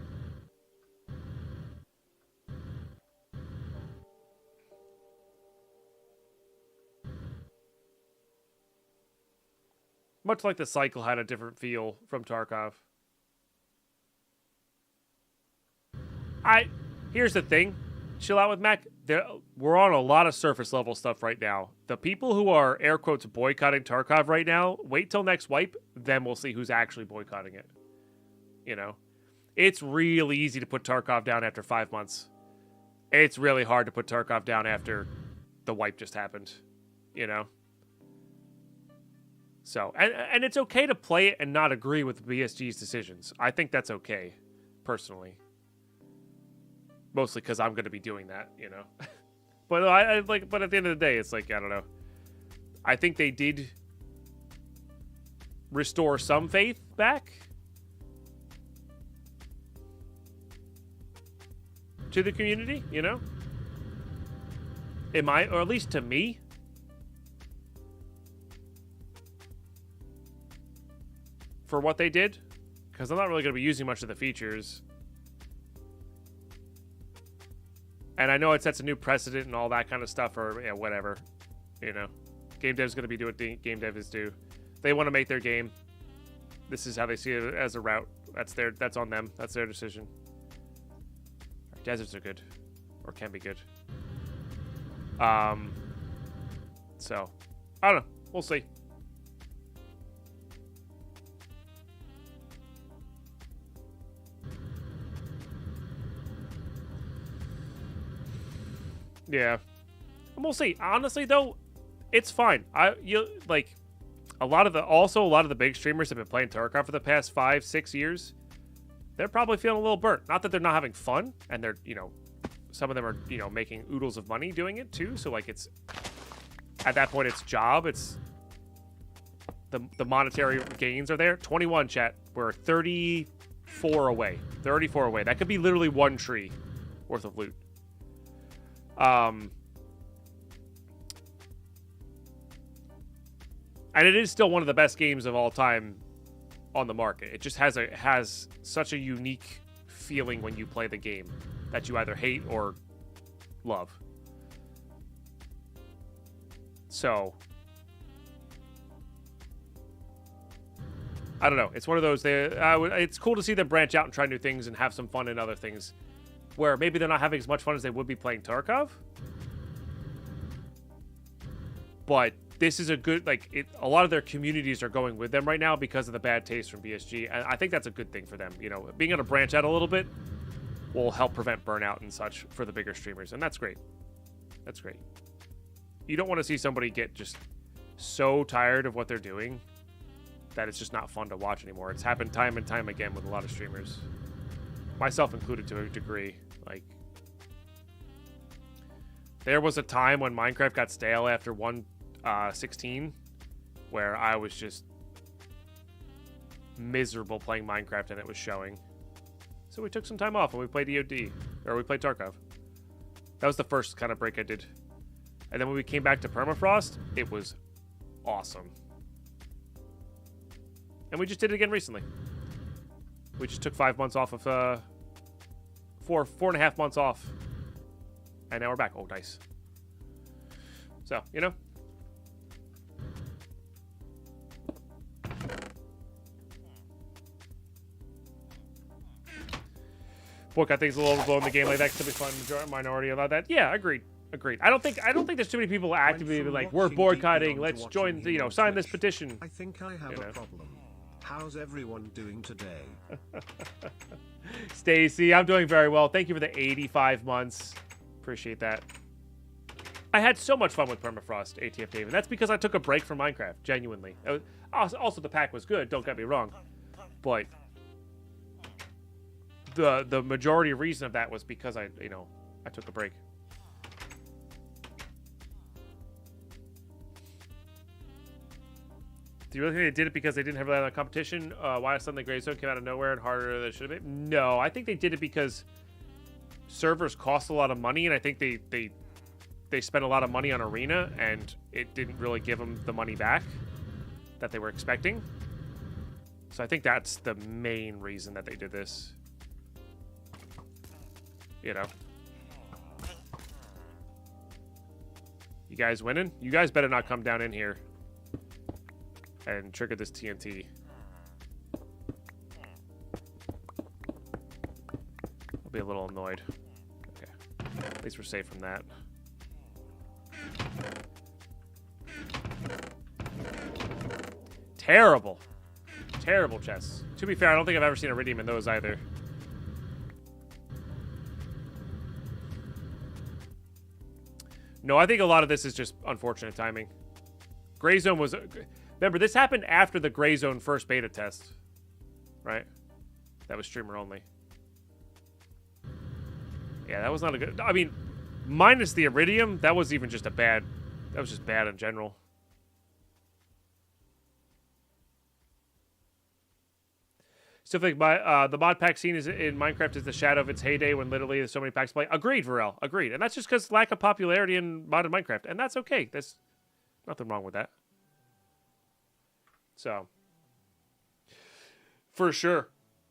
Much like the cycle had a different feel from Tarkov. Here's the thing. Chill out with Mac. We're on a lot of surface level stuff right now. The people who are, air quotes, boycotting Tarkov right now, wait till next wipe, then we'll see who's actually boycotting it. You know? It's really easy to put Tarkov down after 5 months. It's really hard to put Tarkov down after the wipe just happened. You know? So, and it's okay to play it and not agree with BSG's decisions. I think that's okay, personally. Mostly because I'm going to be doing that, you know. But but at the end of the day, it's like, I don't know. I think they did restore some faith back to the community, you know. Or at least to me. For what they did, because I'm not really going to be using much of the features. And I know it sets a new precedent and all that kind of stuff, or yeah, whatever. You know, game dev's going to be doing what game devs do. They want to make their game. This is how they see it as a route. That's on them. That's their decision. Deserts are good, or can be good. So I don't know. We'll see. Yeah, and we'll see. Honestly, though, it's fine. A lot of the big streamers have been playing Tarkov for the past 5-6 years. They're probably feeling a little burnt. Not that they're not having fun, and they're, you know, some of them are, you know, making oodles of money doing it too. So like, it's at that point, it's job. It's the monetary gains are there. 21 chat. We're 34 away. 34 away. That could be literally one tree worth of loot. And it is still one of the best games of all time on the market. It just has such a unique feeling when you play the game that you either hate or love. So I don't know. It's one of those. It's cool to see them branch out and try new things and have some fun in other things, where maybe they're not having as much fun as they would be playing Tarkov. But this is a good, like, a lot of their communities are going with them right now because of the bad taste from BSG, and I think that's a good thing for them. You know, being able to branch out a little bit will help prevent burnout and such for the bigger streamers, and that's great. That's great. You don't want to see somebody get just so tired of what they're doing that it's just not fun to watch anymore. It's happened time and time again with a lot of streamers, myself included to a degree. Like, there was a time when Minecraft got stale after 1.16 where I was just miserable playing Minecraft and it was showing. So we took some time off and we played EOD, or we played Tarkov. That was the first kind of break I did. And then when we came back to Permafrost, it was awesome. And we just did it again recently. We just took 5 months off of, 4.5 months off. And now we're back. Oh, nice. So, you know. Book, I think it's a little overblown in the game like that. Could be fun. Minority about that. Yeah, agreed. Agreed. I don't think there's too many people actively like, we're boycotting. Let's join. You know, sign this petition. I think I have a problem. How's everyone doing today? Stacy, I'm doing very well. Thank you for the 85 months. Appreciate that. I had so much fun with Permafrost, ATF Dave, and that's because I took a break from Minecraft, genuinely. Also, the pack was good, don't get me wrong. But the majority reason of that was because I took a break. Do you really think they did it because they didn't have a lot of competition? Why suddenly Grey Zone came out of nowhere and harder than it should have been? No, I think they did it because servers cost a lot of money, and I think they spent a lot of money on Arena, and it didn't really give them the money back that they were expecting. So I think that's the main reason that they did this. You know. You guys winning? You guys better not come down in here and trigger this TNT. I'll be a little annoyed. Okay. At least we're safe from that. Terrible. Terrible chests. To be fair, I don't think I've ever seen Iridium in those either. No, I think a lot of this is just unfortunate timing. Grey Zone was... Remember, this happened after the Grey Zone first beta test. Right? That was streamer only. Yeah, that was not a good... I mean, minus the Iridium, that was even just a bad... That was just bad in general. Still think the mod pack scene is in Minecraft is the shadow of its heyday when literally there's so many packs to play. Agreed, Varel. Agreed. And that's just because lack of popularity in modded Minecraft. And that's okay. There's nothing wrong with that. So. For sure.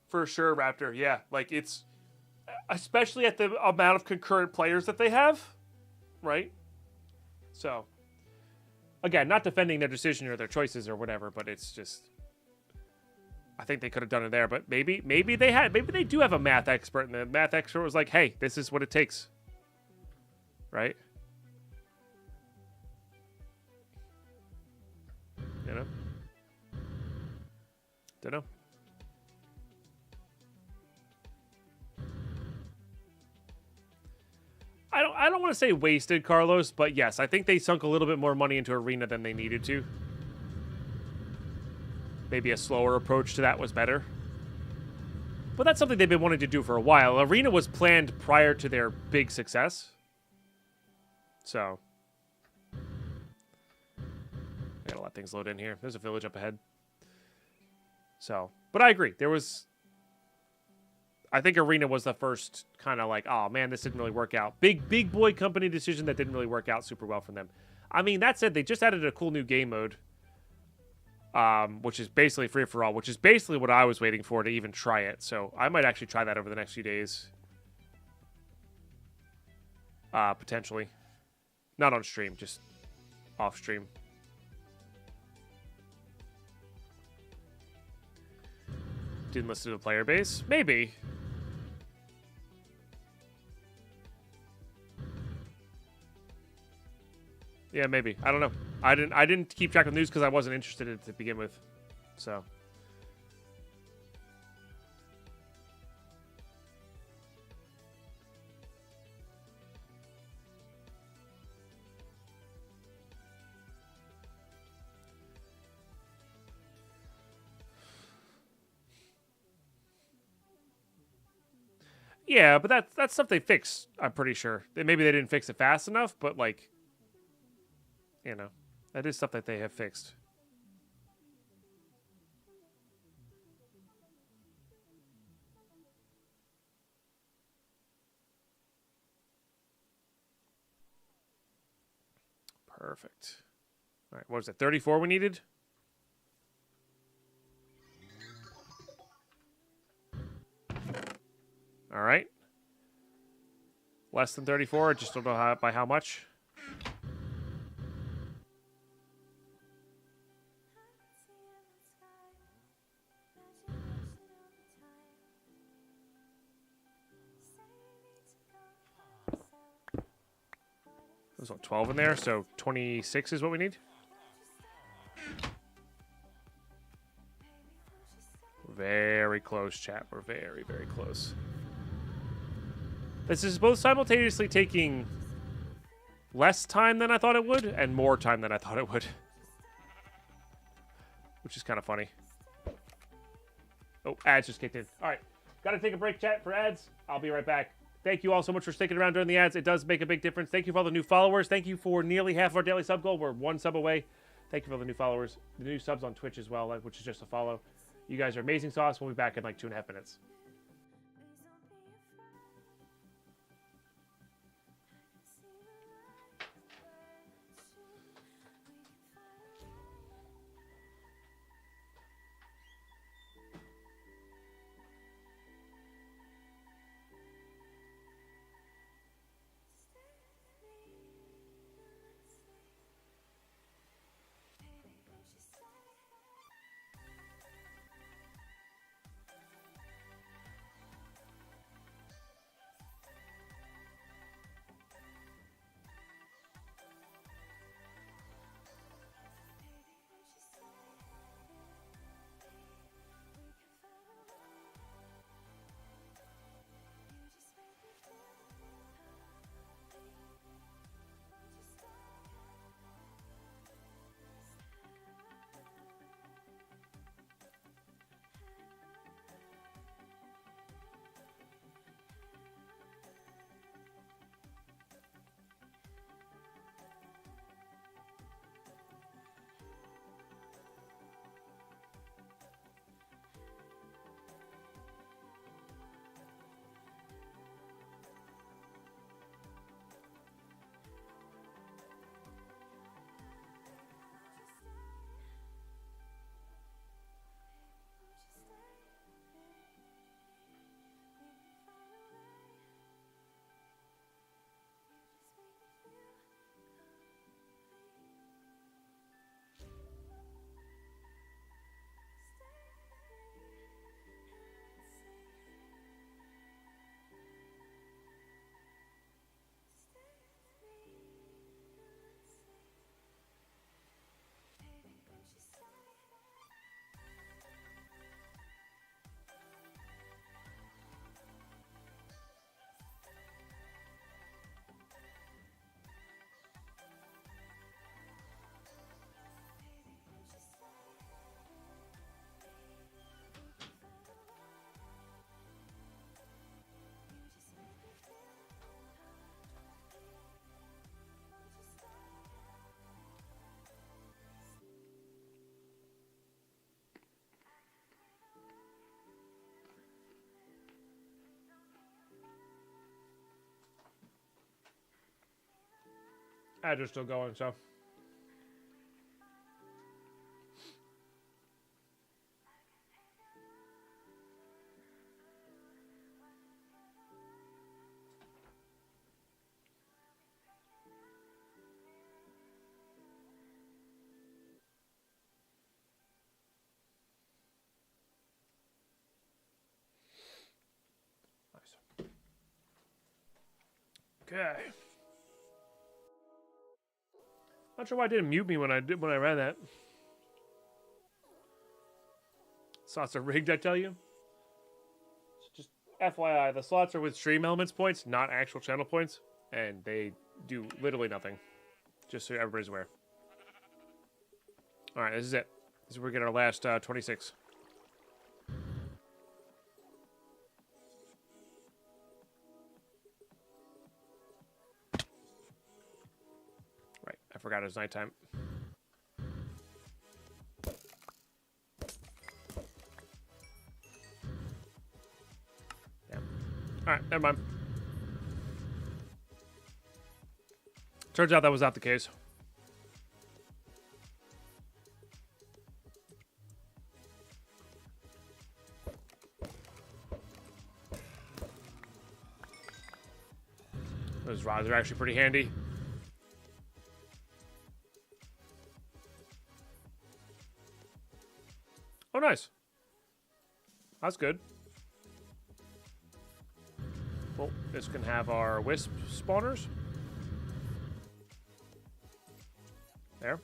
For sure, Raptor. Yeah. Like, it's... Especially at the amount of concurrent players that they have. Right? So. Again, not defending their decision or their choices or whatever, but it's just... I think they could have done it there, but maybe they do have a math expert, and the math expert was like, hey, this is what it takes. Right? You know? Don't know. I don't want to say wasted, Carlos, but yes, I think they sunk a little bit more money into Arena than they needed to. Maybe a slower approach to that was better. But that's something they've been wanting to do for a while. Arena was planned prior to their big success. So. I gotta let things load in here. There's a village up ahead. So. But I agree. There was... I think Arena was the first kind of like, oh man, this didn't really work out. Big boy company decision that didn't really work out super well for them. I mean, that said, they just added a cool new game mode. Which is basically free-for-all, which is basically what I was waiting for to even try it. So I might actually try that over the next few days. Potentially. Not on stream, just off stream. Didn't listen to the player base? Maybe. Yeah, maybe. I don't know. I didn't keep track of news because I wasn't interested in it to begin with. So. Yeah, but that's stuff they fixed, I'm pretty sure. Maybe they didn't fix it fast enough, but like, you know, that is stuff that they have fixed. Perfect. All right, what was it? 34 we needed? All right. Less than 34, I just don't know by how much. There's 12 in there, so 26 is what we need. Very close, chat. We're very, very close. This is both simultaneously taking less time than I thought it would and more time than I thought it would. Which is kind of funny. Oh, ads just kicked in. All right. Got to take a break, chat, for ads. I'll be right back. Thank you all so much for sticking around during the ads. It does make a big difference. Thank you for all the new followers. Thank you for nearly half of our daily sub goal. We're one sub away. Thank you for all the new followers. The new subs on Twitch as well, which is just a follow. You guys are amazing sauce. We'll be back in like 2.5 minutes. Ads are still going, so. Nice. Okay. Not sure why it didn't mute me when I ran that. Slots are rigged, I tell you. Just FYI, the slots are with stream elements points, not actual channel points, and they do literally nothing. Just so everybody's aware. All right, this is it. This is where we get our last 26. Right, I forgot it was nighttime. Yeah. All right, never mind. Turns out that was not the case. Those rods are actually pretty handy. Oh, nice. That's good. Well, this can have our wisp spawners. There.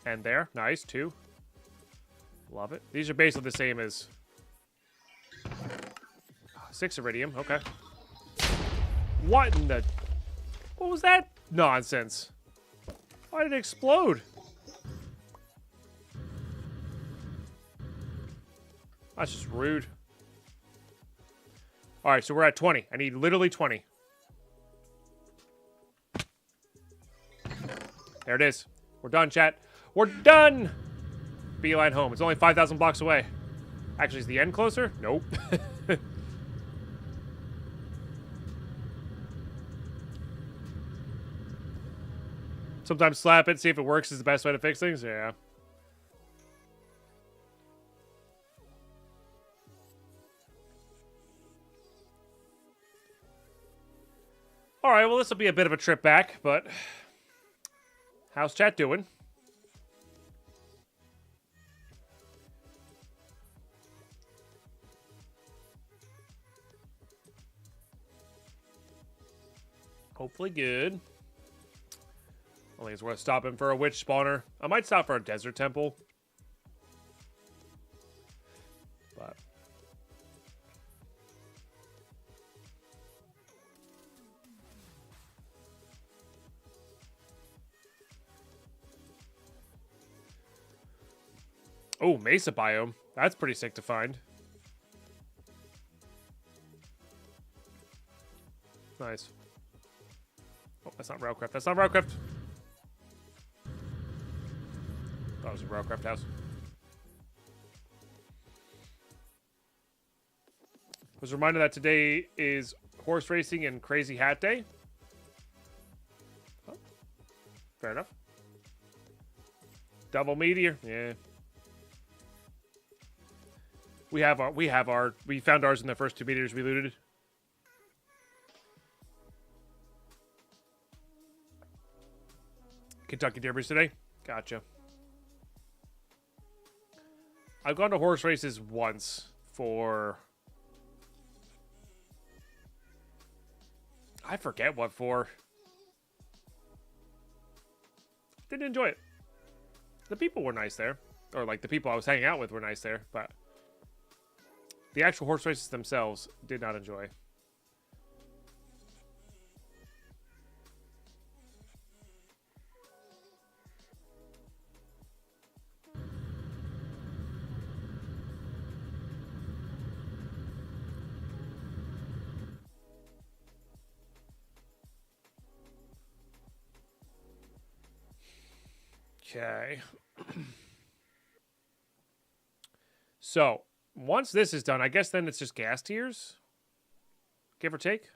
And there. Nice, too. Love it. These are basically the same as 6 iridium. Okay. What in the... What was that nonsense? Why did it explode? That's just rude. Alright, so we're at 20. I need literally 20. There it is. We're done, chat. We're done! Beeline home. It's only 5,000 blocks away. Actually, is the end closer? Nope. Sometimes slap it, see if it works is the best way to fix things. Yeah. Alright, well, this will be a bit of a trip back, but... How's chat doing? Hopefully good. I think it's worth stopping for a witch spawner. I might stop for a desert temple. But... Oh, mesa biome. That's pretty sick to find. Nice. Oh, that's not Railcraft. That's not Railcraft. Thought it was a Railcraft house. Was reminded that today is horse racing and Crazy Hat Day. Oh, fair enough. Double meteor. Yeah. We found ours in the first 2 meters we looted. Kentucky Derbies today. Gotcha. I've gone to horse races once for... I forget what for. Didn't enjoy it. The people were nice there. Or, like, the people I was hanging out with were nice there, but... The actual horse races themselves did not enjoy. Okay. So, once this is done, I guess then it's just gas tiers? Give or take?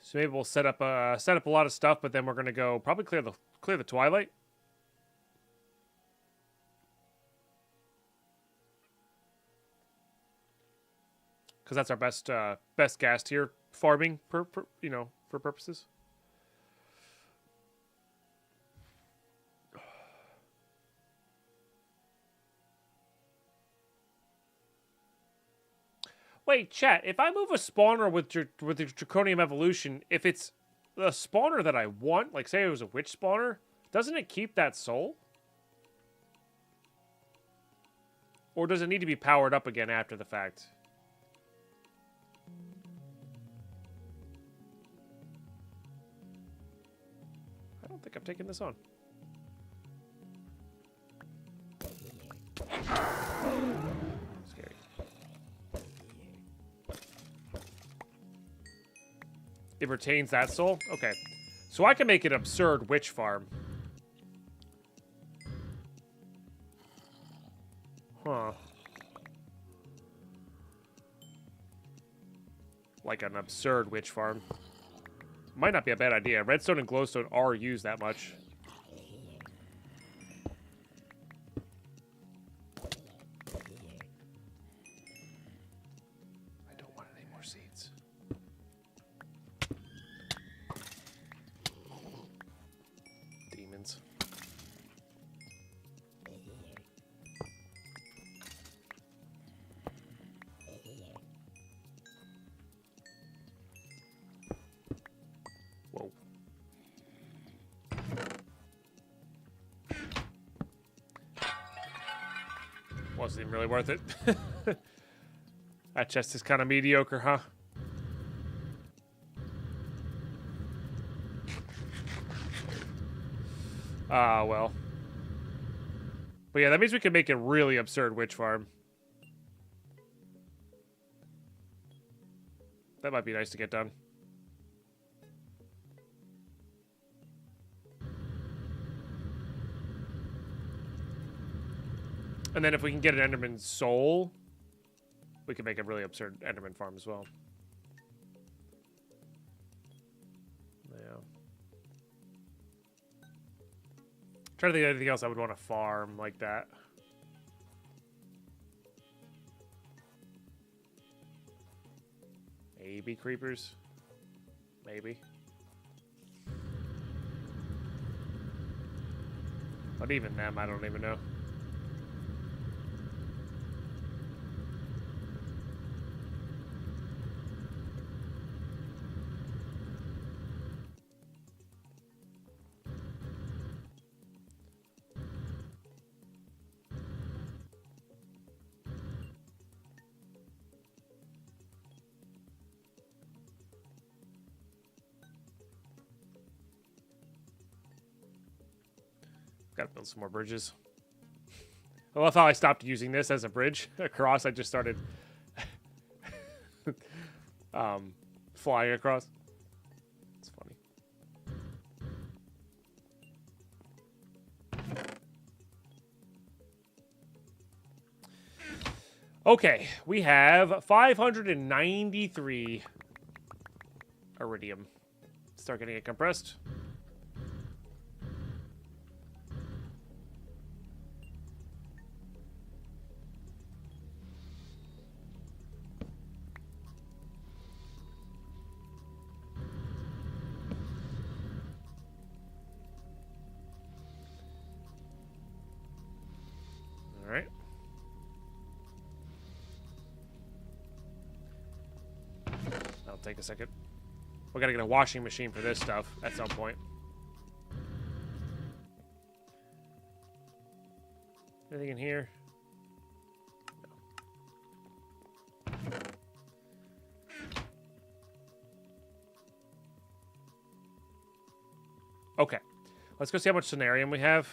So maybe we'll set up a lot of stuff, but then we're gonna go probably clear the Twilight. Because that's our best gas tier farming for purposes. Wait, chat. If I move a spawner with the Draconium Evolution, if it's the spawner that I want, like say it was a witch spawner, doesn't it keep that soul? Or does it need to be powered up again after the fact? I don't think I'm taking this on. Scary. It retains that soul? Okay. So I can make an absurd witch farm. Huh. Like an absurd witch farm. Might not be a bad idea. Redstone and glowstone are used that much. I don't want any more seeds. Demons. Whoa. Wasn't even really worth it. That chest is kind of mediocre, huh? Ah, well. But yeah, that means we can make a really absurd witch farm. That might be nice to get done. And then if we can get an Enderman soul, we can make a really absurd Enderman farm as well. Yeah. Trying to think of anything else I would want to farm like that. Maybe creepers. Maybe. But even them, I don't even know. Gotta build some more bridges. I love how I stopped using this as a bridge across. I just started flying across. It's funny. Okay, we have 593 iridium. Start getting it compressed. Alright. That'll take a second. We gotta get a washing machine for this stuff at some point. Anything in here? No. Okay. Let's go see how much Cenarium we have.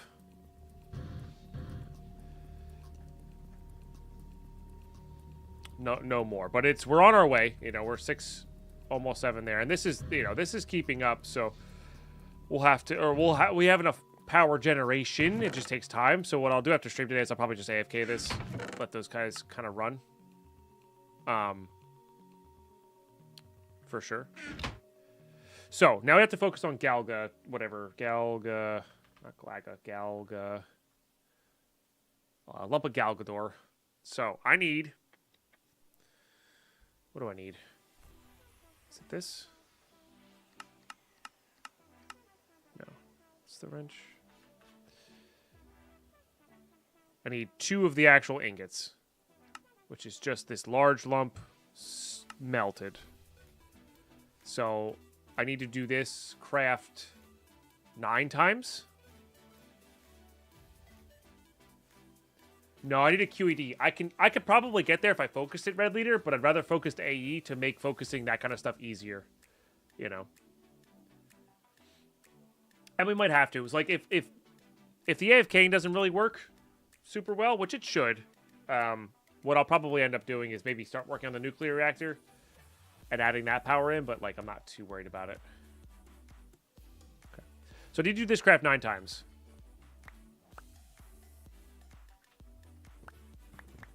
No more. But we're on our way. You know, we're 6, almost 7 there. And this is, you know, this is keeping up. So we'll have to, or we have enough power generation. It just takes time. So what I'll do after stream today is I'll probably just AFK this. Let those guys kind of run. For sure. So now we have to focus on Galga, whatever. Galga, not Glaga, Galga. Lump of Galgador. So I need... What do I need? Is it this? No. It's the wrench. I need 2 of the actual ingots. Which is just this large lump, melted. So I need to do this craft 9 times. No, I need a QED. I could probably get there if I focused it Red Leader, but I'd rather focus AE to make focusing that kind of stuff easier. You know. And we might have to. It's like if the AFKing doesn't really work super well, which it should, what I'll probably end up doing is maybe start working on the nuclear reactor and adding that power in, but like I'm not too worried about it. Okay. So I need to do this craft 9 times.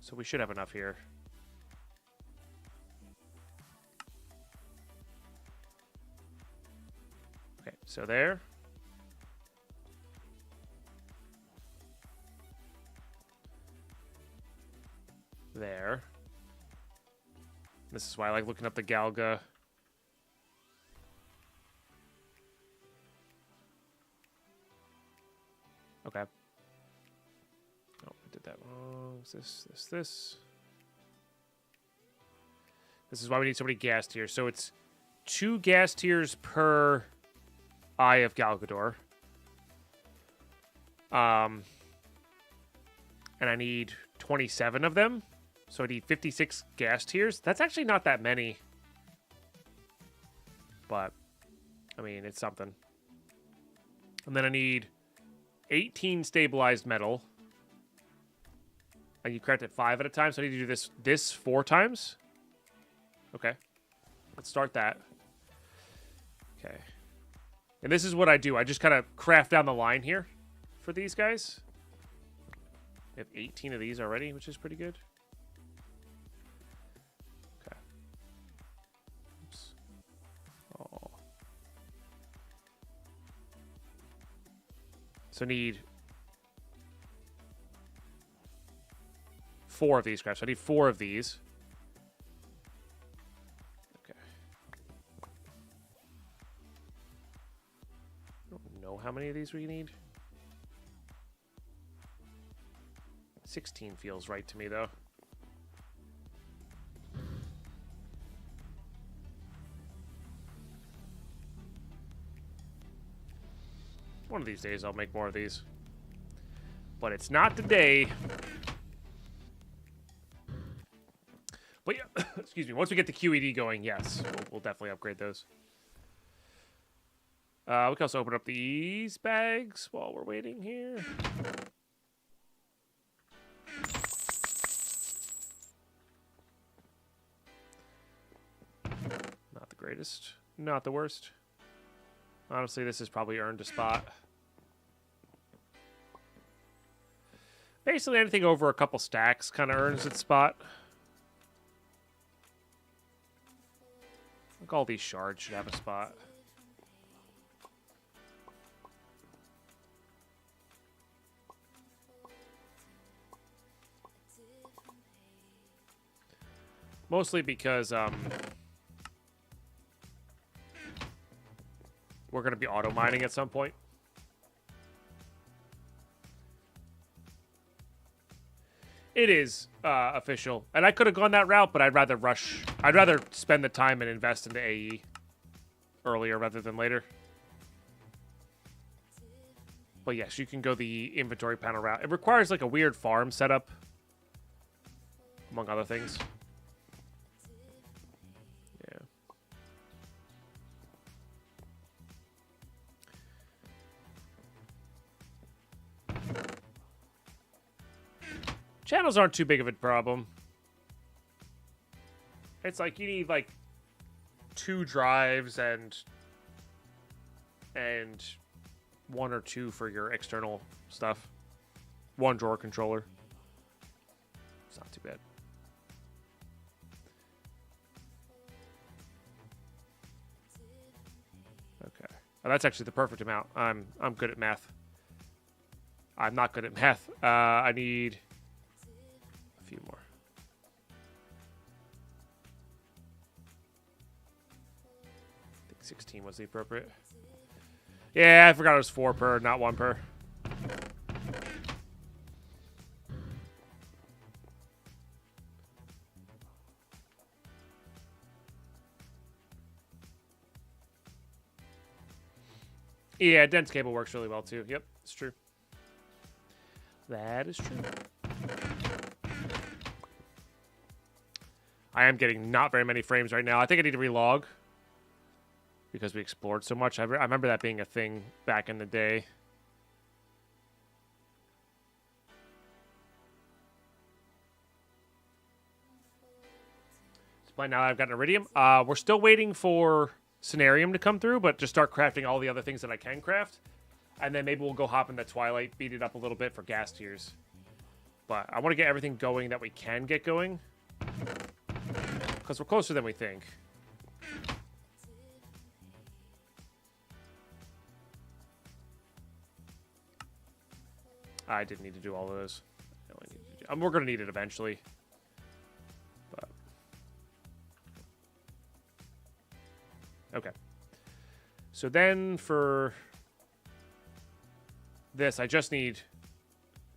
So we should have enough here. Okay, so there. There. This is why I like looking up the Galga. Okay. Oh, I did that wrong. This. This is why we need so many gas tiers. So it's 2 gas tiers per Eye of Galgador. And I need 27 of them. So I need 56 gas tiers. That's actually not that many. But, I mean, it's something. And then I need 18 stabilized metal. And you craft it 5 at a time. So I need to do this 4 times. Okay. Let's start that. Okay. And this is what I do. I just kind of craft down the line here for these guys. We have 18 of these already, which is pretty good. Okay. Oops. Oh. So need 4 of these crafts. So I need 4 of these. Okay. I don't know how many of these we need. 16 feels right to me, though. One of these days I'll make more of these. But it's not today. But yeah, excuse me, once we get the QED going, yes, we'll definitely upgrade those. We can also open up these bags while we're waiting here. Not the greatest. Not the worst. Honestly, this has probably earned a spot. Basically, anything over a couple stacks kind of earns its spot. Like all these shards should have a spot. Mostly because we're going to be auto mining at some point. It is official. And I could have gone that route, but I'd rather rush. I'd rather spend the time and invest into AE earlier rather than later. But yes, you can go the inventory panel route. It requires like a weird farm setup, among other things. Channels aren't too big of a problem. It's like you need like 2 drives and 1 or 2 for your external stuff. 1 drawer controller. It's not too bad. Okay. Oh, that's actually the perfect amount. I'm good at math. I'm not good at math. I need a few more. I think 16 was the appropriate. Yeah, I forgot it was 4 per, not 1 per. Yeah, dense cable works really well too. Yep, it's true. That is true. I am getting not very many frames right now. I think I need to relog because we explored so much. I remember that being a thing back in the day. But now I've got Iridium. We're still waiting for Cenarium to come through, but just start crafting all the other things that I can craft. And then maybe we'll go hop in the Twilight, beat it up a little bit for gas tiers. But I want to get everything going that we can get going. Because we're closer than we think. I didn't need to do all of those. We're going to need it eventually. But okay. So then for this, I just need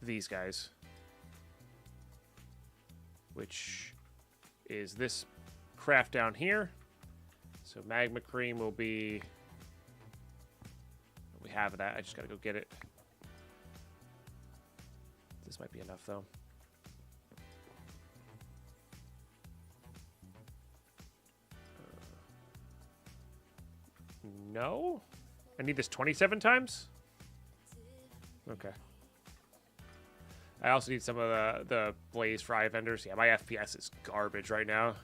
these guys. Which is this craft down here. So magma cream will be... We have that. I just got to go get it. This might be enough, though. No? I need this 27 times? Okay. I also need some of the blaze for eye vendors. Yeah, my FPS is garbage right now.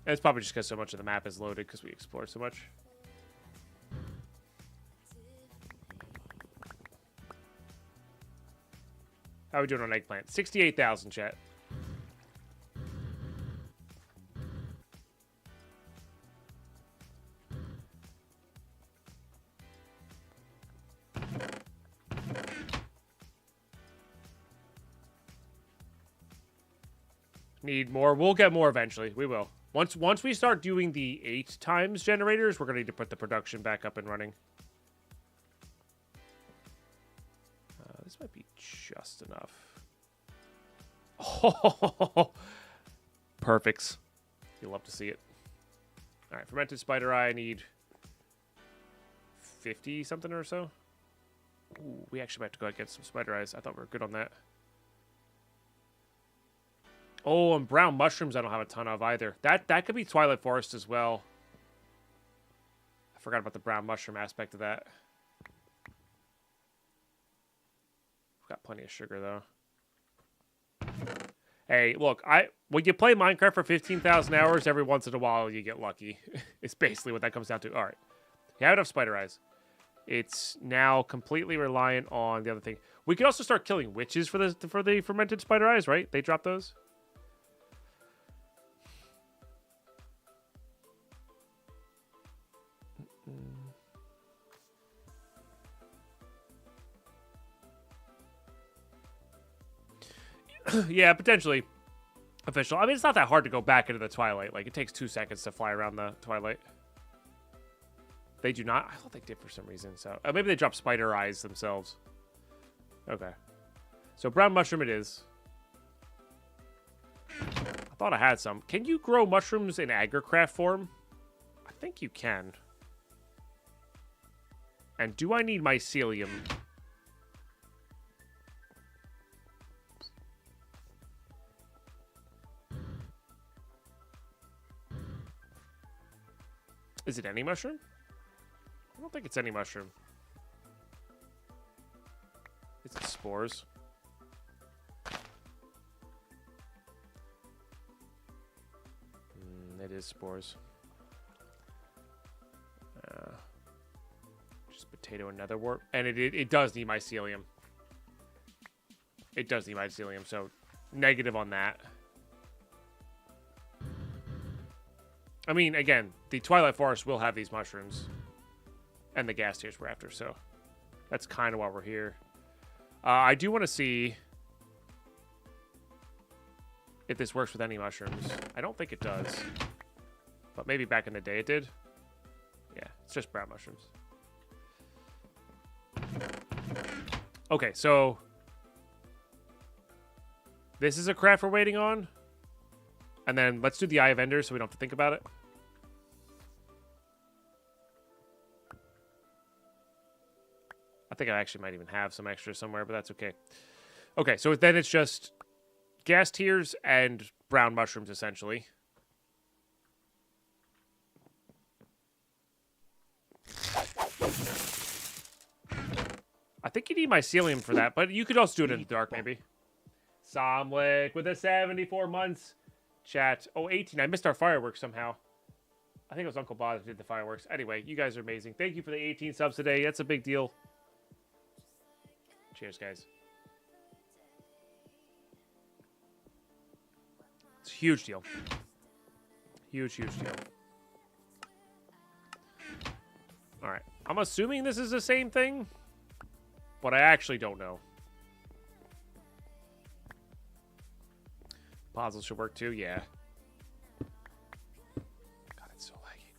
And it's probably just because so much of the map is loaded because we explored so much. How are we doing on eggplant? 68,000, chat. Need more. We'll get more eventually. We will. Once we start doing the 8 times generators, we're going to need to put the production back up and running. This might be just enough. Oh, perfect. You'll love to see it. All right, fermented spider eye. I need 50 something or so. Ooh, we actually might have to go and get some spider eyes. I thought we were good on that. Oh, and brown mushrooms I don't have a ton of either. That could be Twilight Forest as well. I forgot about the brown mushroom aspect of that. We've got plenty of sugar, though. Hey, look, when you play Minecraft for 15,000 hours, every once in a while you get lucky. It's basically what that comes down to. All right. You have enough spider eyes. It's now completely reliant on the other thing. We could also start killing witches for the fermented spider eyes, right? They drop those. Yeah, potentially official. I mean, it's not that hard to go back into the Twilight. Like, it takes 2 seconds to fly around the Twilight. They do not? I thought they did for some reason. So maybe they drop spider eyes themselves. Okay. So brown mushroom it is. I thought I had some. Can you grow mushrooms in agricraft form? I think you can. And do I need mycelium? Is it any mushroom? I don't think it's any mushroom. It's the spores. It is spores. Just potato and netherwort. And it does need mycelium. It does need mycelium, so negative on that. I mean, again, the Twilight Forest will have these mushrooms. And the gas tiers we're after, so that's kind of why we're here. I do want to see if this works with any mushrooms. I don't think it does. But maybe back in the day it did. Yeah, it's just brown mushrooms. Okay, so this is a craft we're waiting on. And then let's do the Eye of Ender so we don't have to think about it. I think I actually might even have some extra somewhere, but that's okay. Okay, so then it's just gas tears and brown mushrooms, essentially. I think you need mycelium for that, but you could also do it in the dark, maybe. Somlick with the 74 months. Chat. Oh, 18. I missed our fireworks somehow. I think it was Uncle Bob that did the fireworks. Anyway, you guys are amazing. Thank you for the 18 subs today. That's a big deal. Cheers, guys. It's a huge deal. Huge, huge deal. All right. I'm assuming this is the same thing, but I actually don't know. Puzzle should work too, yeah. God, it's so laggy.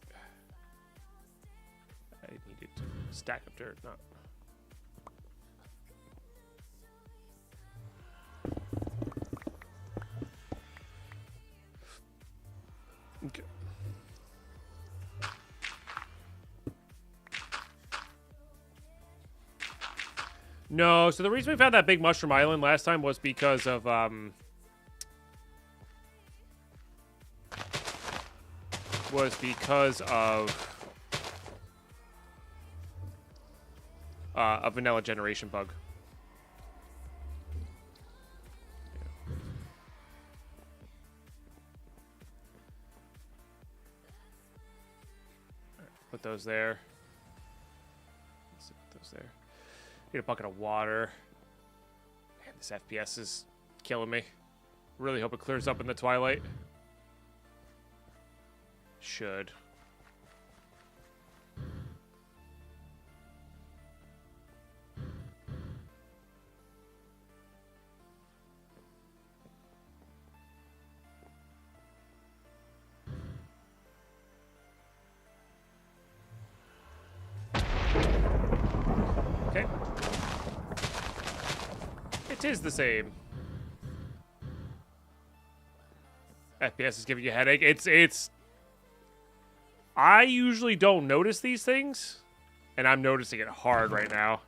I needed to stack up dirt, not. Okay. No, so the reason we found that big mushroom island last time was because of a vanilla generation bug. Put those there. Let's put those there. Get a bucket of water. Man, this FPS is killing me. Really hope it clears up in the twilight. Should. Okay. It is the same. FPS is giving you a headache. It's I usually don't notice these things, and I'm noticing it hard right now.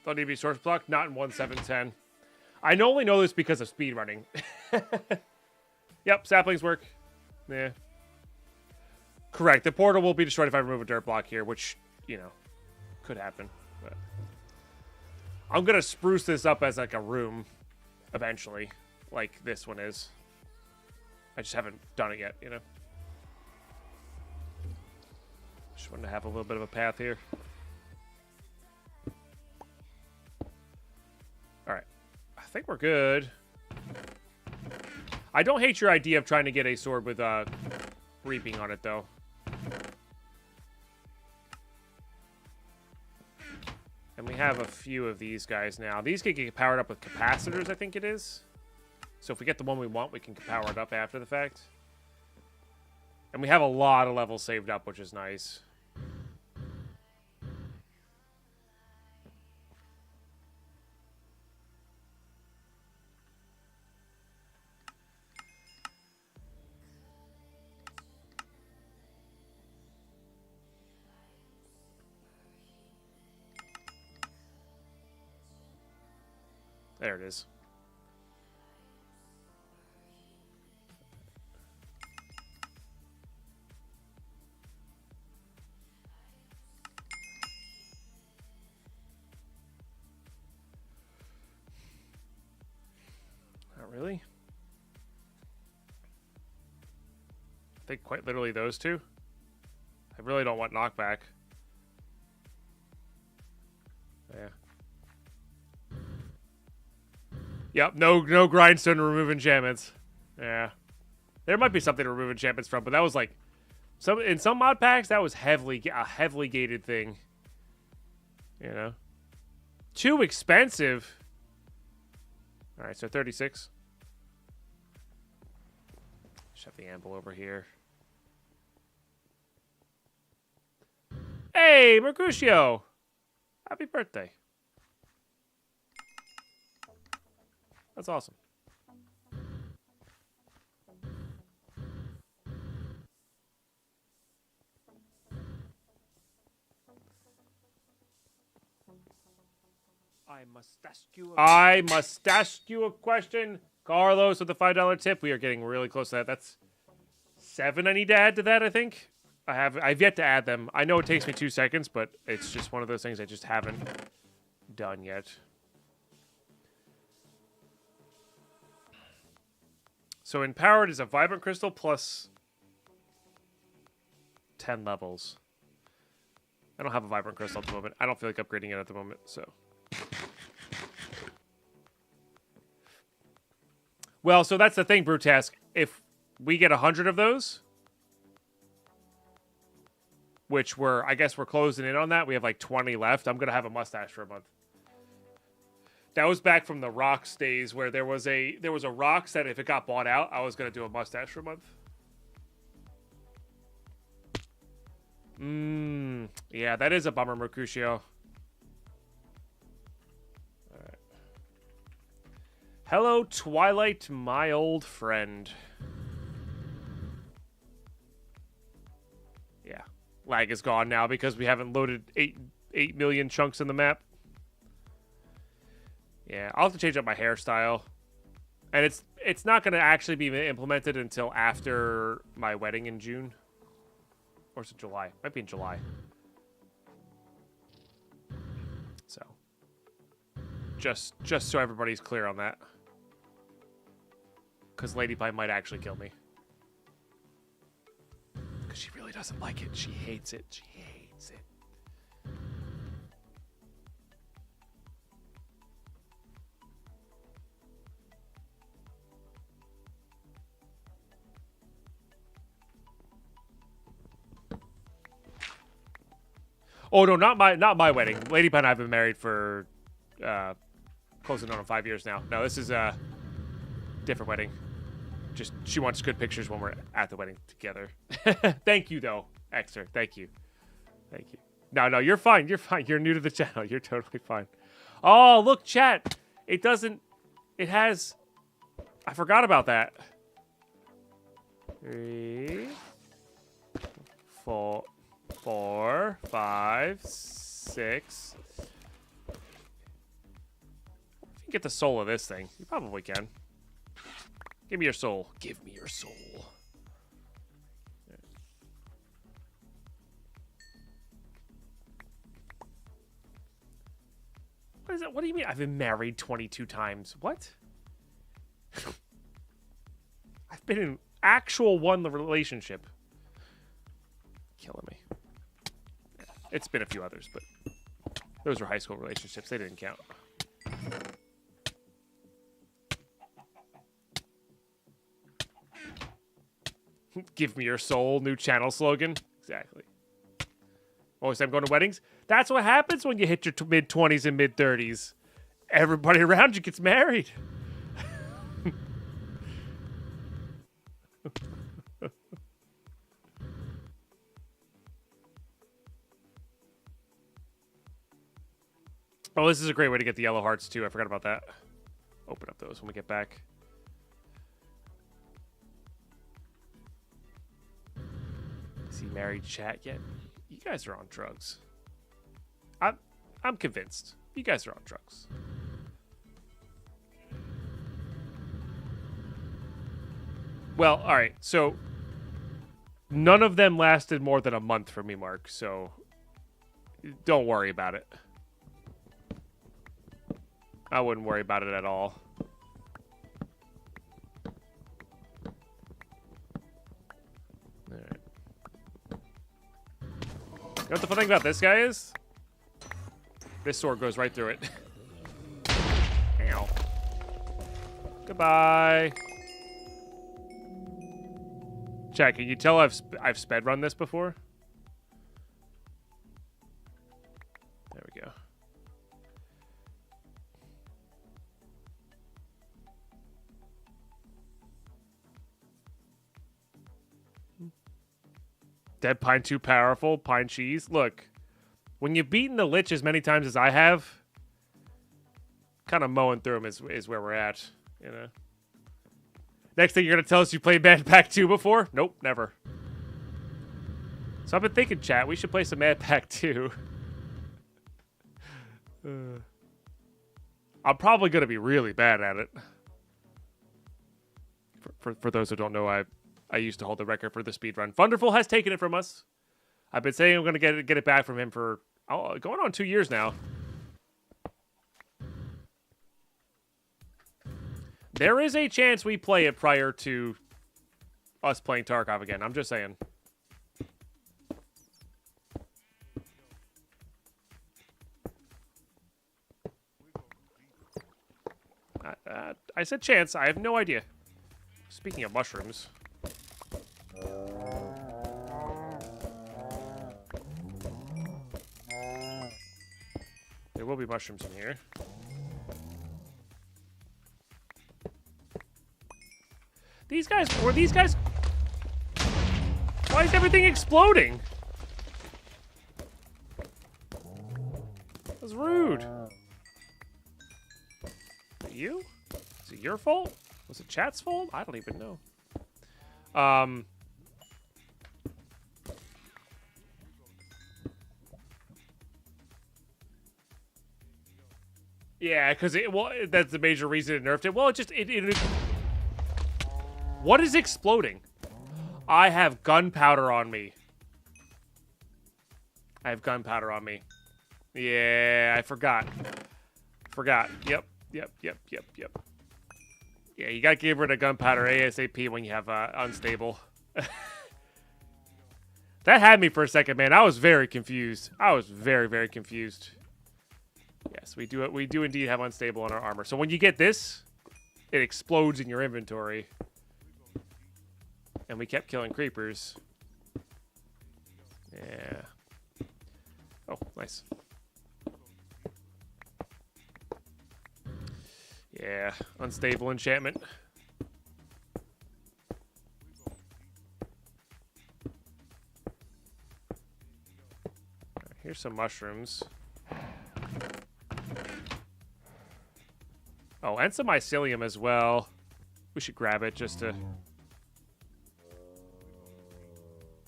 Don't need to be source block, not in 1.7.10. I only know this because of speed running. Yep, saplings work. Yeah. Correct. The portal will be destroyed if I remove a dirt block here, which, you know, could happen. But I'm going to spruce this up as like a room eventually, like this one is. I just haven't done it yet, you know. Just wanted to have a little bit of a path here. All right. I think we're good. I don't hate your idea of trying to get a sword with reaping on it, though. And we have a few of these guys now. These can get powered up with capacitors, I think it is. So if we get the one we want, we can power it up after the fact. And we have a lot of levels saved up, which is nice. There it is. Not really. I think quite literally those two. I really don't want knockback. Yeah. Yep, no grindstone to remove enchantments. Yeah. There might be something to remove enchantments from, but that was like in some mod packs that was a heavily gated thing. You know? Too expensive. Alright, so 36. Shove the anvil over here. Hey, Mercutio! Happy birthday. That's awesome. I must ask you a question. Carlos with the $5 tip. We are getting really close to that. That's 7 I need to add to that, I think. I've yet to add them. I know it takes me 2 seconds, but it's just one of those things I just haven't done yet. So Empowered is a Vibrant Crystal plus 10 levels. I don't have a Vibrant Crystal at the moment. I don't feel like upgrading it at the moment, so. Well, so that's the thing, Brutask. If we get 100 of those, which I guess we're closing in on that. We have like 20 left. I'm going to have a mustache for a month. That was back from the Rocks days where there was a Rocks that if it got bought out, I was going to do a mustache for a month. Yeah, that is a bummer, Mercutio. Alright. Hello, Twilight, my old friend. Yeah. Lag is gone now because we haven't loaded 8 million chunks in the map. Yeah, I'll have to change up my hairstyle. And it's not going to actually be implemented until after my wedding in June. Or is it July? Might be in July. So. Just so everybody's clear on that. Because Lady Pie might actually kill me. Because she really doesn't like it. She hates it. She hates it. Oh no, not my wedding. Lady Pie and I have been married for closing on 5 years now. No, this is a different wedding. Just she wants good pictures when we're at the wedding together. Thank you though, Exter. Thank you. Thank you. No, you're fine. You're fine. You're new to the channel. You're totally fine. Oh, look, chat. It has I forgot about that. 3 4 5 6. You can get the soul of this thing. You probably can. Give me your soul. Give me your soul. What is that? What do you mean? I've been married 22 times. What? I've been in actual one relationship. Killing me. It's been a few others, but those were high school relationships. They didn't count. Give me your soul. New channel slogan. Exactly. Always I'm going to weddings. That's what happens when you hit your mid-20s and mid-30s. Everybody around you gets married. Oh, this is a great way to get the yellow hearts, too. I forgot about that. Open up those when we get back. Is he married chat yet? You guys are on drugs. I'm convinced. You guys are on drugs. Well, all right. So none of them lasted more than a month for me, Mark. So don't worry about it. I wouldn't worry about it at all. All right. You know what the fun thing about this guy is? This sword goes right through it. Ow. Goodbye. Chat, can you tell I've sped run this before? There we go. Deadpine too powerful. Pine cheese. Look, when you've beaten the Lich as many times as I have, kind of mowing through them is where we're at. You know. Next thing you're gonna tell us you played Mad Pack 2 before? Nope, never. So I've been thinking, chat, we should play some Mad Pack 2. I'm probably going to be really bad at it. For those who don't know, I used to hold the record for the speedrun. Thunderful has taken it from us. I've been saying I'm going to get it back from him for going on 2 years now. There is a chance we play it prior to us playing Tarkov again. I'm just saying. I said chance. I have no idea. Speaking of mushrooms. There will be mushrooms in here. These guys, why is everything exploding? That's rude. Is it you? Is it your fault? Was it chat's fault? I don't even know. Yeah, because that's the major reason it nerfed it. Well, it what is exploding? I have gunpowder on me. I have gunpowder on me. Yeah, I forgot. Yep. Yeah, you gotta get rid of gunpowder ASAP when you have unstable. That had me for a second, man. I was very confused. I was very, very confused. Yes, we do indeed have unstable on our armor. So when you get this, it explodes in your inventory. And we kept killing creepers. Yeah. Oh, nice. Yeah, unstable enchantment. Right, here's some mushrooms. Oh, and some mycelium as well. We should grab it just to...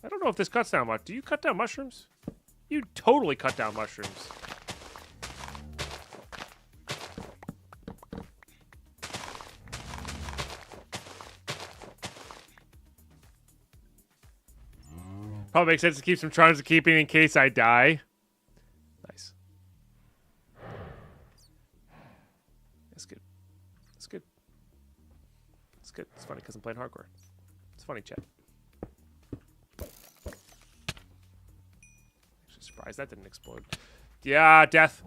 I don't know if this cuts down much. Do you cut down mushrooms? You totally cut down mushrooms. Probably makes sense to keep some charms of keeping in case I die. Nice. That's good. That's good. That's good. It's funny because I'm playing hardcore. It's funny, chat. Actually surprised that didn't explode. Yeah, death.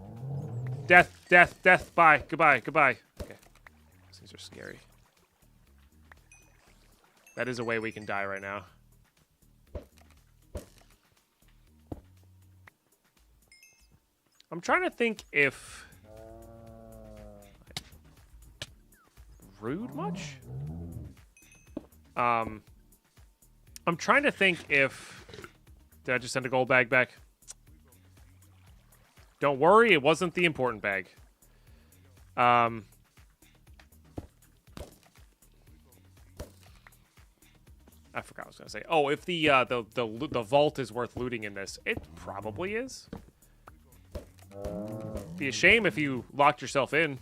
Death. Bye. Goodbye. Okay. These things are scary. That is a way we can die right now. I'm trying to think if... rude much? I'm trying to think if... Did I just send a gold bag back? Don't worry, it wasn't the important bag. I forgot what I was going to say. Oh, if the vault is worth looting in this, it probably is. Be a shame if you locked yourself in.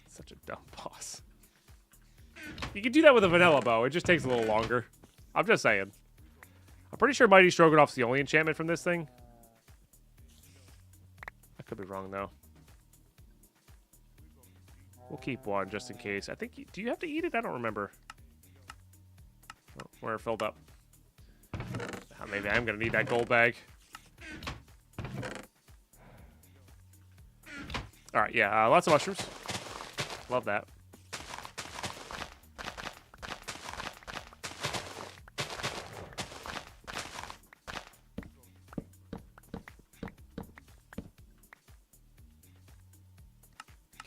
Such a dumb boss. You can do that with a vanilla bow. It just takes a little longer. I'm just saying. I'm pretty sure Mighty Stroganoff's the only enchantment from this thing. I could be wrong, though. We'll keep one just in case. I think... do you have to eat it? I don't remember. Oh, we're filled up. Maybe I'm gonna need that gold bag. Alright, yeah, lots of mushrooms. Love that.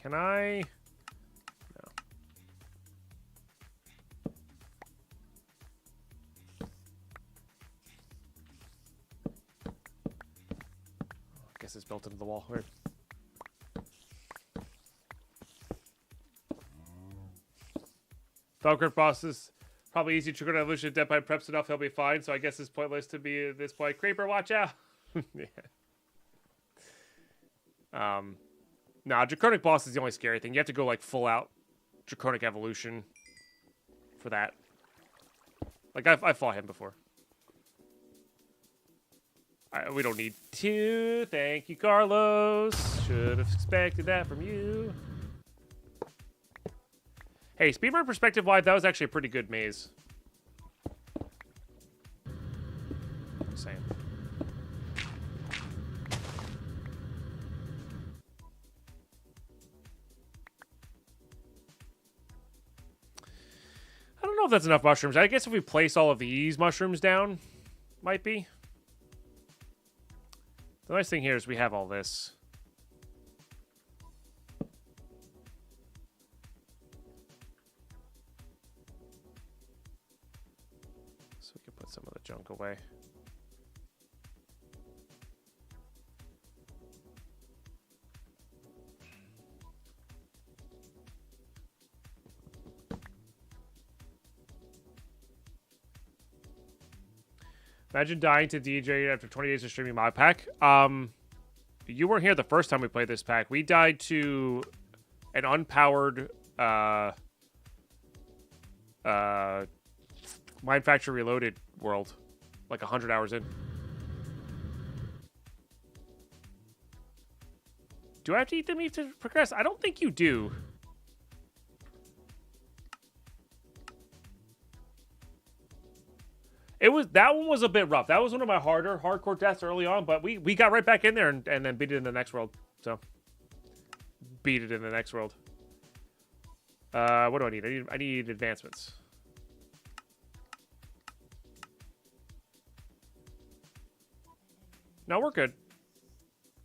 Can I... is built into the wall. Weird. Falkirk boss is probably easy to trigger an evolution of Deadpine preps enough, he'll be fine, so I guess it's pointless to be at this point. Creeper, watch out! Yeah. Nah, Draconic boss is the only scary thing. You have to go, like, full out Draconic evolution for that. Like, I've fought him before. We don't need to. Thank you, Carlos. Should have expected that from you. Hey, speedrun perspective-wise, that was actually a pretty good maze. Just saying. I don't know if that's enough mushrooms. I guess if we place all of these mushrooms down, might be. The nice thing here is we have all this. So we can put some of the junk away. Imagine dying to DJ after 20 days of streaming mod pack. You weren't here the first time we played this pack. We died to an unpowered Mind Factory Reloaded world, like 100 hours in. Do I have to eat the meat to progress? I don't think you do. That one was a bit rough. That was one of my hardcore deaths early on, but we got right back in there and then beat it in the next world. So beat it in the next world. What do I need? I need advancements. No, we're good.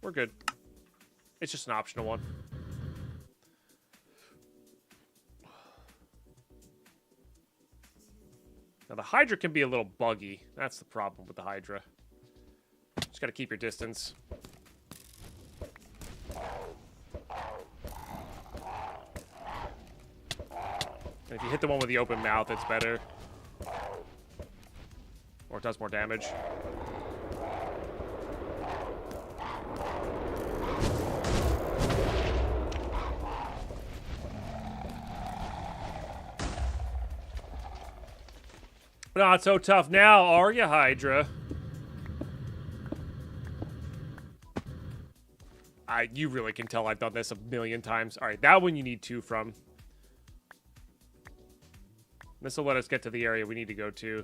We're good. It's just an optional one. Now, the Hydra can be a little buggy. That's the problem with the Hydra. Just gotta keep your distance. And if you hit the one with the open mouth, it's better. Or it does more damage. Not so tough now, are you, Hydra? You really can tell I've done this a million times. All right, that one you need 2 from. This will let us get to the area we need to go to.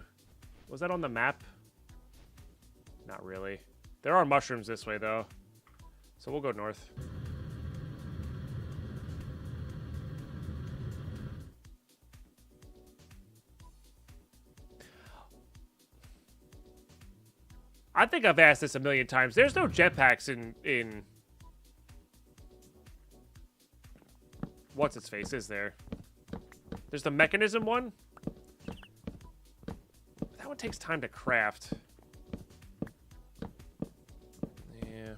Was that on the map? Not really. There are mushrooms this way, though. So we'll go north. I think I've asked this a million times. There's no jetpacks in... What's its face, is there? There's the mechanism one. That one takes time to craft. Yeah.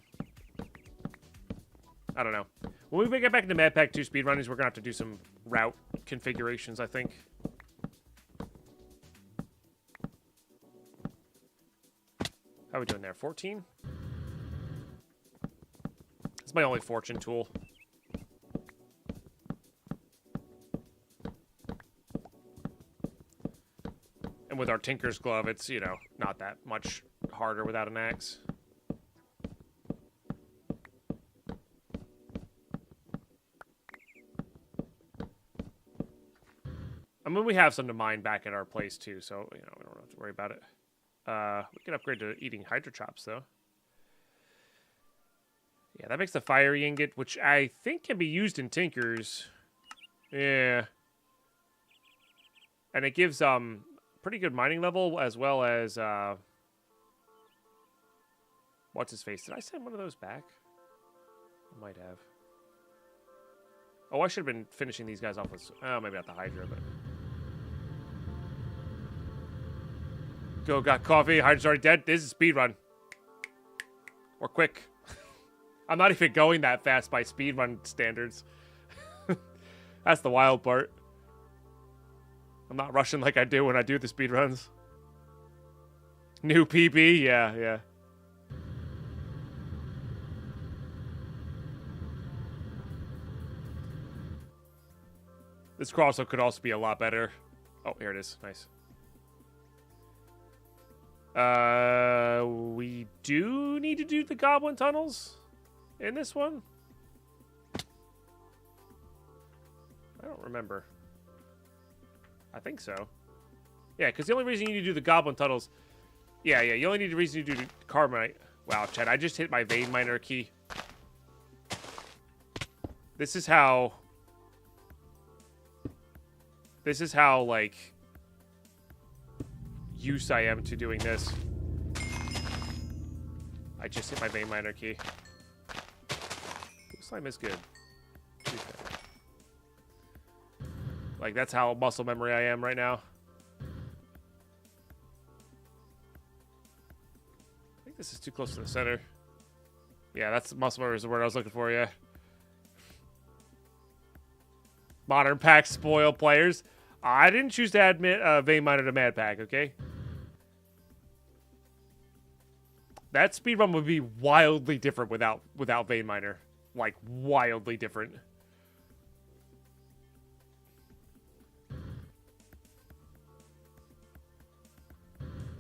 I don't know. When we get back into Mad Pack 2 speedrunnings, we're going to have to do some route configurations, I think. How are we doing there? 14? It's my only fortune tool. And with our Tinker's Glove, it's, you know, not that much harder without an axe. I mean, we have some to mine back at our place, too, so, you know, we don't have to worry about it. We can upgrade to eating Hydra Chops, though. Yeah, that makes the fiery ingot, which I think can be used in Tinkers. Yeah. And it gives, pretty good mining level, as well as, what's his face? Did I send one of those back? I might have. Oh, I should have been finishing these guys off with, oh, maybe not the Hydra, but... Go, got coffee. Hydra's already dead. This is a speed run. Or quick. I'm not even going that fast by speedrun standards. That's the wild part. I'm not rushing like I do when I do the speedruns. New PB? Yeah, yeah. This crossbow could also be a lot better. Oh, here it is. Nice. We do need to do the goblin tunnels in this one. I don't remember. I think so. Yeah, because the only reason you need to do the goblin tunnels... Yeah, you only need the reason you do the carbonite. Wow, Chad, I just hit my vein miner key. This is how, like, used I am to doing this. I just hit my vein miner key. Slime is good. Like, that's how muscle memory I am right now. I think this is too close to the center. Yeah, that's muscle memory is the word I was looking for, yeah. Modern pack spoil players. I didn't choose to add vein miner to mad pack, okay? That speedrun would be wildly different without vein miner. Like, wildly different.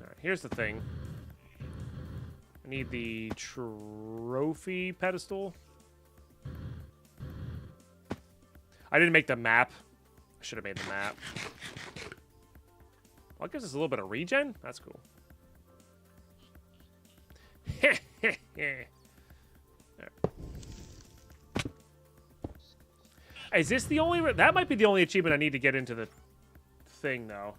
Alright, here's the thing. I need the trophy pedestal. I didn't make the map. I should have made the map. Well, it gives us a little bit of regen. That's cool. Is this the only... That might be the only achievement I need to get into the thing, though.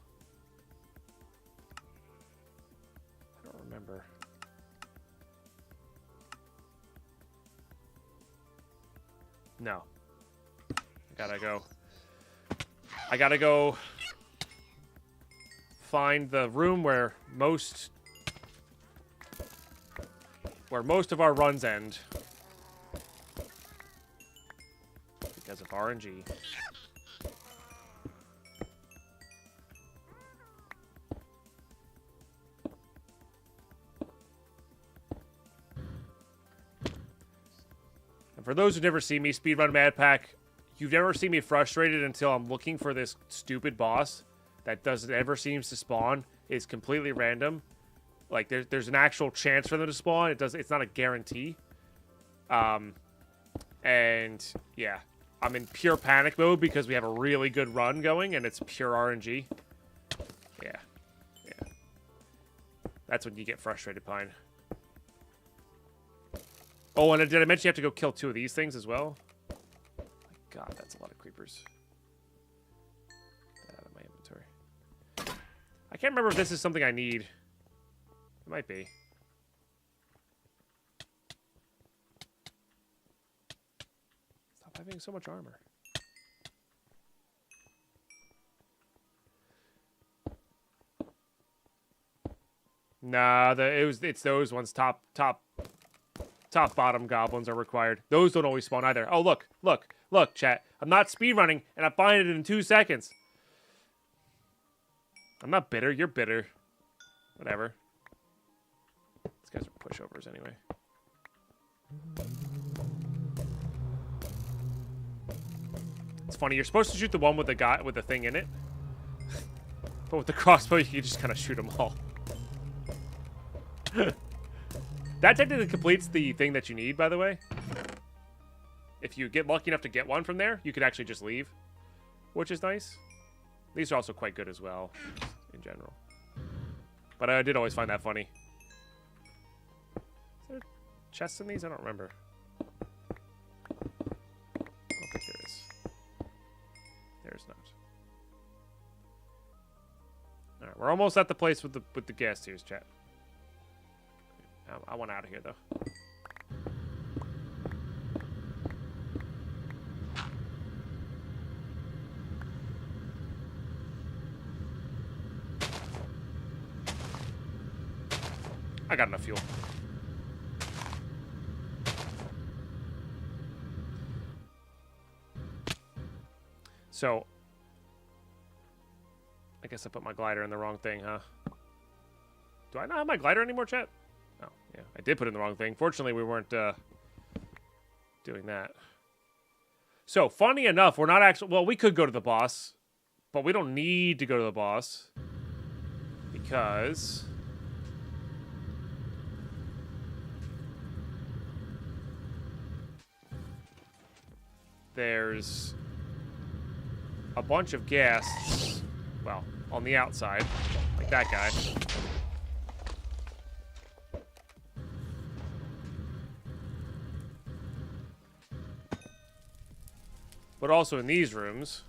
I don't remember. No. I gotta go find the room where most of our runs end because of RNG. And for those who never see me speedrun Mad Pack, you've never seen me frustrated until I'm looking for this stupid boss that doesn't ever seems to spawn. It's completely random. Like, there's an actual chance for them to spawn. It's not a guarantee. And, yeah. I'm in pure panic mode because we have a really good run going, and it's pure RNG. Yeah. That's when you get frustrated, Pine. Oh, and did I mention you have to go kill 2 of these things as well? God, that's a lot of creepers. Get that out of my inventory. I can't remember if this is something I need. It might be. Stop having so much armor. Nah, it's those ones. Top bottom goblins are required. Those don't always spawn either. Oh, look, chat. I'm not speedrunning, and I find it in 2 seconds. I'm not bitter. You're bitter. Whatever. These guys are pushovers anyway. It's funny. You're supposed to shoot the one with the guy with the thing in it, but with the crossbow, you can just kind of shoot them all. That technically completes the thing that you need, by the way. If you get lucky enough to get one from there, you can actually just leave, which is nice. These are also quite good as well, in general. But I did always find that funny. Is there chests in these? I don't remember. I don't think there is. There's not. Alright, we're almost at the place with the gas tiers, chat. I want out of here, though. I got enough fuel. So, I guess I put my glider in the wrong thing, huh? Do I not have my glider anymore, chat? Oh, yeah. I did put in the wrong thing. Fortunately, we weren't doing that. So, funny enough, we're not actually... Well, we could go to the boss, but we don't need to go to the boss. Because... there's a bunch of ghasts, well, on the outside, like that guy. But also in these rooms.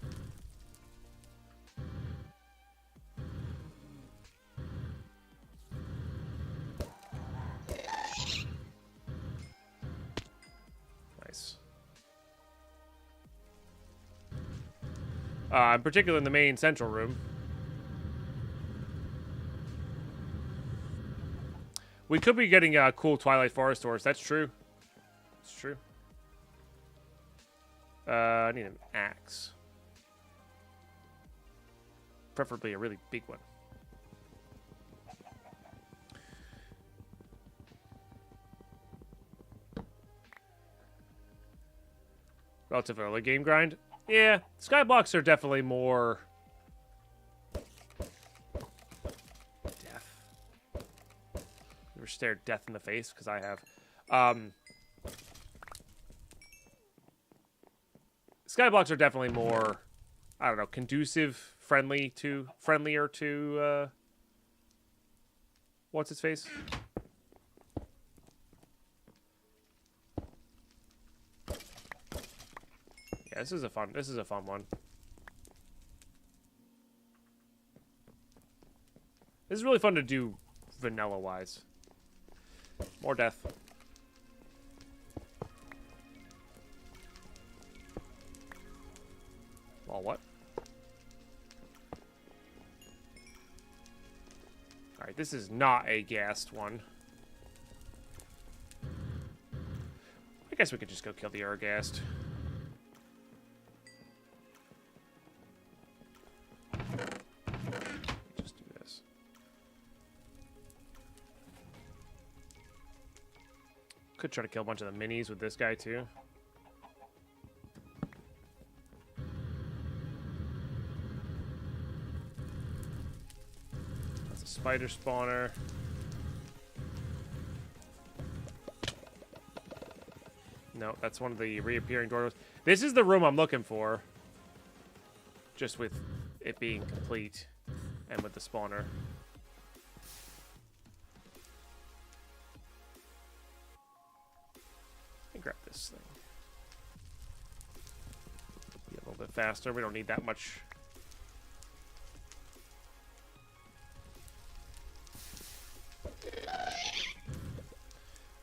Nice. In particular in the main central room. We could be getting cool Twilight Forest doors. That's true. It's true. I need an axe. Preferably a really big one. Relative early game grind? Yeah, skyblocks are definitely more... death. You ever stared death in the face? Because I have. Skyblocks are definitely more, I don't know, conducive, friendlier to, what's his face? Yeah, this is a fun one. This is really fun to do vanilla-wise. More death. Oh, what? Alright, this is not a gassed one. I guess we could just go kill the Urghast. Just do this. Could try to kill a bunch of the minis with this guy, too. Spider spawner. No, that's one of the reappearing doors. This is the room I'm looking for. Just with it being complete and with the spawner. Let me grab this thing. Be a little bit faster. We don't need that much.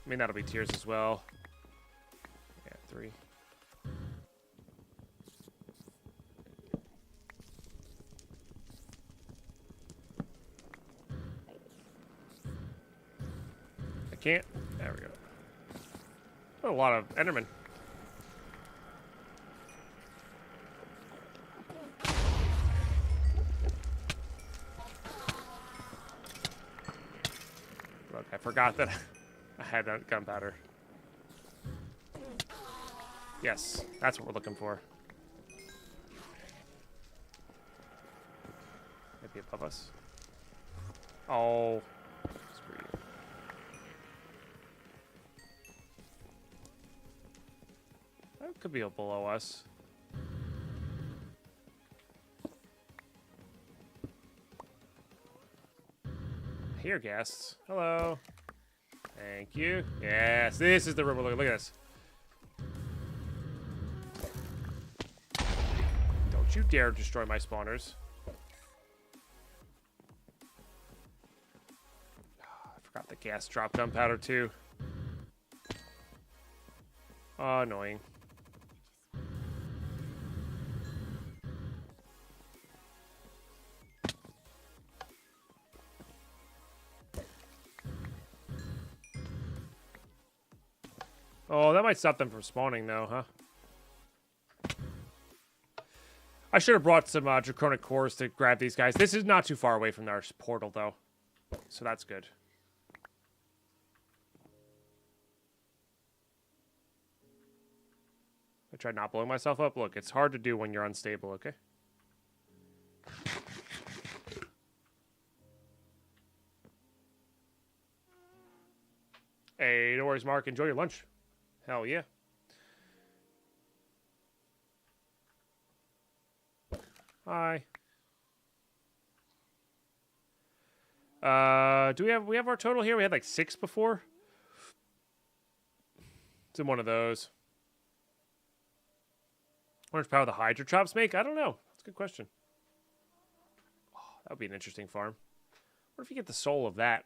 I mean, that'll be tears as well. Yeah, 3. I can't. There we go. Oh, a lot of Endermen. Look, I forgot that I had gunpowder. Yes, that's what we're looking for. Maybe above us. Oh, screw you. That could be below us. Here, guests. Hello. Thank you. Yes, this is the room we're looking. Look at this. Don't you dare destroy my spawners. I forgot the gas drop gunpowder too. Oh, annoying. Oh, that might stop them from spawning, though, huh? I should have brought some draconic cores to grab these guys. This is not too far away from our portal, though. So that's good. I tried not blowing myself up. Look, it's hard to do when you're unstable, okay? Hey, no worries, Mark. Enjoy your lunch. Hell yeah. Hi. Do we have our total here? We had like 6 before. It's in one of those. How much power the Hydra Chops make? I don't know. That's a good question. Oh, that would be an interesting farm. What if you get the soul of that?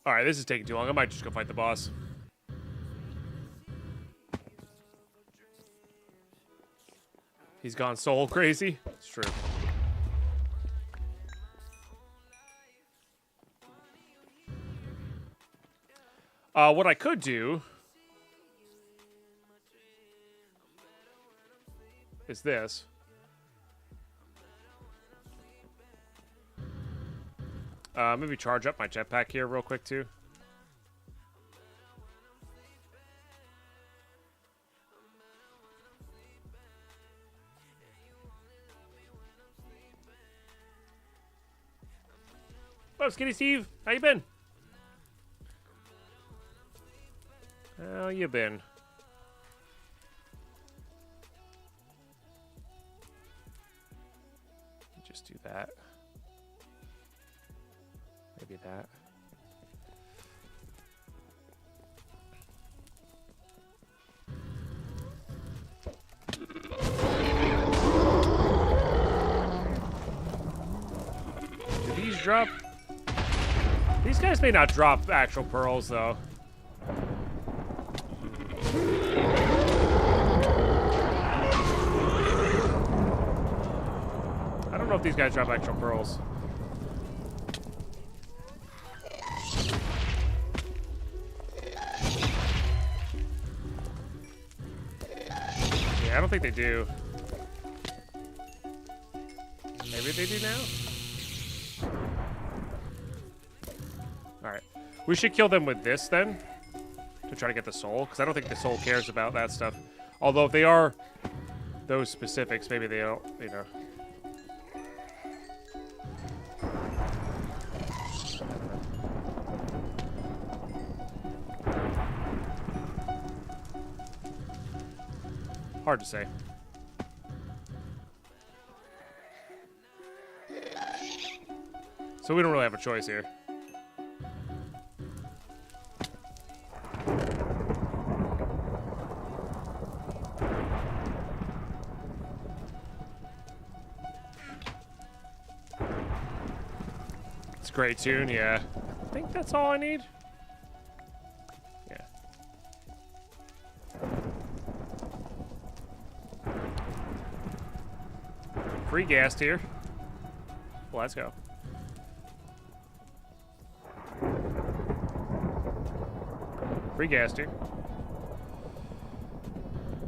Alright, this is taking too long. I might just go fight the boss. He's gone soul crazy. It's true. What I could do is this. Maybe charge up my jetpack here real quick too. Oh, Skinny Steve, how you been? How you been? Just do that. Maybe that. Do these drop? These guys may not drop actual pearls, though. I don't know if these guys drop actual pearls. Yeah, I don't think they do. Maybe they do now? Alright. We should kill them with this, then. To try to get the soul. Because I don't think the soul cares about that stuff. Although, if they are those specifics, maybe they don't, you know. Hard to say. So we don't really have a choice here. It's a great tune, yeah. I think that's all I need. Yeah. Free gas here. Well, let's go. Free gas here.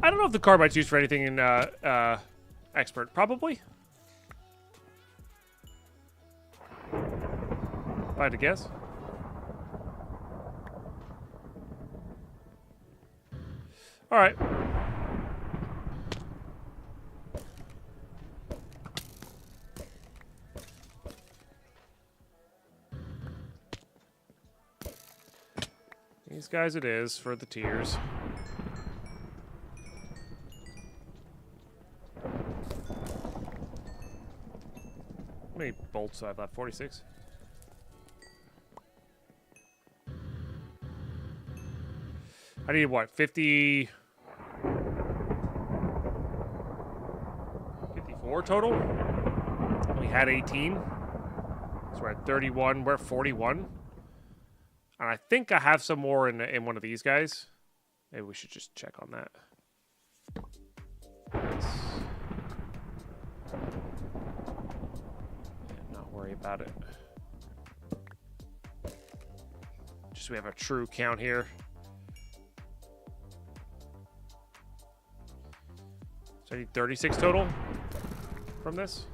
I don't know if the carbite's used for anything in expert. Probably. If I had to guess. All right. These guys it is for the tiers. How many bolts do I have left? 46? I need what? 50... 54 total? We had 18. So we're at 31. We're at 41. And I think I have some more in one of these guys. Maybe we should just check on that. Not worry about it. Just so we have a true count here. So I need 36 total from this.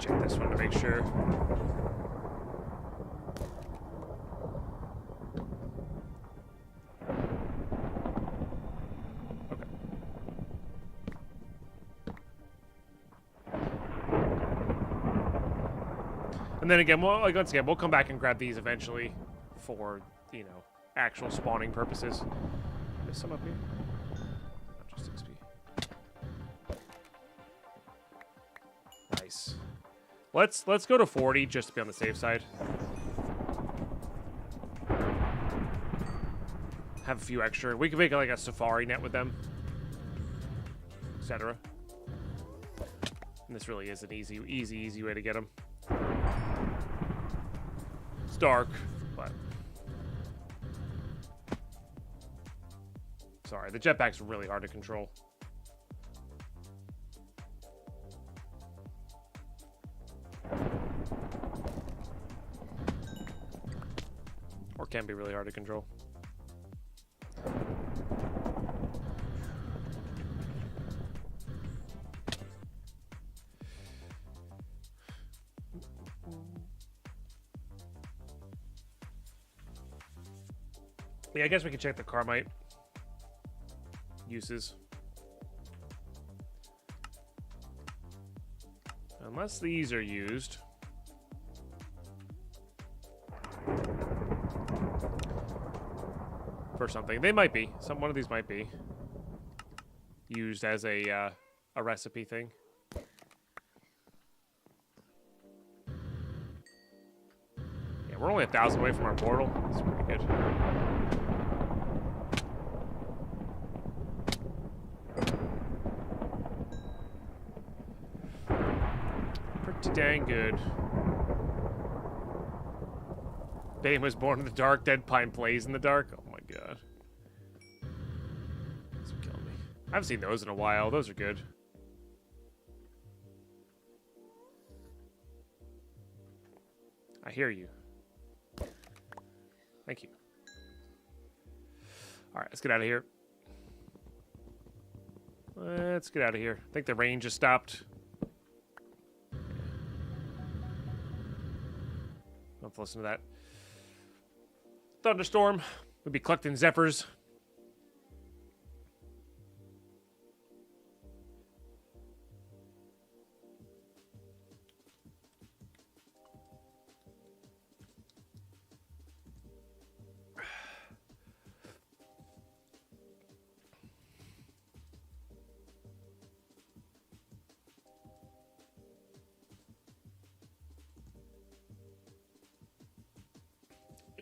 Check this one to make sure. Okay. And then again, once again, we'll come back and grab these eventually for, you know, actual spawning purposes. There's some up here. Not just XP. Nice. Let's go to 40 just to be on the safe side. Have a few extra. We can make like a safari net with them, etc. And this really is an easy way to get them. It's dark, but sorry, the jetpack's really hard to control. Or can be really hard to control. Yeah, I guess we can check the Carmite uses. Unless these are used. For something. They might be. One of these might be used as a recipe thing. Yeah, we're only 1,000 away from our portal. That's pretty good. Pretty dang good. Bane was born in the dark. Deadpine plays in the dark. Oh my god. This will kill me. I haven't seen those in a while. Those are good. I hear you. Thank you. Alright, let's get out of here. Let's get out of here. I think the rain just stopped. Let's listen to that. Thunderstorm. We'll be collecting zephyrs.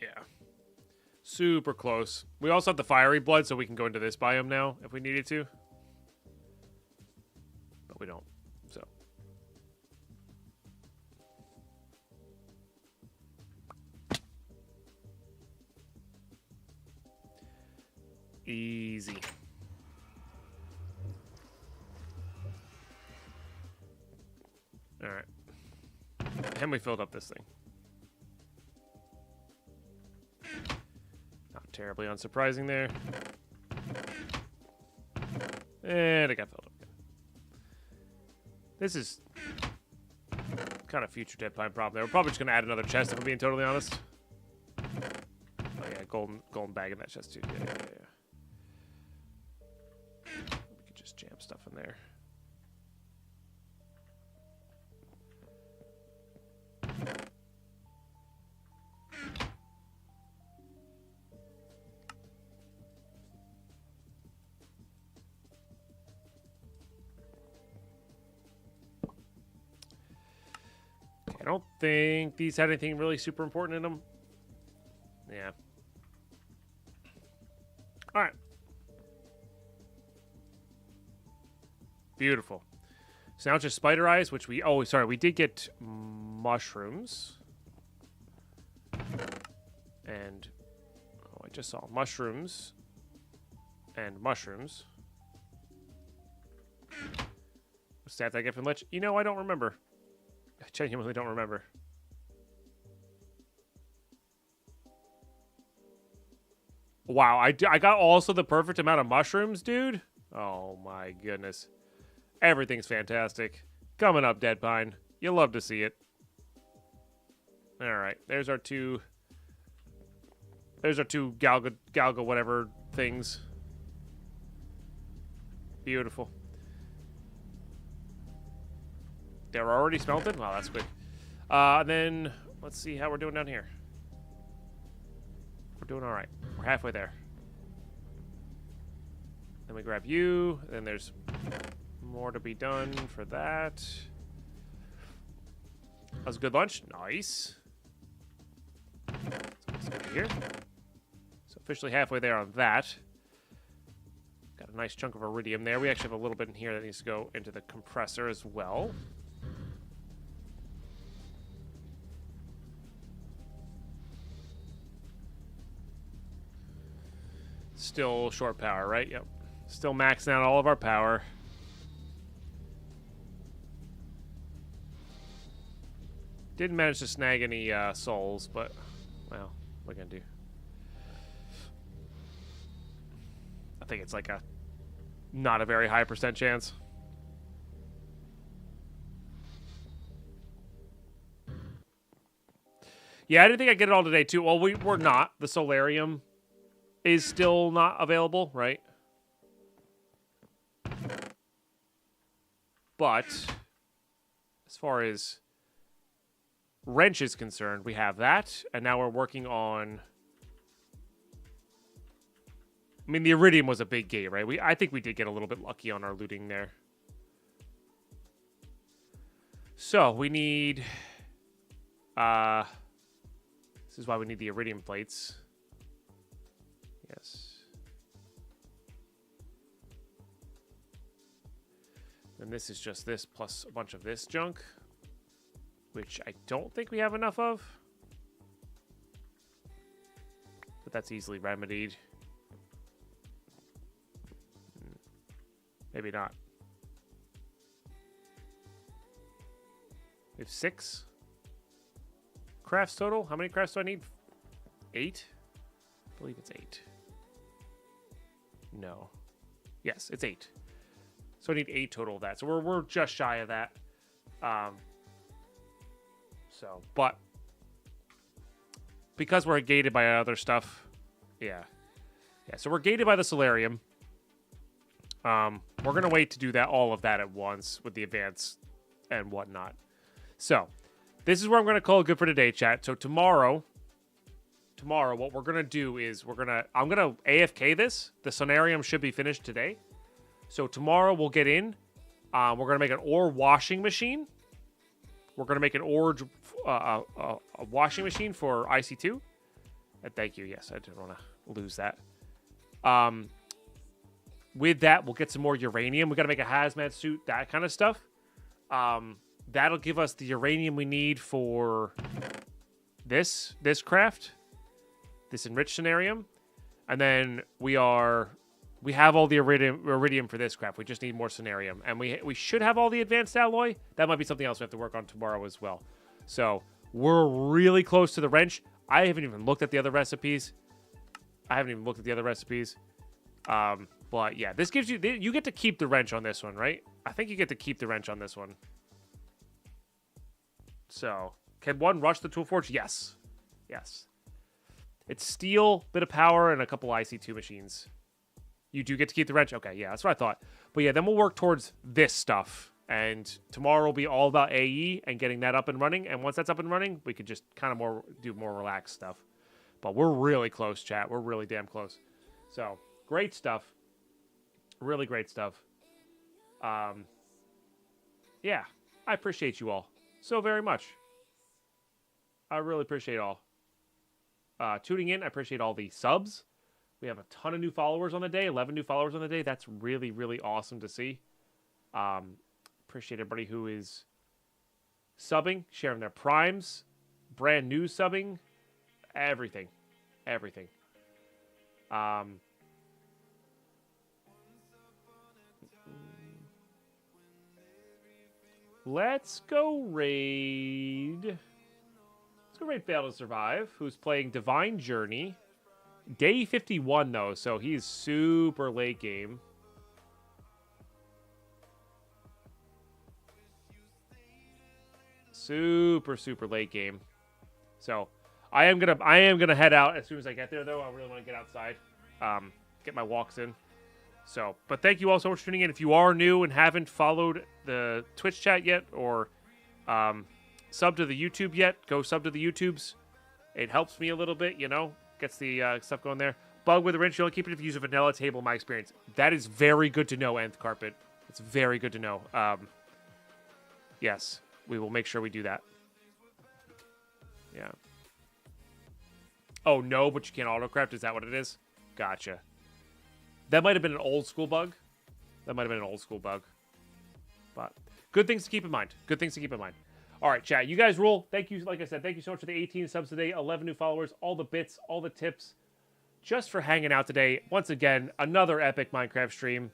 Yeah. Super close. We also have the fiery blood, so we can go into this biome now if we needed to. But we don't, so. Easy. Alright. And we filled up this thing. Not terribly unsurprising there. And it got filled up. This is kind of future Deadpine problem there. We're probably just going to add another chest if I'm being totally honest. Oh yeah, golden bag in that chest too. Yeah. We could just jam stuff in there. I don't think these had anything really super important in them. Yeah. All right. Beautiful. So now it's just spider eyes, which we... Oh, sorry. We did get mushrooms. And... Oh, I just saw mushrooms. And mushrooms. What's that I get from Lich? You know, I don't remember. I genuinely don't remember. Wow, I got also the perfect amount of mushrooms, dude. Oh my goodness. Everything's fantastic. Coming up, Deadpine. You love to see it. All right, there's our two. There's our two Galga whatever things. Beautiful. They're already smelted? Wow, that's quick. And then, let's see how we're doing down here. We're doing all right. We're halfway there. Then we grab you. Then there's more to be done for that. That was a good lunch. Nice. So let's go here. So officially halfway there on that. Got a nice chunk of iridium there. We actually have a little bit in here that needs to go into the compressor as well. Still short power, right? Yep. Still maxing out all of our power. Didn't manage to snag any souls, but, well, what are we gonna do? I think it's like a not a very high % chance. Yeah, I didn't think I'd get it all today, too. Well, we're not. The solarium is still not available, right? But as far as wrench is concerned, we have that, and now we're working on... I mean, the iridium was a big gate, right? I think we did get a little bit lucky on our looting there. So, we need... this is why we need the iridium plates. Yes. And this is just this plus a bunch of this junk, which I don't think we have enough of. But that's easily remedied. Maybe not. We have 6 crafts total. How many crafts do I need? 8? I believe it's 8. No. Yes, it's 8. So I need 8 total of that. So we're just shy of that. But because we're gated by other stuff, yeah. So we're gated by the solarium. We're gonna wait to do that, all of that at once with the advance and whatnot. So this is where I'm gonna call it good for today, chat. So tomorrow, what we're gonna do is I'm gonna AFK this. The sonarium should be finished today. So tomorrow we'll get in. We're gonna make an ore washing machine. We're gonna make an ore a washing machine for IC2. And thank you. Yes, I didn't want to lose that. With that, we'll get some more uranium. We got to make a hazmat suit, that kind of stuff. That'll give us the uranium we need for this craft, this enriched sonarium. And then we have all the iridium for this craft. We just need more sonarium. And we should have all the advanced alloy. That might be something else we have to work on tomorrow as well. So we're really close to the wrench. I haven't even looked at the other recipes. But yeah, this gives you get to keep the wrench on this one, right? I think you get to keep the wrench on this one. So, can one rush the tool forge? Yes. Yes. It's steel, bit of power, and a couple IC2 machines. You do get to keep the wrench? Okay, yeah, that's what I thought. But yeah, then we'll work towards this stuff. And tomorrow will be all about AE and getting that up and running. And once that's up and running, we could just kind of do more relaxed stuff. But we're really close, chat. We're really damn close. So, great stuff. Really great stuff. Yeah, I appreciate you all so very much. I really appreciate all. Tuning in, I appreciate all the subs. We have a ton of new followers on the day, 11 new followers on the day. That's really, really awesome to see. Appreciate everybody who is subbing, sharing their primes, brand new subbing, everything. Everything. Let's go raid. Let's go raid Fail to Survive, who's playing Divine Journey. Day 51, though, so he's super late game. super late game. So I am gonna head out as soon as I get there, though. I really want to get outside, get my walks in. So, but thank you all so much for tuning in. If you are new and haven't followed the Twitch chat yet, or sub to the YouTube yet, go sub to the YouTubes. It helps me a little bit, you know, gets the stuff going there. Bug with a wrench, you only keep it if you use a vanilla table, in my experience. That is very good to know, Nth Carpet. It's very good to know. Yes, we will make sure we do that. Yeah. Oh, no, but you can't autocraft? Is that what it is? Gotcha. That might have been an old school bug. That might have been an old school bug. But good things to keep in mind. Good things to keep in mind. All right, chat. You guys rule. Thank you. Like I said, thank you so much for the 18 subs today, 11 new followers, all the bits, all the tips, just for hanging out today. Once again, another epic Minecraft stream.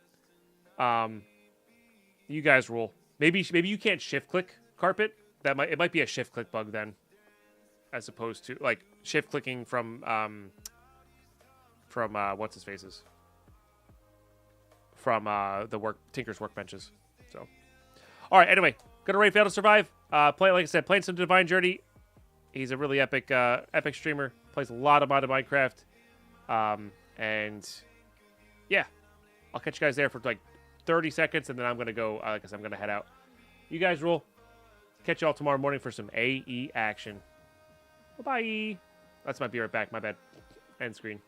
You guys rule. Maybe you can't shift click Carpet. It might be a shift click bug then, as opposed to like shift clicking from what's his faces, from the Tinker's workbenches. So, all right. Anyway, gonna rate Fail to Survive. Like I said, playing some Divine Journey. He's a really epic streamer. Plays a lot of Minecraft. And yeah, I'll catch you guys there for like 30 seconds, and then I'm gonna go. Like I said, I'm gonna head out. You guys rule. Catch you all tomorrow morning for some AE action. Bye-bye. That's my be right back. My bad. End screen.